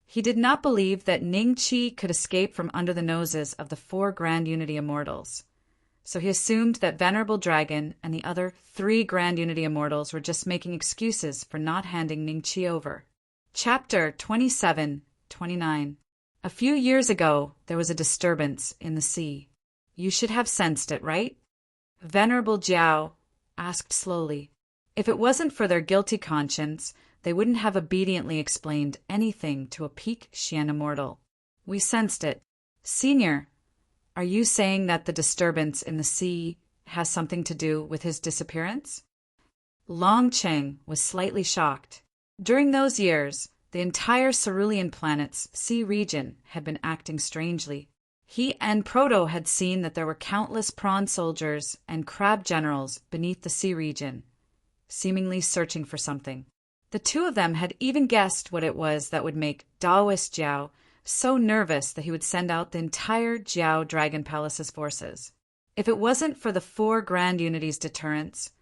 He did not believe that Ning Qi could escape from under the noses of the 4 Grand Unity Immortals. So he assumed that Venerable Dragon and the other 3 Grand Unity Immortals were just making excuses for not handing Ning Qi over. Chapter 27-29. A few years ago, there was a disturbance in the sea. You should have sensed it, right? Venerable Jiao asked slowly. If it wasn't for their guilty conscience, they wouldn't have obediently explained anything to a peak Xian immortal. We sensed it. Senior, are you saying that the disturbance in the sea has something to do with his disappearance? Longcheng was slightly shocked. During those years, the entire Cerulean planet's sea region had been acting strangely. He and Proto had seen that there were countless prawn soldiers and crab generals beneath the sea region, seemingly searching for something. The two of them had even guessed what it was that would make Daoist Jiao so nervous that he would send out the entire Jiao Dragon Palace's forces. If it wasn't for the 4 Grand Unity's deterrence,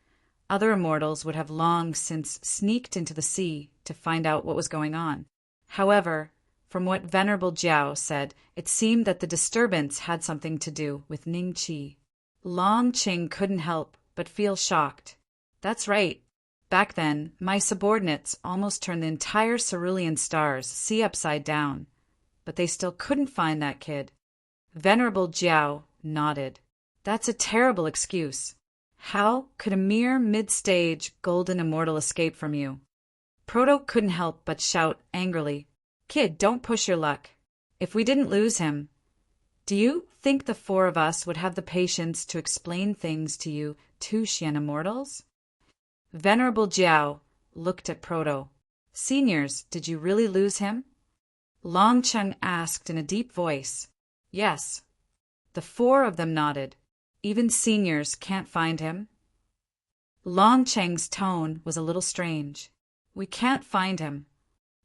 other immortals would have long since sneaked into the sea to find out what was going on. However, from what Venerable Jiao said, it seemed that the disturbance had something to do with Ning Qi. Longqing couldn't help but feel shocked. That's right. Back then, my subordinates almost turned the entire Cerulean stars sea upside down, but they still couldn't find that kid. Venerable Jiao nodded. That's a terrible excuse. How could a mere mid-stage golden immortal escape from you? Proto couldn't help but shout angrily, "Kid, don't push your luck. If we didn't lose him, do you think the 4 of us would have the patience to explain things to you 2 Xian immortals?" Venerable Jiao looked at Proto. "Seniors, did you really lose him?" Longcheng asked in a deep voice. "Yes." The 4 of them nodded. "Even seniors can't find him?" Longcheng's tone was a little strange. "We can't find him."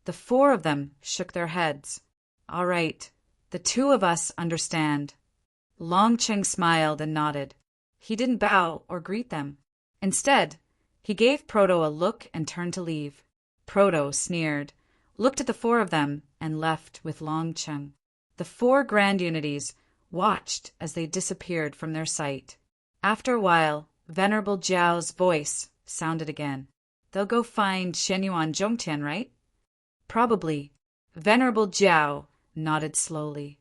The 4 of them shook their heads. "All right, the 2 of us understand." Longcheng smiled and nodded. He didn't bow or greet them. Instead, he gave Proto a look and turned to leave. Proto sneered, looked at the 4 of them, and left with Longcheng. The 4 Grand Unities watched as they disappeared from their sight. After a while, Venerable Jiao's voice sounded again. "They'll go find Shenyuan Zhongtian, right?" "Probably." Venerable Jiao nodded slowly.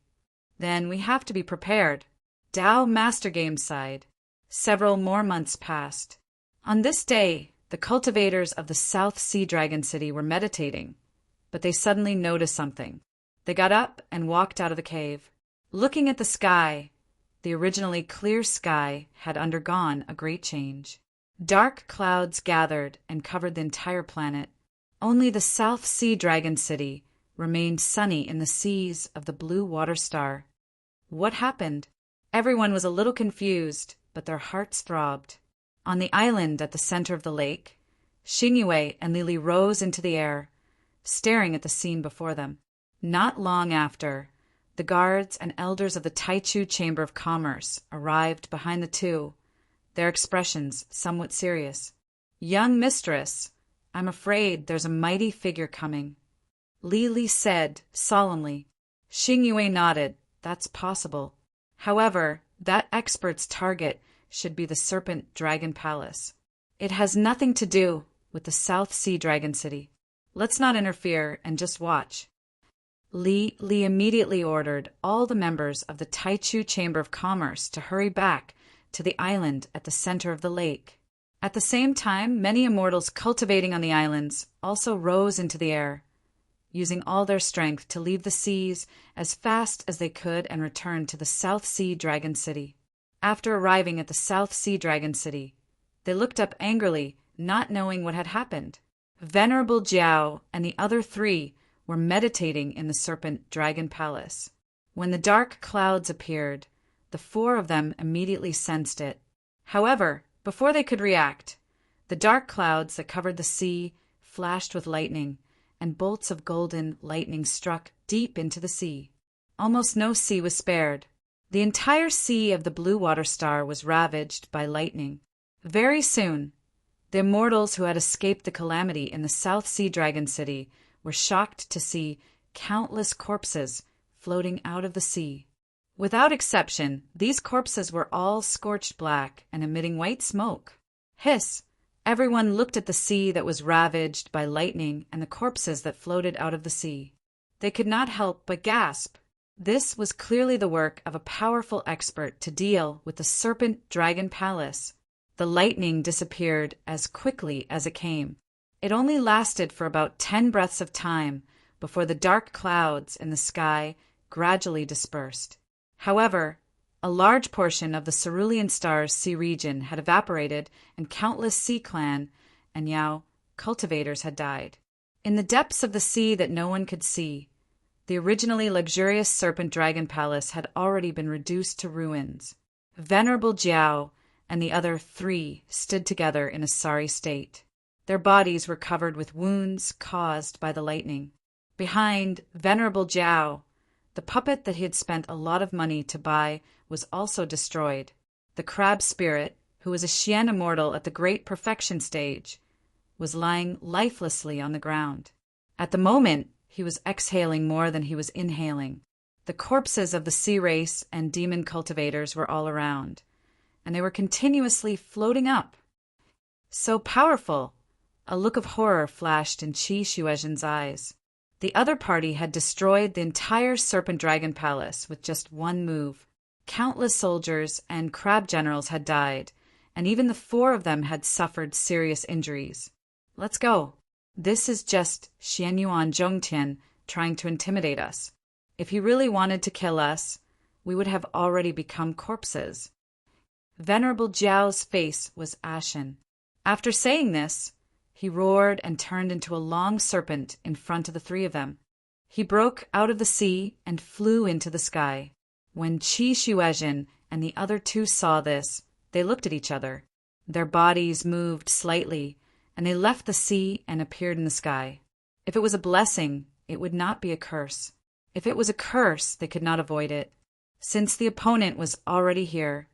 "Then we have to be prepared." Dao Master Game sighed. Several more months passed. On this day, the cultivators of the South Sea Dragon City were meditating, but they suddenly noticed something. They got up and walked out of the cave. Looking at the sky, the originally clear sky had undergone a great change. Dark clouds gathered and covered the entire planet. Only the South Sea Dragon City remained sunny in the seas of the Blue Water Star. What happened? Everyone was a little confused, but their hearts throbbed. On the island at the center of the lake, Xingyue and Lili rose into the air, staring at the scene before them. Not long after, the guards and elders of the Taichu Chamber of Commerce arrived behind the two, their expressions somewhat serious. "Young mistress, I'm afraid there's a mighty figure coming," Lili said solemnly. Xingyue nodded. "That's possible. However, that expert's target should be the Serpent Dragon Palace. It has nothing to do with the South Sea Dragon City. Let's not interfere and just watch." Li immediately ordered all the members of the Taichu Chamber of Commerce to hurry back to the island at the center of the lake. At the same time, many immortals cultivating on the islands also rose into the air, using all their strength to leave the seas as fast as they could and return to the South Sea Dragon City. After arriving at the South Sea Dragon City, they looked up angrily, not knowing what had happened. Venerable Jiao and the other three were meditating in the Serpent Dragon Palace. When the dark clouds appeared, the four of them immediately sensed it. However, before they could react, the dark clouds that covered the sea flashed with lightning, and bolts of golden lightning struck deep into the sea. Almost no sea was spared. The entire sea of the Blue Water Star was ravaged by lightning. Very soon, the immortals who had escaped the calamity in the South Sea Dragon City were shocked to see countless corpses floating out of the sea. Without exception, these corpses were all scorched black and emitting white smoke. Hiss! Everyone looked at the sea that was ravaged by lightning and the corpses that floated out of the sea. They could not help but gasp. This was clearly the work of a powerful expert to deal with the Serpent Dragon Palace. The lightning disappeared as quickly as it came. It only lasted for about 10 breaths of time before the dark clouds in the sky gradually dispersed. However, a large portion of the Cerulean Star's sea region had evaporated and countless Sea Clan and Yao cultivators had died. In the depths of the sea that no one could see, the originally luxurious Serpent Dragon Palace had already been reduced to ruins. Venerable Jiao and the other three stood together in a sorry state. Their bodies were covered with wounds caused by the lightning. Behind Venerable Jiao, the puppet that he had spent a lot of money to buy was also destroyed. The crab spirit, who was a Xian immortal at the Great Perfection stage, was lying lifelessly on the ground. At the moment, he was exhaling more than he was inhaling. The corpses of the sea race and demon cultivators were all around, and they were continuously floating up. So powerful! A look of horror flashed in Qi Xuezhen's eyes. The other party had destroyed the entire Serpent Dragon Palace with just one move. Countless soldiers and crab generals had died, and even the four of them had suffered serious injuries. Let's go. This is just Xianyuan Zhongtian trying to intimidate us. If he really wanted to kill us, we would have already become corpses. Venerable Jiao's face was ashen. After saying this, he roared and turned into a long serpent in front of the three of them. He broke out of the sea and flew into the sky. When Qi Xuezhen and the other two saw this, they looked at each other. Their bodies moved slightly, and they left the sea and appeared in the sky. If it was a blessing, it would not be a curse. If it was a curse, they could not avoid it. Since the opponent was already here,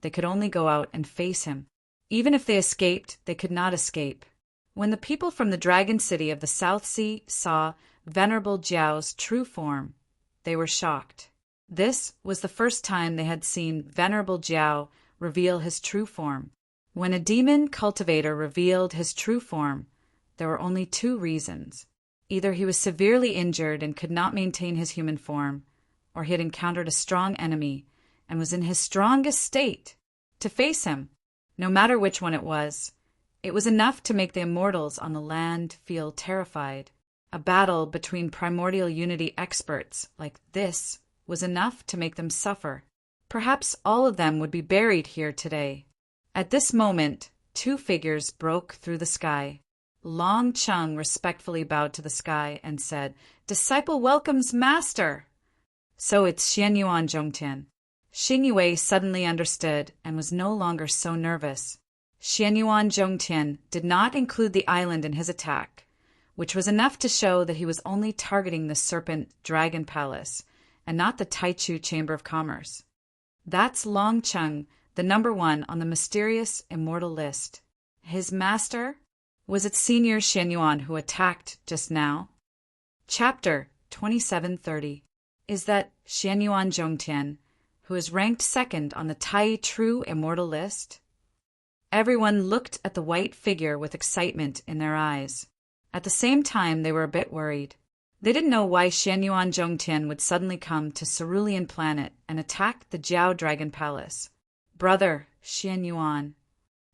they could only go out and face him. Even if they escaped, they could not escape. When the people from the Dragon City of the South Sea saw Venerable Jiao's true form, they were shocked. This was the first time they had seen Venerable Jiao reveal his true form. When a demon cultivator revealed his true form, there were only two reasons. Either he was severely injured and could not maintain his human form, or he had encountered a strong enemy and was in his strongest state to face him. No matter which one it was enough to make the immortals on the land feel terrified. A battle between primordial unity experts like this was enough to make them suffer. Perhaps all of them would be buried here today. At this moment, two figures broke through the sky. Long Cheng respectfully bowed to the sky and said, "Disciple welcomes Master." "So it's Xianyuan Zhongtian." Xingyue suddenly understood and was no longer so nervous. Xianyuan Zhongtian did not include the island in his attack, which was enough to show that he was only targeting the Serpent Dragon Palace and not the Taichu Chamber of Commerce. That's Long Cheng, the number 1 on the mysterious immortal list. His master? Was it Senior Xianyuan who attacked just now? Chapter 2730 is that Xianyuan Zhongtian, who is ranked 2nd on the Tai True Immortal list? Everyone looked at the white figure with excitement in their eyes. At the same time, they were a bit worried. They didn't know why Xianyuan Zhongtian would suddenly come to Cerulean Planet and attack the Jiao Dragon Palace. Brother, Xianyuan.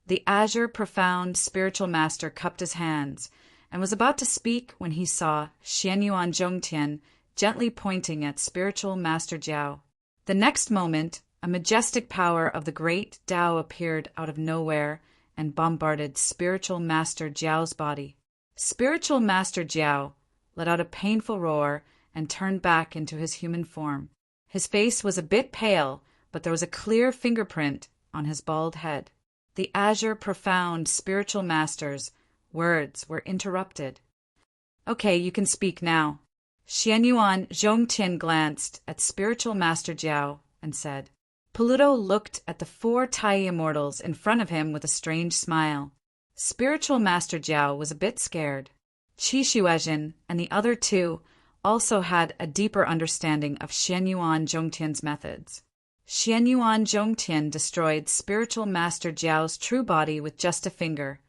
The Azure Profound Spiritual Master cupped his hands and was about to speak when he saw Xianyuan Zhongtian gently pointing at Spiritual Master Jiao. The next moment, a majestic power of the great Tao appeared out of nowhere and bombarded Spiritual Master Jiao's body. Spiritual Master Jiao let out a painful roar and turned back into his human form. His face was a bit pale, but there was a clear fingerprint on his bald head. The Azure Profound Spiritual Master's words were interrupted. Okay, you can speak now. Xianyuan Zhongtian glanced at Spiritual Master Jiao and said. Peludo looked at the 4 Tai immortals in front of him with a strange smile. Spiritual Master Jiao was a bit scared. Qi Shuezhen and the other 2 also had a deeper understanding of Xianyuan Zhongtian's methods. Xianyuan Zhongtian destroyed Spiritual Master Jiao's true body with just a finger,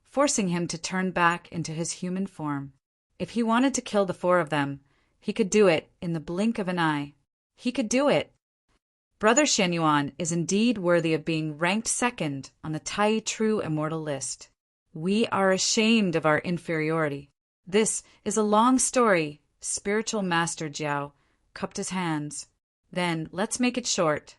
forcing him to turn back into his human form. If he wanted to kill the 4 of them, he could do it in the blink of an eye. He could do it. Brother Xianyuan is indeed worthy of being ranked 2nd on the Tai True Immortal list. We are ashamed of our inferiority. This is a long story. Spiritual Master Jiao cupped his hands. Then let's make it short.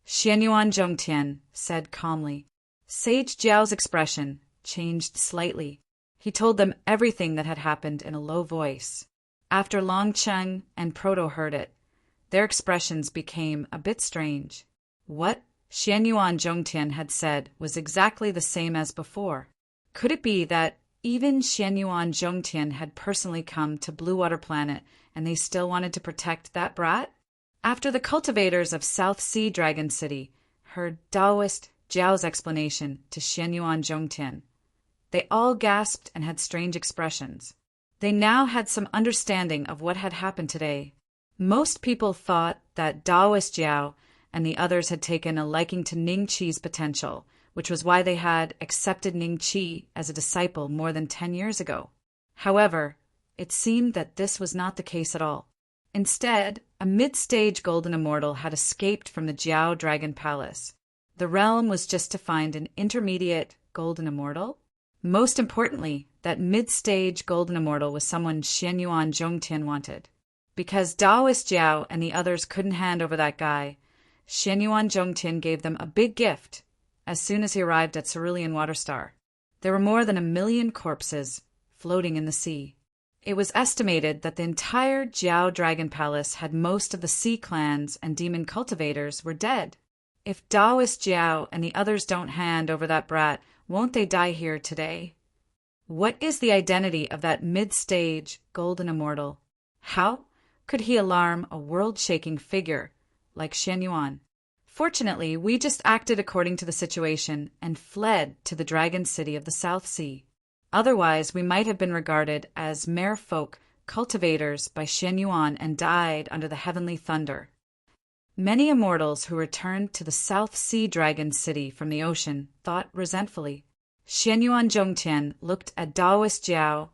Xianyuan Zhongtian said calmly. Sage Jiao's expression changed slightly. He told them everything that had happened in a low voice. After Long Cheng and Proto heard it, their expressions became a bit strange. What Xianyuan Zhongtian had said was exactly the same as before. Could it be that even Xianyuan Zhongtian had personally come to Blue Water Planet and they still wanted to protect that brat? After the cultivators of South Sea Dragon City heard Taoist Jiao's explanation to Xianyuan Zhongtian, they all gasped and had strange expressions. They now had some understanding of what had happened today. Most people thought that Taoist Jiao and the others had taken a liking to Ning Qi's potential, which was why they had accepted Ning Qi as a disciple more than 10 years ago. However, it seemed that this was not the case at all. Instead, a mid-stage golden immortal had escaped from the Jiao Dragon Palace. The realm was just to find an intermediate golden immortal. Most importantly, that mid-stage golden immortal was someone Xianyuan Zhongtian wanted. Because Taoist Jiao and the others couldn't hand over that guy, Xianyuan Zhongtian gave them a big gift as soon as he arrived at Cerulean Waterstar. There were more than 1 million corpses floating in the sea. It was estimated that the entire Jiao Dragon Palace had most of the sea clans and demon cultivators were dead. If Taoist Jiao and the others don't hand over that brat, won't they die here today? What is the identity of that mid-stage golden immortal? How could he alarm a world-shaking figure like Xianyuan? Fortunately, we just acted according to the situation and fled to the Dragon City of the South Sea. Otherwise, we might have been regarded as mere folk cultivators by Xianyuan and died under the heavenly thunder. Many immortals who returned to the South Sea Dragon City from the ocean thought resentfully. Xianyuan Zhongtian looked at Taoist Jiao,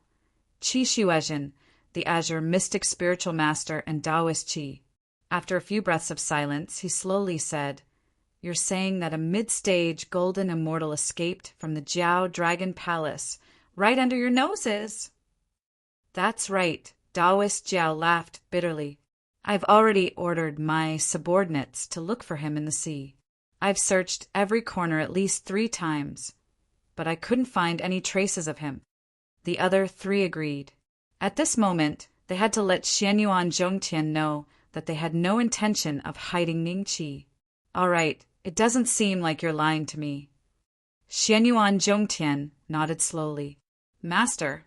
Qi Shuezhen, the Azure Mystic Spiritual Master, and Taoist Qi. After a few breaths of silence, he slowly said, "You're saying that a mid-stage golden immortal escaped from the Jiao Dragon Palace right under your noses?" "That's right," Taoist Jiao laughed bitterly. "I've already ordered my subordinates to look for him in the sea. I've searched every corner at least 3 times, but I couldn't find any traces of him." The other 3 agreed. At this moment, they had to let Xianyuan Zhongtian know that they had no intention of hiding Ning Qi. "All right, it doesn't seem like you're lying to me." Xianyuan Zhongtian nodded slowly. Master.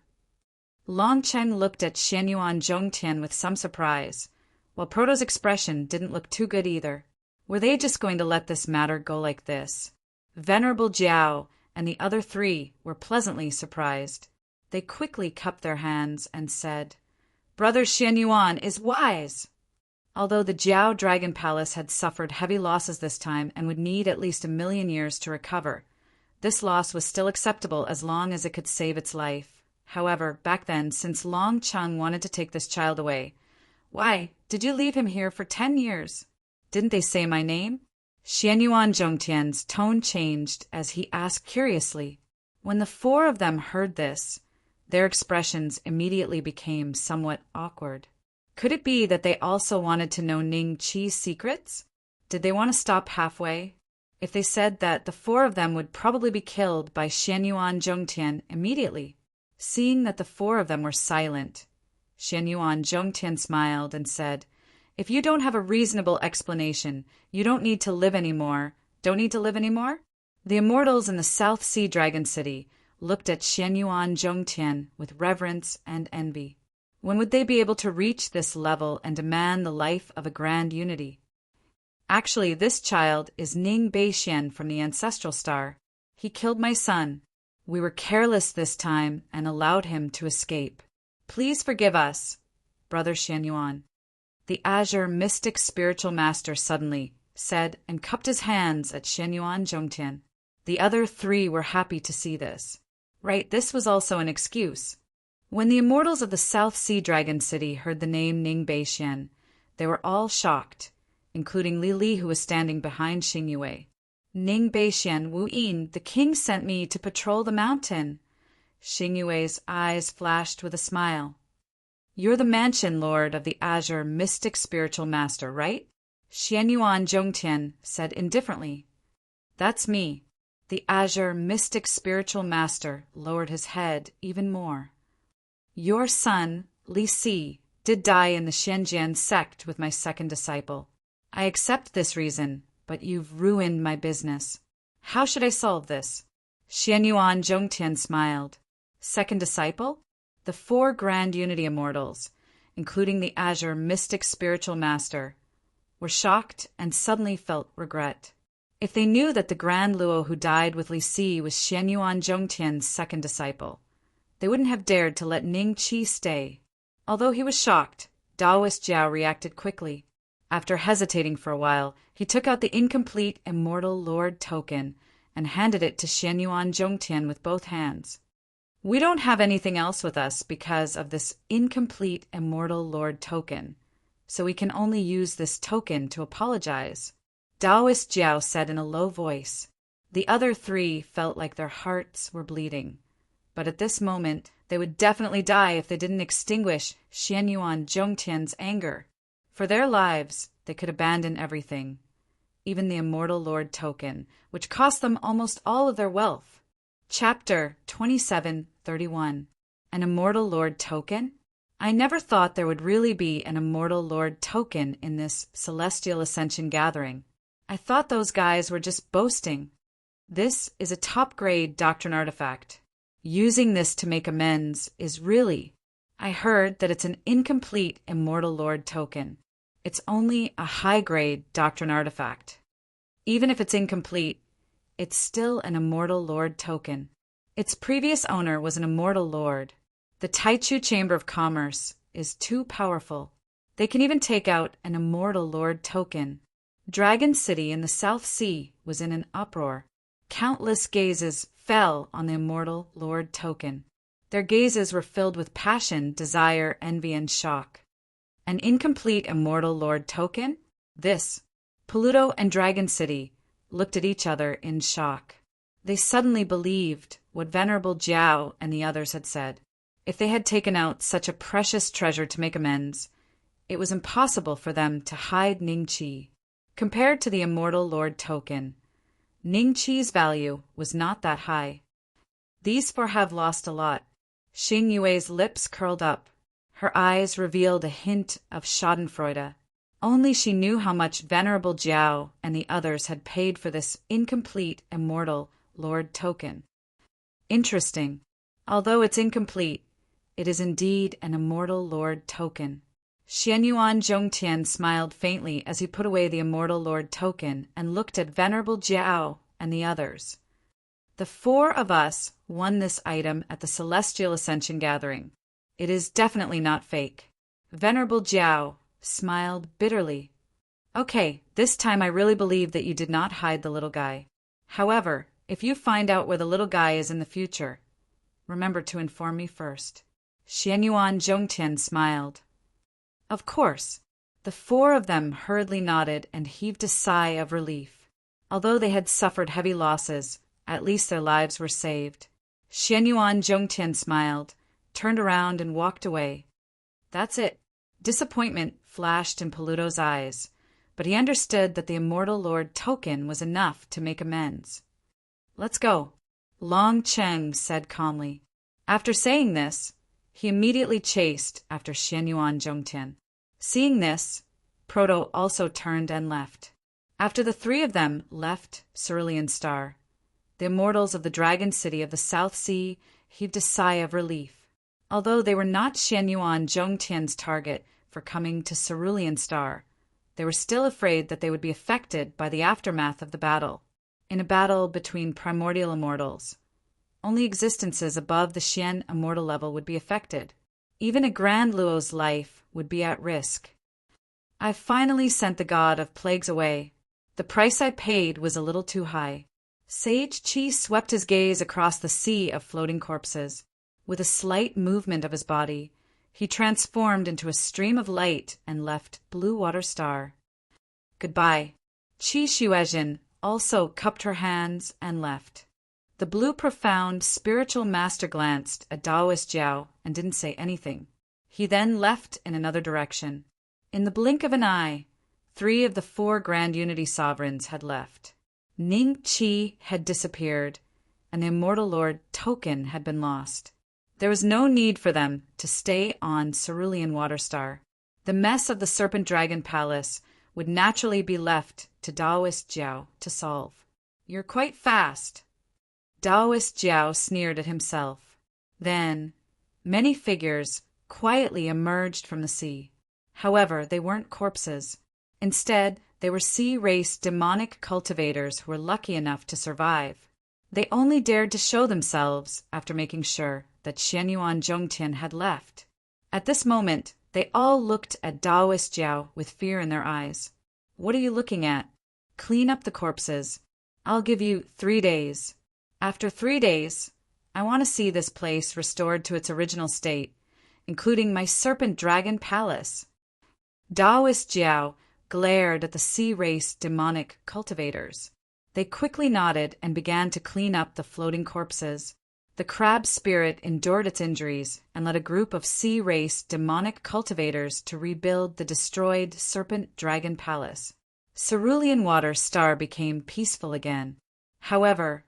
Long Chen looked at Xianyuan Zhongtian with some surprise, while Proto's expression didn't look too good either. Were they just going to let this matter go like this? Venerable Jiao and the other three were pleasantly surprised. They quickly cupped their hands and said, Brother Xianyuan is wise! Although the Jiao Dragon Palace had suffered heavy losses this time and would need at least 1,000,000 years to recover, this loss was still acceptable as long as it could save its life. However, back then, since Long Cheng wanted to take this child away, why did you leave him here for 10 years? Didn't they say my name? Xianyuan Zhongtian's tone changed as he asked curiously. When the four of them heard this, their expressions immediately became somewhat awkward. Could it be that they also wanted to know Ning Qi's secrets? Did they want to stop halfway? If they said that, the four of them would probably be killed by Xianyuan Zhongtian immediately. Seeing that the four of them were silent, Xianyuan Zhongtian smiled and said, If you don't have a reasonable explanation, you don't need to live anymore. Don't need to live anymore? The immortals in the South Sea Dragon City looked at Xianyuan Zhongtian with reverence and envy. When would they be able to reach this level and demand the life of a grand unity? Actually, this child is Ning Beixian from the Ancestral Star. He killed my son. We were careless this time and allowed him to escape. Please forgive us, Brother Xianyuan. The Azure Mystic Spiritual Master suddenly said and cupped his hands at Xianyuan Zhongtian. The other three were happy to see this. Right, this was also an excuse. When the immortals of the South Sea Dragon City heard the name Ning Beixian, they were all shocked, including Li Li, who was standing behind Xingyue. Ning Beixian Wu Yin, the king sent me to patrol the mountain. Xingyue's eyes flashed with a smile. You're the mansion lord of the Azure Mystic Spiritual Master, right? Xianyuan Zhongtian said indifferently. That's me. The Azure Mystic Spiritual Master lowered his head even more. Your son, Li Si, did die in the Shenzhen sect with my second disciple. I accept this reason, but you've ruined my business. How should I solve this? Xianyuan Zhongtian smiled. Second disciple? The four Grand Unity Immortals, including the Azure Mystic Spiritual Master, were shocked and suddenly felt regret. If they knew that the Grand Luo who died with Li Si was Xianyuan Zhongtian's second disciple, they wouldn't have dared to let Ning Qi stay. Although he was shocked, Taoist Jiao reacted quickly. After hesitating for a while, he took out the incomplete Immortal Lord token and handed it to Xianyuan Zhongtian with both hands. We don't have anything else with us because of this incomplete Immortal Lord token, so we can only use this token to apologize, Taoist Jiao said in a low voice. The other three felt like their hearts were bleeding, but at this moment they would definitely die if they didn't extinguish Xianyuan Zhongtian's anger. For their lives, they could abandon everything, even the Immortal Lord token, which cost them almost all of their wealth. Chapter 27:31. An Immortal Lord token? I never thought there would really be an Immortal Lord token in this Celestial Ascension gathering. I thought those guys were just boasting. This is a top-grade doctrine artifact. Using this to make amends is really... I heard that it's an incomplete Immortal Lord token. It's only a high-grade doctrine artifact. Even if it's incomplete, it's still an Immortal Lord token. Its previous owner was an Immortal Lord. The Taichu Chamber of Commerce is too powerful. They can even take out an Immortal Lord token. Dragon City in the South Sea was in an uproar. Countless gazes fell on the Immortal Lord token. Their gazes were filled with passion, desire, envy, and shock. An incomplete Immortal Lord token? This. Peludo and Dragon City looked at each other in shock. They suddenly believed what Venerable Jiao and the others had said. If they had taken out such a precious treasure to make amends, it was impossible for them to hide Ning Qi. Compared to the Immortal Lord token, Ning Qi's value was not that high. These four have lost a lot. Xingyue's lips curled up. Her eyes revealed a hint of schadenfreude. Only she knew how much Venerable Jiao and the others had paid for this incomplete Immortal Lord Token. Interesting. Although it's incomplete, it is indeed an immortal Lord Token. Xianyuan Zhongtian smiled faintly as he put away the immortal Lord Token and looked at Venerable Jiao and the others. The 4 of us won this item at the Celestial Ascension Gathering. It is definitely not fake. Venerable Jiao smiled bitterly. Okay, this time I really believe that you did not hide the little guy. However, if you find out where the little guy is in the future, remember to inform me first. Xianyuan Zhongtian smiled. Of course. The 4 of them hurriedly nodded and heaved a sigh of relief. Although they had suffered heavy losses, at least their lives were saved. Xianyuan Zhongtian smiled, turned around and walked away. That's it. Disappointment flashed in Peludo's eyes, but he understood that the immortal Lord Token was enough to make amends. Let's go, Long Cheng said calmly. After saying this, he immediately chased after Xianyuan Zhongtian. Seeing this, Proto also turned and left. After the 3 of them left Cerulean Star, the immortals of the Dragon City of the South Sea heaved a sigh of relief. Although they were not Xianyuan Zhongtian's target for coming to Cerulean Star, they were still afraid that they would be affected by the aftermath of the battle. In a battle between primordial immortals, only existences above the Xian immortal level would be affected. Even a Grand Luo's life would be at risk. I finally sent the god of plagues away. The price I paid was a little too high. Sage Qi swept his gaze across the sea of floating corpses. With a slight movement of his body, he transformed into a stream of light and left Blue Water Star. Goodbye. Qi Xuezhen also cupped her hands and left. The blue profound spiritual master glanced at Daoist Jiao and didn't say anything. He then left in another direction. In the blink of an eye, 3 of the 4 Grand Unity Sovereigns had left. Ning Qi had disappeared, and the immortal Lord Token had been lost. There was no need for them to stay on Cerulean Waterstar. The mess of the Serpent Dragon Palace would naturally be left to Daoist Jiao to solve. You're quite fast. Daoist Jiao sneered at himself. Then, many figures quietly emerged from the sea. However, they weren't corpses. Instead, they were sea-race demonic cultivators who were lucky enough to survive. They only dared to show themselves after making sure that Xianyuan Zhongtian had left. At this moment, they all looked at Daoist Jiao with fear in their eyes. What are you looking at? Clean up the corpses. I'll give you 3 days. After 3 days, I want to see this place restored to its original state, including my Serpent Dragon Palace. Daoist Jiao glared at the sea-race demonic cultivators. They quickly nodded and began to clean up the floating corpses. The crab spirit endured its injuries and led a group of sea-race demonic cultivators to rebuild the destroyed Serpent Dragon Palace. Cerulean Water Star became peaceful again. However,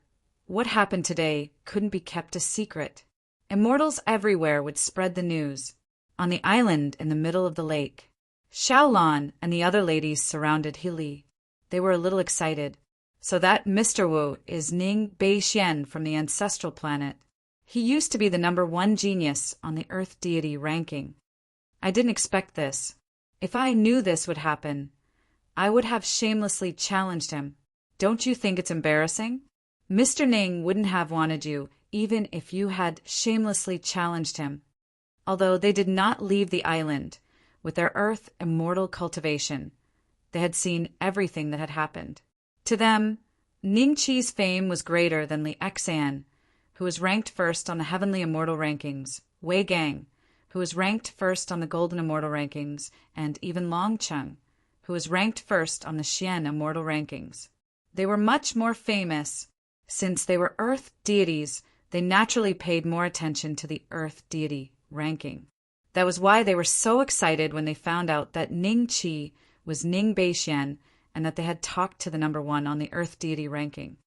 what happened today couldn't be kept a secret. Immortals everywhere would spread the news. On the island in the middle of the lake, Xiaolan and the other ladies surrounded Hili. They were a little excited. So that Mr. Wu is Ning Beixian from the ancestral planet. He used to be the #1 genius on the Earth Deity ranking. I didn't expect this. If I knew this would happen, I would have shamelessly challenged him. Don't you think it's embarrassing? Mr. Ning wouldn't have wanted you even if you had shamelessly challenged him. Although they did not leave the island with their Earth immortal cultivation, they had seen everything that had happened. To them, Ning Qi's fame was greater than Li Xan, who was ranked first on the Heavenly Immortal rankings, Wei Gang, who was ranked first on the Golden Immortal rankings, and even Long Cheng, who was ranked first on the Xian Immortal rankings. They were much more famous. Since they were Earth deities, they naturally paid more attention to the Earth deity ranking. That was why they were so excited when they found out that Ning Qi was Ning Beixian, and that they had talked to the #1 on the Earth deity ranking.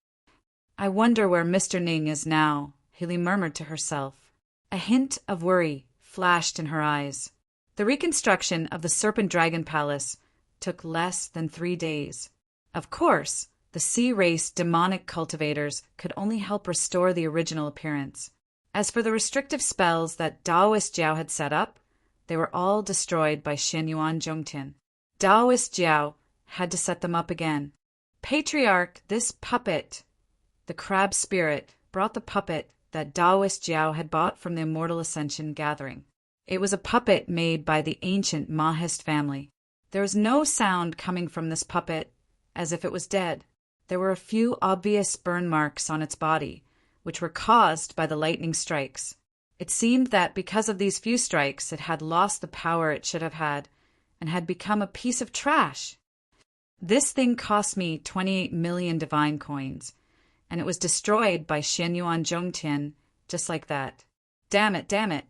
I wonder where Mr. Ning is now, Hili murmured to herself. A hint of worry flashed in her eyes. The reconstruction of the Serpent Dragon Palace took less than 3 days. Of course, The sea race demonic cultivators could only help restore the original appearance. As for the restrictive spells that Taoist Jiao had set up, they were all destroyed by Xianyuan Zhongtian. Taoist Jiao had to set them up again. Patriarch, this puppet, the crab spirit, brought the puppet that Taoist Jiao had bought from the Immortal Ascension gathering. It was a puppet made by the ancient Mahist family. There was no sound coming from this puppet, as if it was dead. There were a few obvious burn marks on its body, which were caused by the lightning strikes. It seemed that because of these few strikes, it had lost the power it should have had, and had become a piece of trash. This thing cost me 28 million divine coins, and it was destroyed by Xianyuan Zhongtian just like that. Damn it, damn it.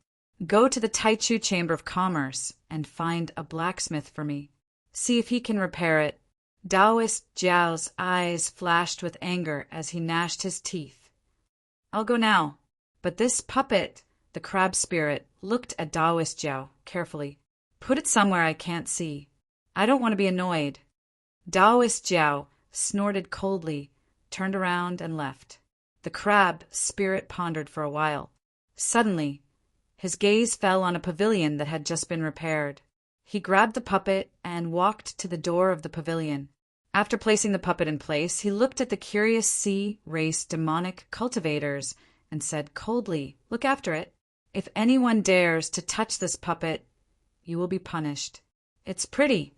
Go to the Taichu Chamber of Commerce and find a blacksmith for me. See if he can repair it. Taoist Jiao's eyes flashed with anger as he gnashed his teeth. I'll go now. But this puppet, the crab spirit, looked at Taoist Jiao carefully. Put it somewhere I can't see. I don't want to be annoyed. Taoist Jiao snorted coldly, turned around and left. The crab spirit pondered for a while. Suddenly, his gaze fell on a pavilion that had just been repaired. He grabbed the puppet and walked to the door of the pavilion. After placing the puppet in place, he looked at the curious sea race demonic cultivators and said coldly, "Look after it. If anyone dares to touch this puppet, you will be punished. It's pretty."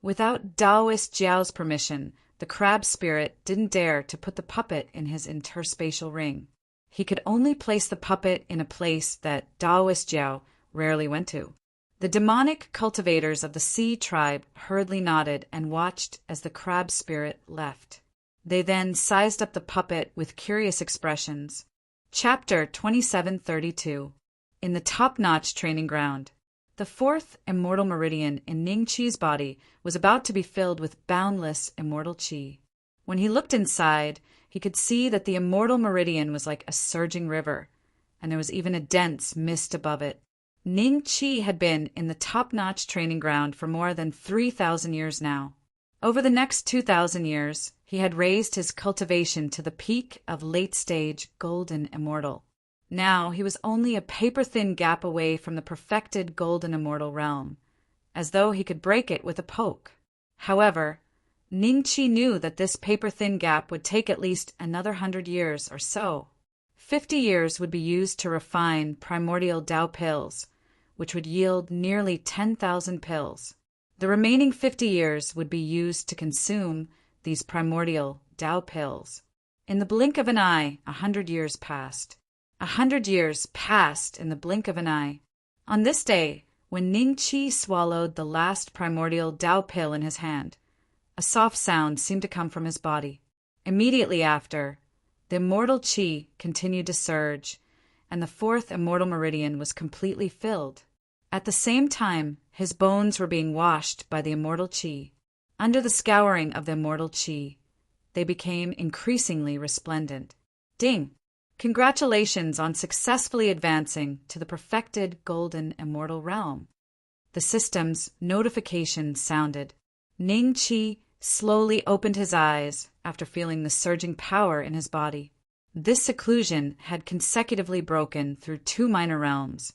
Without Taoist Jiao's permission, the crab spirit didn't dare to put the puppet in his interspatial ring. He could only place the puppet in a place that Taoist Jiao rarely went to. The demonic cultivators of the sea tribe hurriedly nodded and watched as the crab spirit left. They then sized up the puppet with curious expressions. Chapter 2732. In the top-notch training ground. The fourth immortal meridian in Ning Qi's body was about to be filled with boundless immortal qi. When he looked inside, he could see that the immortal meridian was like a surging river, and there was even a dense mist above it. Ning Qi had been in the top-notch training ground for more than 3,000 years now. Over the next 2,000 years, he had raised his cultivation to the peak of late-stage golden immortal. Now he was only a paper-thin gap away from the perfected golden immortal realm, as though he could break it with a poke. However, Ning Qi knew that this paper-thin gap would take at least another 100 years or so. 50 years would be used to refine primordial Tao pills, which would yield nearly 10,000 pills. The remaining 50 years would be used to consume these primordial Tao pills. In the blink of an eye, 100 years passed. 100 years passed in the blink of an eye. On this day, when Ning Qi swallowed the last primordial Tao pill in his hand, a soft sound seemed to come from his body. Immediately after, the immortal qi continued to surge, and the fourth immortal meridian was completely filled. At the same time, his bones were being washed by the immortal qi. Under the scouring of the immortal qi, they became increasingly resplendent. Ding! Congratulations on successfully advancing to the perfected golden immortal realm. The system's notification sounded. Ning Qi slowly opened his eyes after feeling the surging power in his body. This seclusion had consecutively broken through 2 minor realms,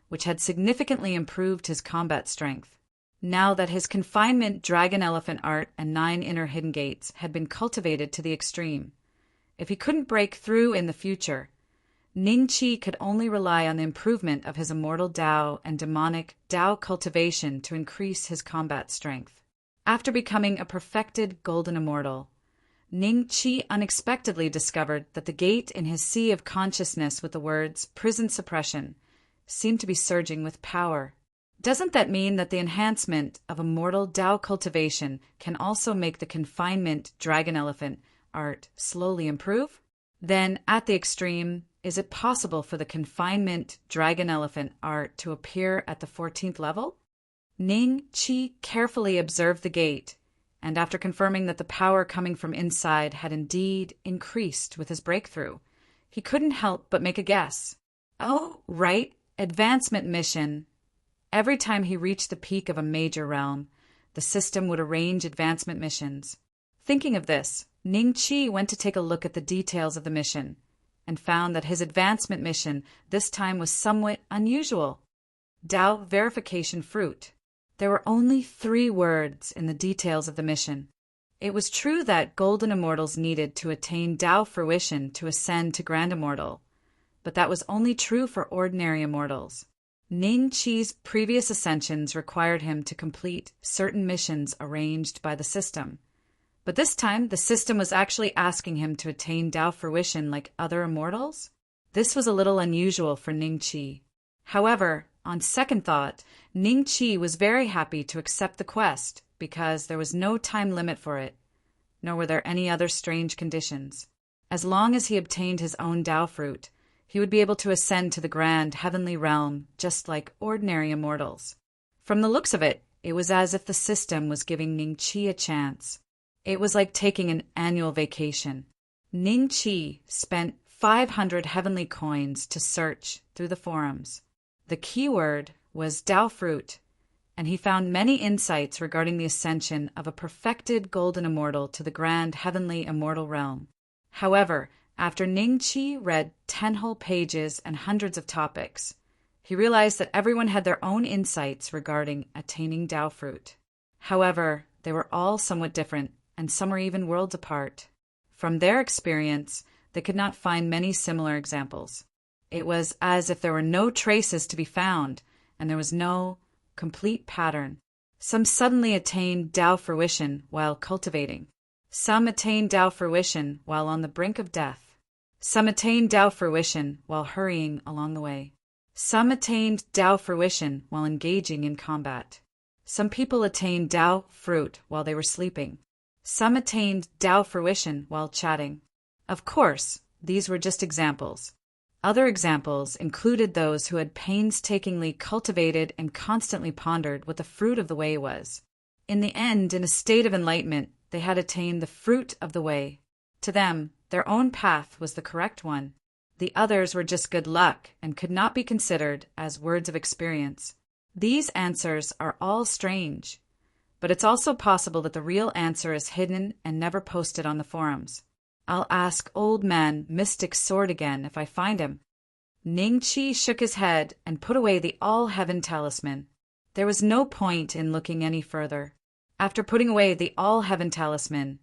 which had significantly improved his combat strength. Now that his confinement dragon-elephant art and 9 inner hidden gates had been cultivated to the extreme, if he couldn't break through in the future, Ning Qi could only rely on the improvement of his immortal Tao and demonic Tao cultivation to increase his combat strength. After becoming a perfected golden immortal, Ning Qi unexpectedly discovered that the gate in his sea of consciousness with the words prison suppression seemed to be surging with power. Doesn't that mean that the enhancement of immortal Tao cultivation can also make the confinement dragon-elephant art slowly improve? Then, at the extreme, is it possible for the confinement dragon-elephant art to appear at the 14th level? Ning Qi carefully observed the gate, and after confirming that the power coming from inside had indeed increased with his breakthrough, he couldn't help but make a guess. Oh, right, advancement mission. Every time he reached the peak of a major realm, the system would arrange advancement missions. Thinking of this, Ning Qi went to take a look at the details of the mission and found that his advancement mission this time was somewhat unusual. Dao verification fruit. There were only 3 words in the details of the mission. It was true that golden immortals needed to attain Dao fruition to ascend to grand immortal, but that was only true for ordinary immortals. Ning Qi's previous ascensions required him to complete certain missions arranged by the system. But this time, the system was actually asking him to attain Dao fruition like other immortals? This was a little unusual for Ning Qi. However, on second thought, Ning Qi was very happy to accept the quest because there was no time limit for it, nor were there any other strange conditions. As long as he obtained his own Dao fruit, he would be able to ascend to the grand heavenly realm just like ordinary immortals. From the looks of it, it was as if the system was giving Ning Qi a chance. It was like taking an annual vacation. Ning Qi spent 500 heavenly coins to search through the forums. The keyword was Dao fruit, and he found many insights regarding the ascension of a perfected golden immortal to the grand heavenly immortal realm. However, after Ning Qi read 10 whole pages and hundreds of topics, he realized that everyone had their own insights regarding attaining Dao fruit. However, they were all somewhat different, and some were even worlds apart. From their experience, they could not find many similar examples. It was as if there were no traces to be found, and there was no complete pattern. Some suddenly attained Dao fruition while cultivating. Some attained Dao fruition while on the brink of death. Some attained Dao fruition while hurrying along the way. Some attained Dao fruition while engaging in combat. Some people attained Dao fruit while they were sleeping. Some attained Dao fruition while chatting. Of course, these were just examples. Other examples included those who had painstakingly cultivated and constantly pondered what the fruit of the way was. In the end, in a state of enlightenment, they had attained the fruit of the way. To them, their own path was the correct one. The others were just good luck and could not be considered as words of experience. These answers are all strange. But it's also possible that the real answer is hidden and never posted on the forums. I'll ask Old Man Mystic Sword again if I find him. Ning Qi shook his head and put away the All-Heaven Talisman. There was no point in looking any further. After putting away the All-Heaven Talisman,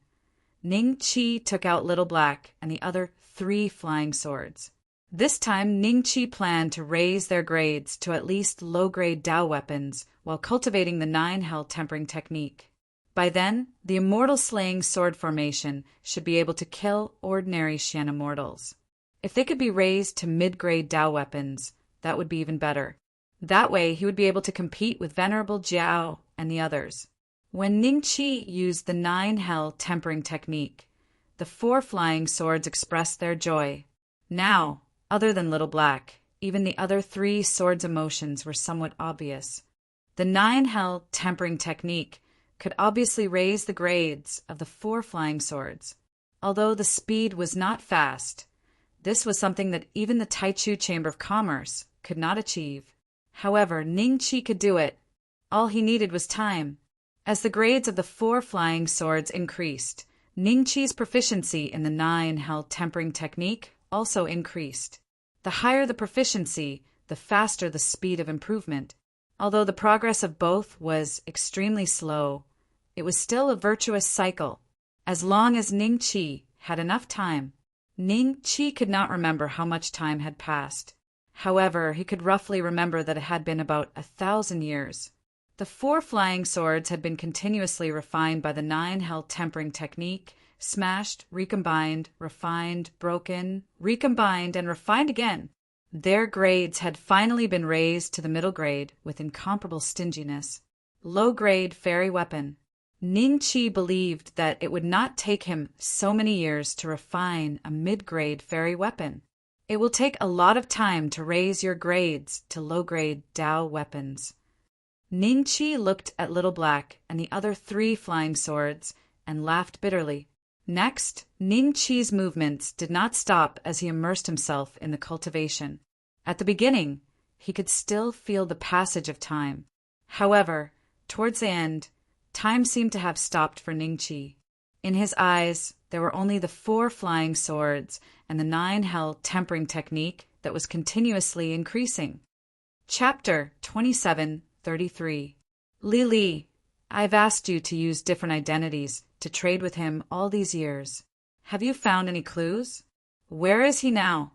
Ning Qi took out Little Black and the other 3 flying swords. This time, Ning Qi planned to raise their grades to at least low-grade Dao weapons while cultivating the 9 Hell tempering technique. By then, the immortal slaying sword formation should be able to kill ordinary Xian immortals. If they could be raised to mid-grade Dao weapons, that would be even better. That way, he would be able to compete with Venerable Jiao and the others. When Ning Qi used the 9 Hell tempering technique, the 4 flying swords expressed their joy. Now, other than Little Black, even the other 3 swords' emotions were somewhat obvious. The 9 Hell tempering technique could obviously raise the grades of the 4 flying swords. Although the speed was not fast, this was something that even the Taichu Chamber of Commerce could not achieve. However, Ning Qi could do it. All he needed was time. As the grades of the 4 flying swords increased, Ning Qi's proficiency in the 9 Hell tempering technique also increased. The higher the proficiency, the faster the speed of improvement. Although the progress of both was extremely slow, it was still a virtuous cycle. As long as Ning Qi had enough time. Ning Qi could not remember how much time had passed. However, he could roughly remember that it had been about 1,000 years. The 4 flying swords had been continuously refined by the 9 Hell tempering technique, smashed, recombined, refined, broken, recombined, and refined again. Their grades had finally been raised to the middle grade with incomparable stinginess. Low-grade fairy weapon. Ning Qi believed that it would not take him so many years to refine a mid-grade fairy weapon. It will take a lot of time to raise your grades to low-grade Dao weapons. Ning Qi looked at Little Black and the other 3 flying swords and laughed bitterly. Next, Ning Qi's movements did not stop as he immersed himself in the cultivation. At the beginning, he could still feel the passage of time. However, towards the end, time seemed to have stopped for Ning Qi. In his eyes, There were only the 4 flying swords and the 9 hell tempering technique that was continuously increasing. Chapter 27:33. Li, I've asked you to use different identities to trade with him all these years. Have you found any clues? Where is he now?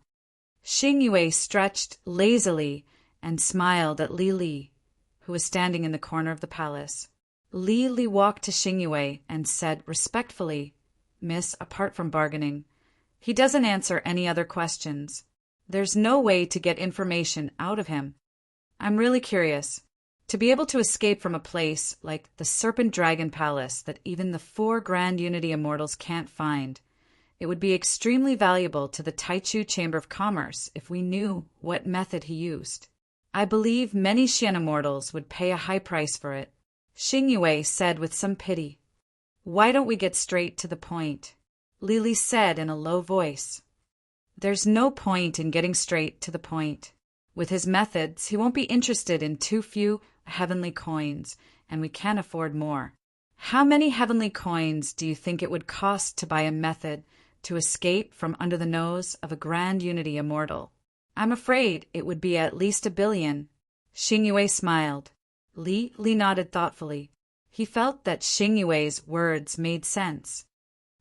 Xing Yue stretched lazily and smiled at Li, who was standing in the corner of the palace. Li walked to Xing Yue and said respectfully, "Miss, apart from bargaining, he doesn't answer any other questions. There's no way to get information out of him. I'm really curious. To be able to escape from a place like the Serpent Dragon Palace that even the 4 Grand Unity Immortals can't find, it would be extremely valuable to the Taichu Chamber of Commerce if we knew what method he used. I believe many Xian Immortals would pay a high price for it." Xing Yue said with some pity. "Why don't we get straight to the point?" Li said in a low voice. "There's no point in getting straight to the point. With his methods, he won't be interested in too few heavenly coins, and we can't afford more. How many heavenly coins do you think it would cost to buy a method to escape from under the nose of a Grand Unity Immortal? I'm afraid it would be at least 1 billion. Xing Yue smiled. Li nodded thoughtfully. He felt that Xing Yue's words made sense.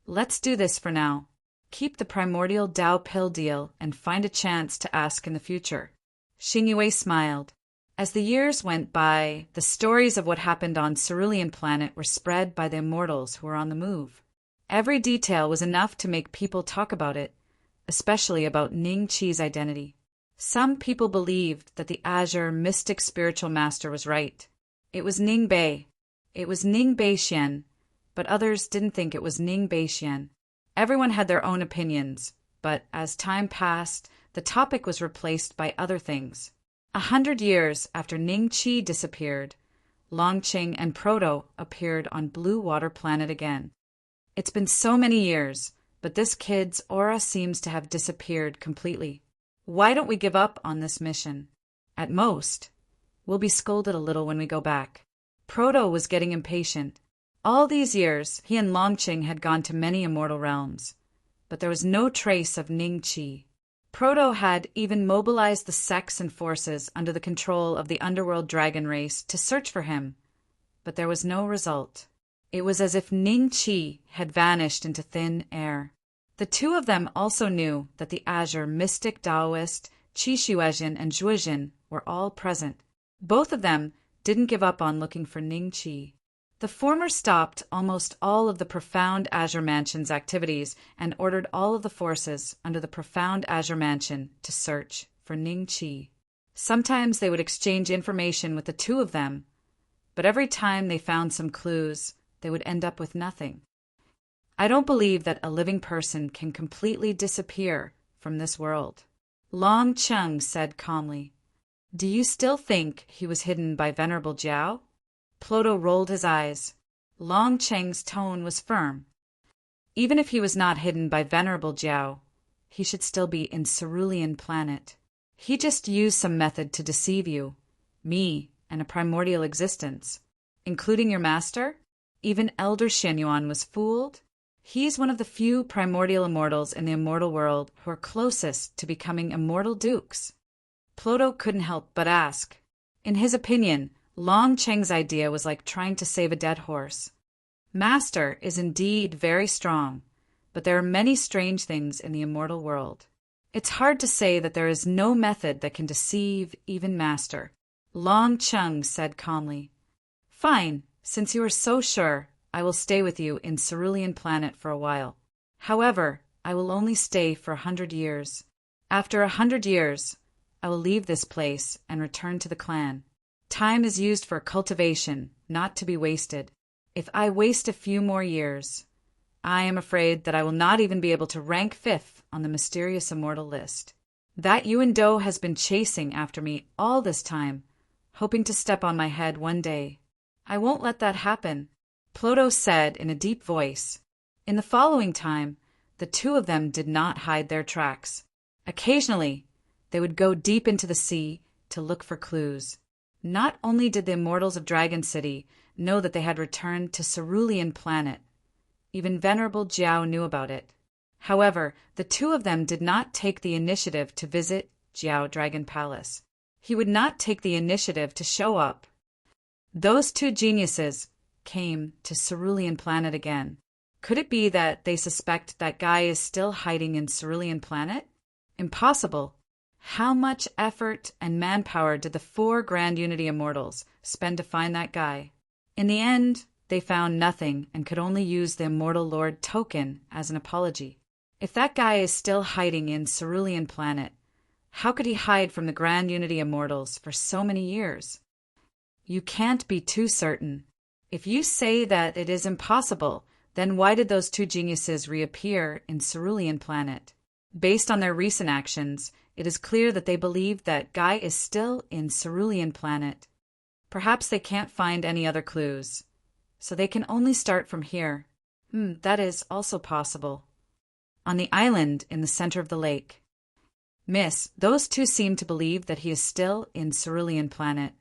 "Let's do this for now. Keep the primordial Dao pill deal and find a chance to ask in the future." Xing Yue smiled. As the years went by, the stories of what happened on Cerulean Planet were spread by the immortals who were on the move. Every detail was enough to make people talk about it, especially about Ning Qi's identity. Some people believed that the Azure mystic spiritual master was right. It was Ning Bei. It was Ning Beixian, but others didn't think it was Ning Beixian. Everyone had their own opinions, but as time passed, the topic was replaced by other things. 100 years after Ning Qi disappeared, Longqing and Proto appeared on Blue Water Planet again. It's been so many years, but this kid's aura seems to have disappeared completely. Why don't we give up on this mission? At most, we'll be scolded a little when we go back. Proto was getting impatient. All these years, he and Longqing had gone to many immortal realms, but there was no trace of Ning Qi. Proto had even mobilized the sects and forces under the control of the underworld dragon race to search for him, but there was no result. It was as if Ning Qi had vanished into thin air. The two of them also knew that the Azure mystic Taoist, Qi Shuezhen and Zhuozhen were all present. Both of them didn't give up on looking for Ning Qi. The former stopped almost all of the Profound Azure Mansion's activities and ordered all of the forces under the Profound Azure Mansion to search for Ning Qi. Sometimes they would exchange information with the two of them, but every time they found some clues, they would end up with nothing. I don't believe that a living person can completely disappear from this world. Long Cheng said calmly. Do you still think he was hidden by Venerable Jiao? Ploto rolled his eyes. Long Cheng's tone was firm. Even if he was not hidden by Venerable Jiao, he should still be in Cerulean Planet. He just used some method to deceive you, me, and a primordial existence. Including your master? Even Elder Shenyuan was fooled? He's one of the few primordial immortals in the immortal world who are closest to becoming immortal dukes. Ploto couldn't help but ask. In his opinion, Long Cheng's idea was like trying to save a dead horse. Master is indeed very strong, but there are many strange things in the immortal world. It's hard to say that there is no method that can deceive even Master. Long Cheng said calmly. Fine, since you are so sure, I will stay with you in Cerulean Planet for a while. However, I will only stay for 100 years. After 100 years, I will leave this place and return to the clan. Time is used for cultivation, not to be wasted. If I waste a few more years, I am afraid that I will not even be able to rank 5th on the mysterious immortal list. That Yuan Do has been chasing after me all this time, hoping to step on my head one day. I won't let that happen, Ploto said in a deep voice. In the following time, the two of them did not hide their tracks. Occasionally, they would go deep into the sea to look for clues. Not only did the immortals of Dragon City know that they had returned to Cerulean Planet, Even Venerable Jiao knew about it. However, the two of them did not take the initiative to visit Jiao Dragon Palace. He would not take the initiative to show up. Those two geniuses came to Cerulean Planet again. Could it be that they suspect that guy is still hiding in Cerulean Planet? Impossible. How much effort and manpower did the 4 Grand Unity Immortals spend to find that guy? In the end, they found nothing and could only use the Immortal Lord token as an apology. If that guy is still hiding in Cerulean Planet, how could he hide from the Grand Unity Immortals for so many years? You can't be too certain. If you say that it is impossible, then why did those two geniuses reappear in Cerulean Planet? Based on their recent actions, it is clear that they believe that Guy is still in Cerulean Planet. Perhaps they can't find any other clues, so they can only start from here. That is also possible. On the island in the center of the lake. Miss, those two seem to believe that he is still in Cerulean Planet.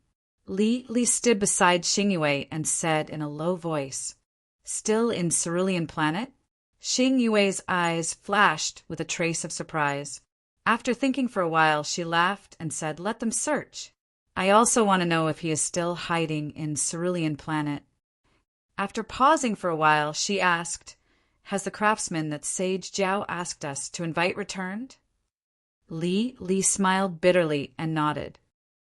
Li stood beside Xingyue and said in a low voice, "Still in Cerulean Planet?" Xingyue's eyes flashed with a trace of surprise. After thinking for a while, she laughed and said, "Let them search. I also want to know if he is still hiding in Cerulean Planet." After pausing for a while, she asked, "Has the craftsman that Sage Jiao asked us to invite returned?" Li smiled bitterly and nodded.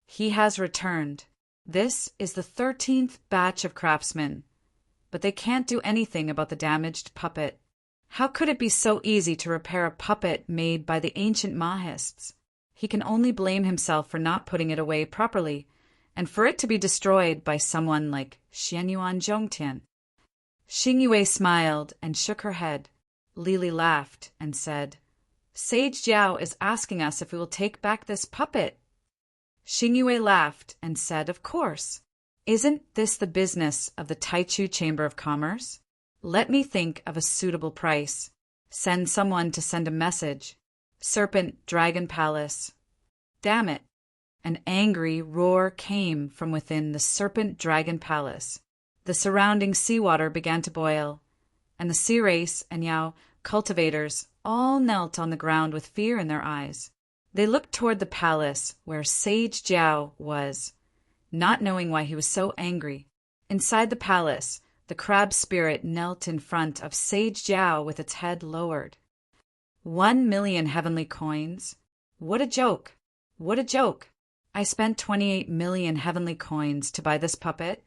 "He has returned. This is the 13th batch of craftsmen, but they can't do anything about the damaged puppet. How could it be so easy to repair a puppet made by the ancient Mahists? He can only blame himself for not putting it away properly, and for it to be destroyed by someone like Xianyuan Zhongtian." Xingyue smiled and shook her head. Lili laughed and said, "Sage Jiao is asking us if we will take back this puppet." Xingyue laughed and said, "Of course. Isn't this the business of the Taichu Chamber of Commerce? Let me think of a suitable price. Send someone to send a message. Serpent Dragon Palace." Damn it! An angry roar came from within the Serpent Dragon Palace. The surrounding seawater began to boil, and the sea race and Yao cultivators all knelt on the ground with fear in their eyes. They looked toward the palace where Sage Jiao was, not knowing why he was so angry. Inside the palace, the crab spirit knelt in front of Sage Jiao with its head lowered. 1,000,000 heavenly coins? What a joke! What a joke! I spent 28 million heavenly coins to buy this puppet,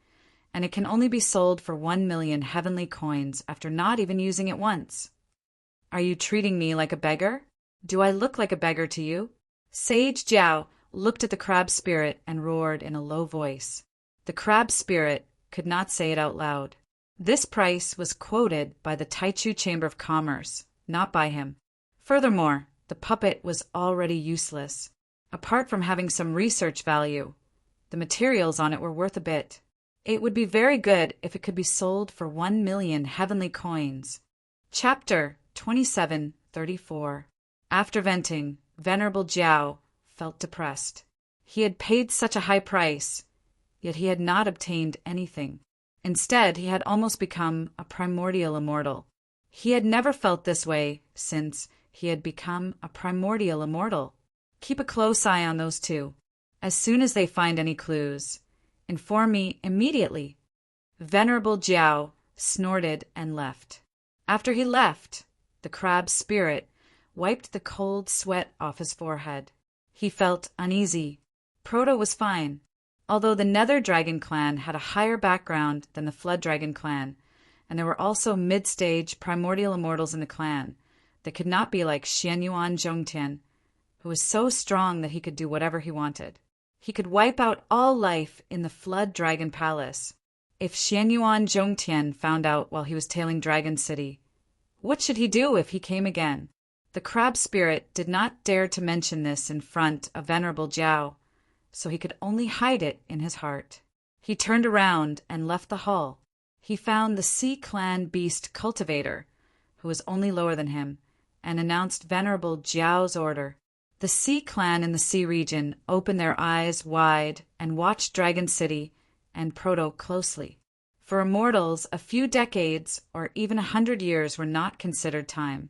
and it can only be sold for 1,000,000 heavenly coins after not even using it once. Are you treating me like a beggar? Do I look like a beggar to you? Sage Jiao looked at the crab spirit and roared in a low voice. The crab spirit could not say it out loud. This price was quoted by the Taichu Chamber of Commerce, not by him. Furthermore, the puppet was already useless. Apart from having some research value, the materials on it were worth a bit. It would be very good if it could be sold for 1,000,000 heavenly coins. Chapter 2734. After venting, Venerable Jiao felt depressed. He had paid such a high price, yet he had not obtained anything. Instead, he had almost become a primordial immortal. He had never felt this way since he had become a primordial immortal. Keep a close eye on those two. As soon as they find any clues, inform me immediately. Venerable Jiao snorted and left. After he left, the crab spirit wiped the cold sweat off his forehead. He felt uneasy. Proto was fine. Although the Nether Dragon clan had a higher background than the Flood Dragon clan, and there were also mid-stage primordial immortals in the clan that could not be like Xianyuan Zhongtian, who was so strong that he could do whatever he wanted. He could wipe out all life in the Flood Dragon Palace. If Xianyuan Zhongtian found out while he was tailing Dragon City, what should he do if he came again? The crab spirit did not dare to mention this in front of Venerable Jiao, so he could only hide it in his heart. He turned around and left the hall. He found the Sea Clan Beast Cultivator, who was only lower than him, and announced Venerable Jiao's order. The Sea Clan in the Sea region opened their eyes wide and watched Dragon City and Proto closely. For immortals, a few decades or even 100 years were not considered time.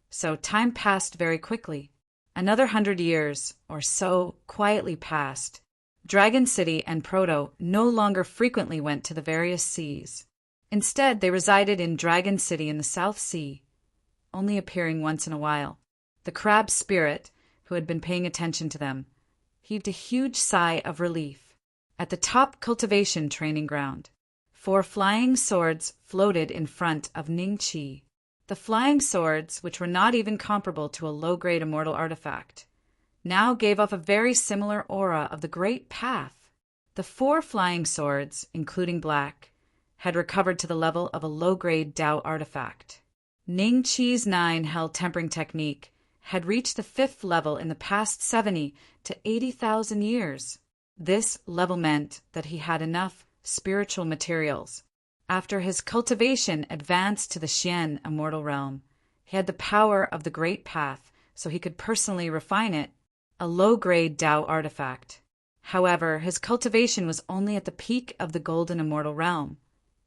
So time passed very quickly. Another 100 years or so quietly passed. Dragon City and Proto no longer frequently went to the various seas. Instead, they resided in Dragon City in the South Sea, only appearing once in a while. The crab spirit, who had been paying attention to them, heaved a huge sigh of relief. At the top cultivation training ground, 4 flying swords floated in front of Ningqi. The flying swords, which were not even comparable to a low-grade immortal artifact, now gave off a very similar aura of the Great Path. The 4 flying swords, including Black, had recovered to the level of a low-grade Dao artifact. Ningqi's 9 hell tempering technique had reached the 5th level in the past 70 to 80,000 years. This level meant that he had enough spiritual materials. After his cultivation advanced to the Xian immortal realm, he had the power of the Great Path, so he could personally refine it, a low-grade Dao artifact. However, his cultivation was only at the peak of the golden immortal realm,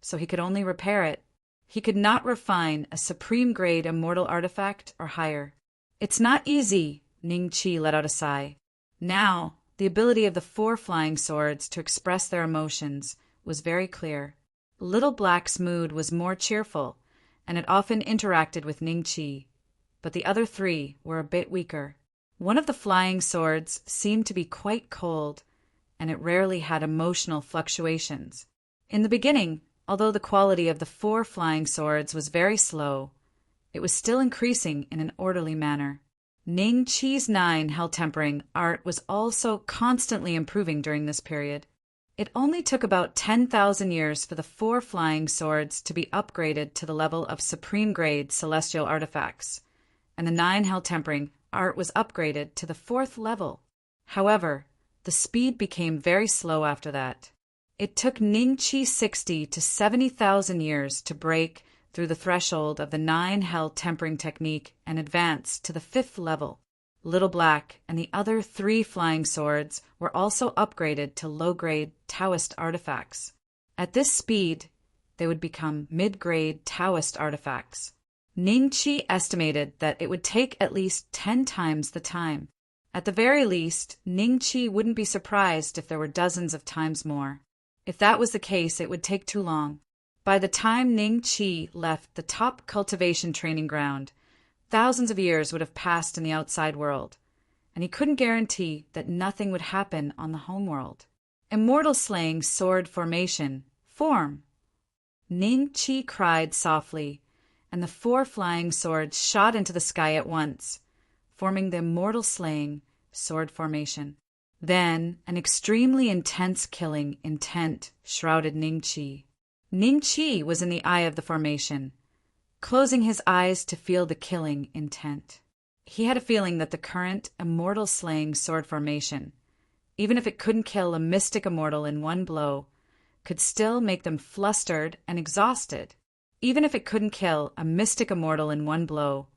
so he could only repair it. He could not refine a supreme-grade immortal artifact or higher. It's not easy, Ningqi let out a sigh. Now, the ability of the 4 flying swords to express their emotions was very clear. Little Black's mood was more cheerful, and it often interacted with Ningqi, but the other 3 were a bit weaker. One of the flying swords seemed to be quite cold, and it rarely had emotional fluctuations. In the beginning, although the quality of the 4 flying swords was very slow, it was still increasing in an orderly manner. Ningqi's 9 hell tempering art was also constantly improving during this period. It only took about 10,000 years for the 4 flying swords to be upgraded to the level of supreme-grade celestial artifacts, and the 9 hell tempering art was upgraded to the 4th level. However, the speed became very slow after that. It took Ningqi 60 to 70,000 years to break through the threshold of the 9 hell tempering technique and advance to the 5th level. Little Black and the other 3 flying swords were also upgraded to low-grade Taoist artifacts. At this speed, they would become mid-grade Taoist artifacts. Ningqi estimated that it would take at least 10 times the time. At the very least, Ningqi wouldn't be surprised if there were dozens of times more. If that was the case, it would take too long. By the time Ningqi left the top cultivation training ground, thousands of years would have passed in the outside world, and he couldn't guarantee that nothing would happen on the homeworld. Immortal slaying sword formation, form. Ningqi cried softly, and the 4 flying swords shot into the sky at once, forming the immortal slaying sword formation. Then an extremely intense killing intent shrouded Ningqi. Ningqi was in the eye of the formation, closing his eyes to feel the killing intent. He had a feeling that the current immortal slaying sword formation, even if it couldn't kill a mystic immortal in one blow, could still make them flustered and exhausted. Even if it couldn't kill a mystic immortal in one blow,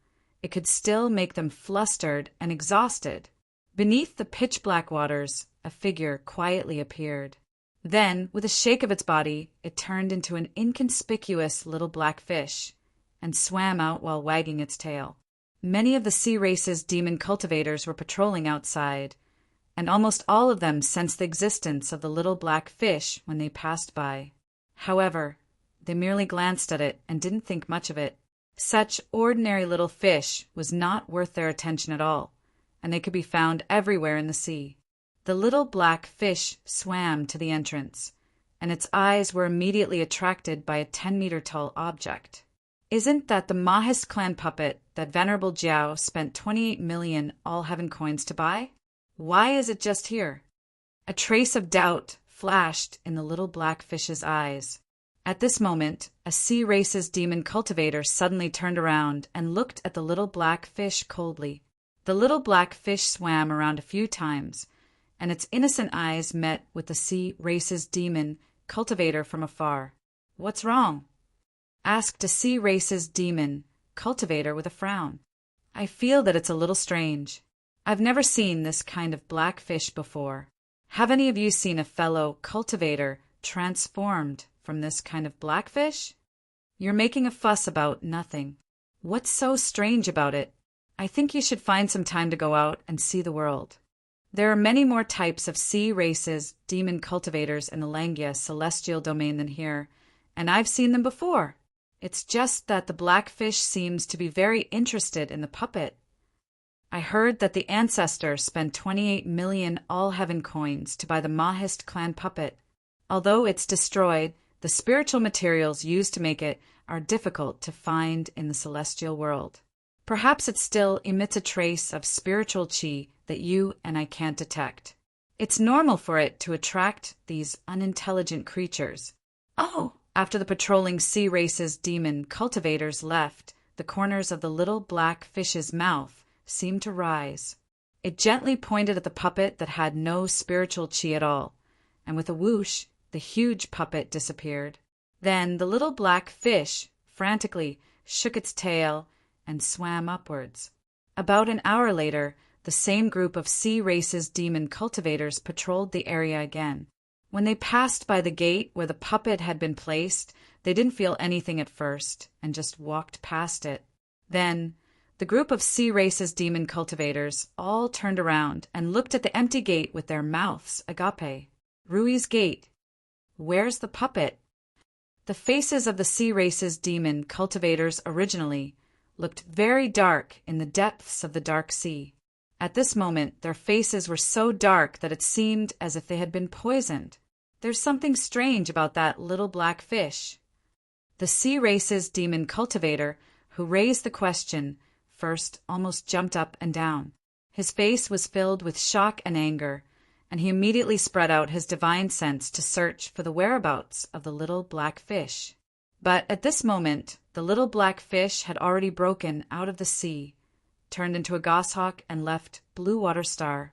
it could still make them flustered and exhausted. Beneath the pitch-black waters, a figure quietly appeared. Then, with a shake of its body, it turned into an inconspicuous little black fish and swam out while wagging its tail. Many of the sea race's demon cultivators were patrolling outside, and almost all of them sensed the existence of the little black fish when they passed by. However, they merely glanced at it and didn't think much of it. Such ordinary little fish was not worth their attention at all, and they could be found everywhere in the sea. The little black fish swam to the entrance, and its eyes were immediately attracted by a 10-meter-tall object. Isn't that the Mahist clan puppet that Venerable Jiao spent 28 million all-heaven coins to buy? Why is it just here? A trace of doubt flashed in the little black fish's eyes. At this moment, a sea race's demon cultivator suddenly turned around and looked at the little black fish coldly. The little black fish swam around a few times, and its innocent eyes met with the sea race's demon cultivator from afar. "What's wrong?" asked a sea race's demon cultivator with a frown. "I feel that it's a little strange. I've never seen this kind of black fish before. Have any of you seen a fellow cultivator transformed from this kind of blackfish? You're making a fuss about nothing. What's so strange about it? I think you should find some time to go out and see the world. There are many more types of sea races, demon cultivators in the Langia celestial domain than here, and I've seen them before. It's just that the blackfish seems to be very interested in the puppet. I heard that the ancestor spent 28 million All-Heaven coins to buy the Mahist clan puppet. Although it's destroyed, the spiritual materials used to make it are difficult to find in the celestial world. Perhaps it still emits a trace of spiritual chi that you and I can't detect. It's normal for it to attract these unintelligent creatures. Oh! After the patrolling sea race's demon cultivators left, the corners of the little black fish's mouth seemed to rise. It gently pointed at the puppet that had no spiritual chi at all, and with a whoosh, the huge puppet disappeared. Then the little black fish frantically shook its tail and swam upwards. About an hour later, the same group of sea race's demon cultivators patrolled the area again. When they passed by the gate where the puppet had been placed, they didn't feel anything at first and just walked past it. Then, the group of sea race's demon cultivators all turned around and looked at the empty gate with their mouths agape. Rui's gate. Where's the puppet? The faces of the sea race's demon cultivators originally looked very dark in the depths of the dark sea. At this moment, their faces were so dark that it seemed as if they had been poisoned. There's something strange about that little black fish. The sea race's demon cultivator, who raised the question, first almost jumped up and down. His face was filled with shock and anger, and he immediately spread out his divine sense to search for the whereabouts of the little black fish. But at this moment, the little black fish had already broken out of the sea, turned into a goshawk, and left Blue Water Star